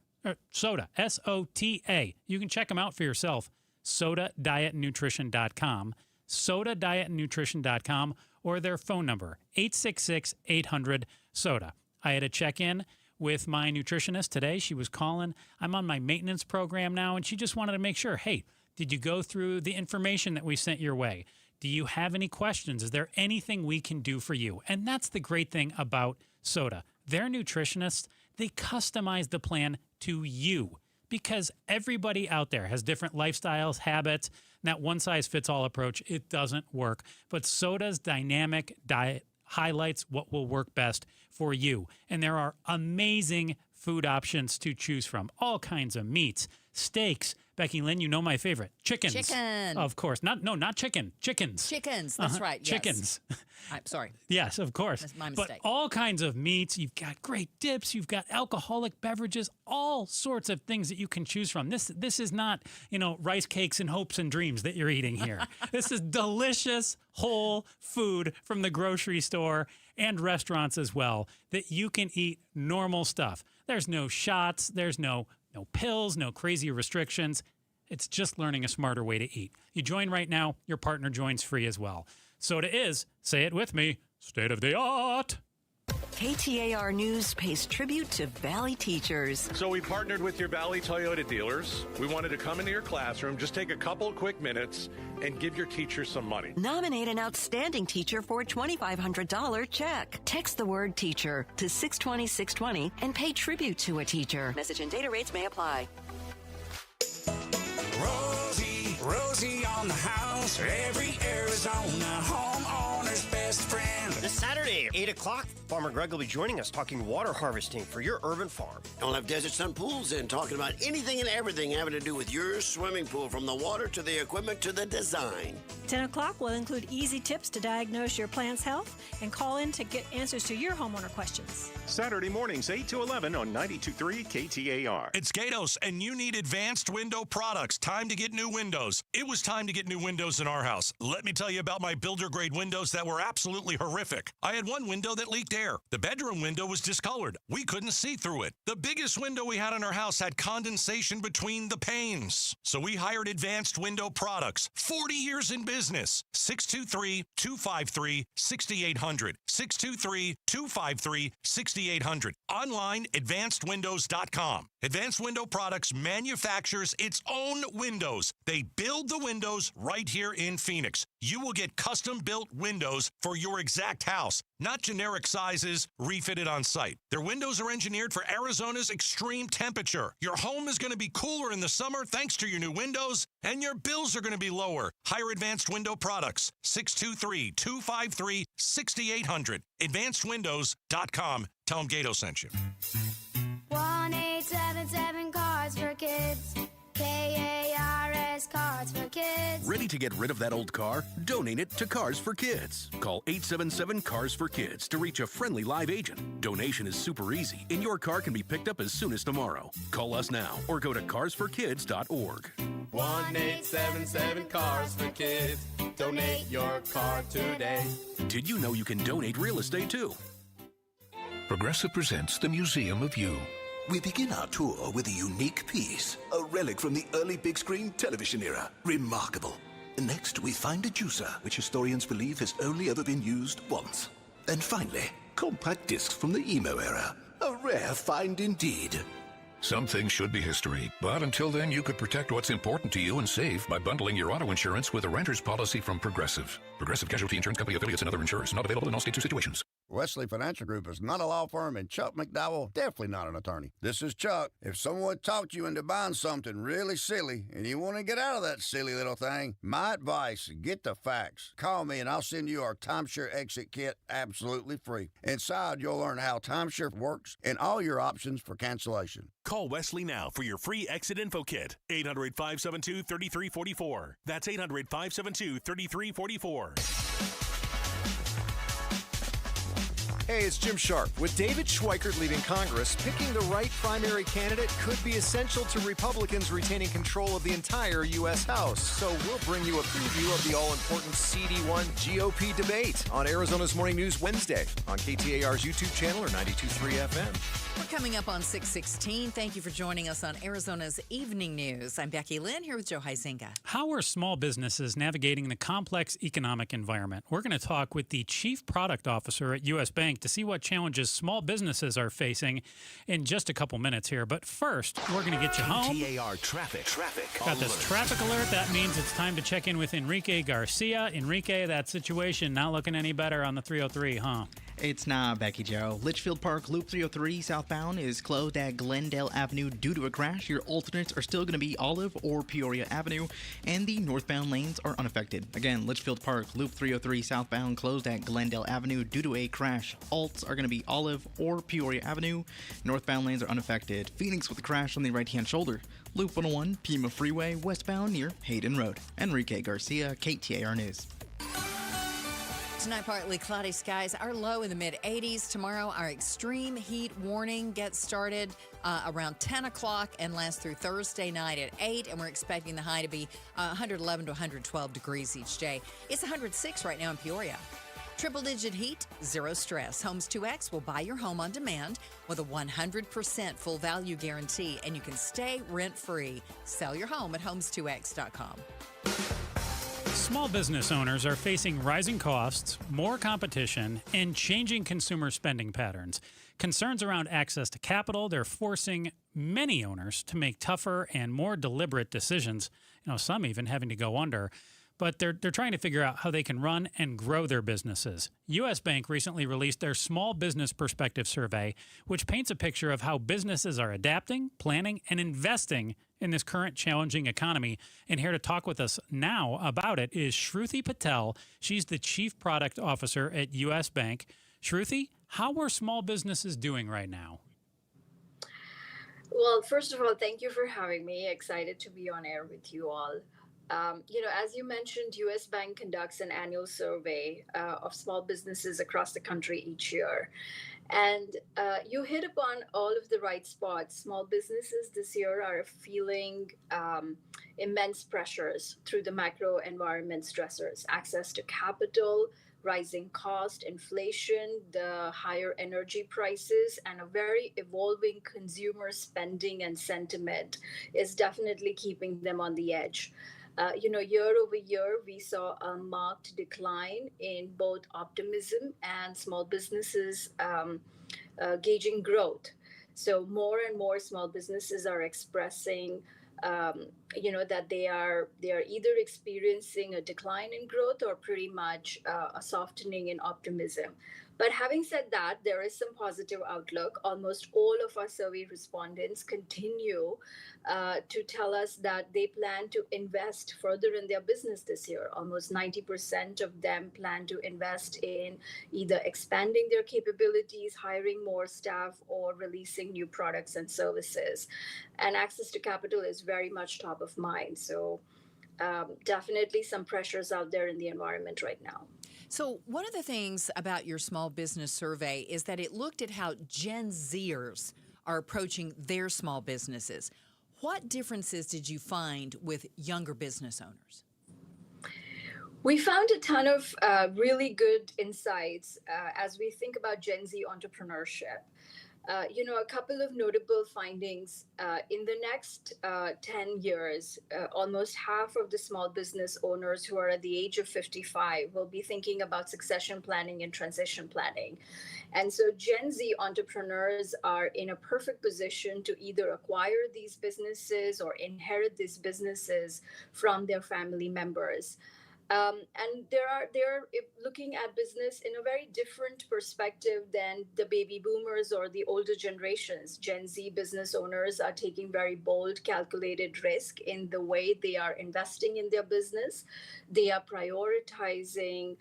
SOTA, S-O-T-A. You can check them out for yourself. SOTAdietnutrition.com, SOTAdietnutrition.com, or their phone number, 866-800-SOTA. I had a check-in with my nutritionist today. She was calling. I'm on my maintenance program now, and she just wanted to make sure, hey, did you go through the information that we sent your way? Do you have any questions? Is there anything we can do for you? And that's the great thing about SOTA. Their nutritionists, they customize the plan to you, because everybody out there has different lifestyles, habits, and that one-size-fits-all approach, it doesn't work. But SOTA's dynamic diet highlights what will work best for you. And there are amazing food options to choose from. All kinds of meats, steaks. Becky Lynn, you know my favorite. Chickens. Chicken. Of course. Not chicken. Chickens. Chickens. That's right. Yes. Chickens. I'm sorry. Yes, of course. That's my mistake. But all kinds of meats. You've got great dips. You've got alcoholic beverages. All sorts of things that you can choose from. This is not, rice cakes and hopes and dreams that you're eating here. This is delicious, whole food from the grocery store and restaurants as well that you can eat normal stuff. There's no shots. There's no pills, no crazy restrictions. It's just learning a smarter way to eat. You join right now, your partner joins free as well. SOTA is, say it with me, state of the art. KTAR News pays tribute to Valley teachers. So we partnered with your Valley Toyota dealers. We wanted to come into your classroom, just take a couple of quick minutes, and give your teacher some money. Nominate an outstanding teacher for a $2,500 check. Text the word teacher to 620-620 and pay tribute to a teacher. Message and data rates may apply. Rosie on the house, every Arizona homeowner's best friend. This Saturday, 8 o'clock, Farmer Greg will be joining us talking water harvesting for your urban farm. And we'll have Desert Sun Pools in, talking about anything and everything having to do with your swimming pool, from the water to the equipment to the design. 10 o'clock will include easy tips to diagnose your plant's health and call in to get answers to your homeowner questions. Saturday mornings, 8 to 11 on 92.3 KTAR. It's Gatos, and you need advanced window products. Time to get new windows. It was time to get new windows in our house. Let me tell you about my builder-grade windows that were absolutely horrific. I had one window that leaked air. The bedroom window was discolored. We couldn't see through it. The biggest window we had in our house had condensation between the panes. So we hired Advanced Window Products. 40 years in business. 623-253-6800. 623-253-6800. Online, advancedwindows.com. Advanced Window Products manufactures its own windows. They build the windows right here in Phoenix. You will get custom-built windows for your exact house, not generic sizes refitted on site. Their windows are engineered for Arizona's extreme temperature. Your home is going to be cooler in the summer thanks to your new windows, and your bills are going to be lower. Hire Advanced Window Products, 623-253-6800. AdvancedWindows.com. Tell them Gato sent you. 1-877 Cars for Kids. KARS Cars for Kids. Ready to get rid of that old car? Donate it to Cars for Kids. Call 877 Cars for Kids to reach a friendly live agent. Donation is super easy, and your car can be picked up as soon as tomorrow. Call us now or go to carsforkids.org. 1-877 Cars for Kids. Donate your car today. Did you know you can donate real estate too? Progressive presents the Museum of You. We begin our tour with a unique piece, a relic from the early big screen television era. Remarkable. Next, we find a juicer, which historians believe has only ever been used once. And finally, compact discs from the emo era. A rare find indeed. Some things should be history, but until then, you could protect what's important to you and save by bundling your auto insurance with a renter's policy from Progressive. Progressive Casualty Insurance Company affiliates and other insurers. Not available in all states or situations. Wesley Financial Group is not a law firm, and Chuck McDowell definitely not an attorney. This is Chuck. If someone talked you into buying something really silly and you want to get out of that silly little thing, my advice, get the facts. Call me and I'll send you our timeshare exit kit absolutely free. Inside, you'll learn how timeshare works and all your options for cancellation. Call Wesley now for your free exit info kit. 800-572-3344. That's 800-572-3344. Hey, it's Jim Sharp. With David Schweikert leaving Congress, picking the right primary candidate could be essential to Republicans retaining control of the entire U.S. House. So we'll bring you a preview of the all-important CD1 GOP debate on Arizona's Morning News Wednesday on KTAR's YouTube channel or 92.3 FM. We're coming up on 6:16. Thank you for joining us on Arizona's Evening News. I'm Becky Lynn here with Joe Huizenga. How are small businesses navigating the complex economic environment? We're going to talk with the Chief Product Officer at U.S. Bank to see what challenges small businesses are facing in just a couple minutes here. But first, we're going to get you home. KTAR Traffic. Got this traffic alert. That means it's time to check in with Enrique Garcia. Enrique, that situation not looking any better on the 303, huh? It's not, Becky Joe. Litchfield Park Loop 303 southbound is closed at Glendale Avenue due to a crash. Your alternates are still going to be Olive or Peoria Avenue, and the northbound lanes are unaffected. Again, Litchfield Park Loop 303 southbound closed at Glendale Avenue due to a crash. Alts are going to be Olive or Peoria Avenue. Northbound lanes are unaffected. Phoenix with a crash on the right-hand shoulder. Loop 101, Pima Freeway, westbound near Hayden Road. Enrique Garcia, KTAR News. Tonight, partly cloudy skies. Our low in the mid-80s. Tomorrow, our extreme heat warning gets started around 10 o'clock and lasts through Thursday night at 8. And we're expecting the high to be 111 to 112 degrees each day. It's 106 right now in Peoria. Triple-digit heat, zero stress. Homes 2X will buy your home on demand with a 100% full value guarantee, and you can stay rent-free. Sell your home at homes2x.com. Small business owners are facing rising costs, more competition, and changing consumer spending patterns. Concerns around access to capital, they're forcing many owners to make tougher and more deliberate decisions, some even having to go under. But they're trying to figure out how they can run and grow their businesses. U.S. Bank recently released their Small Business Perspective Survey, which paints a picture of how businesses are adapting, planning, and investing in this current challenging economy. And here to talk with us now about it is Shruti Patel. She's the Chief Product Officer at U.S. Bank. Shruti, how are small businesses doing right now? Well, first of all, thank you for having me. Excited to be on air with you all. As you mentioned, U.S. Bank conducts an annual survey of small businesses across the country each year. And you hit upon all of the right spots. Small businesses this year are feeling immense pressures through the macro environment stressors, access to capital, rising cost, inflation, the higher energy prices, and a very evolving consumer spending and sentiment is definitely keeping them on the edge. Year over year, we saw a marked decline in both optimism and small businesses gauging growth. So more and more small businesses are expressing, that they are either experiencing a decline in growth or pretty much a softening in optimism. But having said that, there is some positive outlook. Almost all of our survey respondents continue to tell us that they plan to invest further in their business this year. Almost 90% of them plan to invest in either expanding their capabilities, hiring more staff, or releasing new products and services. And access to capital is very much top of mind. So definitely some pressures out there in the environment right now. So one of the things about your small business survey is that it looked at how Gen Zers are approaching their small businesses. What differences did you find with younger business owners? We found a ton of really good insights as we think about Gen Z entrepreneurship. A couple of notable findings. In the next 10 years, almost half of the small business owners who are at the age of 55 will be thinking about succession planning and transition planning. And so Gen Z entrepreneurs are in a perfect position to either acquire these businesses or inherit these businesses from their family members. And they're looking at business in a very different perspective than the baby boomers or the older generations. Gen Z business owners are taking very bold, calculated risk in the way they are investing in their business. They are prioritizing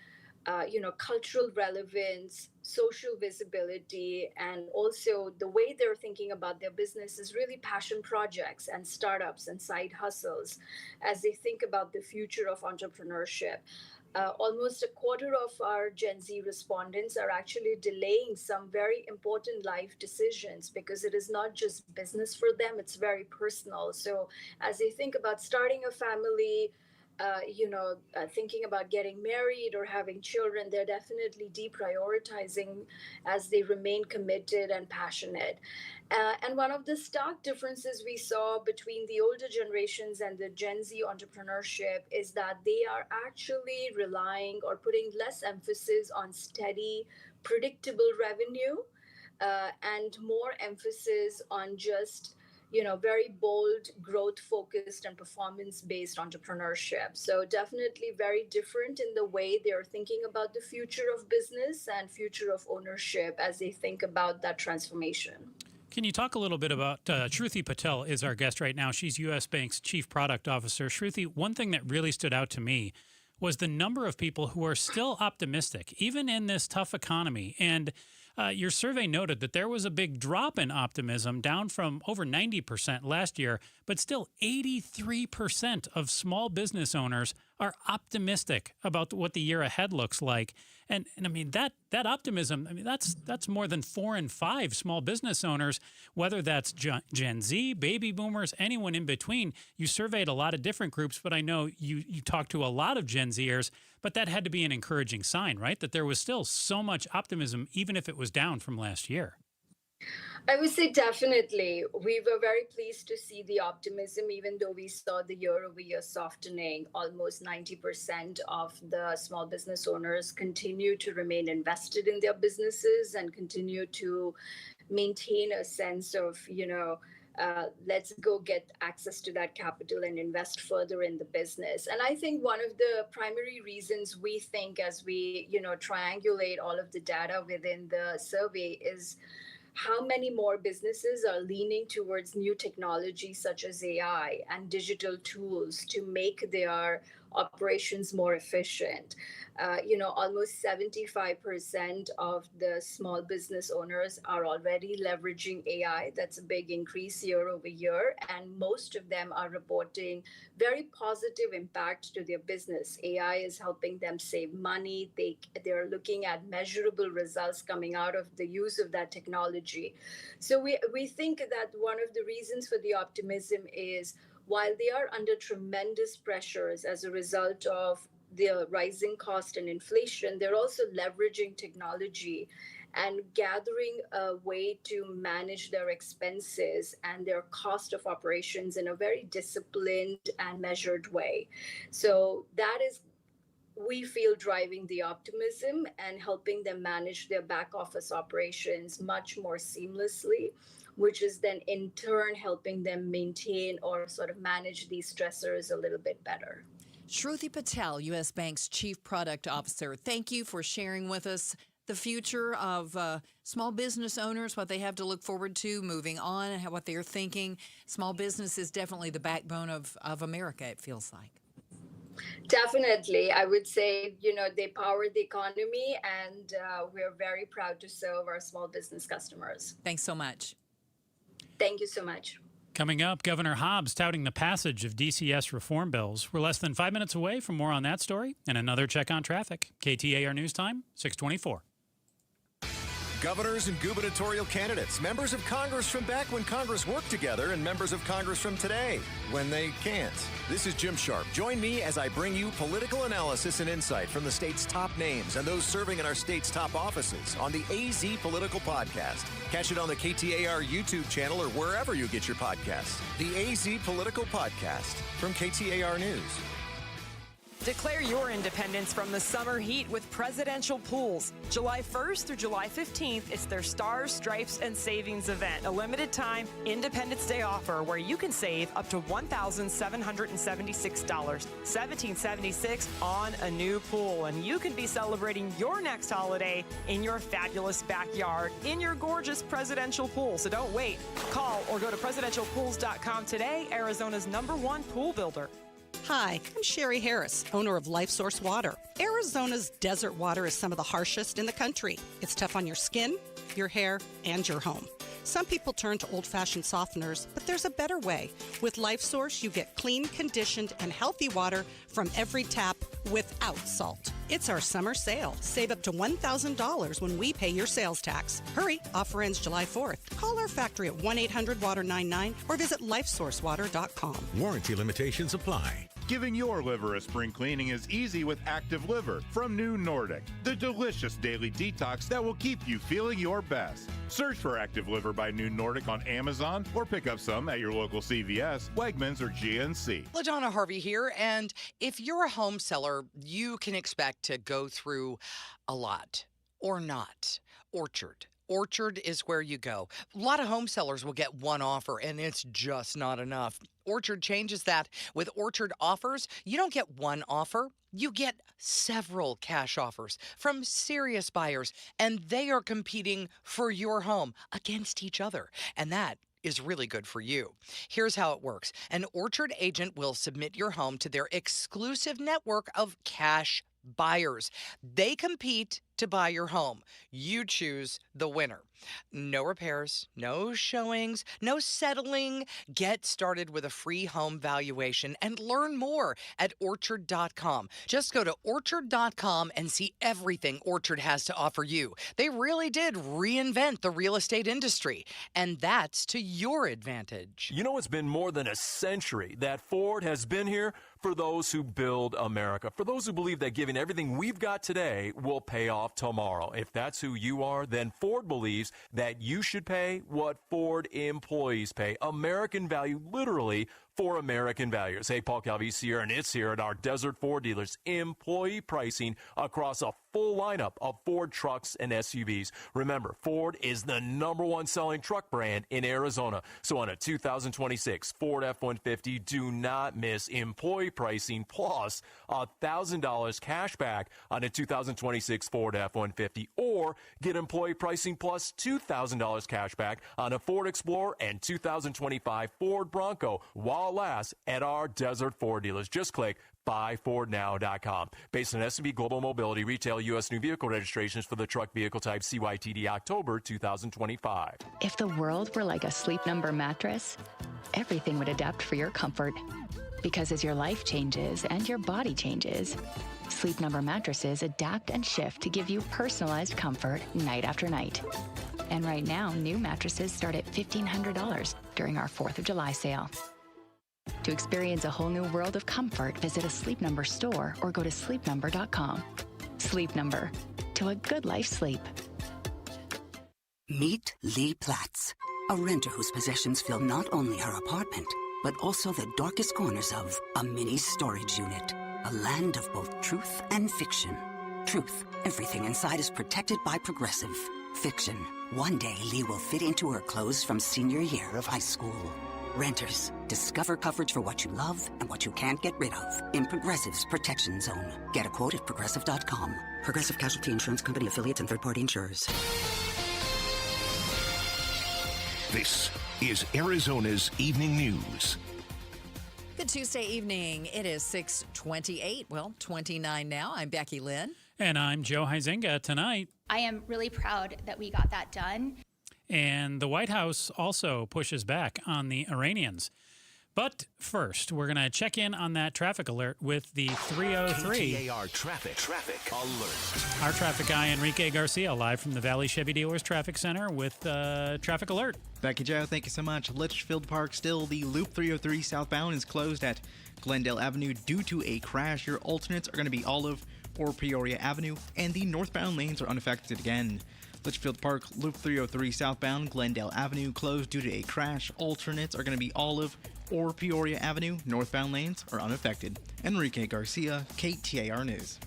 cultural relevance, social visibility, and also the way they're thinking about their business is really passion projects and startups and side hustles as they think about the future of entrepreneurship. Almost a quarter of our Gen Z respondents are actually delaying some very important life decisions because it is not just business for them, it's very personal. So as they think about starting a family, thinking about getting married or having children, they're definitely deprioritizing as they remain committed and passionate. And one of the stark differences we saw between the older generations and the Gen Z entrepreneurship is that they are actually relying or putting less emphasis on steady, predictable revenue and more emphasis on just very bold, growth-focused and performance-based entrepreneurship. So definitely very different in the way they're thinking about the future of business and future of ownership as they think about that transformation. Can you talk a little bit about Shruti Patel is our guest right now. She's U.S. Bank's Chief Product Officer. Shruti, one thing that really stood out to me was the number of people who are still optimistic, even in this tough economy. And your survey noted that there was a big drop in optimism, down from over 90% last year, but still 83% of small business owners are optimistic about what the year ahead looks like. And I mean, that optimism, I mean, that's more than 4 in 5 small business owners, whether that's Gen Z, baby boomers, anyone in between. You surveyed a lot of different groups, but I know you talked to a lot of Gen Zers, but that had to be an encouraging sign, right? That there was still so much optimism, even if it was down from last year. I would say definitely. We were very pleased to see the optimism, even though we saw the year-over-year softening. Almost 90% of the small business owners continue to remain invested in their businesses and continue to maintain a sense of, let's go get access to that capital and invest further in the business. And I think one of the primary reasons we think as we, triangulate all of the data within the survey is how many more businesses are leaning towards new technology such as AI and digital tools to make their operations more efficient. Almost 75% of the small business owners are already leveraging AI. That's a big increase year over year. And most of them are reporting very positive impact to their business. AI is helping them save money. They're looking at measurable results coming out of the use of that technology. So we think that one of the reasons for the optimism is while they are under tremendous pressures as a result of the rising cost and inflation, they're also leveraging technology and gathering a way to manage their expenses and their cost of operations in a very disciplined and measured way. So that is, we feel, driving the optimism and helping them manage their back office operations much more seamlessly, which is then in turn helping them maintain or sort of manage these stressors a little bit better. Shruti Patel, U.S. Bank's Chief Product Officer, thank you for sharing with us the future of small business owners, what they have to look forward to moving on, and what they're thinking. Small business is definitely the backbone of America, it feels like. Definitely. I would say, they power the economy, and we're very proud to serve our small business customers. Thanks so much. Thank you so much. Coming up, Governor Hobbs touting the passage of DCS reform bills. We're less than 5 minutes away from more on that story and another check on traffic. KTAR News Time, 624. Governors and gubernatorial candidates, members of Congress from back when Congress worked together, and members of Congress from today when they can't. This is Jim Sharp. Join me as I bring you political analysis and insight from the state's top names and those serving in our state's top offices on the AZ Political Podcast. Catch it on the KTAR YouTube channel or wherever you get your podcasts. The AZ Political Podcast from KTAR News. Declare your independence from the summer heat with presidential pools. July 1st through July 15th, it's their Stars, Stripes, and Savings event, a limited time Independence Day offer where you can save up to $1,776, $1,776 on a new pool. And you can be celebrating your next holiday in your fabulous backyard in your gorgeous presidential pool. So don't wait. Call or go to presidentialpools.com today, Arizona's #1 pool builder. Hi, I'm Sherry Harris, owner of Life Source Water. Arizona's desert water is some of the harshest in the country. It's tough on your skin, your hair, and your home. Some people turn to old-fashioned softeners, but there's a better way. With Life Source, you get clean, conditioned, and healthy water from every tap without salt. It's our summer sale. Save up to $1,000 when we pay your sales tax. Hurry, offer ends July 4th. Call our factory at 1-800-WATER-99 or visit lifesourcewater.com. Warranty limitations apply. Giving your liver a spring cleaning is easy with Active Liver from New Nordic, the delicious daily detox that will keep you feeling your best. Search for Active Liver by New Nordic on Amazon or pick up some at your local CVS, Wegmans, or GNC. LaDonna Harvey here, and if you're a home seller, you can expect to go through a lot or not. Orchard is where you go. A lot of home sellers will get one offer, and it's just not enough. Orchard changes that. With Orchard offers, you don't get one offer. You get several cash offers from serious buyers, and they are competing for your home against each other. And that is really good for you. Here's how it works. An Orchard agent will submit your home to their exclusive network of cash buyers. They compete to buy your home. You choose the winner. No repairs, no showings, no settling. Get started with a free home valuation and learn more at Orchard.com. Just go to Orchard.com and see everything Orchard has to offer you. They really did reinvent the real estate industry, and that's to your advantage. You know, it's been more than a century that Ford has been here for those who build America, for those who believe that giving everything we've got today will pay off tomorrow. If that's who you are, then Ford believes that you should pay what Ford employees pay. American value, literally, for American values. Hey, Paul Calvise here, and it's here at our Desert Ford dealers. Employee pricing across a full lineup of Ford trucks and SUVs. Remember, Ford is the #1 selling truck brand in Arizona. So on a 2026 Ford F-150, do not miss employee pricing plus $1,000 cash back on a 2026 Ford F-150, or get employee pricing plus $2,000 cash back on a Ford Explorer and 2025 Ford Bronco while lasts at our Desert Ford dealers. Just click buyfordnow.com. Based on S&P Global Mobility, retail U.S. new vehicle registrations for the truck vehicle type CYTD October 2025. If the world were like a Sleep Number mattress, everything would adapt for your comfort. Because as your life changes and your body changes, Sleep Number mattresses adapt and shift to give you personalized comfort night after night. And right now, new mattresses start at $1,500 during our 4th of July sale. To experience a whole new world of comfort, visit a Sleep Number store or go to sleepnumber.com. Sleep Number. To a good life sleep. Meet Lee Platts, a renter whose possessions fill not only her apartment, but also the darkest corners of a mini storage unit. A land of both truth and fiction. Truth, everything inside is protected by Progressive. Fiction, one day Lee will fit into her clothes from senior year of high school. Renters, discover coverage for what you love and what you can't get rid of in Progressive's Protection Zone. Get a quote at Progressive.com. Progressive Casualty Insurance Company affiliates and third-party insurers. This is Arizona's Evening News. Good Tuesday evening. It is 6:28, 29 now. I'm Becky Lynn. And I'm Joe Huizenga. Tonight, I am really proud that we got that done. And the White House also pushes back on the Iranians. But first, we're going to check in on that traffic alert with the 303. KTAR traffic alert. Our traffic guy, Enrique Garcia, live from the Valley Chevy Dealers Traffic Center with traffic alert. Becky Joe, thank you so much. Litchfield Park still. The Loop 303 southbound is closed at Glendale Avenue due to a crash. Your alternates are going to be Olive or Peoria Avenue, and the northbound lanes are unaffected again. Litchfield Park, Loop 303 southbound, Glendale Avenue closed due to a crash. Alternates are going to be Olive or Peoria Avenue. Northbound lanes are unaffected. Enrique Garcia, KTAR News.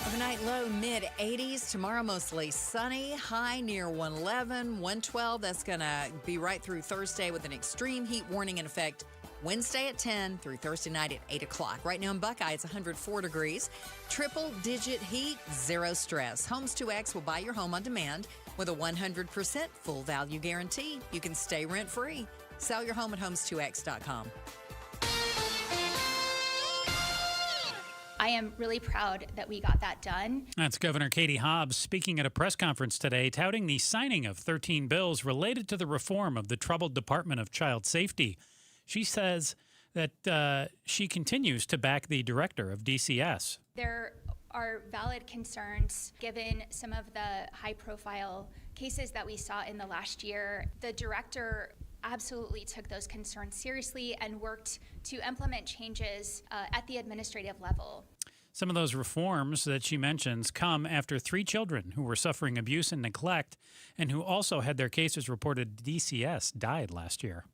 Overnight low mid-80s. Tomorrow mostly sunny. High near 111, 112. That's going to be right through Thursday with an extreme heat warning in effect Wednesday at 10 through Thursday night at 8 o'clock. Right now in Buckeye, it's 104 degrees. Triple-digit heat, zero stress. Homes 2X will buy your home on demand with a 100% full value guarantee. You can stay rent-free. Sell your home at homes2x.com. I am really proud that we got that done. That's Governor Katie Hobbs speaking at a press conference today, touting the signing of 13 bills related to the reform of the troubled Department of Child Safety. She says that she continues to back the director of DCS. There are valid concerns given some of the high-profile cases that we saw in the last year. The director absolutely took those concerns seriously and worked to implement changes at the administrative level. Some of those reforms that she mentions come after 3 children who were suffering abuse and neglect and who also had their cases reported to DCS died last year.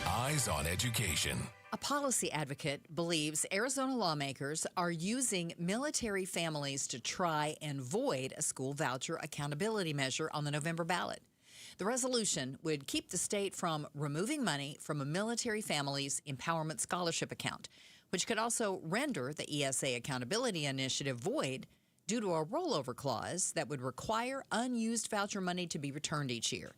Eyes on Education. A policy advocate believes Arizona lawmakers are using military families to try and void a school voucher accountability measure on the November ballot. The resolution would keep the state from removing money from a military family's empowerment scholarship account, which could also render the ESA Accountability Initiative void due to a rollover clause that would require unused voucher money to be returned each year.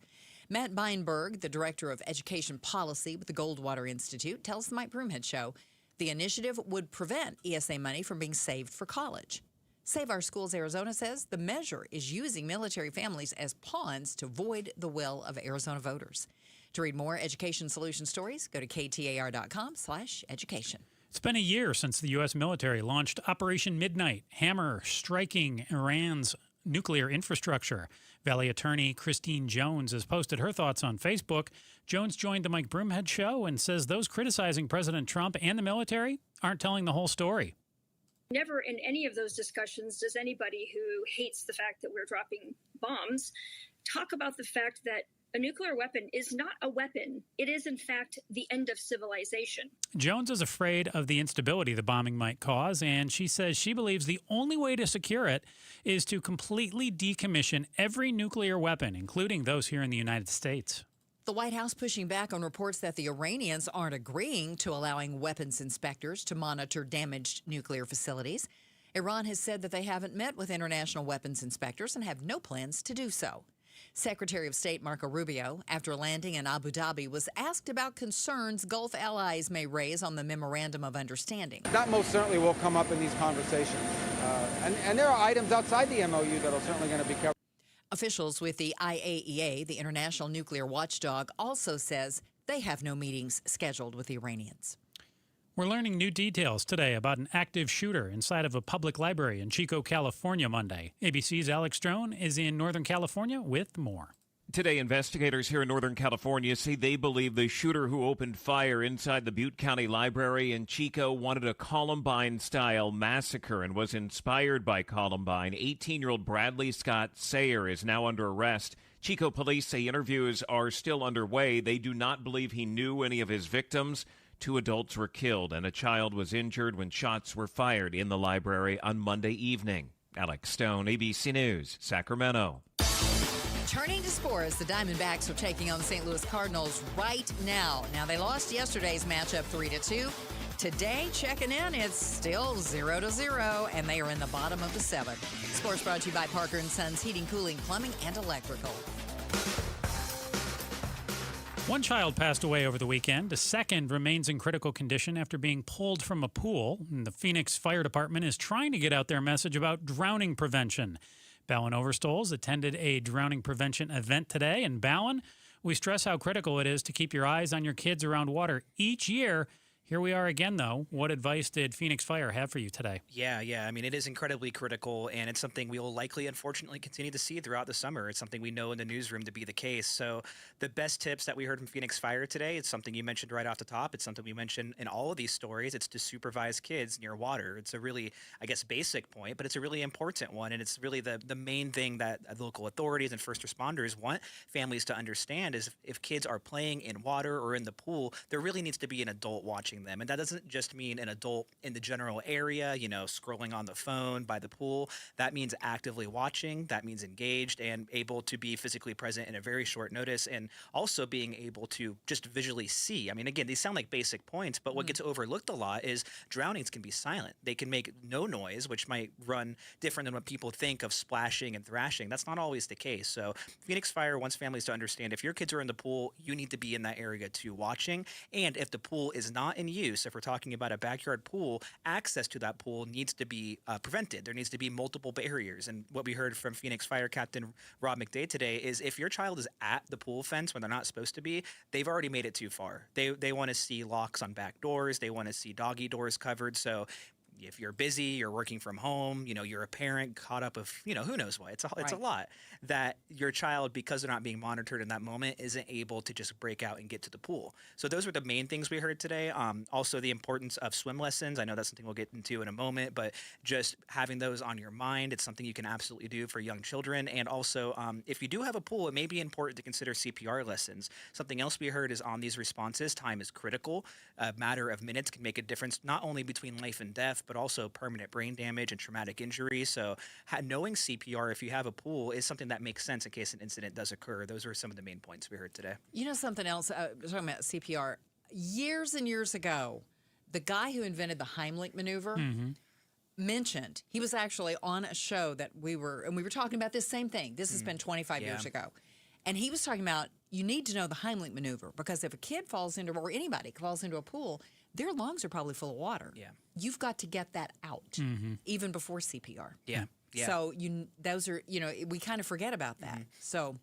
Matt Beinberg, the Director of Education Policy with the Goldwater Institute, tells the Mike Broomhead Show the initiative would prevent ESA money from being saved for college. Save Our Schools Arizona says the measure is using military families as pawns to void the will of Arizona voters. To read more education solution stories, go to ktar.com/education. It's been a year since the U.S. military launched Operation Midnight, hammer striking Iran's nuclear infrastructure. Valley attorney Christine Jones has posted her thoughts on Facebook. Jones joined the Mike Broomhead Show and says those criticizing President Trump and the military aren't telling the whole story. Never in any of those discussions does anybody who hates the fact that we're dropping bombs talk about the fact that a nuclear weapon is not a weapon. It is, in fact, the end of civilization. Jones is afraid of the instability the bombing might cause, and she says she believes the only way to secure it is to completely decommission every nuclear weapon, including those here in the United States. The White House pushing back on reports that the Iranians aren't agreeing to allowing weapons inspectors to monitor damaged nuclear facilities. Iran has said that they haven't met with international weapons inspectors and have no plans to do so. Secretary of State Marco Rubio, after landing in Abu Dhabi, was asked about concerns Gulf allies may raise on the Memorandum of Understanding. That most certainly will come up in these conversations. And there are items outside the MOU that are certainly going to be covered. Officials with the IAEA, the International Nuclear Watchdog, also says they have no meetings scheduled with the Iranians. We're learning new details today about an active shooter inside of a public library in Chico, California Monday. ABC's Alex Strone is in Northern California with more. Today, investigators here in Northern California say they believe the shooter who opened fire inside the Butte County Library in Chico wanted a Columbine-style massacre and was inspired by Columbine. 18-year-old Bradley Scott Sayer is now under arrest. Chico police say interviews are still underway. They do not believe he knew any of his victims. 2 adults were killed and a child was injured when shots were fired in the library on Monday evening. Alex Stone, ABC News, Sacramento. Turning to sports, the Diamondbacks are taking on the St. Louis Cardinals right now. Now, they lost yesterday's matchup 3-2. Today, checking in, it's still 0-0, and they are in the bottom of the 7th. Sports brought to you by Parker & Sons Heating, Cooling, Plumbing, and Electrical. One child passed away over the weekend. A second remains in critical condition after being pulled from a pool. And the Phoenix Fire Department is trying to get out their message about drowning prevention. Bowen Overstolz attended a drowning prevention event today. And Bowen, we stress how critical it is to keep your eyes on your kids around water. Each year, Here we are again, though. What advice did Phoenix Fire have for you today? Yeah. I mean, it is incredibly critical, and it's something we will likely, unfortunately, continue to see throughout the summer. It's something we know in the newsroom to be the case. So the best tips that we heard from Phoenix Fire today, it's something you mentioned right off the top. It's something we mentioned in all of these stories. It's to supervise kids near water. It's a really, I guess, basic point, but it's a really important one, and it's really the main thing that local authorities and first responders want families to understand is if kids are playing in water or in the pool, there really needs to be an adult watching them. And that doesn't just mean an adult in the general area, scrolling on the phone by the pool. That means actively watching. That means engaged and able to be physically present in a very short notice, and also being able to just visually see. I mean, again, these sound like basic points, but what gets overlooked a lot is drownings can be silent. They can make no noise, which might run different than what people think of splashing and thrashing. That's not always the case. So Phoenix Fire wants families to understand if your kids are in the pool, you need to be in that area too watching. And if the pool is not in use, if we're talking about a backyard pool, access to that pool needs to be prevented. There needs to be multiple barriers. And what we heard from Phoenix Fire Captain Rob McDay today is if your child is at the pool fence when they're not supposed to be, they've already made it too far. They want to see locks on back doors. They want to see doggy doors covered. So if you're busy, you're working from home, you're a parent caught up of, who knows what. It's a lot that your child, because they're not being monitored in that moment, isn't able to just break out and get to the pool. So those were the main things we heard today. Also the importance of swim lessons. I know that's something we'll get into in a moment, but just having those on your mind, it's something you can absolutely do for young children. And also, if you do have a pool, it may be important to consider CPR lessons. Something else we heard is on these responses, time is critical. A matter of minutes can make a difference, not only between life and death, but also permanent brain damage and traumatic injury. So knowing CPR, if you have a pool, is something that makes sense in case an incident does occur. Those are some of the main points we heard today. Something else, talking about CPR, years and years ago, the guy who invented the Heimlich maneuver mentioned, he was actually on a show that we were talking about this same thing. This has been 25 years ago. And he was talking about, you need to know the Heimlich maneuver, because if a kid falls into, or anybody falls into a pool, their lungs are probably full of water. Yeah. You've got to get that out, even before CPR. Yeah. So those are, we kind of forget about that. So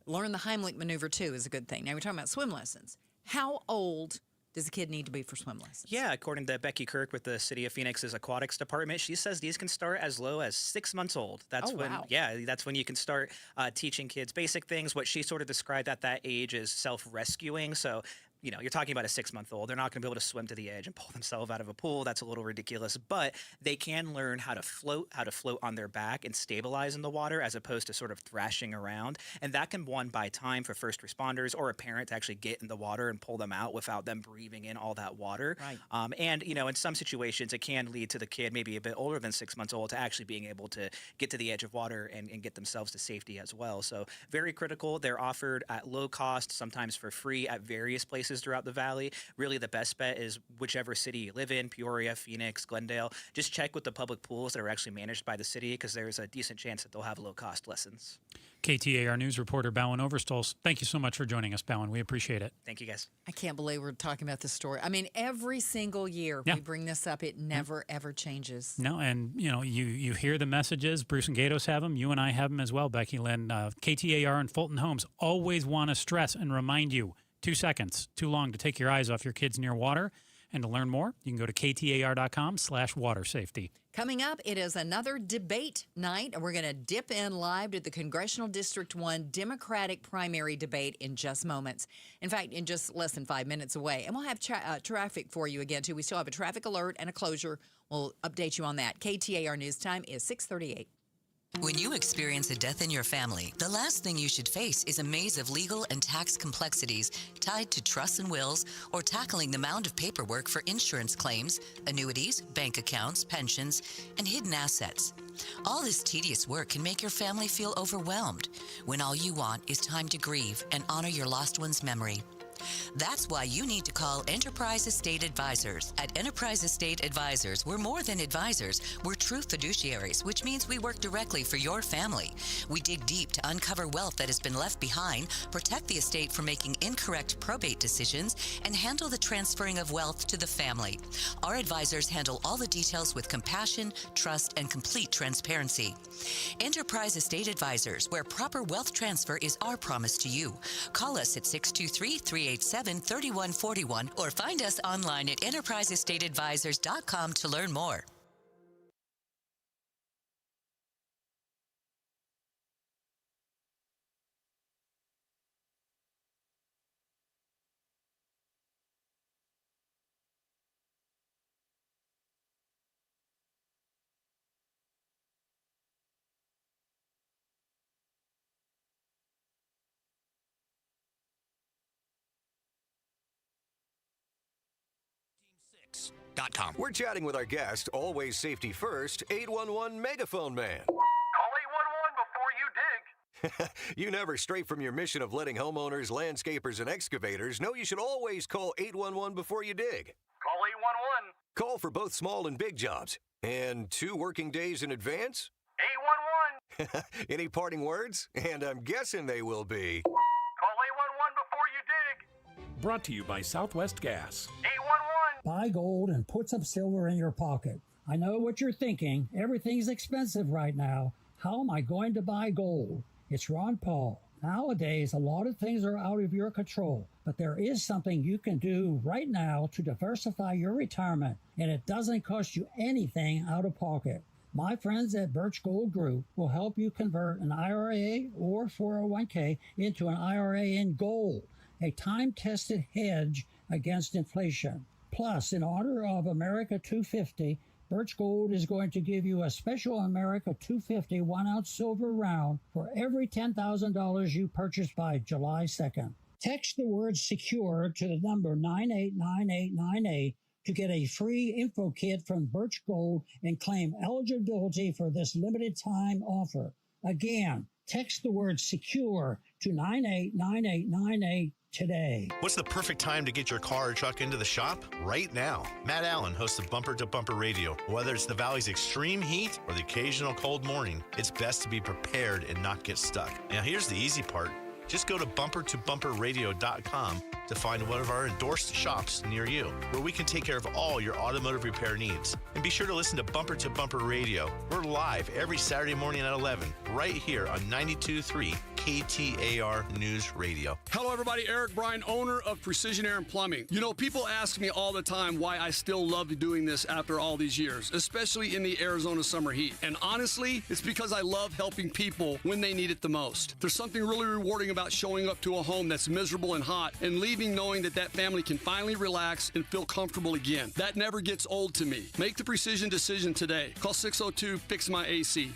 learn the Heimlich maneuver too is a good thing. Now we're talking about swim lessons. How old does a kid need to be for swim lessons? Yeah, according to Becky Kirk with the City of Phoenix's aquatics department, she says these can start as low as 6 months old. That's that's when you can start teaching kids basic things. What she sort of described at that age is self-rescuing. So you're talking about a 6-month-old. They're not going to be able to swim to the edge and pull themselves out of a pool. That's a little ridiculous. But they can learn how to float on their back and stabilize in the water as opposed to sort of thrashing around. And that can, buy time for first responders or a parent to actually get in the water and pull them out without them breathing in all that water. Right. And, in some situations, it can lead to the kid, maybe a bit older than 6 months old, to actually being able to get to the edge of water and get themselves to safety as well. So very critical. They're offered at low cost, sometimes for free at various places throughout the valley. Really, the best bet is whichever city you live in, Peoria, Phoenix, Glendale. Just check with the public pools that are actually managed by the city, because there's a decent chance that they'll have low-cost lessons. KTAR News reporter Bowen Overstolz, thank you so much for joining us, Bowen. We appreciate it. Thank you, guys. I can't believe we're talking about this story. I mean, every single year we bring this up. It never, ever changes. No, and, you hear the messages. Bruce and Gatos have them. You and I have them as well, Becky Lynn. KTAR and Fulton Homes always want to stress and remind you, 2 seconds, too long to take your eyes off your kids near water. And to learn more, you can go to KTAR.com/water safety. Coming up, it is another debate night, and we're going to dip in live to the Congressional District 1 Democratic primary debate in just moments. In fact, in just less than 5 minutes away. And we'll have traffic for you again, too. We still have a traffic alert and a closure. We'll update you on that. KTAR News Time is 6:38. When you experience a death in your family, the last thing you should face is a maze of legal and tax complexities tied to trusts and wills or tackling the mound of paperwork for insurance claims, annuities, bank accounts, pensions, and hidden assets. All this tedious work can make your family feel overwhelmed when all you want is time to grieve and honor your lost one's memory. That's why you need to call Enterprise Estate Advisors. At Enterprise Estate Advisors, we're more than advisors. We're true fiduciaries, which means we work directly for your family. We dig deep to uncover wealth that has been left behind, protect the estate from making incorrect probate decisions, and handle the transferring of wealth to the family. Our advisors handle all the details with compassion, trust, and complete transparency. Enterprise Estate Advisors, where proper wealth transfer is our promise to you. Call us at 623-387 877-3141 or find us online at enterpriseestateadvisors.com to learn more. We're chatting with our guest, always safety first, 811 Megaphone Man. Call 811 before you dig. You never stray from your mission of letting homeowners, landscapers, and excavators know you should always call 811 before you dig. Call 811. Call for both small and big jobs. And 2 working days in advance? 811. Any parting words? And I'm guessing they will be. Call 811 before you dig. Brought to you by Southwest Gas. 811. Buy gold and put some silver in your pocket. I know what you're thinking. Everything's expensive right now. How am I going to buy gold? It's Ron Paul. Nowadays, a lot of things are out of your control, but there is something you can do right now to diversify your retirement, and it doesn't cost you anything out of pocket. My friends at Birch Gold Group will help you convert an IRA or 401k into an IRA in gold, a time-tested hedge against inflation. Plus, in honor of America 250, Birch Gold is going to give you a special America 250 1-ounce silver round for every $10,000 you purchase by July 2nd. Text the word SECURE to the number 989898 to get a free info kit from Birch Gold and claim eligibility for this limited time offer. Again, text the word SECURE to 989898 today. What's the perfect time to get your car or truck into the shop? Right now. Matt Allen hosts of Bumper to Bumper Radio. Whether it's the Valley's extreme heat or the occasional cold morning, it's best to be prepared and not get stuck. Now here's the easy part. Just go to bumpertobumperradio.com to find one of our endorsed shops near you, where we can take care of all your automotive repair needs. And be sure to listen to Bumper to Bumper Radio. We're live every Saturday morning at 11, right here on 92.3 KTAR News Radio. Hello, everybody. Eric Bryan, owner of Precision Air and Plumbing. You know, people ask me all the time why I still love doing this after all these years, especially in the Arizona summer heat. And honestly, it's because I love helping people when they need it the most. There's something really rewarding about showing up to a home that's miserable and hot and leaving knowing that that family can finally relax and feel comfortable again. That never gets old to me. Make the precision decision today. Call 602-FIX-MY-AC. Make a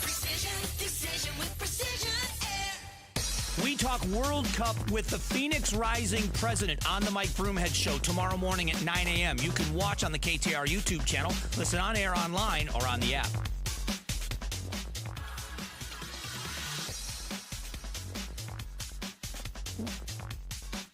precision decision with Precision Air. We talk World Cup with the Phoenix Rising president on the Mike Broomhead Show tomorrow morning at 9 a.m. You can watch on the KTAR YouTube channel, listen on air online, or on the app.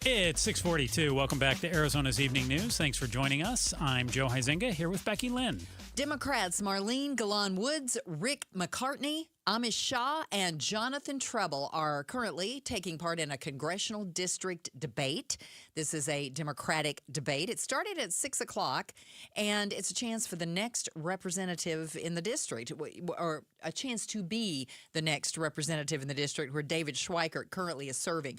It's 6:42. Welcome back to Arizona's Evening News. Thanks for joining us. I'm Joe Huizenga here with Becky Lynn. Democrats Marlene Galan Woods, Rick McCartney, Amish Shah, and Jonathan Treble are currently taking part in a congressional district debate. This is a Democratic debate. It started at 6 o'clock, and it's a chance for the next representative in the district, or a chance to be the next representative in the district where David Schweikert currently is serving.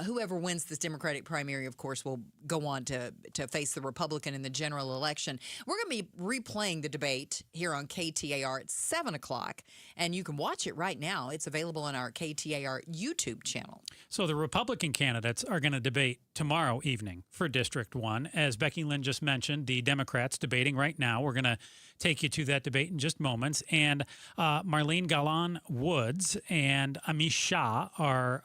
Whoever wins this Democratic primary, of course, will go on to face the Republican in the general election. We're going to be replaying the debate here on KTAR at 7 o'clock, and you can watch it right now. It's available on our KTAR YouTube channel. So the Republican candidates are going to debate tomorrow evening for District 1. As Becky Lynn just mentioned, the Democrats debating right now. We're going to take you to that debate in just moments. And Marlene Galan Woods and Amish Shah are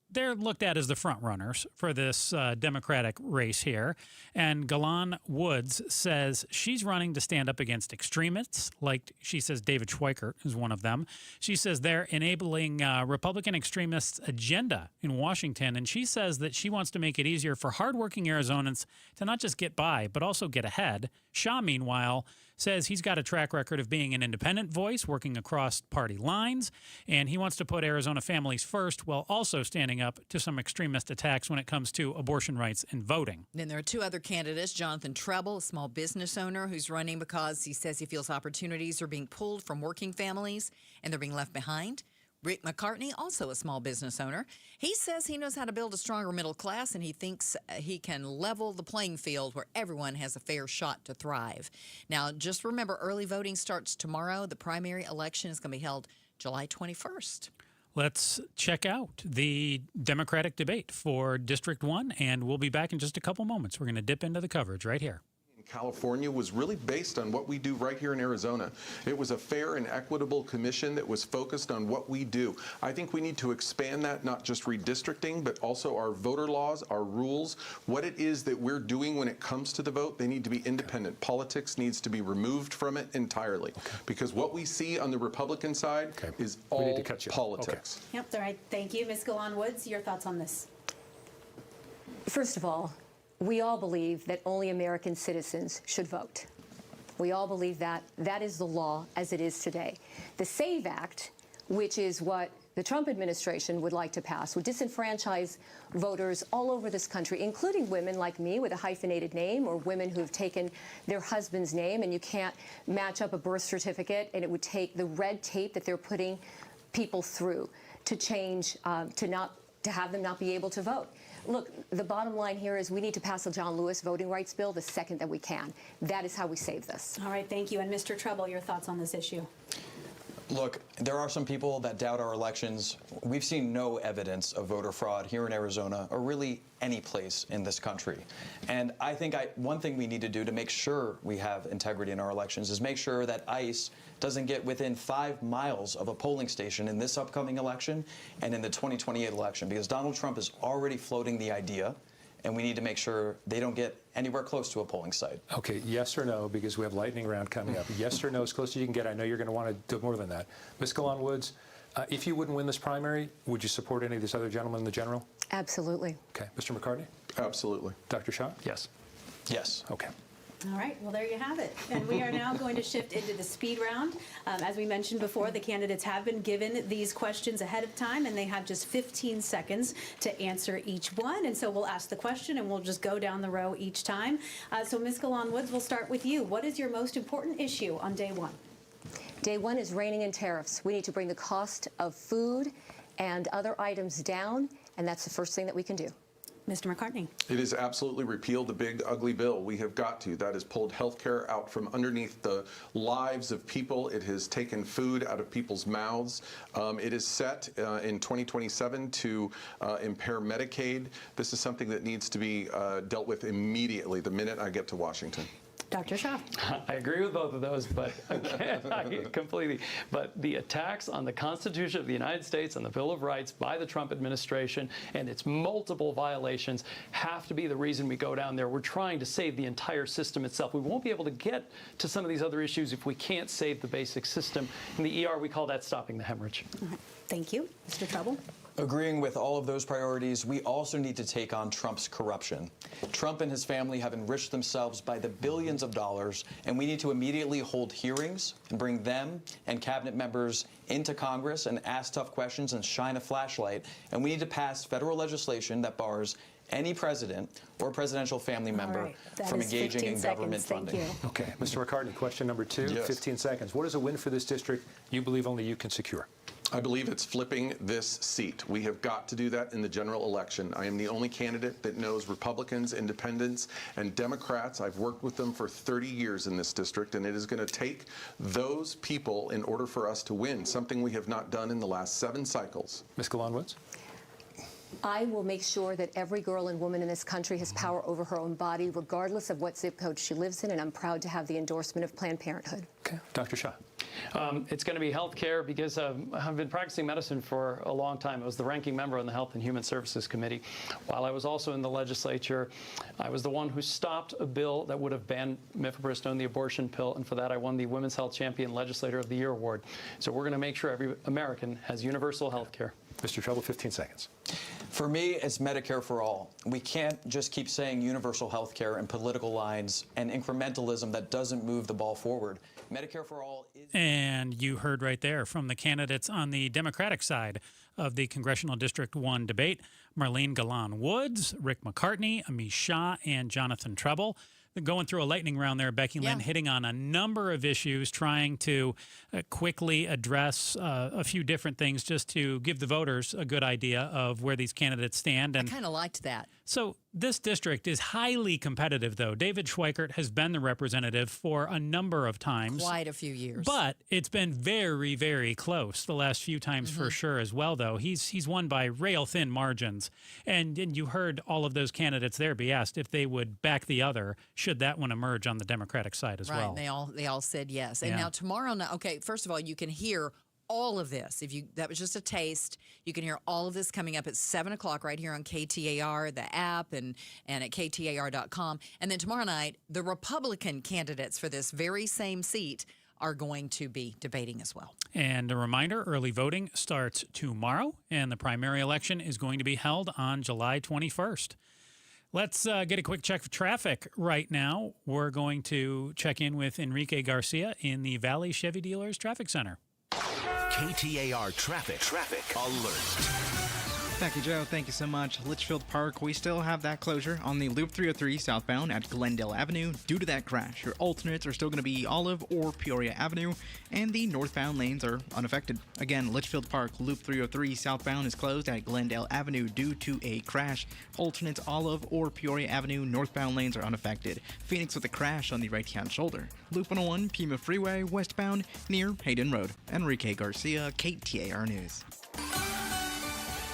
they're looked at as the front runners for this Democratic race here. And Galan Woods says she's running to stand up against extremists, like she says David Schweikert is one of them. She says they're enabling Republican extremists' agenda in Washington, and she says that she wants to make it easier for hardworking Arizonans to not just get by, but also get ahead. Shah, meanwhile, says he's got a track record of being an independent voice, working across party lines, and he wants to put Arizona families first while also standing up to some extremist attacks when it comes to abortion rights and voting. Then there are two other candidates, Jonathan Treble, a small business owner who's running because he says he feels opportunities are being pulled from working families and they're being left behind. Rick McCartney, also a small business owner, he says he knows how to build a stronger middle class, and he thinks he can level the playing field where everyone has a fair shot to thrive. Now, just remember, early voting starts tomorrow. The primary election is going to be held July 21st. Let's check out the Democratic debate for District 1, and we'll be back in just a couple moments. We're going to dip into the coverage right here. California was really based on what we do right here in Arizona. It was a fair and equitable commission that was focused on what we do. I think we need to expand that, not just redistricting, but also our voter laws, our rules, what it is that we're doing when it comes to the vote. They need to be independent. Politics needs to be removed from it entirely, because what we see on the Republican side is all politics. Yep, all right. Thank you. Ms. Golan-Woods, your thoughts on this? First of all, we all believe that only American citizens should vote. We all believe that. That is the law as it is today. The SAVE Act, which is what the Trump administration would like to pass, would disenfranchise voters all over this country, including women like me with a hyphenated name, or women who have taken their husband's name, and you can't match up a birth certificate, and it would take the red tape that they're putting people through to change, to have them not be able to vote. Look, the bottom line here is we need to pass a John Lewis voting rights bill the second that we can. That is how we save this. All right, thank you. And Mr. Treble, your thoughts on this issue? Look, there are some people that doubt our elections. We've seen no evidence of voter fraud here in Arizona, or really any place in this country. And I think one thing we need to do to make sure we have integrity in our elections is make sure that ICE doesn't get within 5 miles of a polling station in this upcoming election and in the 2028 election, because Donald Trump is already floating the idea, and we need to make sure they don't get anywhere close to a polling site. Okay, yes or no, because we have lightning round coming up. Yes or no, as close as you can get. I know you're going to want to do more than that. Ms. Golan-Woods, if you wouldn't win this primary, would you support any of these other gentlemen in the general? Absolutely. Okay. Mr. McCartney? Absolutely. Dr. Shaw? Yes. Yes. Okay. All right, well, there you have it. And we are now going to shift into the speed round. As we mentioned before, the candidates have been given these questions ahead of time, and they have just 15 seconds to answer each one. And so we'll ask the question, and we'll just go down the row each time. So Ms. Golan-Woods, we'll start with you. What is your most important issue on day one? Day one is reining in tariffs. We need to bring the cost of food and other items down, and that's the first thing that we can do. Mr. McCartney. It is absolutely repeal the big ugly bill. We have got to. That has pulled health care out from underneath the lives of people. It has taken food out of people's mouths. It is set in 2027 to impair Medicaid. This is something that needs to be dealt with immediately the minute I get to Washington. Dr. Shaw. I agree with both of those, but again, completely. But the attacks on the Constitution of the United States and the Bill of Rights by the Trump administration and its multiple violations have to be the reason we go down there. We're trying to save the entire system itself. We won't be able to get to some of these other issues if we can't save the basic system. In the ER, we call that stopping the hemorrhage. Thank you. Mr. Treble. Agreeing with all of those priorities, we also need to take on Trump's corruption. Trump and his family have enriched themselves by the billions of dollars, and we need to immediately hold hearings and bring them and cabinet members into Congress and ask tough questions and shine a flashlight. And we need to pass federal legislation that bars any president or presidential family member from engaging in government funding. Okay, Mr. McCartney, question number 2, Yes. 15 seconds. What is a win for this district you believe only you can secure? I believe it's flipping this seat. We have got to do that in the general election. I am the only candidate that knows Republicans, Independents, and Democrats. I've worked with them for 30 years in this district, and it is going to take those people in order for us to win, something we have not done in the last 7 cycles. Ms. Golan-Woods? I will make sure that every girl and woman in this country has power over her own body, regardless of what zip code she lives in, and I'm proud to have the endorsement of Planned Parenthood. Okay. Dr. Shaw? It's going to be health care because I've been practicing medicine for a long time. I was the ranking member on the Health and Human Services Committee. While I was also in the legislature, I was the one who stopped a bill that would have banned mifepristone, the abortion pill, and for that I won the Women's Health Champion Legislator of the Year award. So we're going to make sure every American has universal health care. Mr. Treble, 15 seconds. For me, it's Medicare for all. We can't just keep saying universal health care and political lines and incrementalism that doesn't move the ball forward. Medicare for all is... And you heard right there from the candidates on the Democratic side of the Congressional District 1 debate, Marlene Golan-Woods, Rick McCartney, Amish Shah, and Jonathan Treble. going through a lightning round there, Becky Lynn, hitting on a number of issues, trying to quickly address a few different things just to give the voters a good idea of where these candidates stand. And I kind of liked that. So this district is highly competitive, though. David Schweikert has been the representative for a number of times. Quite a few years. But it's been very, very close the last few times for sure as well, though. He's won by rail-thin margins. And you heard all of those candidates there be asked if they would back the other should that one emerge on the Democratic side as well. Right, they all said yes. And now tomorrow night, okay, first of all, you can hear all of this. That was just a taste. You can hear all of this coming up at 7 o'clock right here on KTAR, the app, and at KTAR.com. And then tomorrow night, the Republican candidates for this very same seat are going to be debating as well. And a reminder, early voting starts tomorrow, and the primary election is going to be held on July 21st. Let's get a quick check of traffic right now. We're going to check in with Enrique Garcia in the Valley Chevy Dealers Traffic Center. KTAR Traffic Alert. Becky Joe, thank you so much. Litchfield Park, we still have that closure on the Loop 303 southbound at Glendale Avenue due to that crash. Your alternates are still going to be Olive or Peoria Avenue, and the northbound lanes are unaffected. Again, Litchfield Park, Loop 303 southbound is closed at Glendale Avenue due to a crash. Alternates Olive or Peoria Avenue northbound lanes are unaffected. Phoenix with a crash on the right-hand shoulder. Loop 101, Pima Freeway westbound near Hayden Road. Enrique Garcia, KTAR News.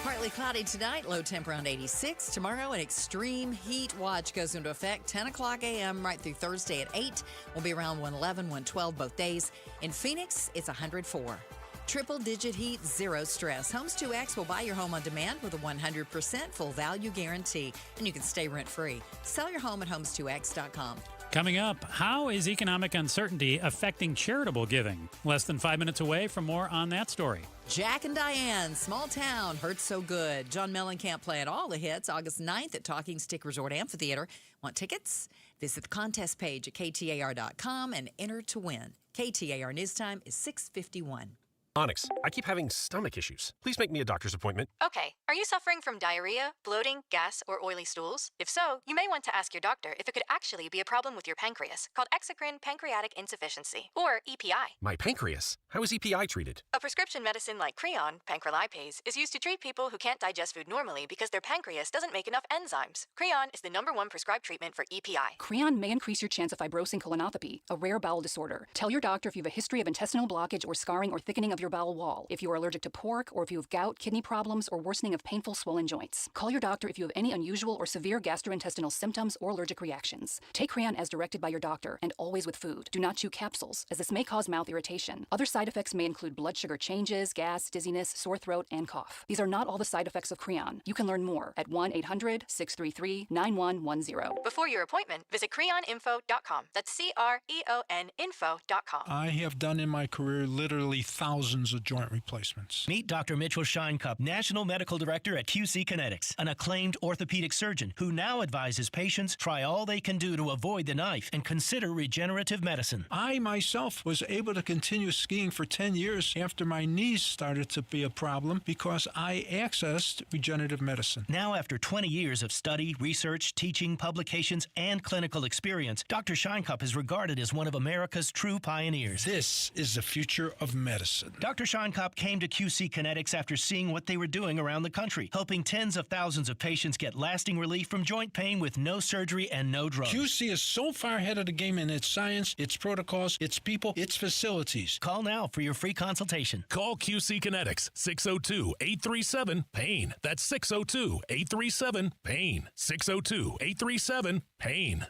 Partly cloudy tonight, low temp around 86. Tomorrow, an extreme heat watch goes into effect 10 o'clock a.m. right through Thursday at 8. We'll be around 111, 112 both days. In Phoenix, it's 104. Triple-digit heat, zero stress. Homes 2X will buy your home on demand with a 100% full value guarantee, and you can stay rent-free. Sell your home at homes2x.com. Coming up, how is economic uncertainty affecting charitable giving? Less than 5 minutes away from more on that story. Jack and Diane, Small Town, Hurts So Good. John Mellencamp playing all the hits August 9th at Talking Stick Resort Amphitheater. Want tickets? Visit the contest page at KTAR.com and enter to win. KTAR News Time is 6:51. Onyx, I keep having stomach issues. Please make me a doctor's appointment. Okay, are you suffering from diarrhea, bloating, gas, or oily stools? If so, you may want to ask your doctor if it could actually be a problem with your pancreas, called exocrine pancreatic insufficiency, or EPI. My pancreas? How is EPI treated? A prescription medicine like Creon, pancrelipase, is used to treat people who can't digest food normally because their pancreas doesn't make enough enzymes. Creon is the #1 prescribed treatment for EPI. Creon may increase your chance of fibrosing colonopathy, a rare bowel disorder. Tell your doctor if you have a history of intestinal blockage or scarring or thickening of your bowel wall, if you are allergic to pork, or if you have gout, kidney problems, or worsening of painful swollen joints. Call your doctor if you have any unusual or severe gastrointestinal symptoms or allergic reactions. Take Creon as directed by your doctor and always with food. Do not chew capsules, as this may cause mouth irritation. Other side effects may include blood sugar changes, gas, dizziness, sore throat, and cough. These are not all the side effects of Creon. You can learn more at 1-800-633-9110. Before your appointment, visit creoninfo.com. That's CREON info.com. I have done in my career literally thousands of joint replacements. Meet Dr. Mitchell Scheinkup, National Medical Director at QC Kinetics, an acclaimed orthopedic surgeon who now advises patients try all they can do to avoid the knife and consider regenerative medicine. I myself was able to continue skiing for 10 years after my knees started to be a problem because I accessed regenerative medicine. Now, after 20 years of study, research, teaching, publications, and clinical experience, Dr. Scheinkup is regarded as one of America's true pioneers. This is the future of medicine. Dr. Scheinkup came to QC Kinetics after seeing what they were doing around the country, helping tens of thousands of patients get lasting relief from joint pain with no surgery and no drugs. QC is so far ahead of the game in its science, its protocols, its people, its facilities. Call now for your free consultation. Call QC Kinetics, 602-837-PAIN. That's 602-837-PAIN. 602-837-PAIN.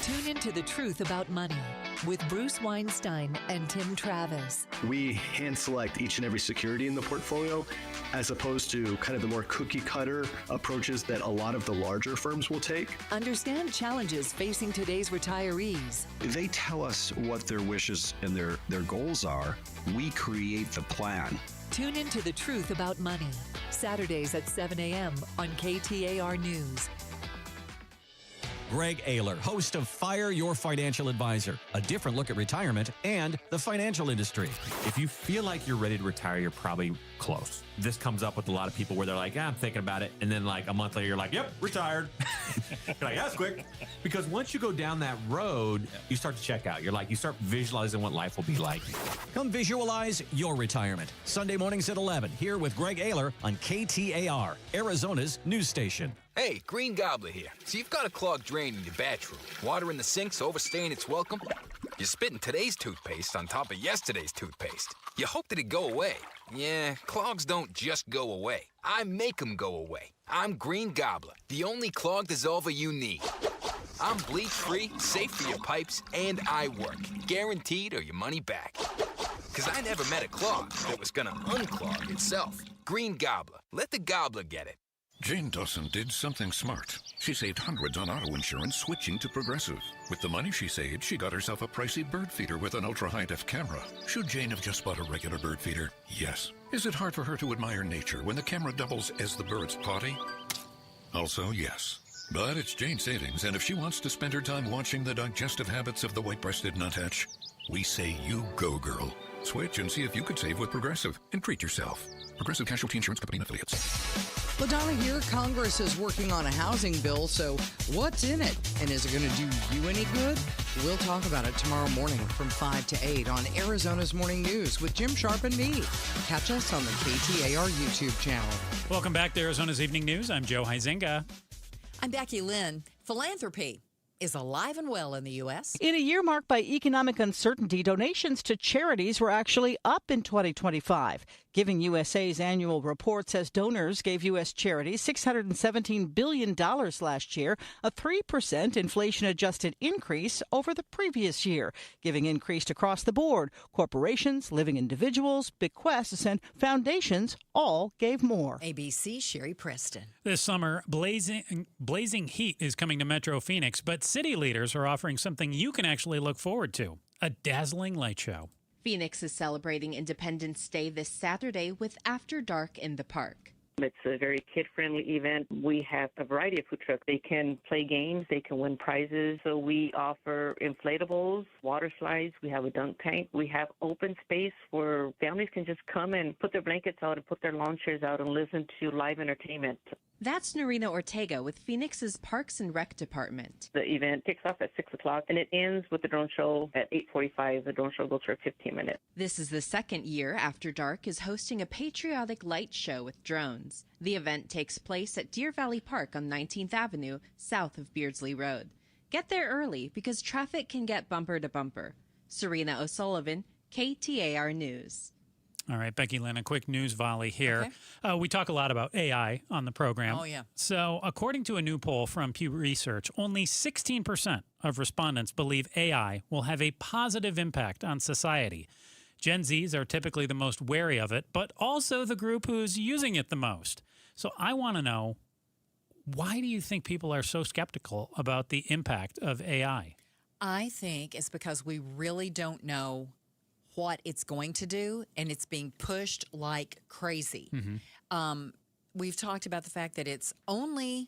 Tune into The Truth About Money with Bruce Weinstein and Tim Travis. We hand select each and every security in the portfolio as opposed to kind of the more cookie cutter approaches that a lot of the larger firms will take. Understand challenges facing today's retirees. They tell us what their wishes and their goals are. We create the plan. Tune into The Truth About Money, Saturdays at 7 a.m. on KTAR News. Greg Ayler, host of Fire Your Financial Advisor, a different look at retirement and the financial industry. If you feel like you're ready to retire, you're probably close. This comes up with a lot of people where they're like, I'm thinking about it. And then like a month later, you're like, yep, retired. You're like, that's quick. Because once you go down that road, you start to check out. You start visualizing what life will be like. Come visualize your retirement. Sunday mornings at 11, here with Greg Ayler on KTAR, Arizona's news station. Hey, Green Gobbler here. So you've got a clogged drain in your bathroom. Water in the sink's overstaying its welcome. You're spitting today's toothpaste on top of yesterday's toothpaste. You hope that it go away. Yeah, clogs don't just go away. I make them go away. I'm Green Gobbler, the only clog dissolver you need. I'm bleach-free, safe for your pipes, and I work. Guaranteed or your money back. Because I never met a clog that was gonna unclog itself. Green Gobbler. Let the gobbler get it. Jane Dawson did something smart. She saved hundreds on auto insurance switching to Progressive. With the money she saved, she got herself a pricey bird feeder with an ultra-high-def camera. Should Jane have just bought a regular bird feeder? Yes. Is it hard for her to admire nature when the camera doubles as the bird's potty? Also, yes. But it's Jane's savings, and if she wants to spend her time watching the digestive habits of the white-breasted nuthatch, we say you go, girl. Switch and see if you could save with Progressive and treat yourself. Progressive Casualty Insurance Company and Affiliates. LaDonna here, Congress is working on a housing bill, so what's in it? And is it going to do you any good? We'll talk about it tomorrow morning from 5 to 8 on Arizona's Morning News with Jim Sharp and me. Catch us on the KTAR YouTube channel. Welcome back to Arizona's Evening News. I'm Joe Huizenga. I'm Becky Lynn. Philanthropy is alive and well in the U.S. In a year marked by economic uncertainty, donations to charities were actually up in 2025. Giving USA's annual report says donors gave U.S. charities $617 billion last year, a 3% inflation-adjusted increase over the previous year. Giving increased across the board. Corporations, living individuals, bequests, and foundations all gave more. ABC's Sherry Preston. This summer, blazing heat is coming to Metro Phoenix, but city leaders are offering something you can actually look forward to, a dazzling light show. Phoenix is celebrating Independence Day this Saturday with After Dark in the Park. It's a very kid-friendly event. We have a variety of food trucks. They can play games. They can win prizes. So we offer inflatables, water slides. We have a dunk tank. We have open space where families can just come and put their blankets out and put their lawn chairs out and listen to live entertainment. That's Norina Ortega with Phoenix's Parks and Rec Department. The event kicks off at 6 o'clock and it ends with the drone show at 8:45. The drone show goes for 15 minutes. This is the second year After Dark is hosting a patriotic light show with drones. The event takes place at Deer Valley Park on 19th Avenue, south of Beardsley Road. Get there early because traffic can get bumper to bumper. Serena O'Sullivan, KTAR News. All right, Becky Lynn, a quick news volley here. Okay. We talk a lot about AI on the program. Oh, yeah. So according to a new poll from Pew Research, only 16% of respondents believe AI will have a positive impact on society. Gen Zs are typically the most wary of it, but also the group who's using it the most. So I want to know, why do you think people are so skeptical about the impact of AI? I think it's because we really don't know what it's going to do, and it's being pushed like crazy. Mm-hmm. We've talked about the fact that it's only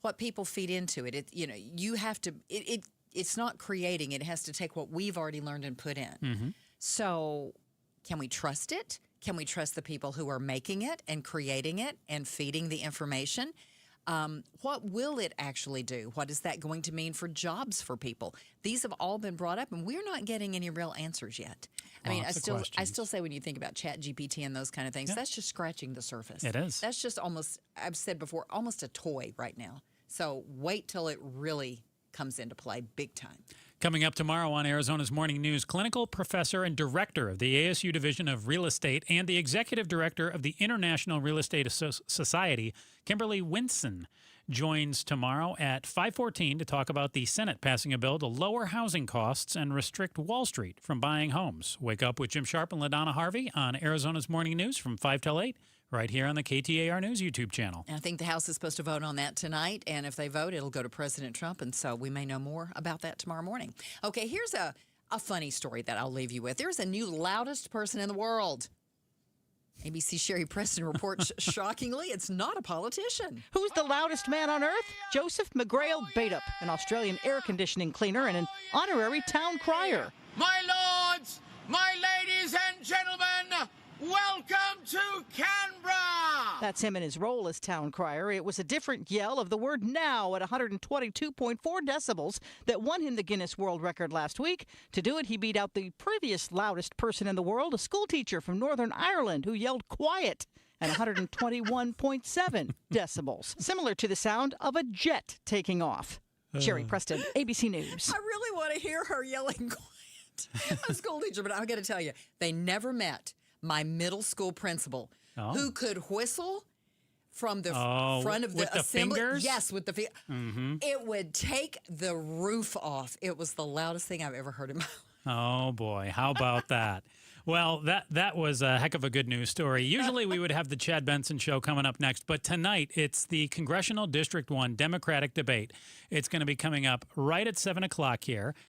what people feed into it. You have to. It's not creating. It has to take what we've already learned and put in. Mm-hmm. So, can we trust it? Can we trust the people who are making it and creating it and feeding the information? What will it actually do? What is that going to mean for jobs for people? These have all been brought up, and we're not getting any real answers yet. I mean, I still say when you think about ChatGPT and those kind of things, that's just scratching the surface. It is. That's just almost, I've said before, almost a toy right now. So wait till it really comes into play big time. Coming up tomorrow on Arizona's Morning News, clinical professor and director of the ASU Division of Real Estate and the executive director of the International Real Estate Society, Kimberly Winson, joins tomorrow at 5:14 to talk about the Senate passing a bill to lower housing costs and restrict Wall Street from buying homes. Wake up with Jim Sharp and LaDonna Harvey on Arizona's Morning News from 5 till 8. Right here on the KTAR News YouTube channel. And I think the House is supposed to vote on that tonight, and if they vote, it'll go to President Trump, and so we may know more about that tomorrow morning. Okay, here's a funny story that I'll leave you with. There's a new loudest person in the world. ABC Sherry Preston reports, shockingly, it's not a politician. Who's the loudest man on earth? Joseph McGrail Badup, an Australian air conditioning cleaner and an honorary town crier. My lords, my ladies and gentlemen, welcome to Canberra! That's him in his role as town crier. It was a different yell of the word now at 122.4 decibels that won him the Guinness World Record last week. To do it, he beat out the previous loudest person in the world, a schoolteacher from Northern Ireland who yelled quiet at 121.7 decibels, similar to the sound of a jet taking off. Sherry Preston, ABC News. I really want to hear her yelling quiet. I'm a school teacher, but I'm going to tell you, they never met my middle school principal who could whistle from the front of the assembly. Fingers? Yes, with the fingers. Mm-hmm. It would take the roof off. It was the loudest thing I've ever heard in my life. Oh, boy. How about that? Well, that was a heck of a good news story. Usually we would have the Chad Benson Show coming up next, but tonight it's the Congressional District 1 Democratic debate. It's going to be coming up right at 7 o'clock here.